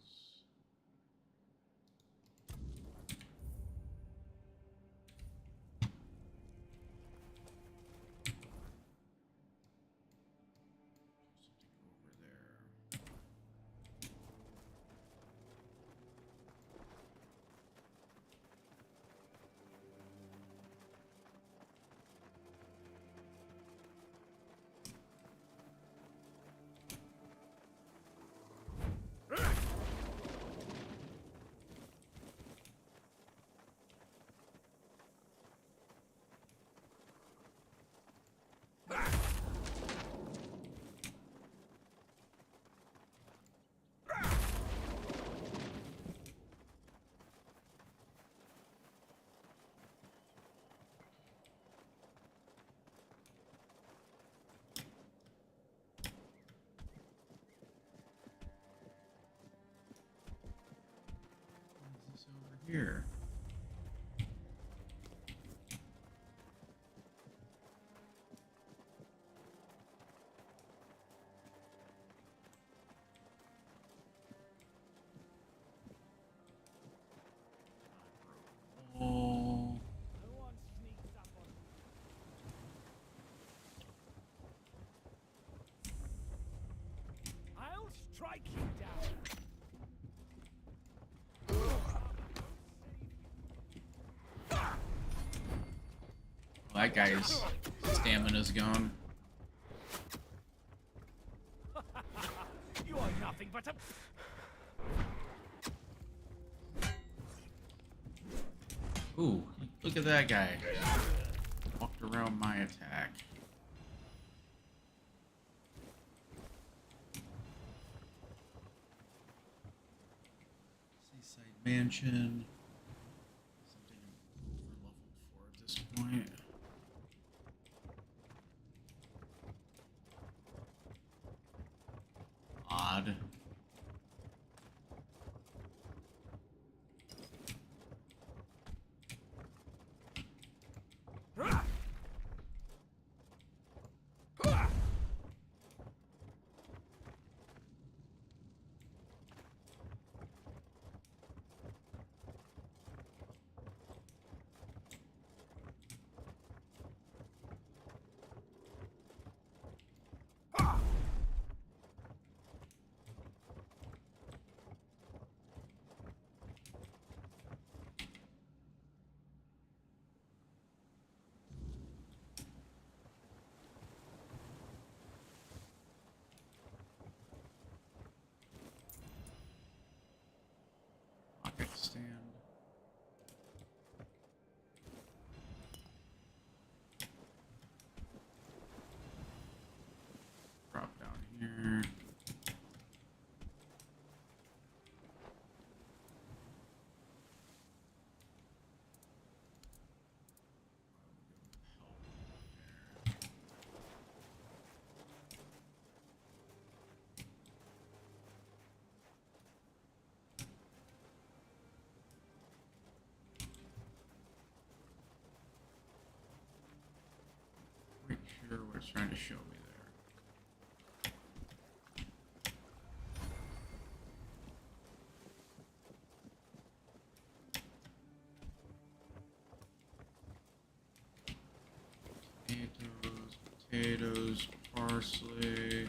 here? Oh.
I'll strike you down.
Well, that guy's stamina's gone.
You are nothing but a...
Ooh, look at that guy. Walked around my attack. Seaside Mansion. Something over level 4 at this point. Odd. Pocket stand. Drop down here. Pretty sure what it's trying to show me there. Tomatoes, potatoes, parsley.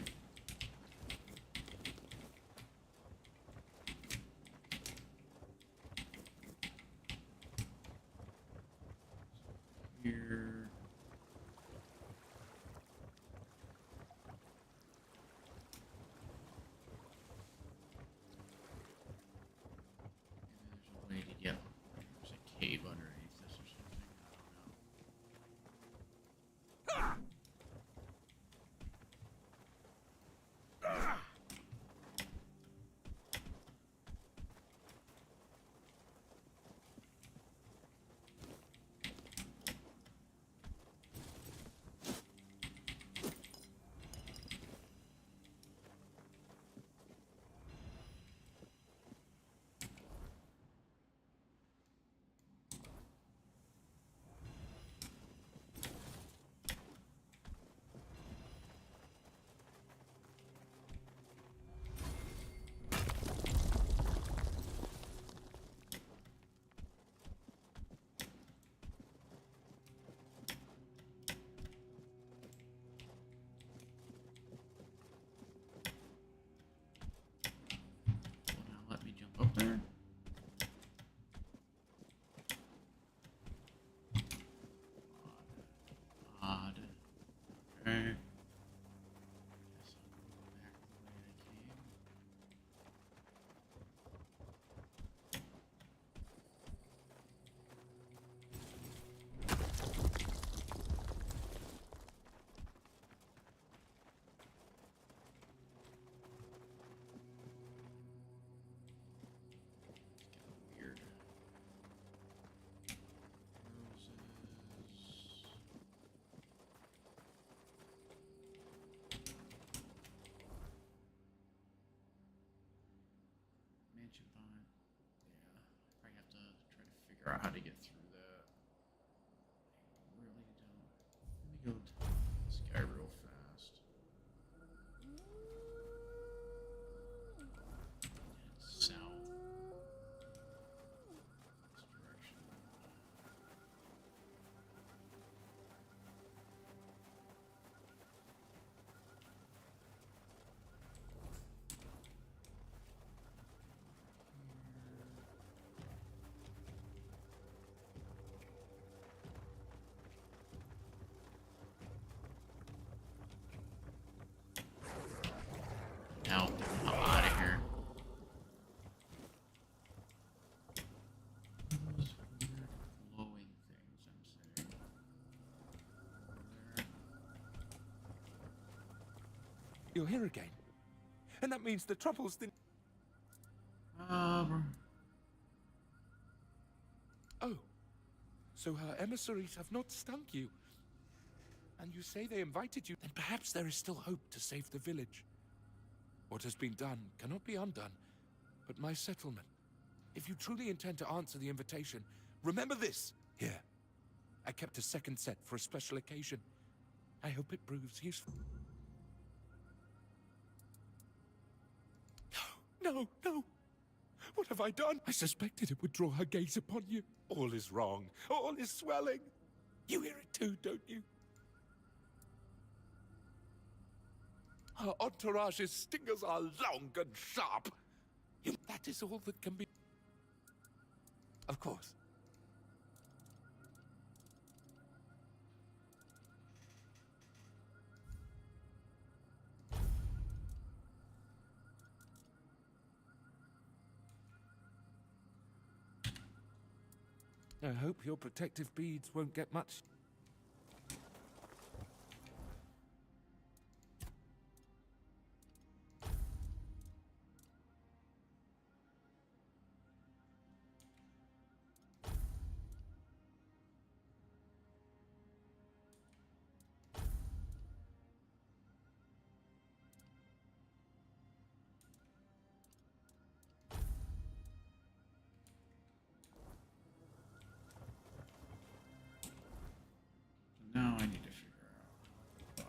Here. Maybe there's a way to get. There's a cave underneath this or something. I don't know. Well, now let me jump up there. Odd. Okay. Guess I'll go back the way I came. It's getting weird. Roses. how to get through that. I really don't. Let me go to this guy real fast. It's south. This direction. Now, I'm out of here. Those weird glowing things I'm saying. Over there.
You're here again. And that means the trouble's the... Oh. So her emissaries have not stunk you. And you say they invited you. Then perhaps there is still hope to save the village. What has been done cannot be undone. But my settlement... If you truly intend to answer the invitation, remember this. Here. I kept a second set for a special occasion. I hope it proves useful. No, no. What have I done? I suspected it would draw her gaze upon you. All is wrong. All is swelling. You hear it too, don't you? Her entourage's stingers are long and sharp. That is all that can be... Of course. I hope your protective beads won't get much...
Now I need to figure out.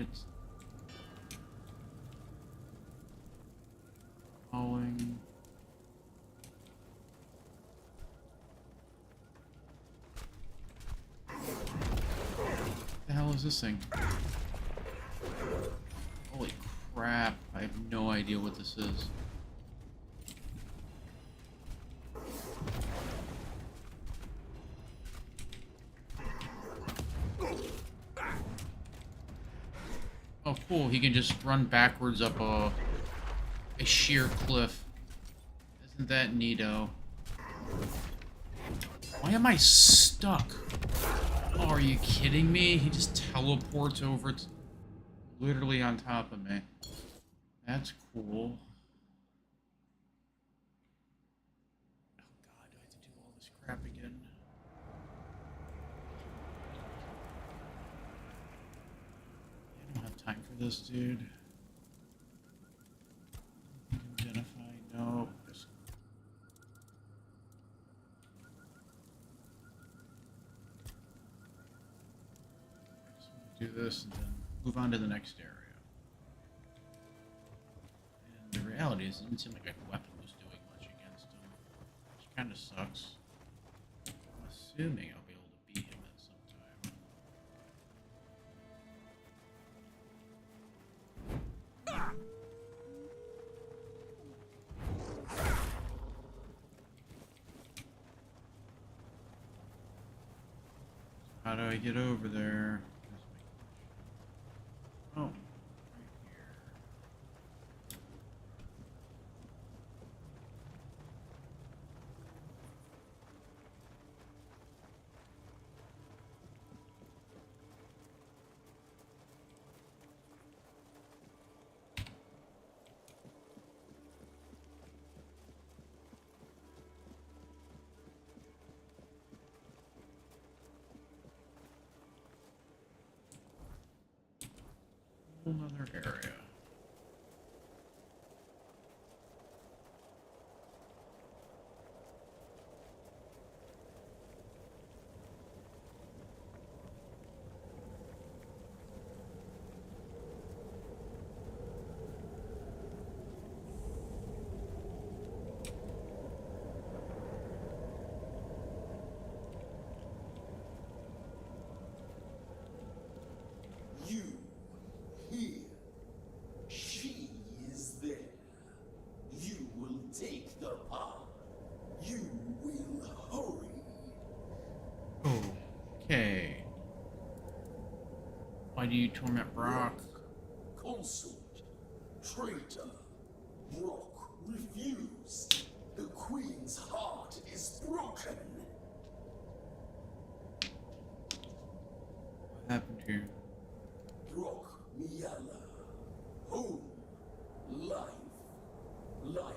It's falling. What the hell is this thing? Holy crap, I have no idea what this is. Oh cool, he can just run backwards up a sheer cliff. Isn't that neato? Why am I stuck? Oh, are you kidding me? He just teleports over to... literally on top of me. That's cool. Oh god, do I have to do all this crap again? I don't have time for this, dude. Identify, no. Just... do this and then move on to the next area. And the reality is, it didn't seem like a weapon was doing much against him, which kind of sucks. I'm assuming I'll be able to beat him at some time. How do I get over there? Oh, right here. whole nother area.
You here. She is there. You will take the power. You will hurry.
Okay. Why do you torment Brock?
Consort. Traitor. Brock refused. The Queen's heart is broken.
What happened here?
Brock Miala. Home. Life. Life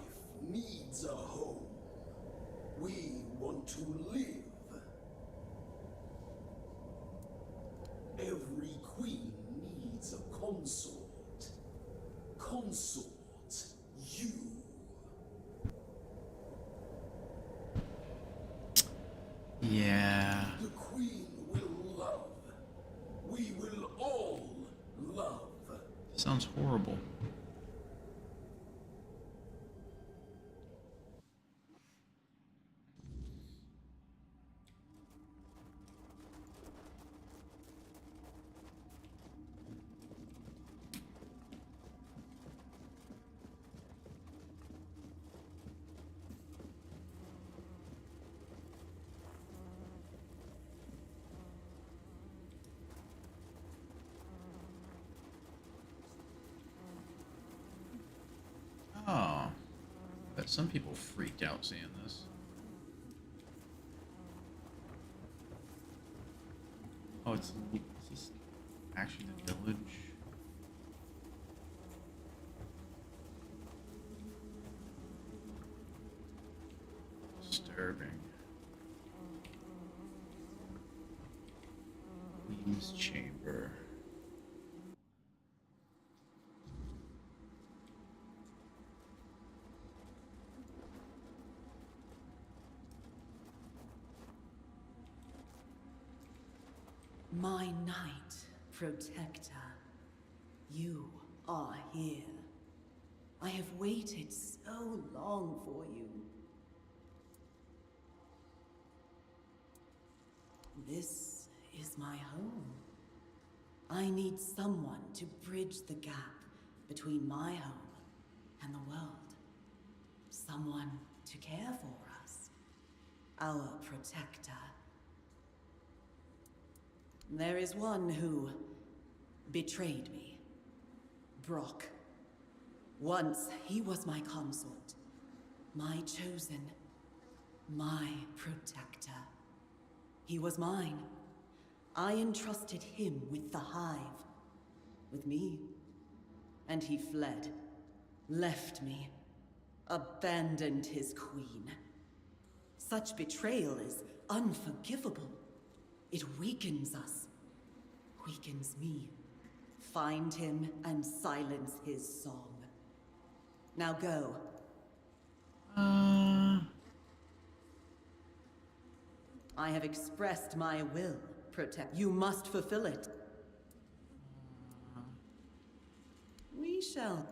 needs a home. We want to live. Every queen needs a consort. Consort. You.
Yeah.
The Queen will love. We will all love.
Sounds horrible. Oh, but some people freaked out seeing this. Oh, is this actually the village? Disturbing. Queen's Chamber.
My knight, protector, you are here. I have waited so long for you. This is my home. I need someone to bridge the gap between my home and the world. Someone to care for us. Our protector. There is one who betrayed me. Brock. Once he was my consort, my chosen, my protector. He was mine. I entrusted him with the hive, with me. And he fled, left me, abandoned his queen. Such betrayal is unforgivable. It weakens us, weakens me. Find him and silence his song. Now go. I have expressed my will, protect. You must fulfill it. We shall.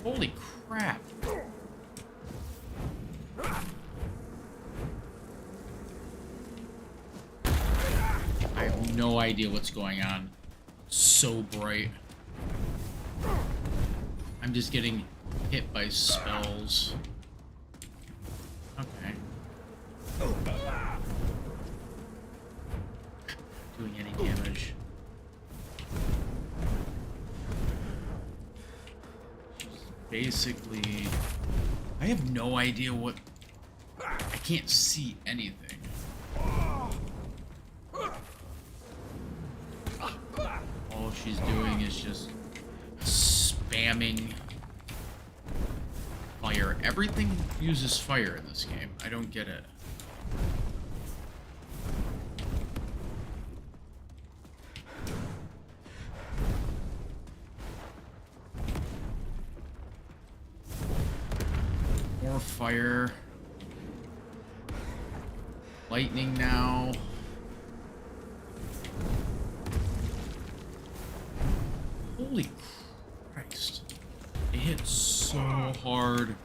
Holy crap. I have no idea what's going on. It's so bright. I'm just getting hit by spells. Okay. Doing any damage. Basically, I have no idea what. I can't see anything. All she's doing is just spamming fire. Everything uses fire in this game. I don't get it. More fire. Lightning now. Holy Christ. It hit so hard.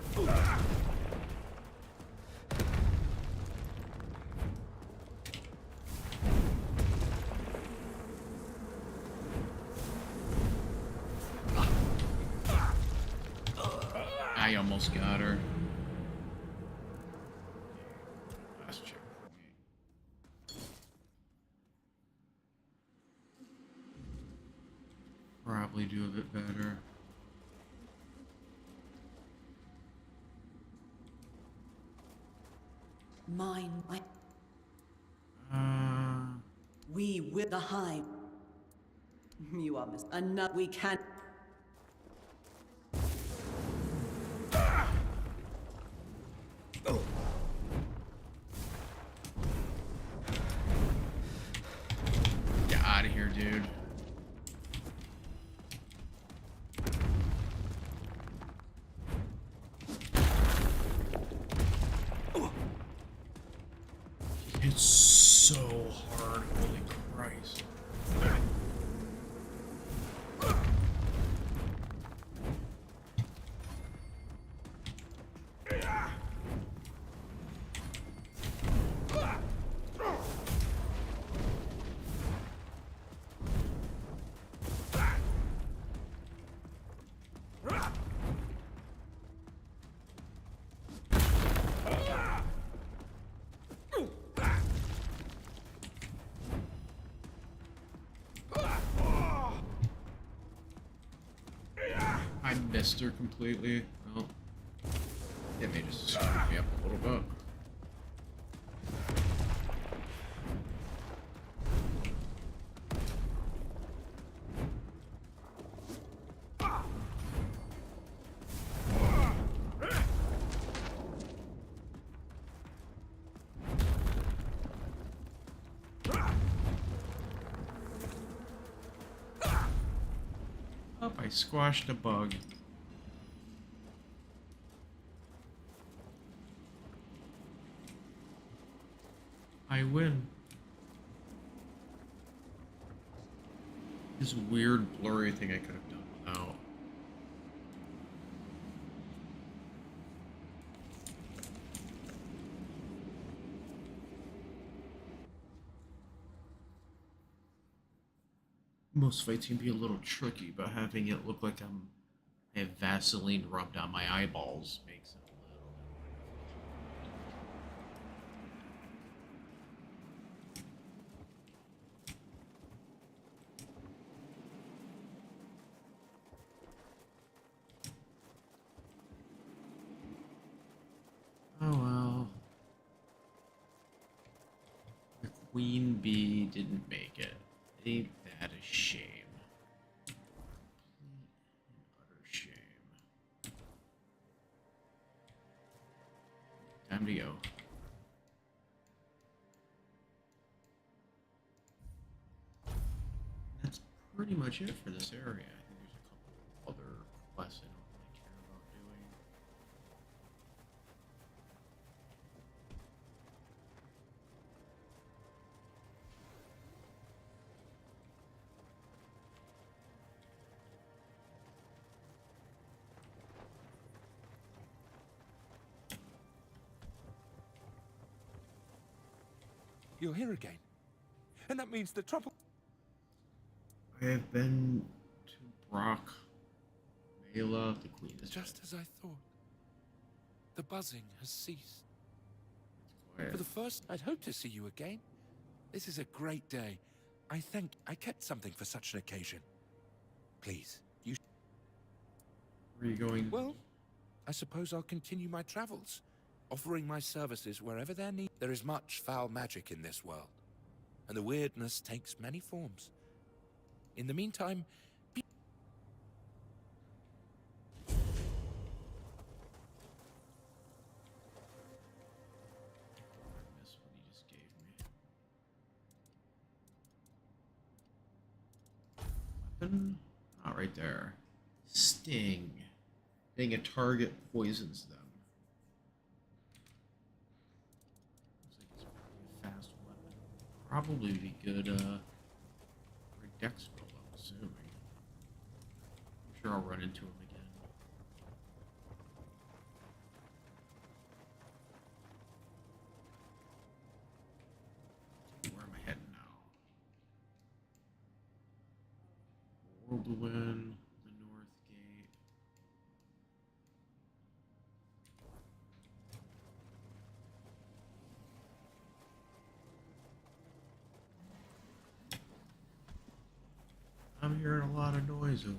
I almost got her. Last checkpoint. Probably do a bit better.
Mine. We will the hive. You are miss. Enough. We can.
Get out of here, dude. It's so hard. Holy Christ. I missed her completely. Well, it may just screw me up a little bit. Oh, I squashed a bug. I win. This weird blurry thing I could have done without. Most fights can be a little tricky, but having it look like I have Vaseline rubbed on my eyeballs makes it a little bit. Oh well. The queen bee didn't make it. Ain't that a shame? Utter shame. Time to go. That's pretty much it for this area. I think there's a couple other quests I don't really care about doing.
You're here again. And that means the trouble...
I have been to Brock, Mela, the queen is
just as I thought. The buzzing has ceased.
quiet.
For the first, I'd hoped to see you again. This is a great day. I think I kept something for such an occasion. Please, you...
Where are you going?
Well, I suppose I'll continue my travels, offering my services wherever they're needed. There is much foul magic in this world, and the weirdness takes many forms. In the meantime,
That's what he just gave me. Weapon? Oh, right there. Sting. Being a target poisons them. Probably be good for a dex build, I'm assuming. I'm sure I'll run into him again. Where am I heading now? Whirlwind, the North Gate. I'm hearing a lot of noise over there.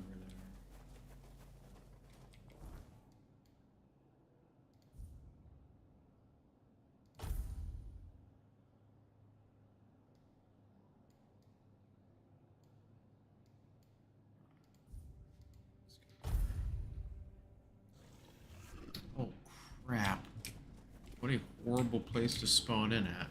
Oh crap. What a horrible place to spawn in at.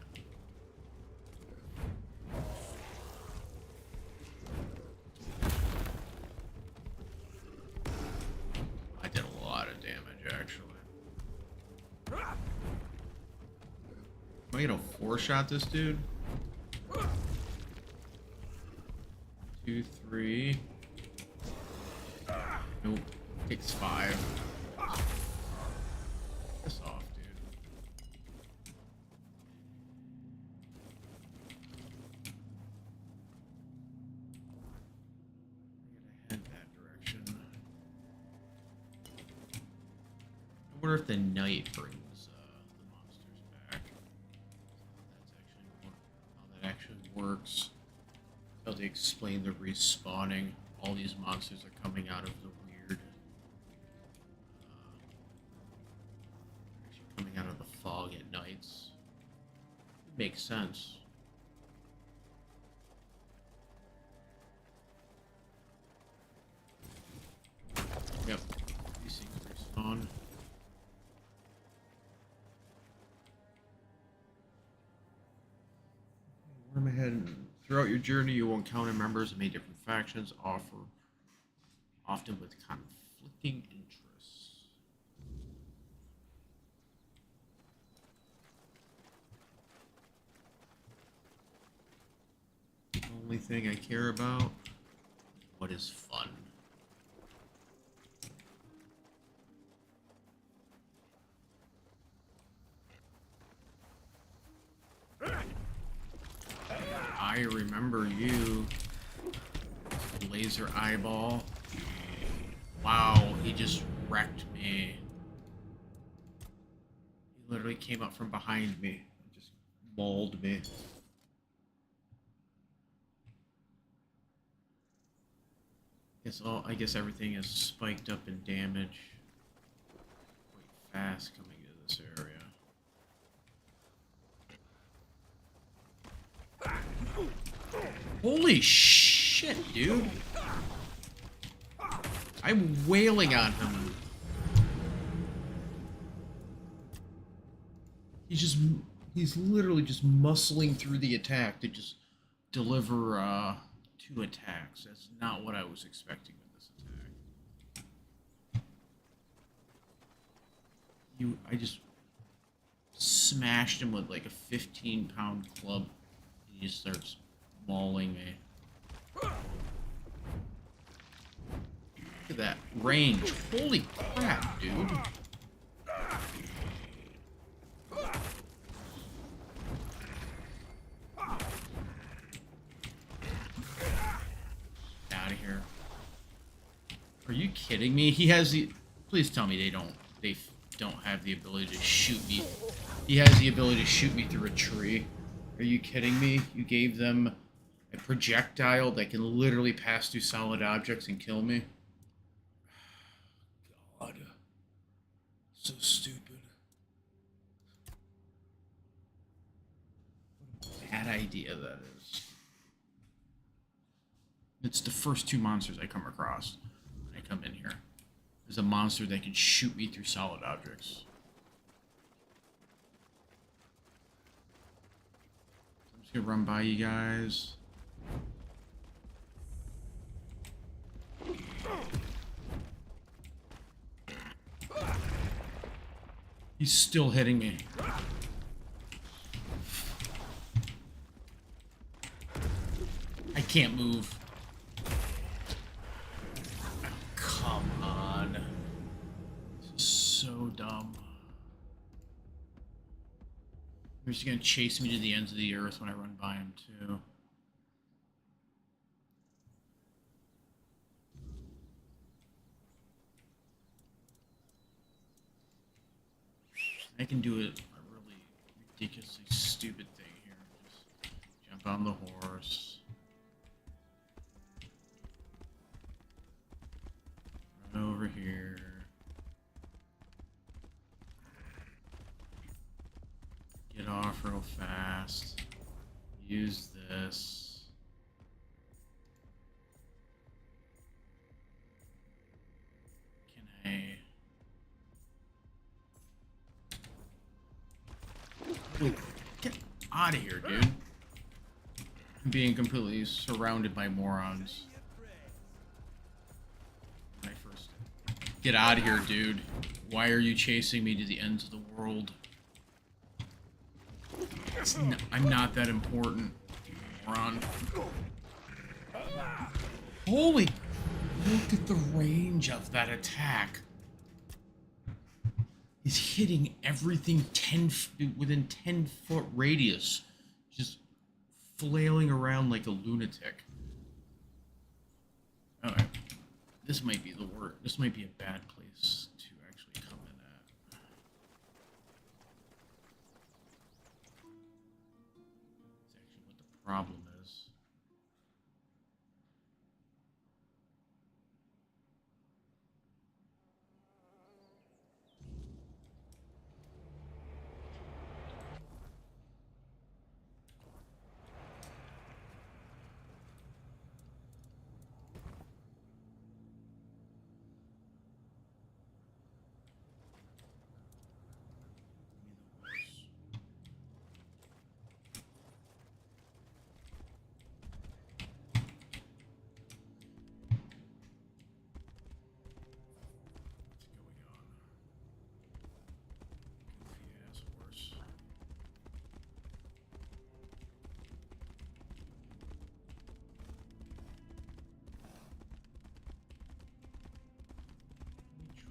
I did a lot of damage, actually. Am I gonna four-shot this dude? 2, 3. Nope. Takes 5. Piss off, dude. I'm gonna head that direction. I wonder if the knight brings the monsters back. How that actually works. How they explain the respawning. All these monsters are coming out of the weird, actually coming out of the fog at nights. It makes sense. Yep, these things respawn. Where am I heading? Throughout your journey, you will encounter members of many different factions, often with conflicting interests. The only thing I care about is what is fun. I remember you. Laser eyeball. Wow, he just wrecked me. He literally came up from behind me and just mauled me. I guess everything is spiked up in damage quite fast coming to this area. Holy shit, dude. I'm wailing on him. He's literally just muscling through the attack to just deliver 2 attacks. That's not what I was expecting with this attack. I just smashed him with like a 15-pound club. He just starts mauling me. Look at that range. Holy crap, dude. Out of here. Are you kidding me? He has the... Please tell me they don't have the ability to shoot me. He has the ability to shoot me through a tree. Are you kidding me? You gave them a projectile that can literally pass through solid objects and kill me? God. So stupid. What a bad idea that is. It's the first 2 monsters I come across when I come in here. There's a monster that can shoot me through solid objects. I'm just gonna run by you guys. He's still hitting me. I can't move. Come on. This is so dumb. They're just gonna chase me to the ends of the earth when I run by him, too. I can do a really ridiculously stupid thing here. Just jump on the horse. Run over here. Get off real fast. Use this. Can I... Get out of here, dude. I'm being completely surrounded by morons. When I first... Get out of here, dude. Why are you chasing me to the ends of the world? I'm not that important, moron. Holy... Look at the range of that attack. He's hitting everything within 10-foot radius, just flailing around like a lunatic. Alright, this might be the worst. This might be a bad place to actually come in at. It's actually what the problem is.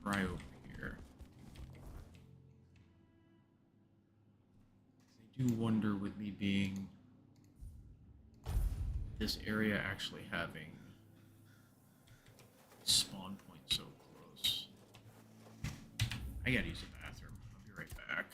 Try over here. I do wonder, with me being this area actually having spawn point so close. I gotta use the bathroom. I'll be right back.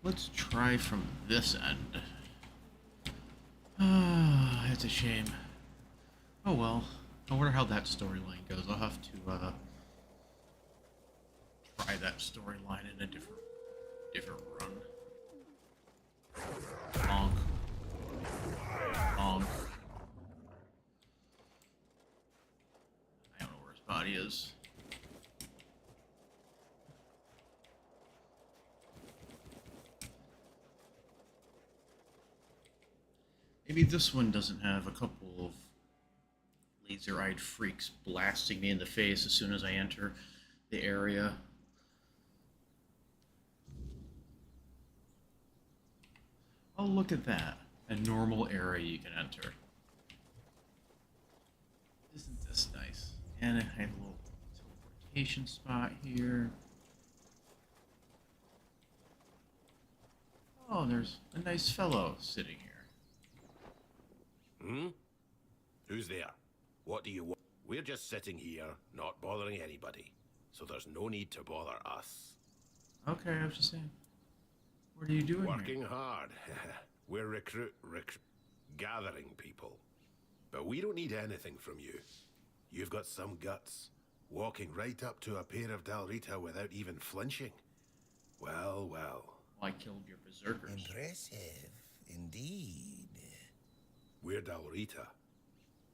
Let's try from this end. Ah, it's a shame. Oh well. I wonder how that storyline goes. I'll have to try that storyline in a different run. Bonk. Bonk. I don't know where his body is. Maybe this one doesn't have a couple of laser-eyed freaks blasting me in the face as soon as I enter the area. Oh, look at that. A normal area you can enter. Isn't this nice? And I have a little teleportation spot here. Oh, there's a nice fellow sitting here.
Hmm? Who's there? What do you want? We're just sitting here, not bothering anybody. So there's no need to bother us.
Okay, I was just saying. What are you doing
Working
here?
hard. We're gathering people. But we don't need anything from you. You've got some guts. Walking right up to a pair of Dalrita without even flinching. Well, well.
I killed your berserkers.
Impressive, indeed.
We're Dalrita.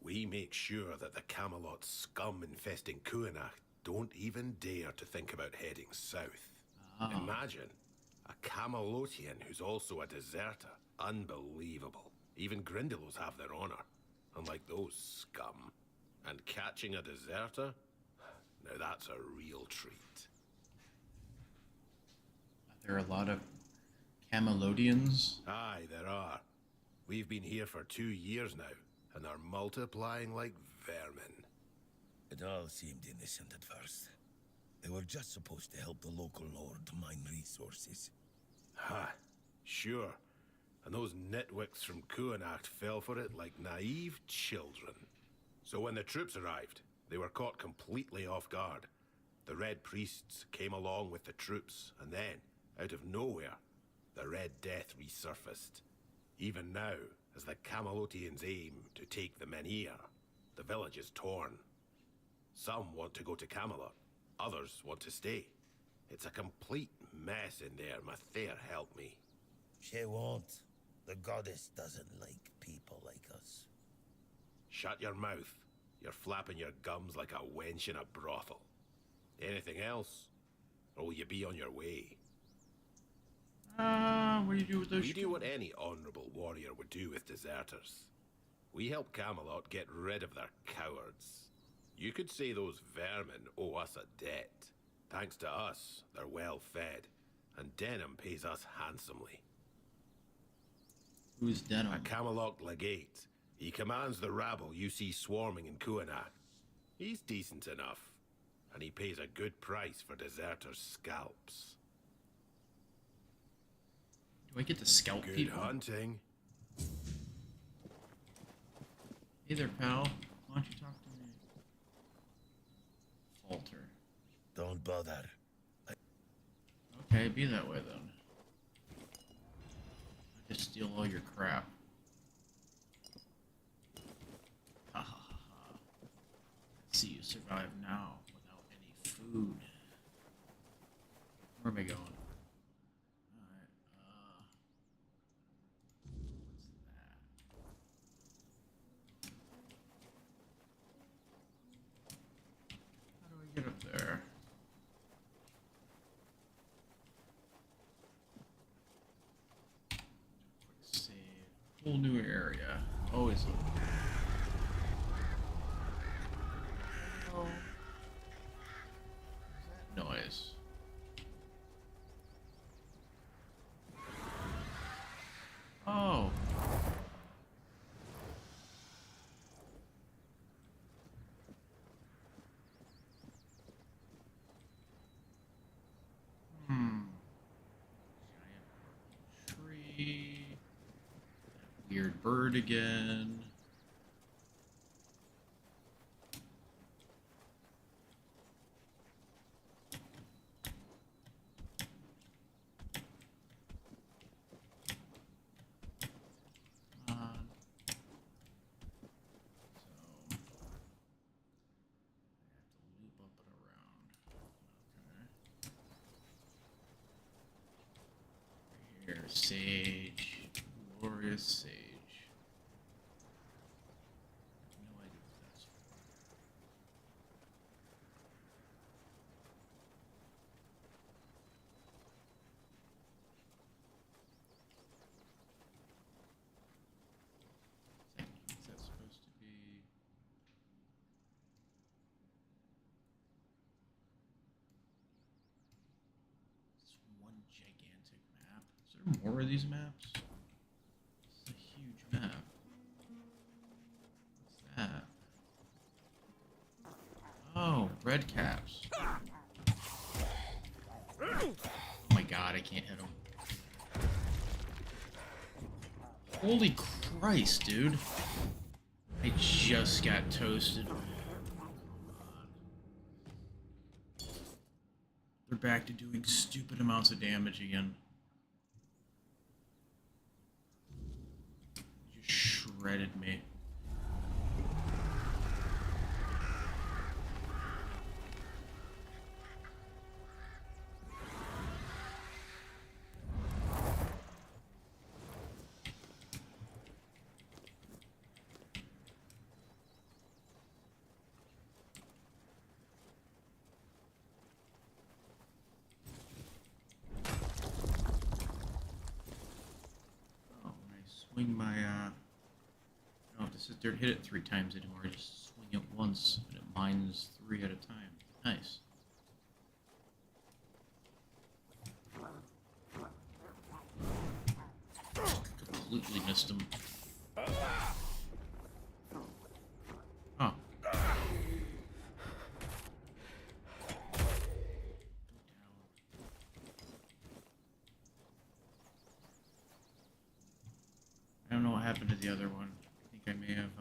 We make sure that the Camelot scum infesting Kuanach don't even dare to think about heading south. Imagine a Camelotian who's also a deserter. Unbelievable. Even Grindylows have their honor, unlike those scum. And catching a deserter? Now that's a real treat.
Are there a lot of Camelodians?
Aye, there are. We've been here for 2 years now, and are multiplying like vermin.
It all seemed innocent at first. They were just supposed to help the local lord to mine resources.
Ha, sure. And those nitwicks from Kuanacht fell for it like naive children. So when the troops arrived, they were caught completely off guard. The Red Priests came along with the troops, and then, out of nowhere, the Red Death resurfaced. Even now, as the Camelotians aim to take the Menhir, the village is torn. Some want to go to Camelot, others want to stay. It's a complete mess in there, Mathair help me.
She won't. The goddess doesn't like people like us.
Shut your mouth. You're flapping your gums like a wench in a brothel. Anything else? Or will you be on your way?
What do you do with those?
We do what any honorable warrior would do with deserters. We help Camelot get rid of their cowards. You could say those vermin owe us a debt. Thanks to us, they're well fed, and Denham pays us handsomely.
Who's Denham?
A Camelot legate. He commands the rabble you see swarming in Kuanach. He's decent enough, and he pays a good price for deserters' scalps.
Do I get to scalp
Good
people?
hunting.
Hey there, pal. Why don't you talk to me? Falter.
Don't bother.
Okay, be that way then. I just steal all your crap. Ha ha ha ha. Let's see you survive now without any food. Where am I going? Alright, how do I get up there? Save. Whole new area. Always look. Oh. What's that noise? Oh. Tree. Weird bird again. Sage. Glorious Sage. No idea what that's for. Is that supposed to be? It's one gigantic map. Is there more of these maps? It's a huge map. What's that? Oh, red caps. Oh my god, I can't hit him. Holy Christ, dude. I just got toasted. Come on. They're back to doing stupid amounts of damage again. Just shredded me. Swing my, I don't have to sit there and hit it 3 times anymore. I just swing it once, and it mines 3 at a time. Nice. Completely missed him. Huh. I don't know what happened to the other one. I think I may have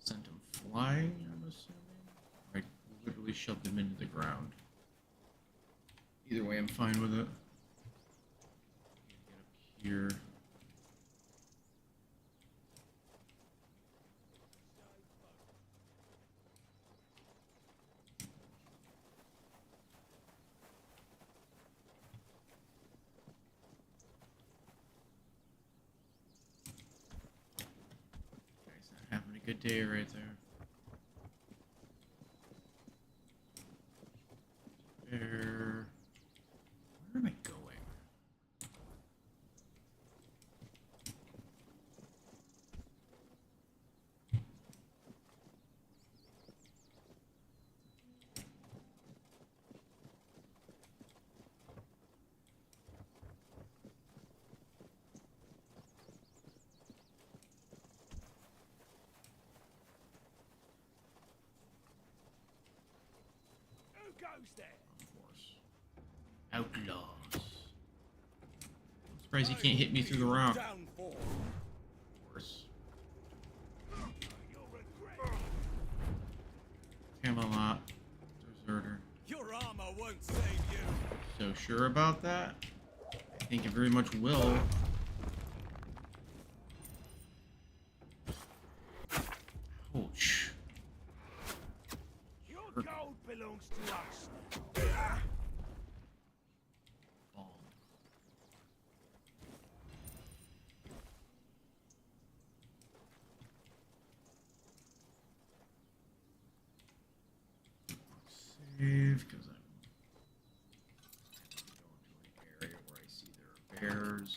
sent him flying, I'm assuming. I literally shoved him into the ground. Either way, I'm fine with it. Get up here. Having a good day right there. Where am I going?
Goes there.
Of course. Outlaws. I'm surprised he can't hit me through the rock. Of course. Camelot. Deserter.
Your armor won't save you.
So sure about that? I think it very much will. Ouch.
Your gold belongs to us.
Save, because I'm going to an area where I see there are bears.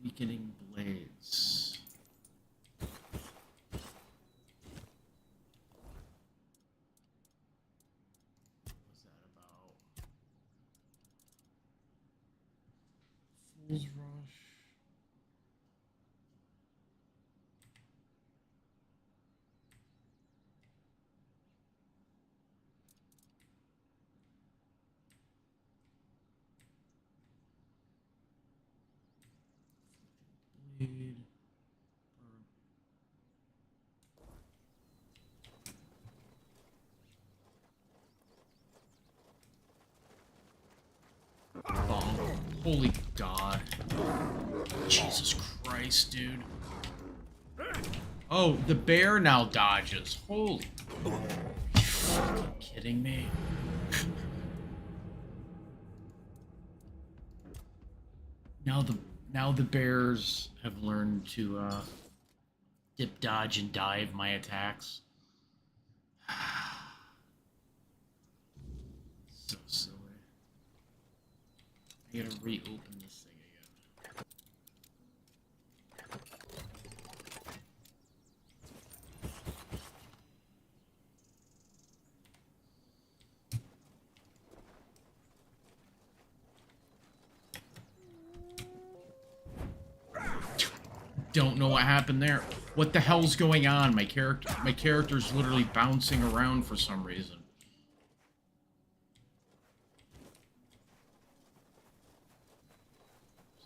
Weakening blades. What's that about? Fool's Rush. Blade. Oh, holy God. Jesus Christ, dude. Oh, the bear now dodges. Holy. fucking kidding me? Now the bears have learned to dip, dodge, and dive my attacks. So silly. I gotta reopen this thing again. Don't know what happened there. What the hell's going on? My character's literally bouncing around for some reason.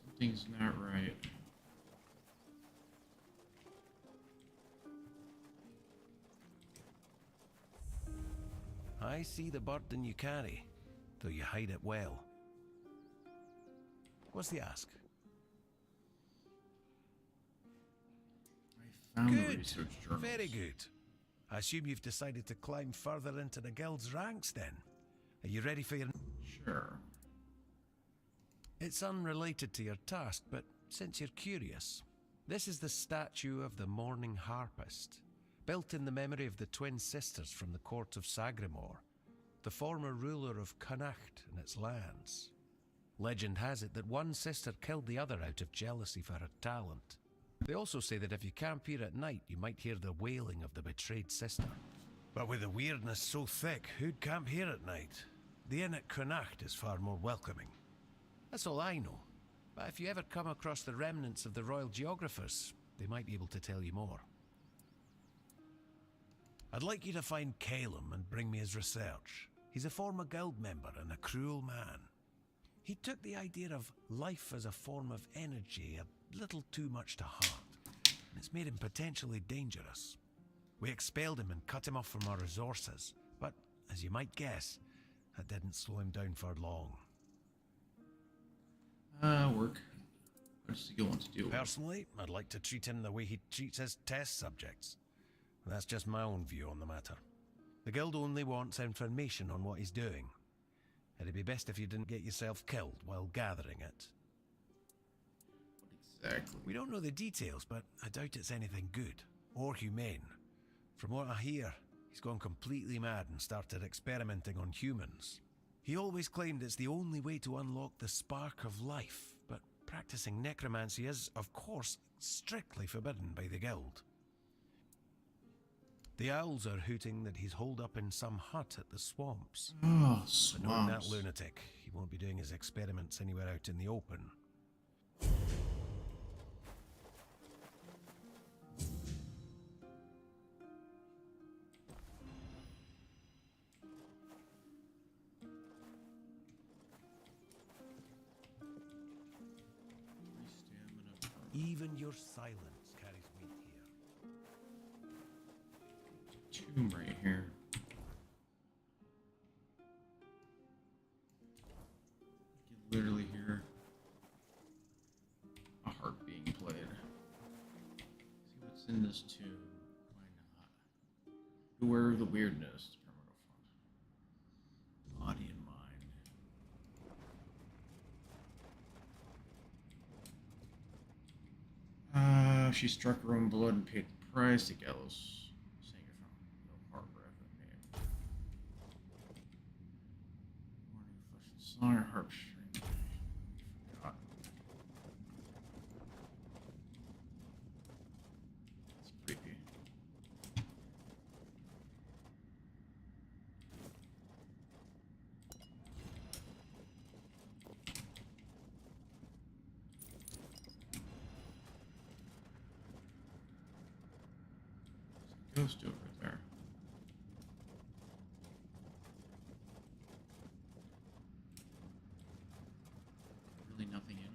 Something's not right.
I see the burden you carry, though you hide it well. What's the ask? Good. Very good. I assume you've decided to climb further into the guild's ranks then. Are you ready for your...
Sure.
It's unrelated to your task, but since you're curious, this is the statue of the Morning Harpist, built in the memory of the twin sisters from the court of Sagramore, the former ruler of Connacht and its lands. Legend has it that one sister killed the other out of jealousy for her talent. They also say that if you camp here at night, you might hear the wailing of the betrayed sister. But with the weirdness so thick, who'd camp here at night? The inn at Connacht is far more welcoming. That's all I know. But if you ever come across the remnants of the royal geographers, they might be able to tell you more. I'd like you to find Calum and bring me his research. He's a former guild member and a cruel man. He took the idea of life as a form of energy a little too much to heart, and it's made him potentially dangerous. We expelled him and cut him off from our resources, but as you might guess, that didn't slow him down for long.
Work. What does the guild want to do?
Personally, I'd like to treat him the way he treats his test subjects. That's just my own view on the matter. The guild only wants information on what he's doing. It'd be best if you didn't get yourself killed while gathering it.
Exactly.
We don't know the details, but I doubt it's anything good or humane. From what I hear, he's gone completely mad and started experimenting on humans. He always claimed it's the only way to unlock the spark of life, but practicing necromancy is, of course, strictly forbidden by the guild. The owls are hooting that he's holed up in some hut at the swamps.
Oh,
But knowing that
swamps.
lunatic, he won't be doing his experiments anywhere out in the open. Even your silence carries weight here.
Tomb right here. You can literally hear a harp being played. See what's in this tomb. Why not? Beware of the weirdness. Terminal font. Body and mind. She struck her own blood and paid the price. The gallows sang it from no heart breath of name. Morning flesh and song, her harp string. Forgot. It's creepy. Ghost over there. Really nothing in here?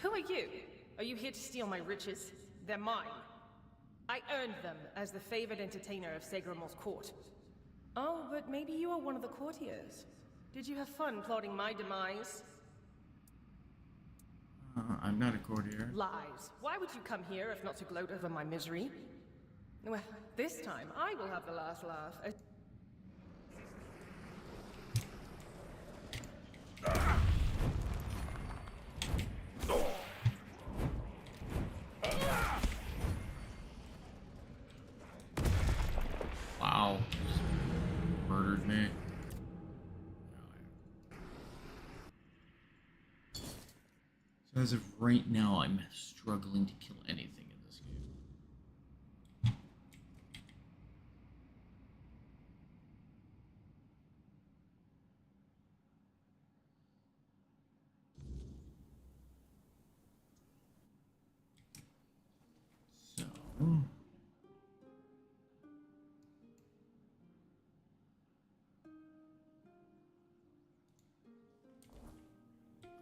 Who are you? Are you here to steal my riches? They're mine. I earned them as the favored entertainer of Segramor's court. Oh, but maybe you are one of the courtiers. Did you have fun plotting my demise?
I'm not a courtier.
Lies. Why would you come here if not to gloat over my misery? Well, this time I will have the last laugh.
Wow. Murdered me. So as of right now, I'm struggling to kill anything in this game. So...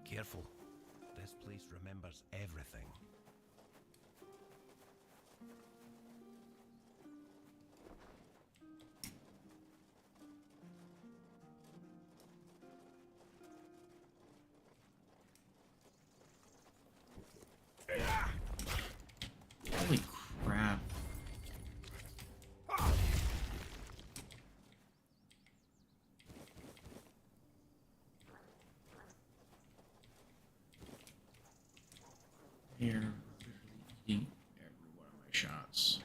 Careful. This place remembers everything.
Holy crap. Here, eating every one of my shots.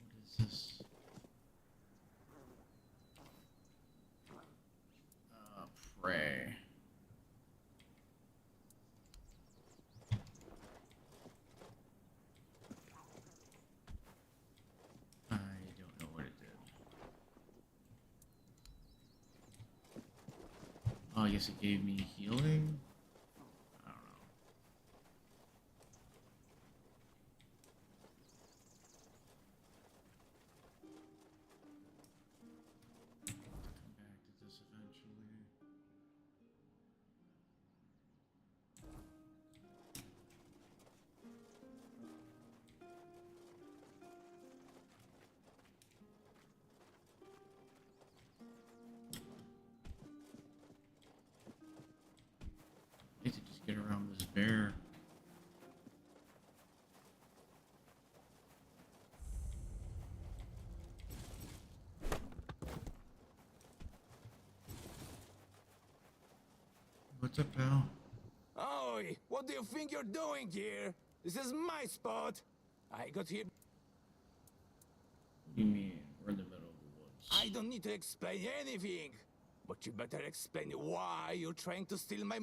What is this? Pray. I don't know what it did. Oh, I guess it gave me healing? I don't know. Come back to this eventually. I need to just get around this bear. What's up, pal?
Oi, what do you think you're doing here? This is my spot. I got here.
What do you mean? We're in the middle of the woods.
I don't need to explain anything. But you better explain why you're trying to steal my...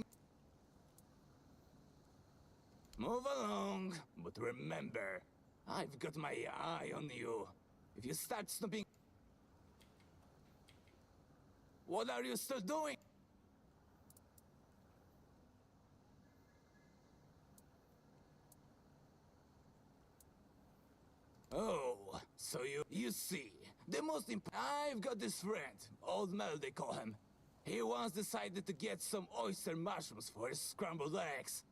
Move along, but remember, I've got my eye on you. If you start snooping... What are you still doing? Oh, so you see, the most I've got this friend, Old Mel they call him. He once decided to get some oyster mushrooms for his scrambled eggs.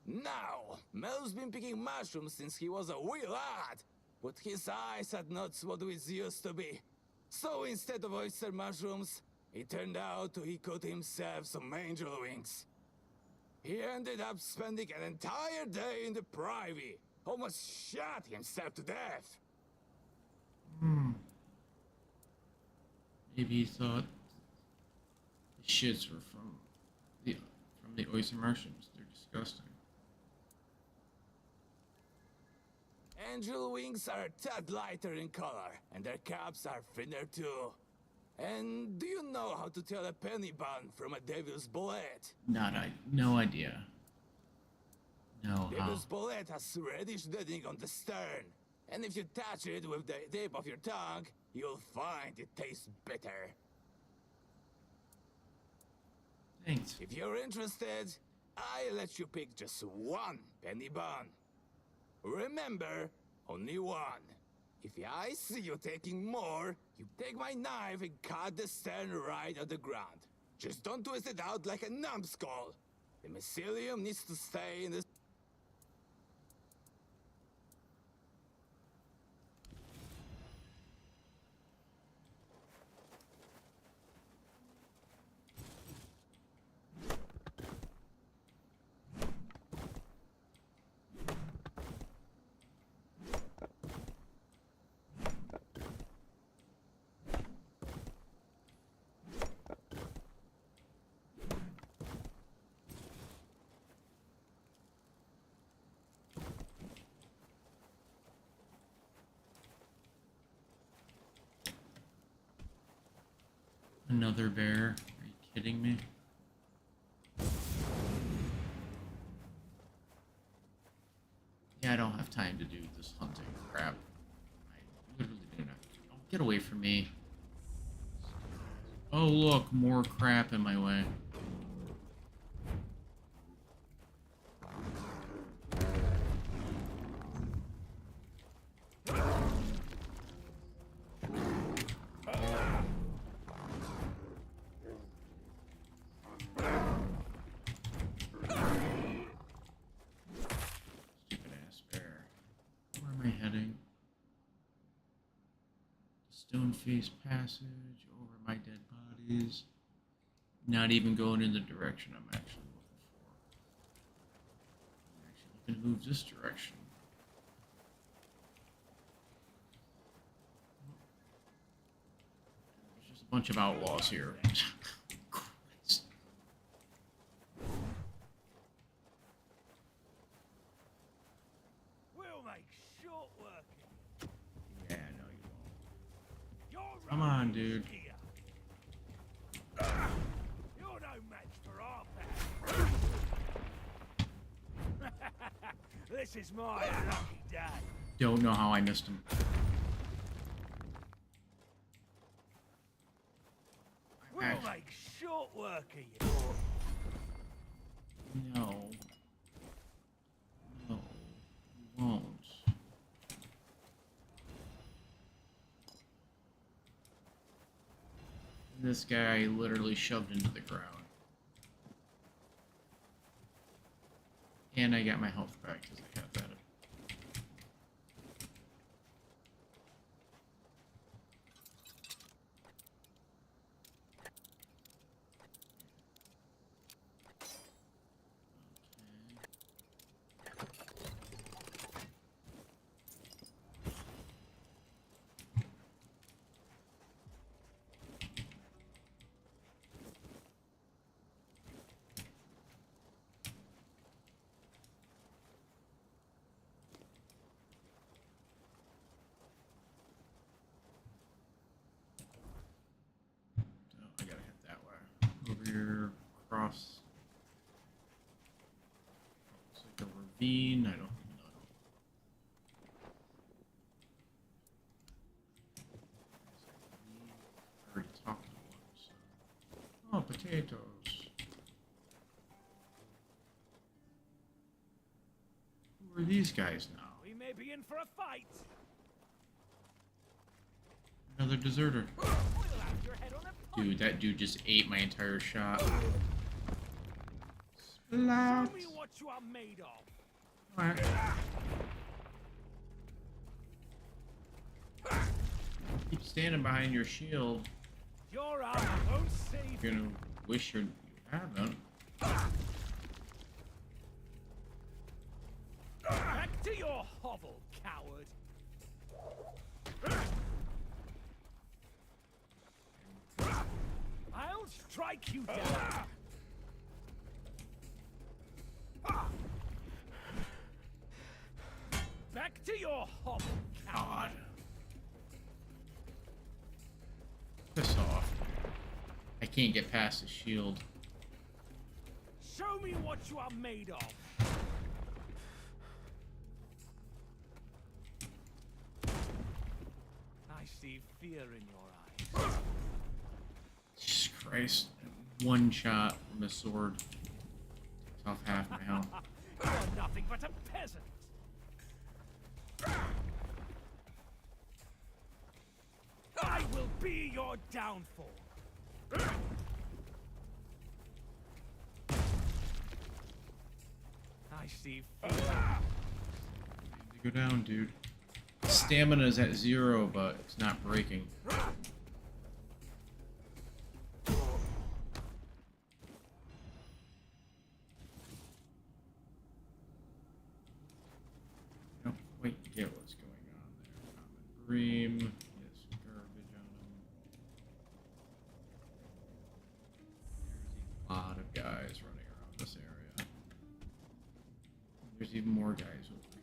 Now, Mel's been picking mushrooms since he was a wee lad, but his eyes are not what it used to be. So instead of oyster mushrooms, it turned out he caught himself some angel wings. He ended up spending an entire day in the privy, almost shot himself to death.
Maybe he thought the shits were from the oyster mushrooms. They're disgusting.
Angel wings are a tad lighter in color, and their caps are thinner too. And do you know how to tell a penny bun from a devil's bullet?
No idea. No,
Devil's bullet has reddish netting on the stern, and if you touch it with the tip of your tongue, you'll find it tastes bitter.
Thanks.
If you're interested, I'll let you pick just one penny bun. Remember, only one. If I see you taking more, you take my knife and cut the stern right at the ground. Just don't twist it out like a numbskull. The mycelium needs to stay in the...
Another bear? Are you kidding me? Yeah, I don't have time to do this hunting crap. I literally do not. Don't get away from me. Oh look, more crap in my way. Face passage over my dead bodies. Not even going in the direction I'm actually looking for. I'm actually looking to move this direction. There's just a bunch of outlaws here. Christ.
We'll make short work.
Yeah, no, you won't. Come on, dude.
You're no match for our pack. This is my lucky day.
Don't know how I missed him.
We'll make short work of you.
No. No, you won't. This guy literally shoved into the ground. And I got my health back because I got that. Over here, across. Looks like a ravine. I don't know. I already talked to one. So. Oh, potatoes. Who are these guys now?
We may be in for a fight.
Another deserter.
We'll have your head on a
Dude, that dude just ate my entire shot.
Show
Splat.
me what you are made of.
Alright. Keep standing behind your shield.
Your armor won't save
You're gonna wish you haven't.
Back to your hovel, coward. I'll strike you down. Back to your hovel, coward.
Piss off. I can't get past the shield.
Show me what you are made of. I see fear in your eyes.
Jesus Christ. One shot from a sword. Takes off half my health.
You're nothing but a peasant. be your downfall. I see.
Go down, dude. Stamina is at 0, but it's not breaking. I don't quite get what's going on there. Common Bream. Yes, garbage on him. There's a lot of guys running around this area. There's even more guys over here.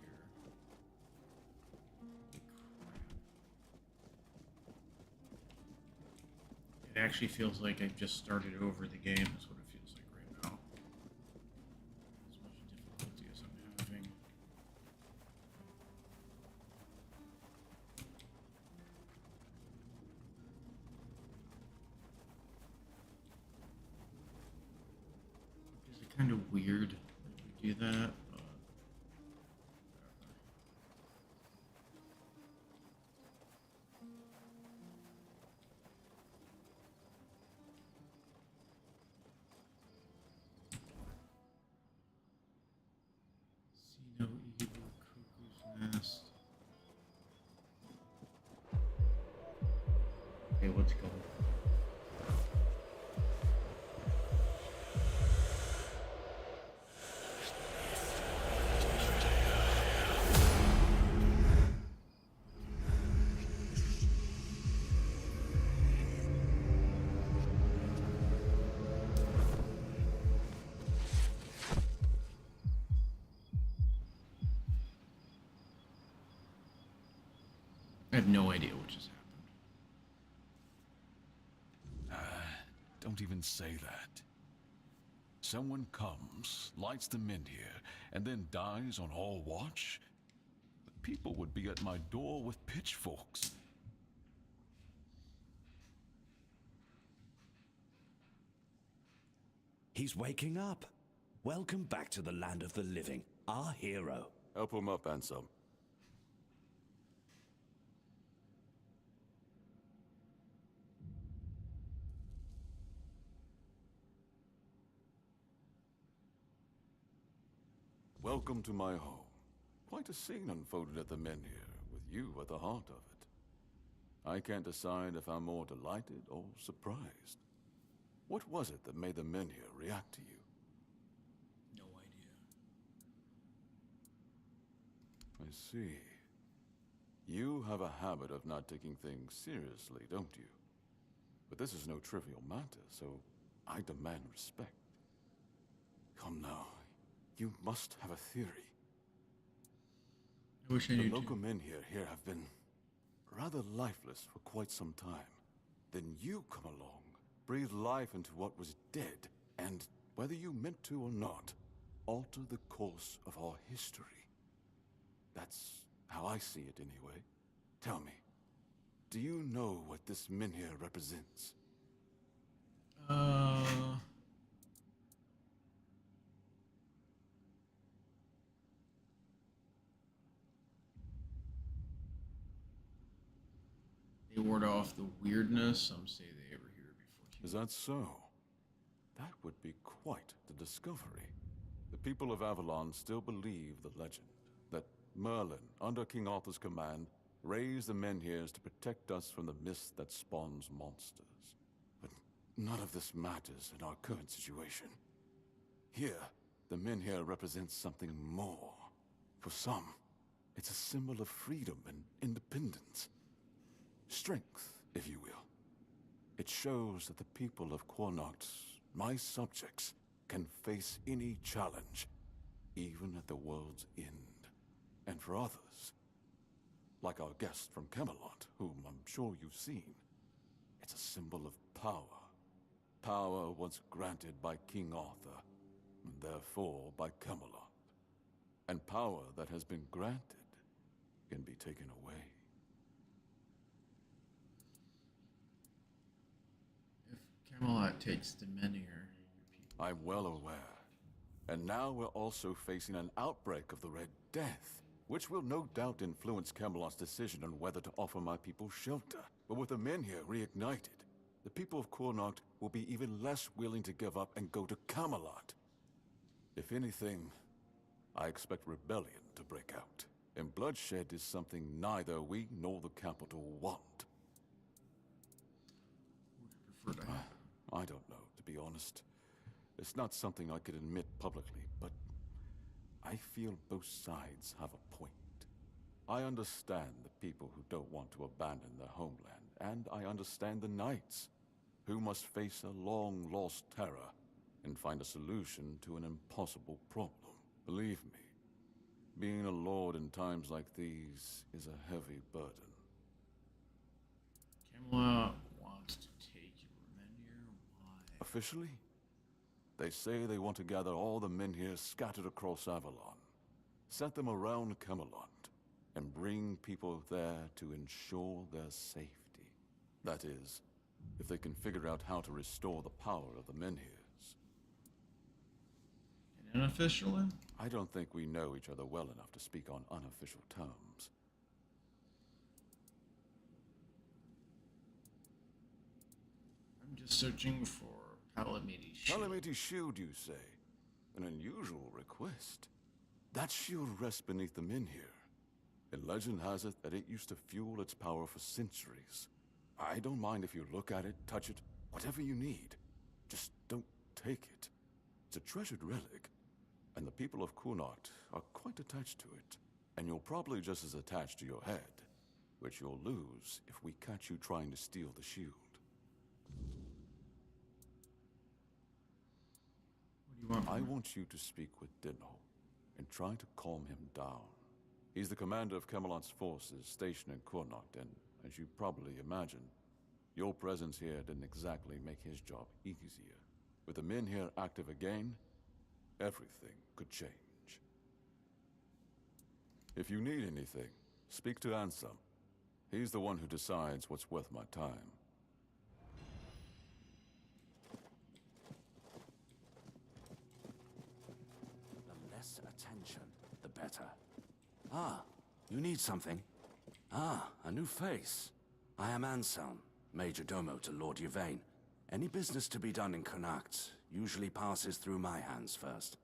It actually feels like I've just started over the game. That's what it feels like right now. As much difficulty as I'm having. Is it kind of weird that we do that? No evil cuckoo's nest. Okay, let's go. I have no idea what just happened.
Don't even say that. Someone comes, lights them in here, and then dies on all watch? The people would be at my door with pitchforks.
He's waking up. Welcome back to the land of the living, our hero.
Help him up, Ansem. Welcome to my home. Quite a scene unfolded at the men here, with you at the heart of it. I can't decide if I'm more delighted or surprised. What was it that made the men here react to you?
No idea.
I see. You have a habit of not taking things seriously, don't you? But this is no trivial matter, so I demand respect. Come now. You must have a theory.
I wish I knew
The
too.
local men here have been rather lifeless for quite some time. Then you come along, breathe life into what was dead, and, whether you meant to or not, alter the course of our history. That's how I see it anyway. Tell me, do you know what this menhir represents?
They ward off the weirdness. Some say they ever hear it before.
Is that so? That would be quite the discovery. The people of Avalon still believe the legend that Merlin, under King Arthur's command, raised the menhirs to protect us from the mist that spawns monsters. But none of this matters in our current situation. Here, the menhir represents something more. For some, it's a symbol of freedom and independence. Strength, if you will. It shows that the people of Quanacht, my subjects, can face any challenge, even at the world's end. And for others, like our guest from Camelot, whom I'm sure you've seen, it's a symbol of power. Power once granted by King Arthur, and therefore by Camelot. And power that has been granted can be taken away.
If Camelot takes the menhir,
I'm well aware. And now we're also facing an outbreak of the Red Death. which will no doubt influence Camelot's decision on whether to offer my people shelter. But with the men here reignited, the people of Connacht will be even less willing to give up and go to Camelot. If anything, I expect rebellion to break out, and bloodshed is something neither we nor the capital want. I don't know, to be honest. It's not something I could admit publicly, but I feel both sides have a point. I understand the people who don't want to abandon their homeland, and I understand the knights, who must face a long-lost terror and find a solution to an impossible problem. Believe me, being a lord in times like these is a heavy burden.
Camelot wants to take your men here. Why?
Officially, they say they want to gather all the men here scattered across Avalon, set them around Camelot, and bring people there to ensure their safety. That is, if they can figure out how to restore the power of the Menhirs.
And unofficially?
I don't think we know each other well enough to speak on unofficial terms.
I'm just searching for Palamides' shield.
Palamides' shield, you say? An unusual request. That shield rests beneath the Menhir, and legend has it that it used to fuel its power for centuries. I don't mind if you look at it, touch it, whatever you need. Just don't take it. It's a treasured relic, and the people of Connacht are quite attached to it. And you're probably just as attached to your head, which you'll lose if we catch you trying to steal the shield.
What do you want?
I want you to speak with Dinho and try to calm him down. He's the commander of Camelot's forces stationed in Connacht, and as you probably imagine, your presence here didn't exactly make his job easier. With the men here active again, everything could change. If you need anything, speak to Ansem. He's the one who decides what's worth my time.
The less attention, the better. Ah, you need something? Ah, a new face. I am Anselm, Major Domo to Lord Yvain. Any business to be done in Connacht usually passes through my hands first.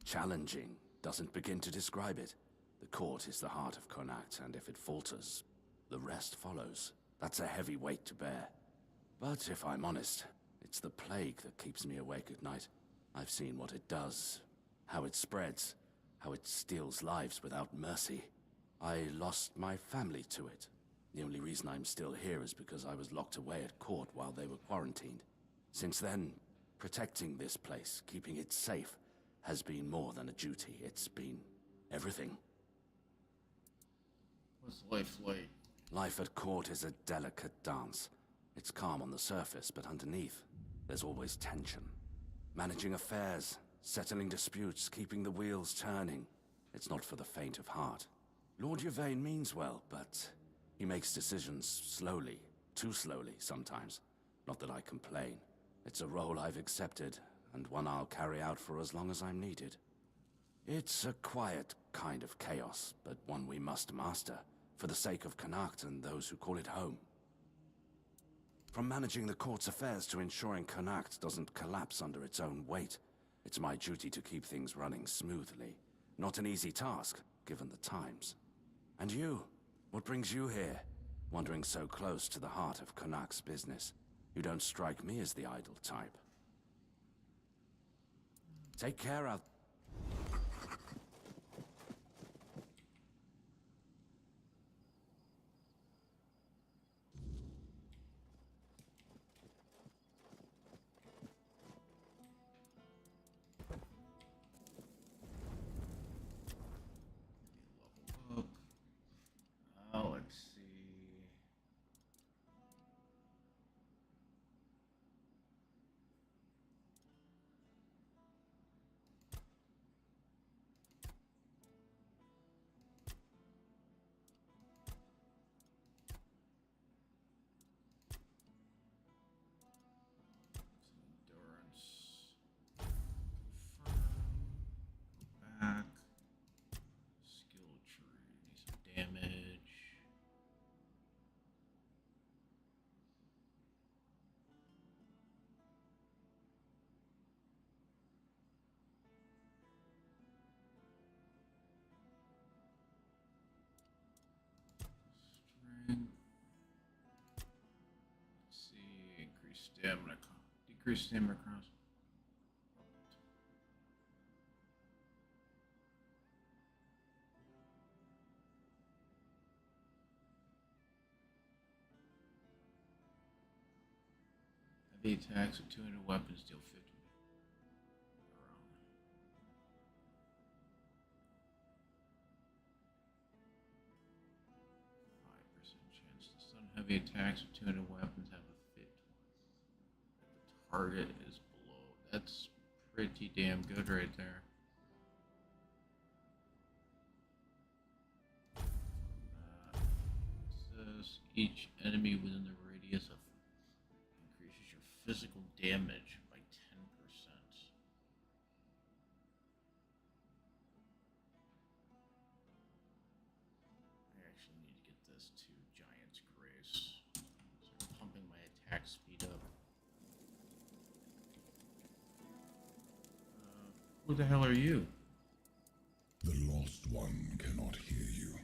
Challenging doesn't begin to describe it. The court is the heart of Connacht, and if it falters, the rest follows. That's a heavy weight to bear. But if I'm honest, it's the plague that keeps me awake at night. I've seen what it does, how it spreads, how it steals lives without mercy. I lost my family to it. The only reason I'm still here is because I was locked away at court while they were quarantined. Since then, protecting this place, keeping it safe, has been more than a duty. It's been everything.
What's life like?
Life at court is a delicate dance. It's calm on the surface, but underneath, there's always tension. Managing affairs, settling disputes, keeping the wheels turning. It's not for the faint of heart. Lord Yvain means well, but he makes decisions slowly, too slowly sometimes. Not that I complain. It's a role I've accepted, and one I'll carry out for as long as I'm needed. It's a quiet kind of chaos, but one we must master, for the sake of Connacht and those who call it home. From managing the court's affairs to ensuring Connacht doesn't collapse under its own weight, it's my duty to keep things running smoothly. Not an easy task, given the times. And you? What brings you here? Wandering so close to the heart of Connacht's business. You don't strike me as the idle type. Take care out.
Let's see. stamina. Decrease stamina cost. Heavy attacks with 200 weapons deal 50. Around. 5% chance to stun heavy attacks with 200 weapons have a fit. The target is below. That's pretty damn good right there. It says each enemy within the radius of increases your physical damage by 10%. I actually need to get this to Giant's Grace. Start pumping my attack speed up. Who the hell are you?
The Lost One cannot hear you.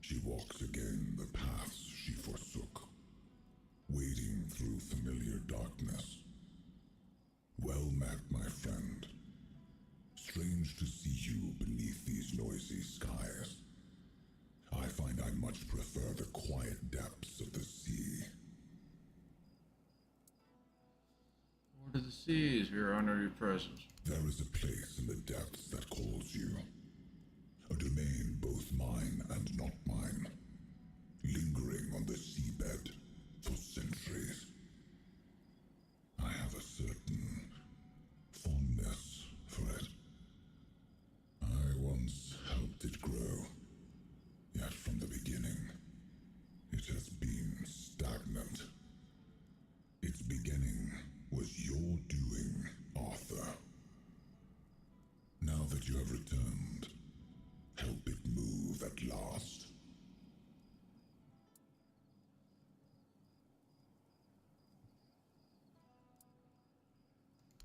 She walks again the paths she forsook, wading through familiar darkness. Well met, my friend. Strange to see you beneath these noisy skies. I find I much prefer the quiet depths of the sea.
Lord of the Seas, we are honored your presence.
There is a place in the depths that calls you. A domain both mine and not mine, lingering on the seabed for centuries. I have a certain fondness for it. I once helped it grow, yet from the beginning, it has been stagnant. Its beginning was your doing, Arthur. Now that you have returned, help it move at last.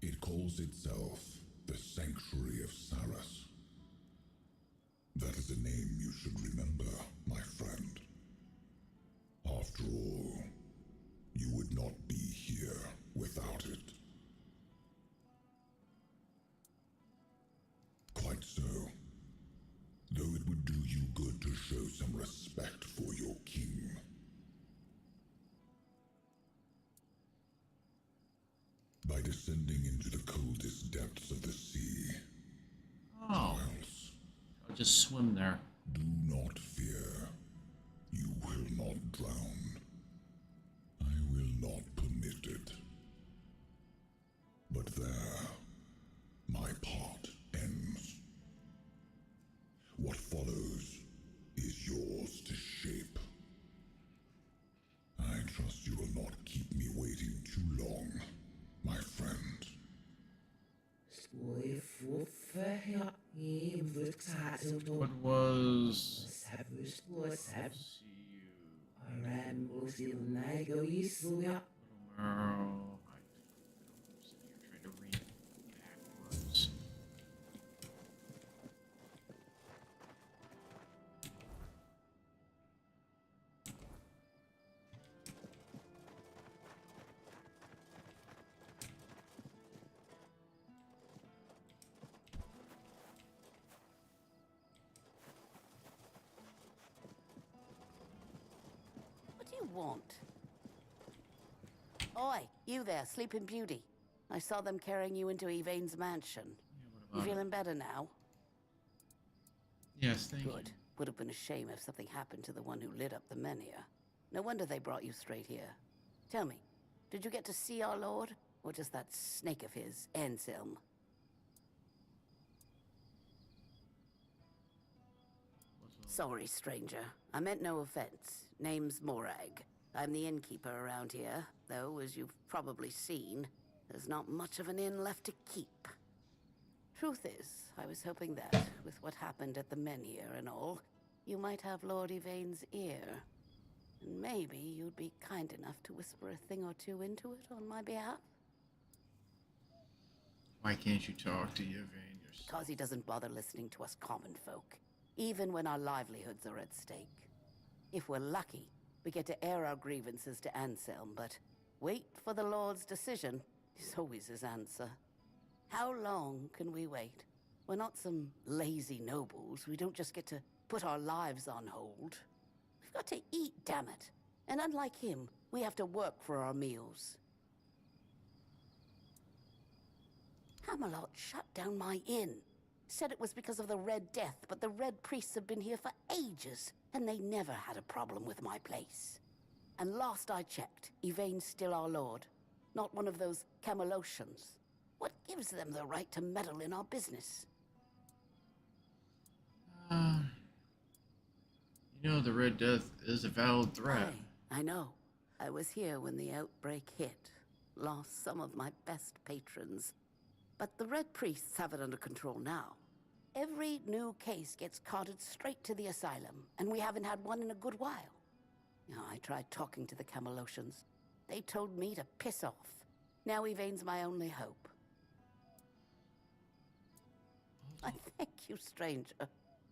It calls itself the Sanctuary of Saras. That is a name you should remember, my friend. After all, you would not be here without it. Quite so. Though it would do you good to show some respect for your king. By descending into the coldest depths of the sea.
Oh.
Else,
I'll just swim there.
do not fear. You will not drown. I will not permit it. But there, my part ends. What follows is yours to shape. I trust you will not keep me waiting too long, my friend.
What was...
What do you want? Oi, you there, Sleeping Beauty. I saw them carrying you into Yvain's mansion. You feeling better now?
Yes, thank you.
Good. Would have been a shame if something happened to the one who lit up the Menhir. No wonder they brought you straight here. Tell me, did you get to see our lord? Or just that snake of his, Anselm? Sorry, stranger. I meant no offense. Name's Morag. I'm the innkeeper around here, though, as you've probably seen, there's not much of an inn left to keep. Truth is, I was hoping that, with what happened at the Menhir and all, you might have Lord Yvain's ear. And maybe you'd be kind enough to whisper a thing or two into it on my behalf?
Why can't you talk to Yvain yourself?
Because he doesn't bother listening to us common folk, even when our livelihoods are at stake. If we're lucky, we get to air our grievances to Anselm, but Wait for the Lord's decision is always his answer. How long can we wait? We're not some lazy nobles. We don't just get to put our lives on hold. We've got to eat, damn it. And unlike him, we have to work for our meals. Camelot shut down my inn. Said it was because of the Red Death, but the Red Priests have been here for ages, and they never had a problem with my place. And last I checked, Yvain's still our lord. Not one of those Camelocians. What gives them the right to meddle in our business?
You know, the Red Death is a valid threat.
I know. I was here when the outbreak hit. Lost some of my best patrons. But the Red Priests have it under control now. Every new case gets carted straight to the asylum, and we haven't had one in a good while. You know, I tried talking to the Camelocians. They told me to piss off. Now Yvain's my only hope. I thank you, stranger.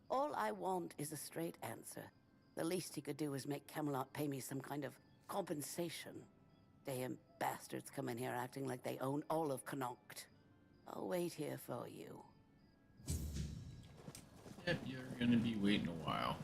All I want is a straight answer. The least he could do is make Camelot pay me some kind of compensation. Damn bastards come in here acting like they own all of Connacht. I'll wait here for you.
Yep, you're gonna be waiting a while.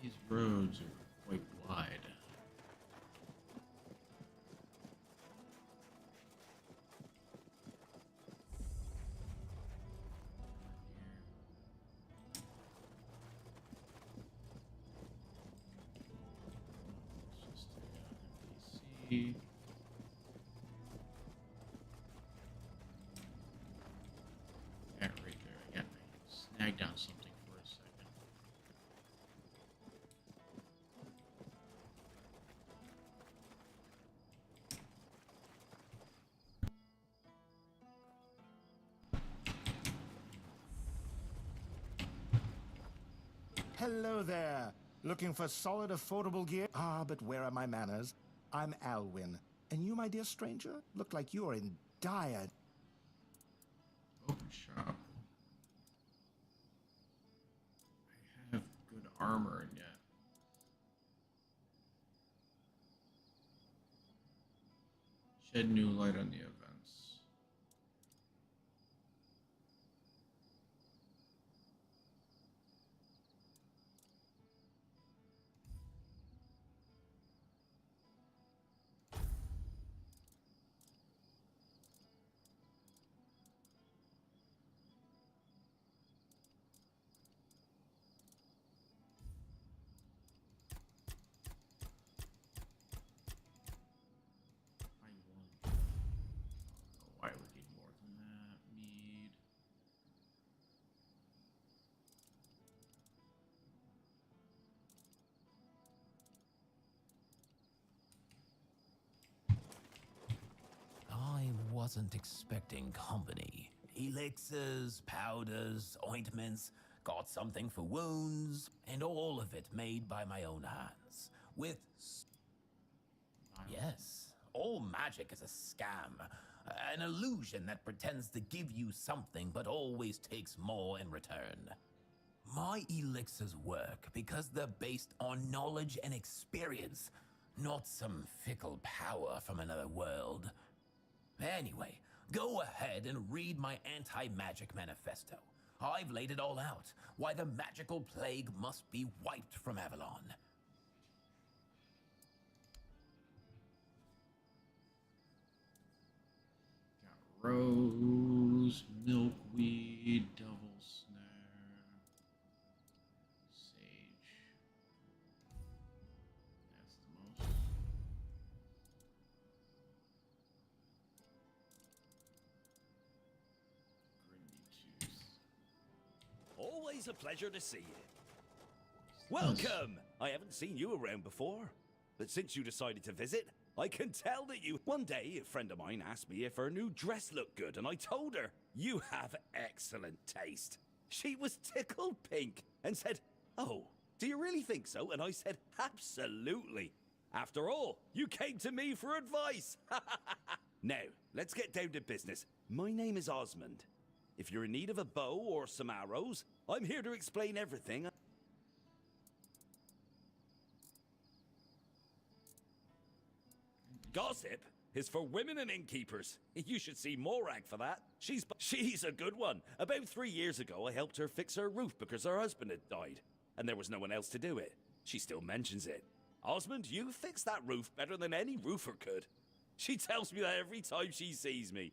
These roads are quite wide. Let's just do NPC. Yeah, right there. I got snagged down something for a second.
Hello there. Looking for solid, affordable gear? Ah, but where are my manners? I'm Alwyn. And you, my dear stranger, look like you're in dire...
Open shop. I have good armor yet. Shed new light on the events. Why would need more than that? Mead.
I wasn't expecting company. Elixirs, powders, ointments, got something for wounds, and all of it made by my own hands. With... Yes, all magic is a scam. An illusion that pretends to give you something but always takes more in return. My elixirs work because they're based on knowledge and experience, not some fickle power from another world. Anyway, go ahead and read my anti-magic manifesto. I've laid it all out, why the magical plague must be wiped from Avalon.
Rose, milkweed, devil snare, sage. That's the most. Grindy tooth.
Always a pleasure to see you. Welcome! I haven't seen you around before, but since you decided to visit, I can tell that you... One day, a friend of mine asked me if her new dress looked good, and I told her, you have excellent taste. She was tickled pink and said, "Oh, do you really think so?" And I said, "Absolutely. After all, you came to me for advice." Now, let's get down to business. My name is Osmond. If you're in need of a bow or some arrows, I'm here to explain everything. Gossip is for women and innkeepers. You should see Morag for that. She's a good one. About 3 years ago, I helped her fix her roof because her husband had died, and there was no one else to do it. She still mentions it. "Osmond, you fixed that roof better than any roofer could." She tells me that every time she sees me.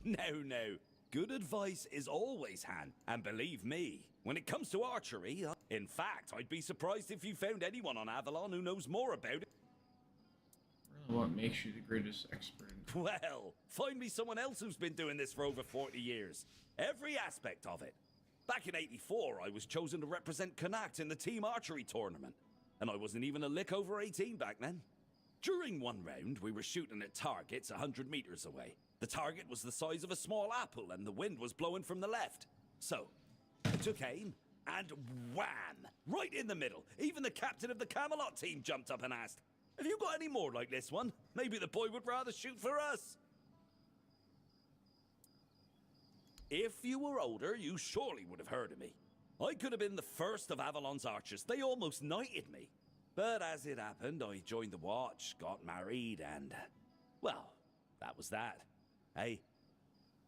No. Good advice is always hand. And believe me, when it comes to archery, in fact, I'd be surprised if you found anyone on Avalon who knows more about it.
Really, what makes you the greatest expert?
Well, find me someone else who's been doing this for over 40 years. Every aspect of it. Back in '84, I was chosen to represent Connacht in the team archery tournament. And I wasn't even a lick over 18 back then. During one round, we were shooting at targets 100 meters away. The target was the size of a small apple and the wind was blowing from the left. So, I took aim and wham! Right in the middle. Even the captain of the Camelot team jumped up and asked, "Have you got any more like this one? Maybe the boy would rather shoot for us." If you were older, you surely would have heard of me. I could have been the first of Avalon's archers. They almost knighted me. But as it happened, I joined the watch, got married, and... well, that was that. Hey,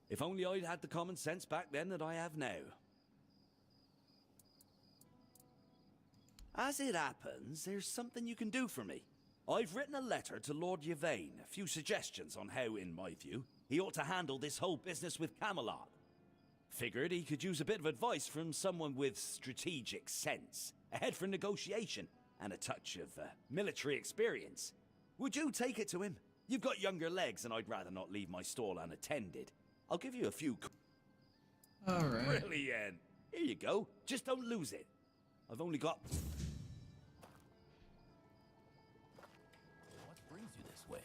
if only I'd had the common sense back then that I have now. As it happens, there's something you can do for me. I've written a letter to Lord Yvain, a few suggestions on how, in my view, he ought to handle this whole business with Camelot. Figured he could use a bit of advice from someone with strategic sense, a head for negotiation, and a touch of military experience. Would you take it to him? You've got younger legs, and I'd rather not leave my stall unattended. I'll give you a few...
All right.
Brilliant. Here you go. Just don't lose it. I've only got...
What brings you this way?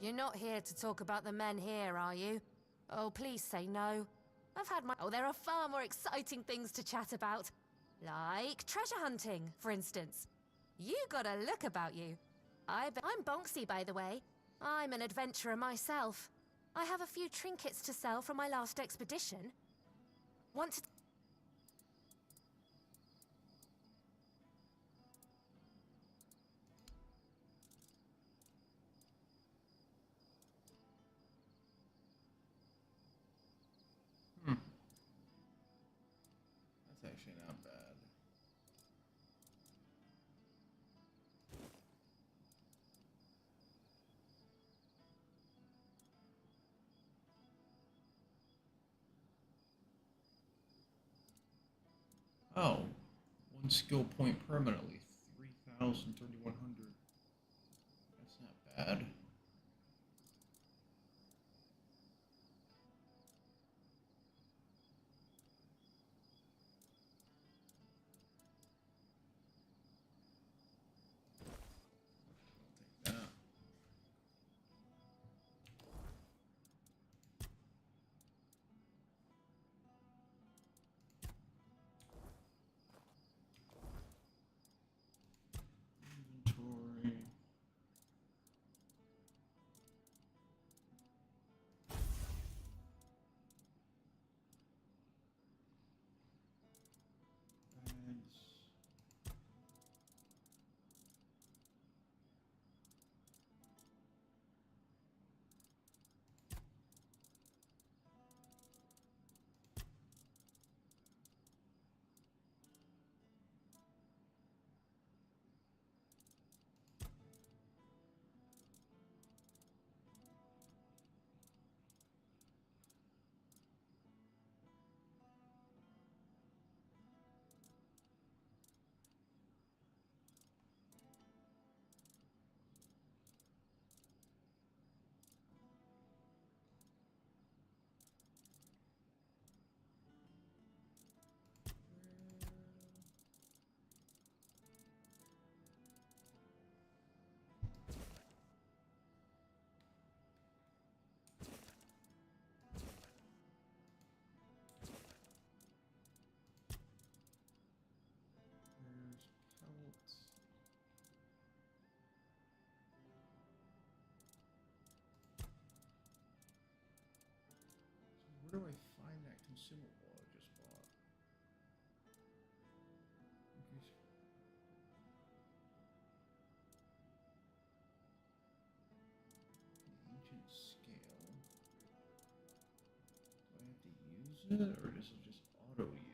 You're not here to talk about the men here, are you? Oh, please say no. I've had my... Oh, there are far more exciting things to chat about. Like treasure hunting, for instance. You got a look about you. I'm Bonksy, by the way. I'm an adventurer myself. I have a few trinkets to sell from my last expedition. Want to...
That's actually not bad. Oh, one skill point permanently, 3,000, 3,100. That's not bad. I'll take that. Inventory. consumable I just bought. Increase. The ancient scale. Do I have to use it, or does it just auto use?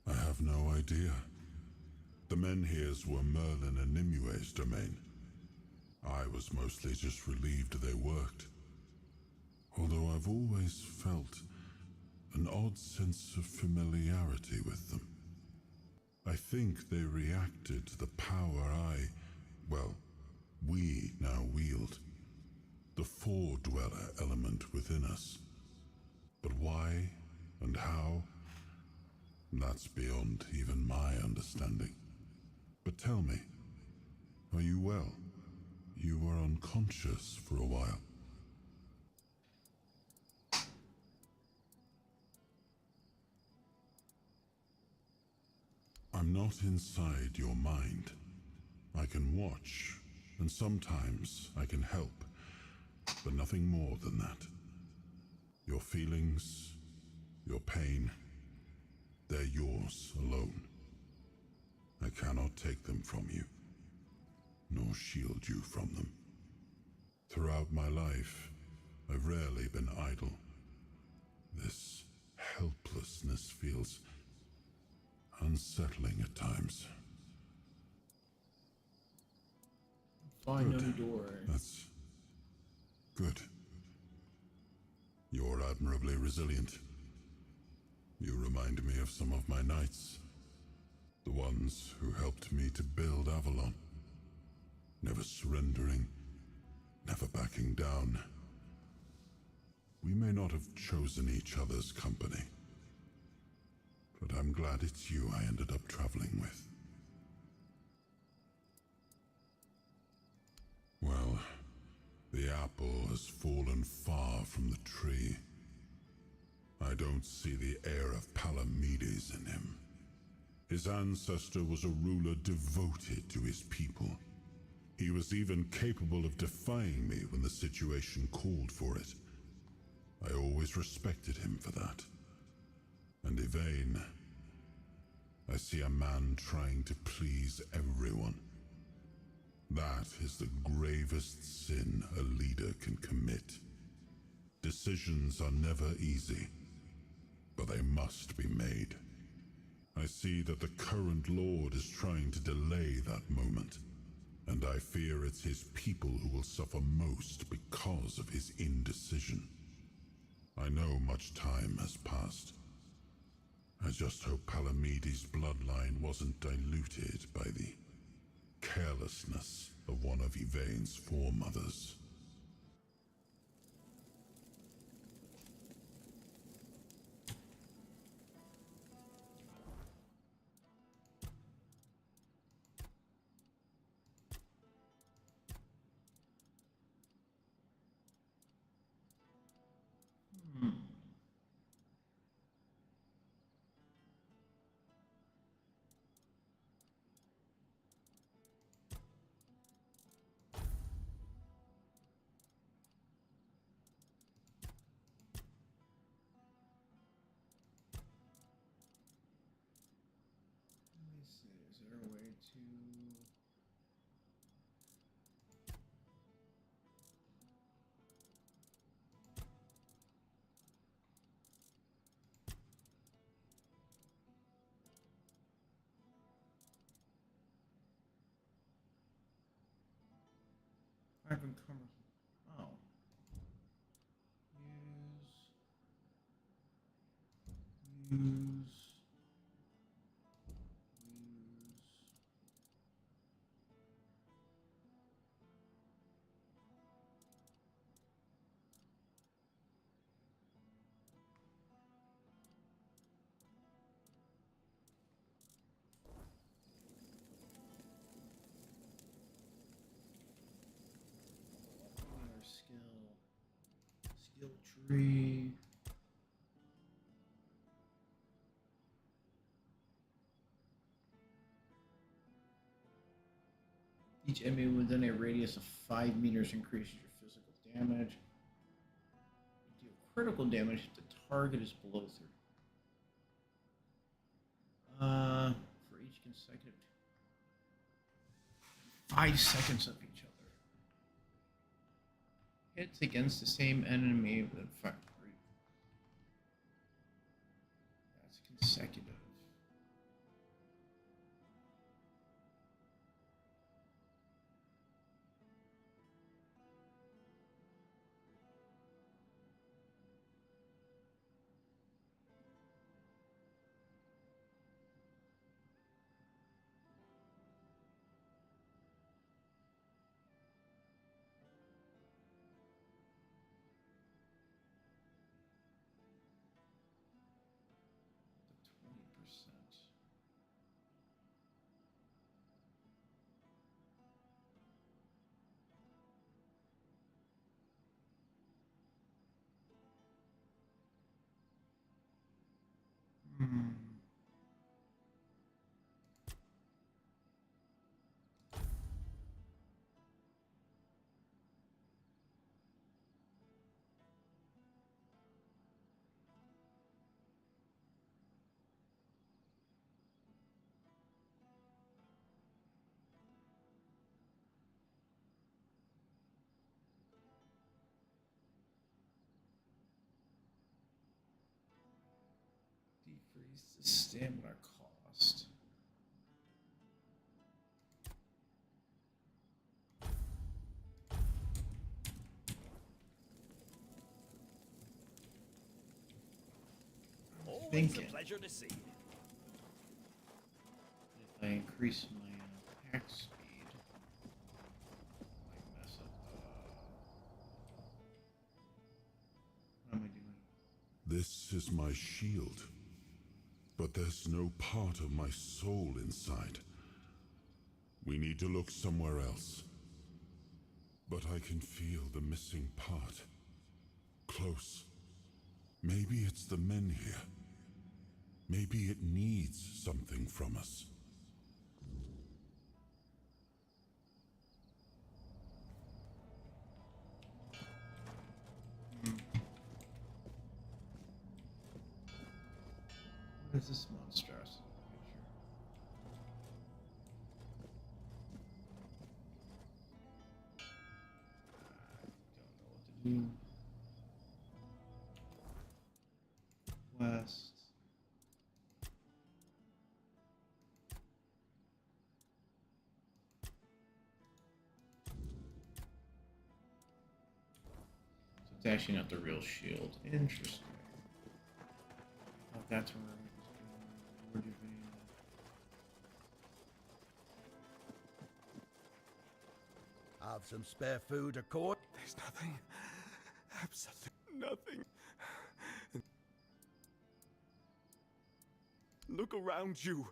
I have no idea. The menhirs were Merlin and Nimue's domain. I was mostly just relieved they worked. Although I've always felt an odd sense of familiarity with them. I think they reacted to the power we now wield. The Four-Dweller element within us. But why and how? That's beyond even my understanding. But tell me, are you well? You were unconscious for a while. I'm not inside your mind. I can watch, and sometimes I can help, but nothing more than that. Your feelings, your pain, they're yours alone. I cannot take them from you, nor shield you from them. Throughout my life, I've rarely been idle. This helplessness feels unsettling at times.
Find no door.
That's good. You're admirably resilient. You remind me of some of my knights. The ones who helped me to build Avalon. Never surrendering, never backing down. We may not have chosen each other's company, but I'm glad it's you I ended up traveling with. Well, the apple has fallen far from the tree. I don't see the heir of Palamedes in him. His ancestor was a ruler devoted to his people. He was even capable of defying me when the situation called for it. I always respected him for that. And Yvain, I see a man trying to please everyone. That is the gravest sin a leader can commit. Decisions are never easy, but they must be made. I see that the current Lord is trying to delay that moment, and I fear it's his people who will suffer most because of his indecision. I know much time has passed. I just hope Palamedes' bloodline wasn't diluted by the carelessness of one of Yvain's foremothers.
Let me see, is there a way to... Ivan Comer. Oh. Use. Our skill tree. Each enemy within a radius of 5 meters increases your physical damage. You deal critical damage if the target is below 30. For each consecutive 5 seconds of each other. Hits against the same enemy with 5. That's consecutive. Decrease the stamina cost.
Always a pleasure to see you.
If I increase my attack speed, I might mess up what am I doing?
This is my shield, but there's no part of my soul inside. We need to look somewhere else. But I can feel the missing part. Close. Maybe it's the men here. Maybe it needs something from us.
What is this monstrosity creature? I don't know what to do. Quest. So it's actually not the real shield. Interesting. I thought that's where I was going. Where'd you be?
Have some spare food or court?
There's nothing. Absolutely nothing. Look around you.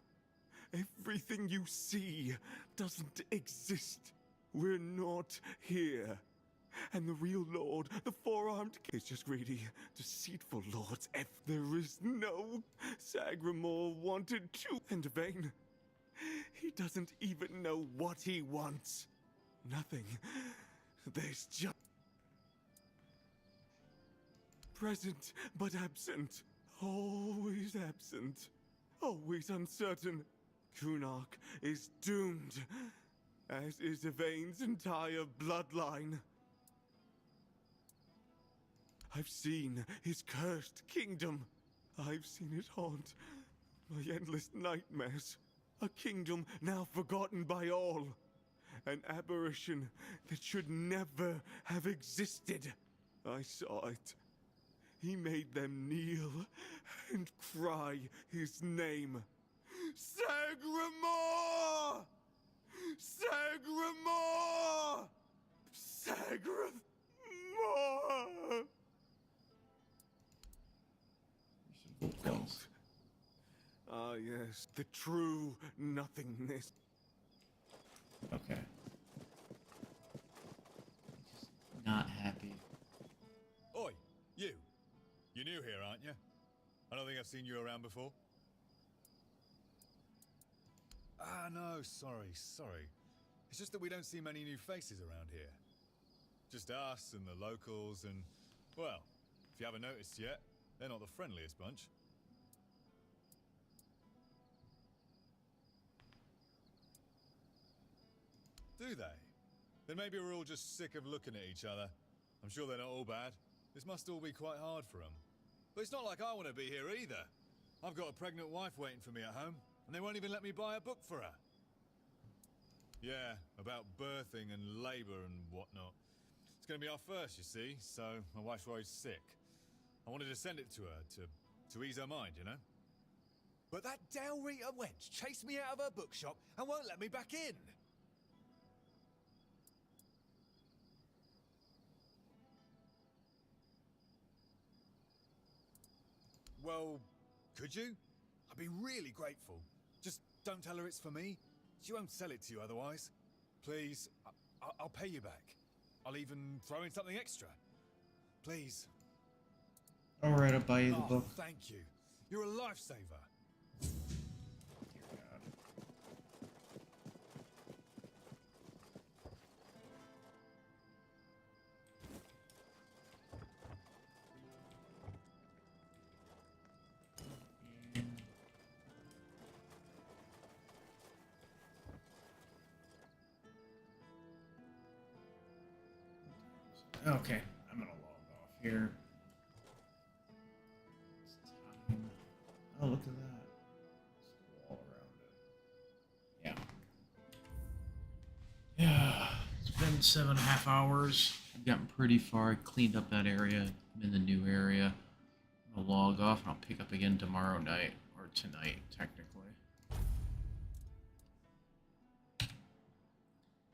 Everything you see doesn't exist. We're not here. And the real Lord, the four-armed king, is just greedy, deceitful lords. If there is no Sagramore wanted to, and vain. He doesn't even know what he wants. Nothing. There's just present but absent. Always absent. Always uncertain. Kunark is doomed, as is Yvain's entire bloodline. I've seen his cursed kingdom. I've seen it haunt my endless nightmares. A kingdom now forgotten by all.
an apparition that should never have existed. I saw it. He made them kneel and cry his name. Sagramore! Sagramore! Sagramore! Gold. Ah, yes, the true nothingness.
Okay. Not happy.
Oi, you. You're new here, aren't you? I don't think I've seen you around before. Ah, no, sorry. It's just that we don't see many new faces around here. Just us and the locals and, well, if you haven't noticed yet, they're not the friendliest bunch. Do they? Then maybe we're all just sick of looking at each other. I'm sure they're not all bad. This must all be quite hard for them. But it's not like I want to be here either. I've got a pregnant wife waiting for me at home, and they won't even let me buy a book for her. Yeah, about birthing and labour and whatnot. It's going to be our first, you see, so my wife's worried sick. I wanted to send it to her, to ease her mind, you know?
But that Dalrita wench chased me out of her bookshop and won't let me back in.
Well, could you?
I'd be really grateful. Just don't tell her it's for me. She won't sell it to you otherwise.
Please, I'll pay you back. I'll even throw in something extra. Please.
Alright, I'll buy you the book.
Thank you. You're a lifesaver.
Okay, I'm gonna log off here. It's time. Oh, look at that. It's the wall around it. Yeah. Yeah. It's been 7.5 hours. I've gotten pretty far. I cleaned up that area. I'm in the new area. I'm gonna log off and I'll pick up again tomorrow night. Or tonight, technically.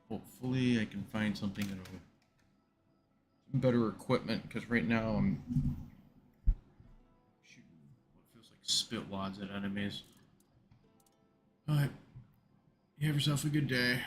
Hopefully I can find something that'll better equipment, because right now I'm shooting what feels like spit wads at enemies. Alright. You have yourself a good day.